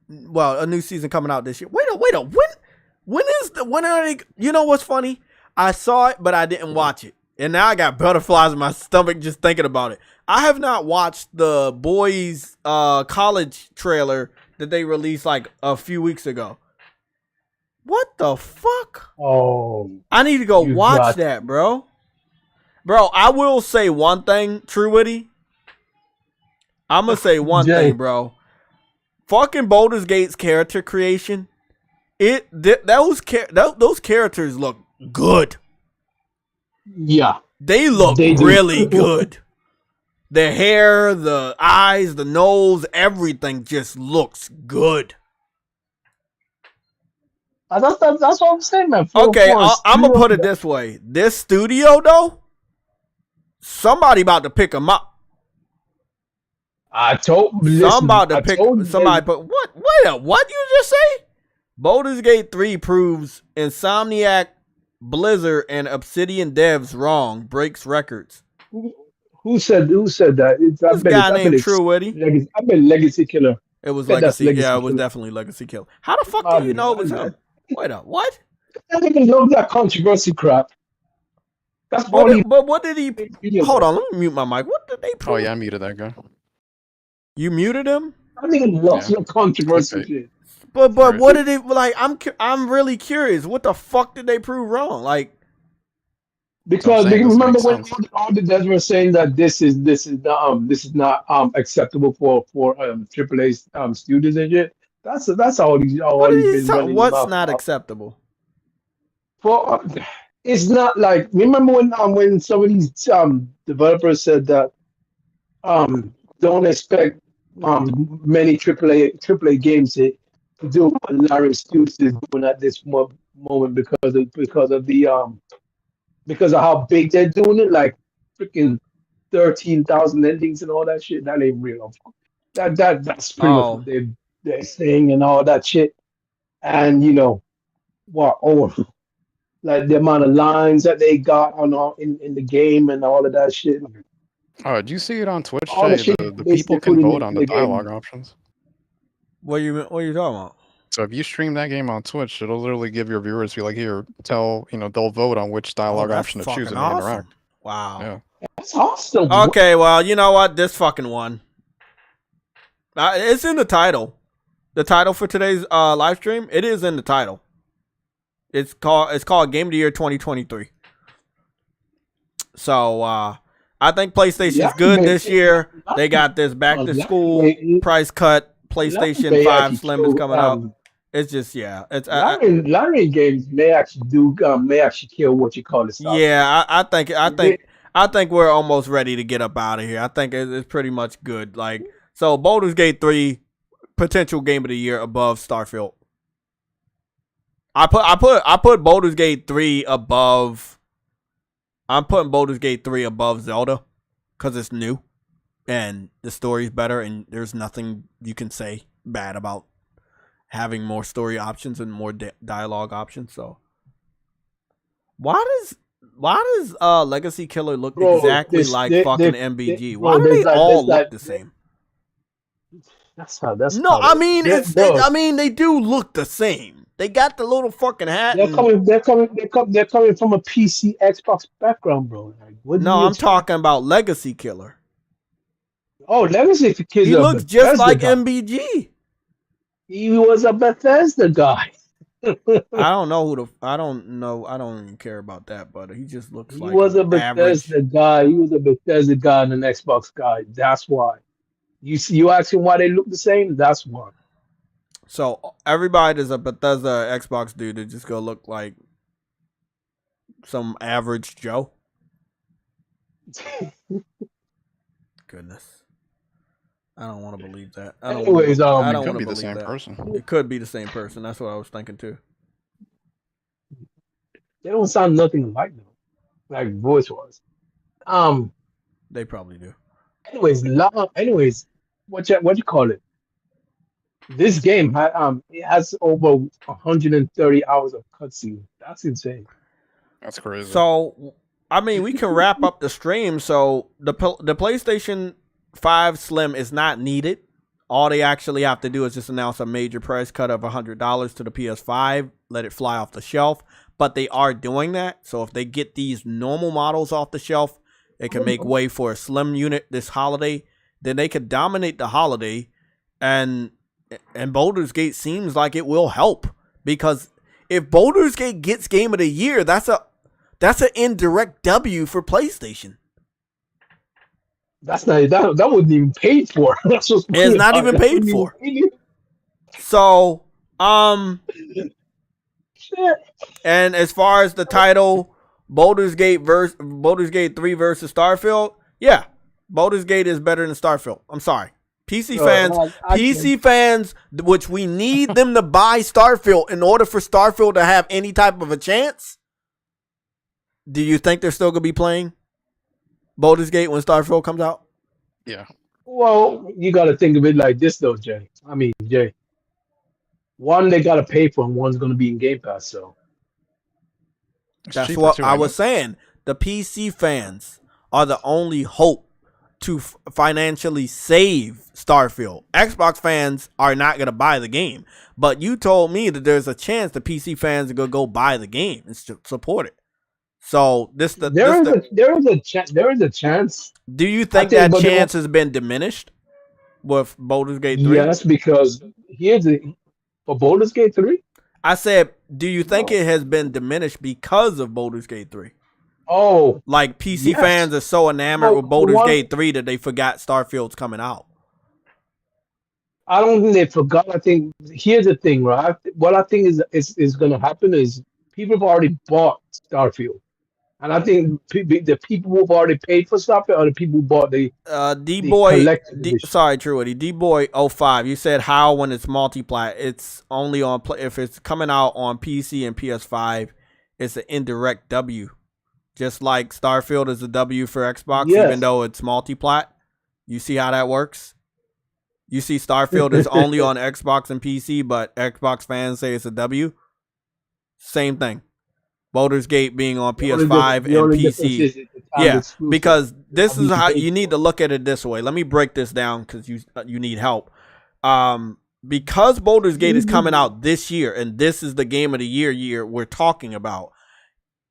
Well, a new season coming out this year. Wait a when are they? You know what's funny? I saw it, but I didn't watch it, and now I got butterflies in my stomach just thinking about it. I have not watched the Boys college trailer that they released like a few weeks ago. What the fuck? Oh, I need to go watch that, bro. Bro, I will say one thing, True Witty. I'm gonna say one thing, bro. Fucking Baldur's Gate's character creation, those characters look good. Yeah, they look really good. The hair, the eyes, the nose, everything just looks good. That's what I'm saying, man. Okay, I'm gonna put it this way: this studio, though, somebody about to pick them up. Somebody. But what? Wait, what you just say? Baldur's Gate 3 proves Insomniac, Blizzard, and Obsidian devs wrong. Breaks records. Who said that? This guy named True Witty. I bet Legacy Killer. It was Legacy. Yeah, it was definitely Legacy Killer. How the fuck do you know it was him? Wait up, what? I don't even know that controversy crap. That's but what did he? Hold on, let me mute my mic. What did they prove? Oh yeah, I muted that guy. You muted him? I think it lost your controversy shit. But what did it like? I'm really curious. What the fuck did they prove wrong? Like, because remember when all the devs were saying that this is not acceptable for AAA studios and shit. That's all he's been running. What's not acceptable? For it's not like, remember when some of these developers said that don't expect many AAA games to do what Larry Studios is doing at this moment because of how big they're doing it, like freaking 13,000 endings and all that shit. That ain't real. That's pretty much what they're saying and all that shit. And like the amount of lines that they got in the game and all of that shit. Oh, did you see it on Twitch? All the shit The people can vote on the dialogue options. What are you talking about? So if you stream that game on Twitch, it'll literally give your viewers, be like, here, they'll vote on which dialogue option to choose and interact. Wow. Yeah. That's awesome. Okay, well, you know what? This fucking one. It's in the title. The title for today's live stream, it is in the title. It's called Game of the Year 2023. So I think PlayStation's good this year. They got this back to school price cut. PlayStation 5 Slim is coming out. It's just it's Larry games may actually kill what you call it. Yeah, I think we're almost ready to get up out of here. I think it's pretty much good. Like, so Baldur's Gate 3 potential game of the year above Starfield. I put Baldur's Gate 3 above. I'm putting Baldur's Gate 3 above Zelda because it's new and the story's better and there's nothing you can say bad about having more story options and more dialogue options. So why does Legacy Killer look exactly like fucking MBG? Why do they all look the same? I mean they do look the same. They got the little fucking hat. They're coming from a PC Xbox background, bro. Like, I'm talking about Legacy Killer. Oh, Legacy Killer. He looks just like MBG. He was a Bethesda guy. I don't know. I don't even care about that, but he just looks like he was a Bethesda guy. He was a Bethesda guy and an Xbox guy. That's why. You asking why they look the same? That's why. So everybody that's a Bethesda Xbox dude is just gonna look like some average Joe. Goodness. I don't want to believe that. I don't Anyways, I it don't could want be to the believe same that. person. It could be the same person. That's what I was thinking too. they don't sound nothing alike though, like voice wise. They probably do. Anyways, what you call it? This game it has over 130 hours of cutscene. That's insane. That's crazy. So, I mean, we can wrap up the stream. So the PlayStation 5 Slim is not needed. All they actually have to do is just announce a major price cut of $100 to the PS5, let it fly off the shelf. But they are doing that. So if they get these normal models off the shelf, it can make way for a Slim unit this holiday. Then they could dominate the holiday, and Baldur's Gate seems like it will help, because if Baldur's Gate gets Game of the Year, that's an indirect W for PlayStation. That's not that wasn't even paid for. That's just it's not even paid for. So, and as far as the title, Baldur's Gate 3 versus Starfield, yeah, Baldur's Gate is better than Starfield. I'm sorry. PC fans, which we need them to buy Starfield in order for Starfield to have any type of a chance. Do you think they're still going to be playing Baldur's Gate when Starfield comes out? Yeah. Well, you got to think of it like this, though, Jay. I mean, Jay. One, they got to pay for, and one's going to be in Game Pass, so. That's what I was saying. The PC fans are the only hope to financially save Starfield. Xbox fans are not going to buy the game. But you told me that there's a chance the PC fans are going to go buy the game and support it. So there is a chance. Do you think that chance has been diminished with Baldur's Gate 3? Yes, because for Baldur's Gate 3? I said, do you think it has been diminished because of Baldur's Gate 3? Oh. Like PC fans are so enamored with Baldur's Gate 3 that they forgot Starfield's coming out. I don't think they forgot. I think here's the thing, right? What I think is going to happen is people have already bought Starfield. And I think the people who've already paid for Starfield are the people who bought the D-Boy, sorry, Truity, D-Boy 05, you said how when it's multiplat, it's only on, if it's coming out on PC and PS5, it's an indirect W. Just like Starfield is a W for Xbox, even though it's multiplat. You see how that works? You see Starfield is only on Xbox and PC, but Xbox fans say it's a W. Same thing. Baldur's Gate being on PS5 and PC. Yeah, because this is how you need to look at it this way. Let me break this down because you need help. Because Baldur's Gate is coming out this year, and this is the Game of the Year we're talking about.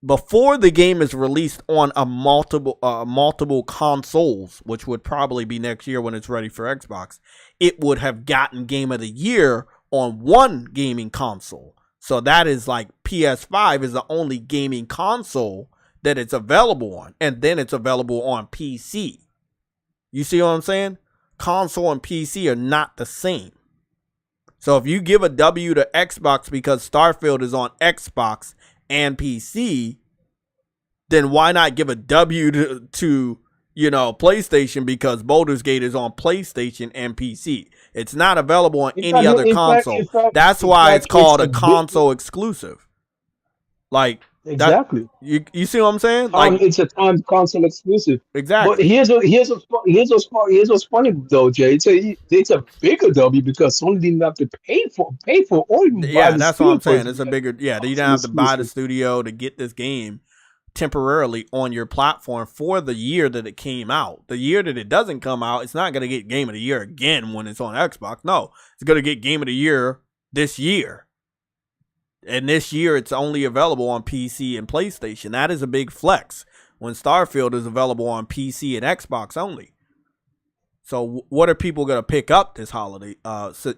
Before the game is released on a multiple consoles, which would probably be next year when it's ready for Xbox, it would have gotten Game of the Year on one gaming console. So that is like PS5 is the only gaming console that it's available on. And then it's available on PC. You see what I'm saying? Console and PC are not the same. So if you give a W to Xbox because Starfield is on Xbox and PC, then why not give a W to PlayStation because Baldur's Gate is on PlayStation and PC. It's not available on any other console. That's why it's called a console exclusive. Like exactly. You see what I'm saying? Like it's a console exclusive. Exactly. But here's what's funny though, Jay. It's a bigger W because Sony didn't have to pay for or even buy the that's studio what I'm saying. for It's a bigger you didn't have to buy the studio to get this game temporarily on your platform for the year that it came out. The year that it doesn't come out, it's not going to get Game of the Year again when it's on Xbox. No, it's going to get Game of the Year this year. And this year, it's only available on PC and PlayStation. That is a big flex when Starfield is available on PC and Xbox only. So what are people going to pick up this holiday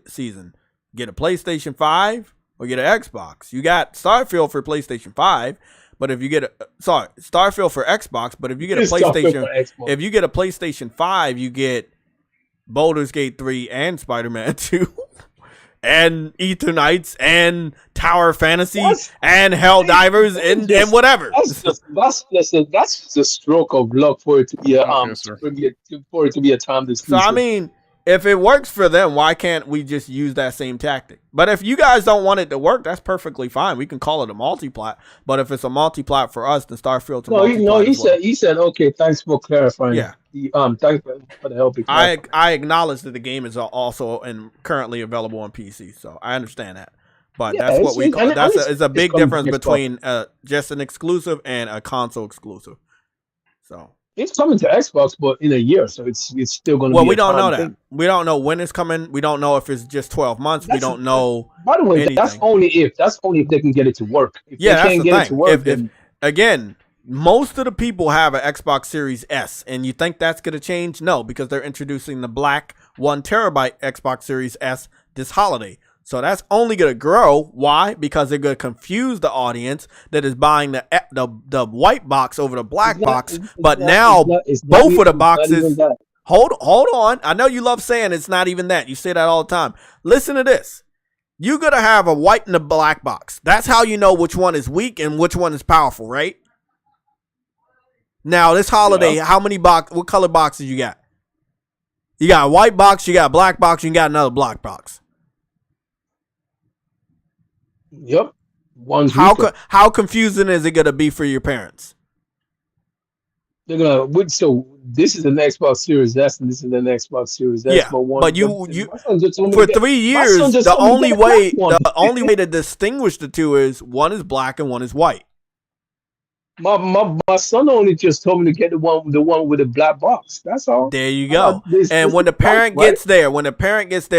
season? Get a PlayStation 5 or get an Xbox? You got Starfield for PlayStation 5. But if you get Starfield for Xbox, but if you get a PlayStation 5, you get Baldur's Gate 3 and Spider-Man 2 and Eternights and Tower Fantasy and Helldivers and whatever. That's just a stroke of luck for it to be a timed exclusive. So I mean, if it works for them, why can't we just use that same tactic? But if you guys don't want it to work, that's perfectly fine. We can call it a multi-plat. But if it's a multi-plat for us, then Starfield's a multi-plat. He said, okay, thanks for clarifying. Yeah. Thanks for the help. I acknowledge that the game is also currently available on PC, so I understand that. But that's what we call. It's a big difference between just an exclusive and a console exclusive. So. It's coming to Xbox, but in a year, so it's still going to be. Well, we don't know that. Thing. We don't know when it's coming. We don't know if it's just 12 months. We don't know. By the way, anything. that's only if they can get it to work. If they can't get it to work, if again, most of the people have an Xbox Series S, and you think that's going to change? No, because they're introducing the black 1 terabyte Xbox Series S this holiday. So that's only going to grow. Why? Because they're going to confuse the audience that is buying the white box over the black box. But now both of the boxes. Hold on. I know you love saying it's not even that. You say that all the time. Listen to this. You're going to have a white and a black box. That's how you know which one is weak and which one is powerful, right? Now, this holiday, what color boxes you got? You got a white box, you got a black box, you got another black box. Yep. How confusing is it going to be for your parents? They're gonna. So this is an Xbox Series S, and this is an Xbox Series S. Yeah, but you for 3 years, the only way to distinguish the two is one is black and one is white. My son only just told me to get the one with the black box. That's all. There you go. And when the parent gets there,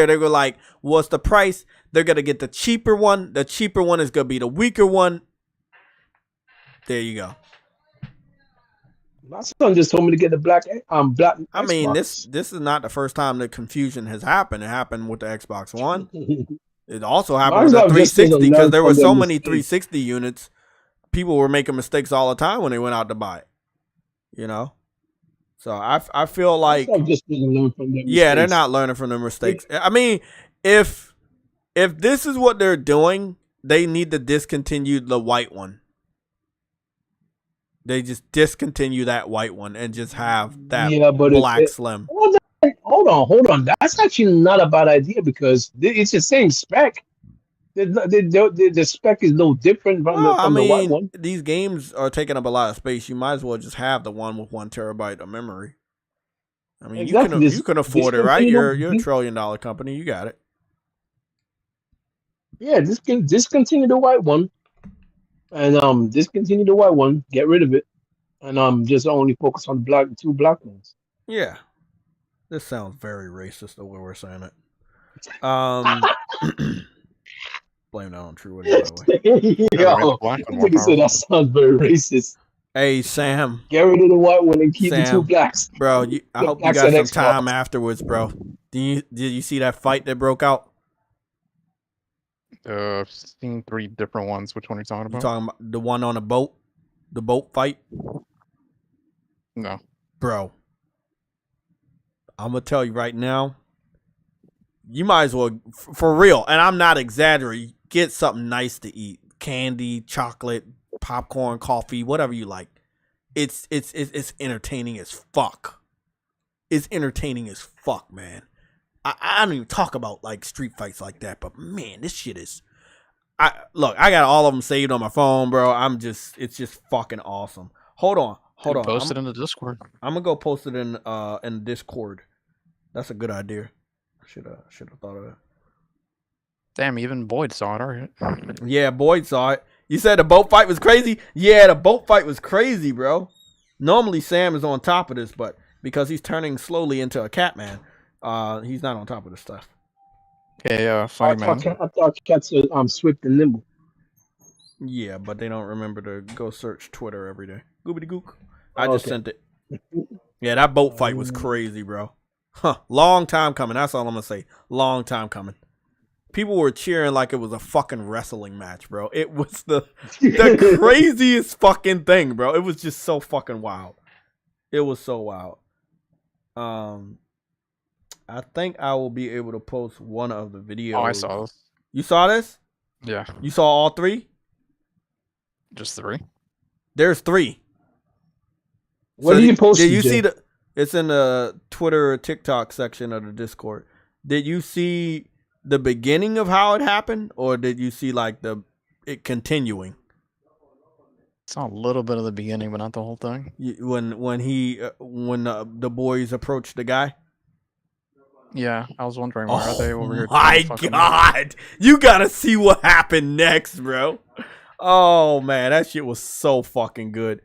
they go like, "What's the price?" They're gonna get the cheaper one. The cheaper one is gonna be the weaker one. There you go. My son just told me to get the black. I mean, this is not the first time the confusion has happened. It happened with the Xbox One. It also happened with the 360 because there were so many 360 units. People were making mistakes all the time when they went out to buy it. You know, so I feel like they're not learning from their mistakes. I mean, if this is what they're doing, they need to discontinue the white one. They just discontinue that white one and just have that black slim. Hold on. That's actually not a bad idea because it's the same spec. The spec is no different from the white one. These games are taking up a lot of space. You might as well just have the one with 1 terabyte of memory. I mean, exactly. you can afford it, right? You're a $1 trillion company. You got it. Yeah, discontinue the white one, and discontinue the white one. Get rid of it, and just only focus on the two black ones. Yeah, this sounds very racist the way we're saying it. Blame that on True Woody, by the way. Yo, that sounds very racist. Hey, Sam. Get rid of the white one and keep the two blacks. Bro, I hope you got some time afterwards, bro. Did you see that fight that broke out? I've seen 3 different ones. Which one are you talking about? You talking about the one on the boat? The boat fight? No. Bro. I'm going to tell you right now. You might as well, for real, and I'm not exaggerating, get something nice to eat. Candy, chocolate, popcorn, coffee, whatever you like. It's entertaining as fuck. It's entertaining as fuck, man. I don't even talk about like street fights like that, but man, this shit is. I got all of them saved on my phone, bro. It's just fucking awesome. Hold on. Post it in the Discord. I'm gonna go post it in Discord. That's a good idea. Should have thought of that. Damn, even Boyd saw it. All right. Yeah, Boyd saw it. You said the boat fight was crazy? Yeah, the boat fight was crazy, bro. Normally Sam is on top of this, but because he's turning slowly into a cat man, he's not on top of this stuff. Okay, funny man. I thought cats are swift and nimble. Yeah, but they don't remember to go search Twitter every day. Goobity gook. I just sent it. Yeah, that boat fight was crazy, bro. Huh. Long time coming. That's all I'm gonna say. Long time coming. People were cheering like it was a fucking wrestling match, bro. It was the craziest fucking thing, bro. It was just so fucking wild. It was so wild. I think I will be able to post one of the videos. Oh, I saw this. You saw this? Yeah. You saw all 3? Just 3? There's 3. What do you post? Did you see the? It's in the Twitter or TikTok section of the Discord. Did you see the beginning of how it happened, or did you see like it continuing? Saw a little bit of the beginning, but not the whole thing. When the boys approached the guy. Yeah, I was wondering why are they over here? My God, you gotta see what happened next, bro. Oh man, that shit was so fucking good.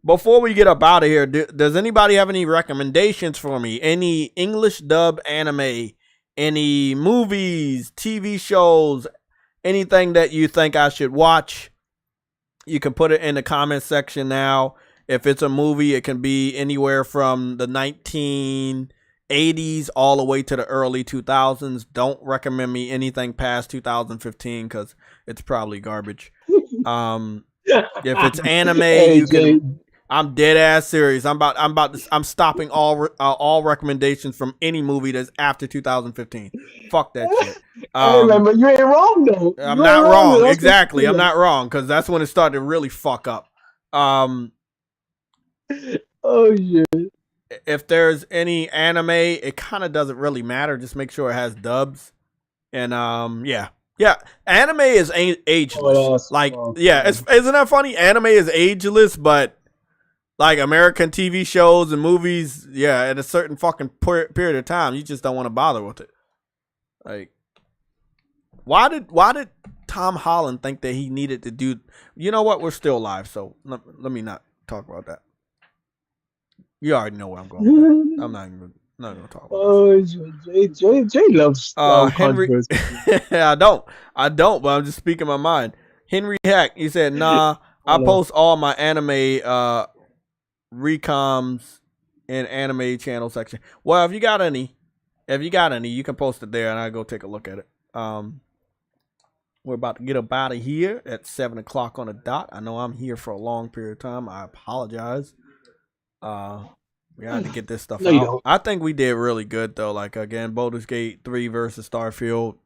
Before we get up out of here, does anybody have any recommendations for me? Any English dub anime, any movies, TV shows, anything that you think I should watch? You can put it in the comment section now. If it's a movie, it can be anywhere from the 1980s all the way to the early 2000s. Don't recommend me anything past 2015 because it's probably garbage. If it's anime, you can. I'm dead ass serious. I'm stopping all recommendations from any movie that's after 2015. Fuck that shit. Hey, man, but you ain't wrong though. I'm not wrong. Exactly. I'm not wrong because that's when it started to really fuck up. Oh shit. If there's any anime, it kind of doesn't really matter. Just make sure it has dubs. And yeah. Anime is ageless. Isn't that funny? Anime is ageless, but like American TV shows and movies, yeah, at a certain fucking period of time, you just don't want to bother with it. Like, why did Tom Holland think that he needed to do? You know what? We're still live, so let me not talk about that. You already know where I'm going with that. I'm not gonna talk about that. Jay loves Henry. I don't, but I'm just speaking my mind. Henry Heck, he said, "Nah, I post all my anime recoms in anime channel section." Well, if you got any, you can post it there, and I'll go take a look at it. We're about to get up out of here at 7 o'clock on the dot. I know I'm here for a long period of time. I apologize. We had to get this stuff out. I think we did really good though. Like again, Baldur's Gate 3 versus Starfield.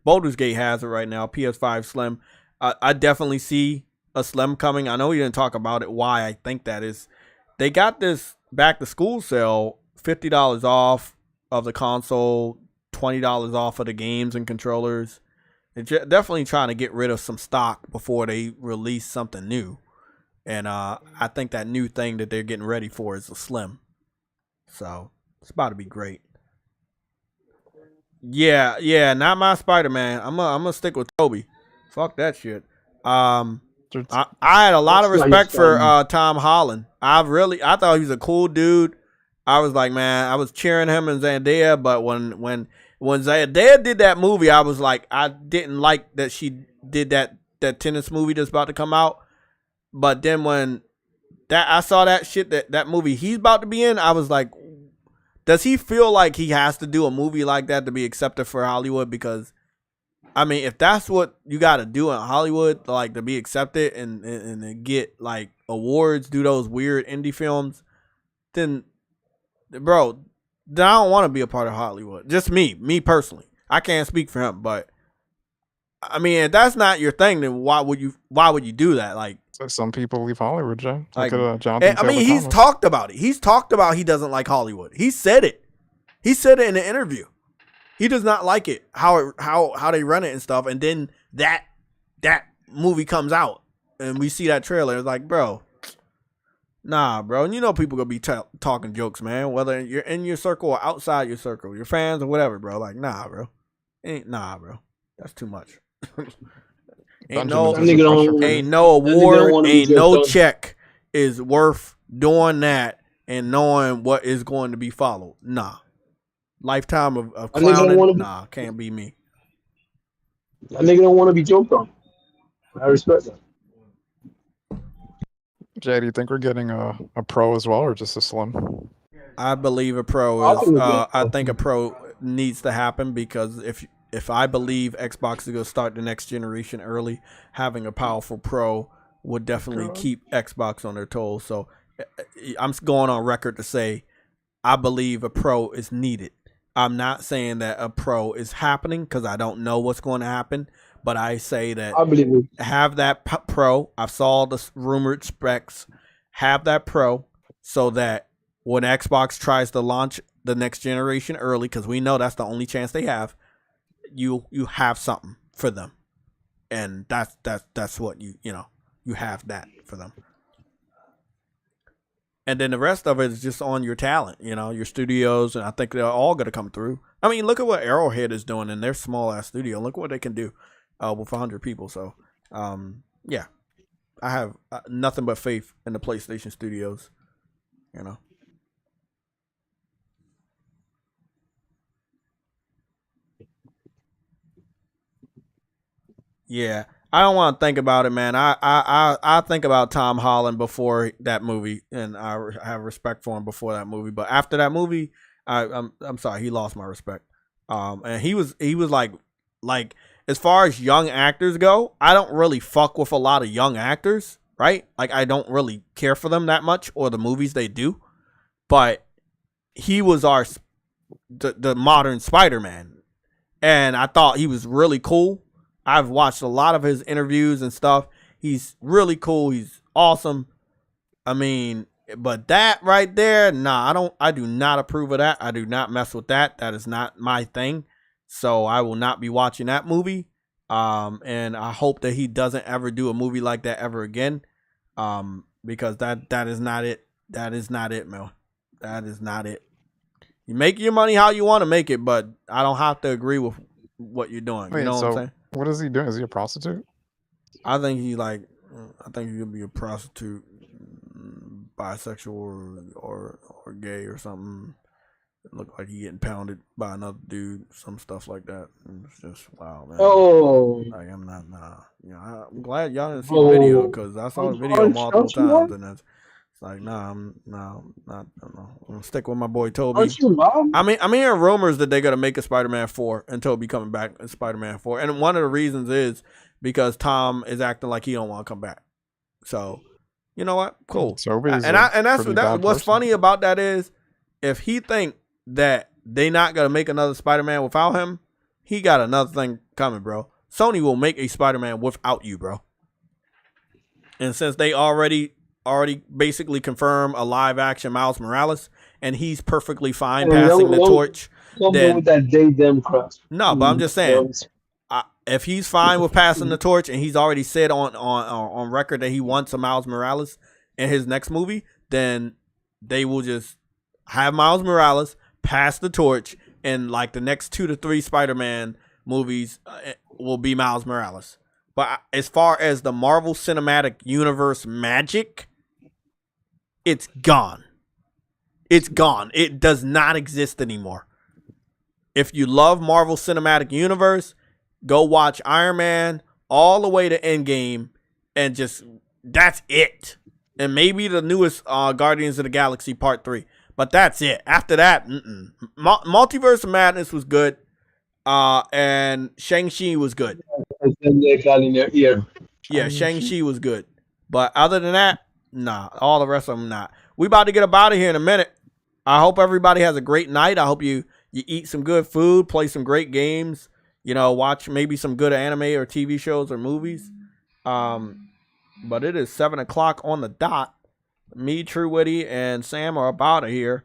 Baldur's Gate has it right now. PS5 Slim. I definitely see a Slim coming. I know we didn't talk about it. Why I think that is, they got this back to school sale, $50 off of the console, $20 off of the games and controllers. They're definitely trying to get rid of some stock before they release something new. And I think that new thing that they're getting ready for is a Slim. So it's about to be great. Yeah, not my Spider-Man. I'm gonna stick with Toby. Fuck that shit. I had a lot of respect for Tom Holland. I thought he was a cool dude. I was like, man, I was cheering him and Zendaya, but when Zendaya did that movie, I was like, I didn't like that she did that tennis movie that's about to come out. But then when I saw that shit, that movie he's about to be in, I was like, does he feel like he has to do a movie like that to be accepted for Hollywood? Because I mean, if that's what you got to do in Hollywood, like to be accepted and get like awards, do those weird indie films, then bro, then I don't want to be a part of Hollywood. Just me personally. I can't speak for him, but I mean, if that's not your thing, then why would you do that? Like, some people leave Hollywood, Jay. Like, Jonathan I mean, he's talked about it. He's talked about he doesn't like Hollywood. He said it. He said it in an interview. He does not like it how they run it and stuff. And then that movie comes out and we see that trailer. It's like, bro, nah, bro. And you know people gonna be talking jokes, man. Whether you're in your circle or outside your circle, your fans or whatever, bro. Like, nah, bro. Bro. That's too much. Ain't no award, ain't no check is worth doing that and knowing what is going to be followed. Nah. Lifetime of clowning, can't be me. That nigga don't want to be joked on. I respect that. Jay, do you think we're getting a pro as well, or just a Slim? I believe a pro is. I think a pro needs to happen because if I believe Xbox is going to start the next generation early, having a powerful pro would definitely keep Xbox on their toes. So I'm going on record to say I believe a pro is needed. I'm not saying that a pro is happening because I don't know what's going to happen, but I say that I believe it. have that pro. I saw the rumored specs. Have that pro so that when Xbox tries to launch the next generation early, because we know that's the only chance they have, you have something for them, and that's what you have that for them. And then the rest of it is just on your talent, your studios, and I think they're all going to come through. I mean, look at what Arrowhead is doing in their small-ass studio. Look what they can do with 100 people. So, yeah, I have nothing but faith in the PlayStation studios, Yeah, I don't want to think about it, man. I think about Tom Holland before that movie, and I have respect for him before that movie. But after that movie, I'm sorry, he lost my respect. And he was like as far as young actors go, I don't really fuck with a lot of young actors, right? Like I don't really care for them that much or the movies they do. But he was the modern Spider-Man, and I thought he was really cool. I've watched a lot of his interviews and stuff. He's really cool. He's awesome. I mean, but that right there, nah, I do not approve of that. I do not mess with that. That is not my thing. So I will not be watching that movie. And I hope that he doesn't ever do a movie like that ever again. Because that is not it. That is not it, Mel. That is not it. You make your money how you want to make it, but I don't have to agree with what you're doing. Wait, you know what I'm saying? What is he doing? Is he a prostitute? I think he could be a prostitute, bisexual or gay or something. It looked like he getting pounded by another dude, some stuff like that. And it's just wow, man. Oh, like I'm not. I'm glad y'all didn't see the video because I saw the video multiple times, and it's like I'm gonna stick with my boy Toby. Aren't you mom? I'm hearing rumors that they're gonna make a Spider-Man 4 and Toby coming back in Spider-Man 4, and one of the reasons is because Tom is acting like he don't want to come back. So, you know what? Cool. What's funny about that is if he think that they not gonna make another Spider-Man without him, he got another thing coming, bro. Sony will make a Spider-Man without you, bro. And since they already basically confirmed a live action Miles Morales, and he's perfectly fine passing the torch. Then with that day them crap. No, but I'm just saying, if he's fine with passing the torch, and he's already said on record that he wants a Miles Morales in his next movie, then they will just have Miles Morales pass the torch, and like the next 2 to 3 Spider-Man movies will be Miles Morales. But as far as the Marvel Cinematic Universe magic, it's gone. It's gone. It does not exist anymore. If you love Marvel Cinematic Universe, go watch Iron Man all the way to Endgame, and just that's it. And maybe the newest Guardians of the Galaxy Part 3, but that's it. After that, Multiverse of Madness was good, and Shang-Chi was good. And then they got in their ear. Yeah, Shang-Chi was good, but other than that, nah, all the rest of them not. We about to get up out of here in a minute. I hope everybody has a great night. I hope you eat some good food, play some great games, watch maybe some good anime or TV shows or movies. But it is 7 o'clock on the dot. Me, True Witty, and Sam are up out of here.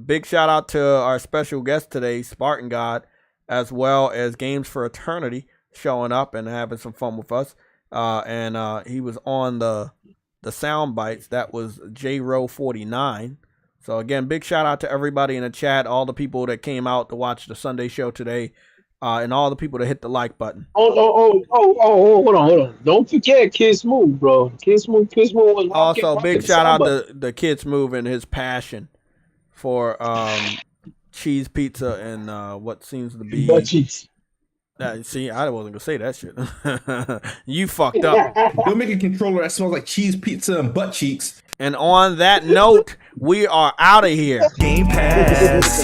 Big shout out to our special guest today, Spartan God, as well as Games for Eternity, showing up and having some fun with us. And he was on the sound bites. That was JRO49. So again, big shout out to everybody in the chat, all the people that came out to watch the Sunday show today, and all the people that hit the like button. Hold on. Don't forget Kids Move, bro. Kids Move was also big shout out to the Kids Move and his passion for cheese pizza and what seems to be butt cheeks. See, I wasn't gonna say that shit. You fucked up. Don't make a controller that smells like cheese pizza and butt cheeks. And on that note, we are out of here. Game Pass.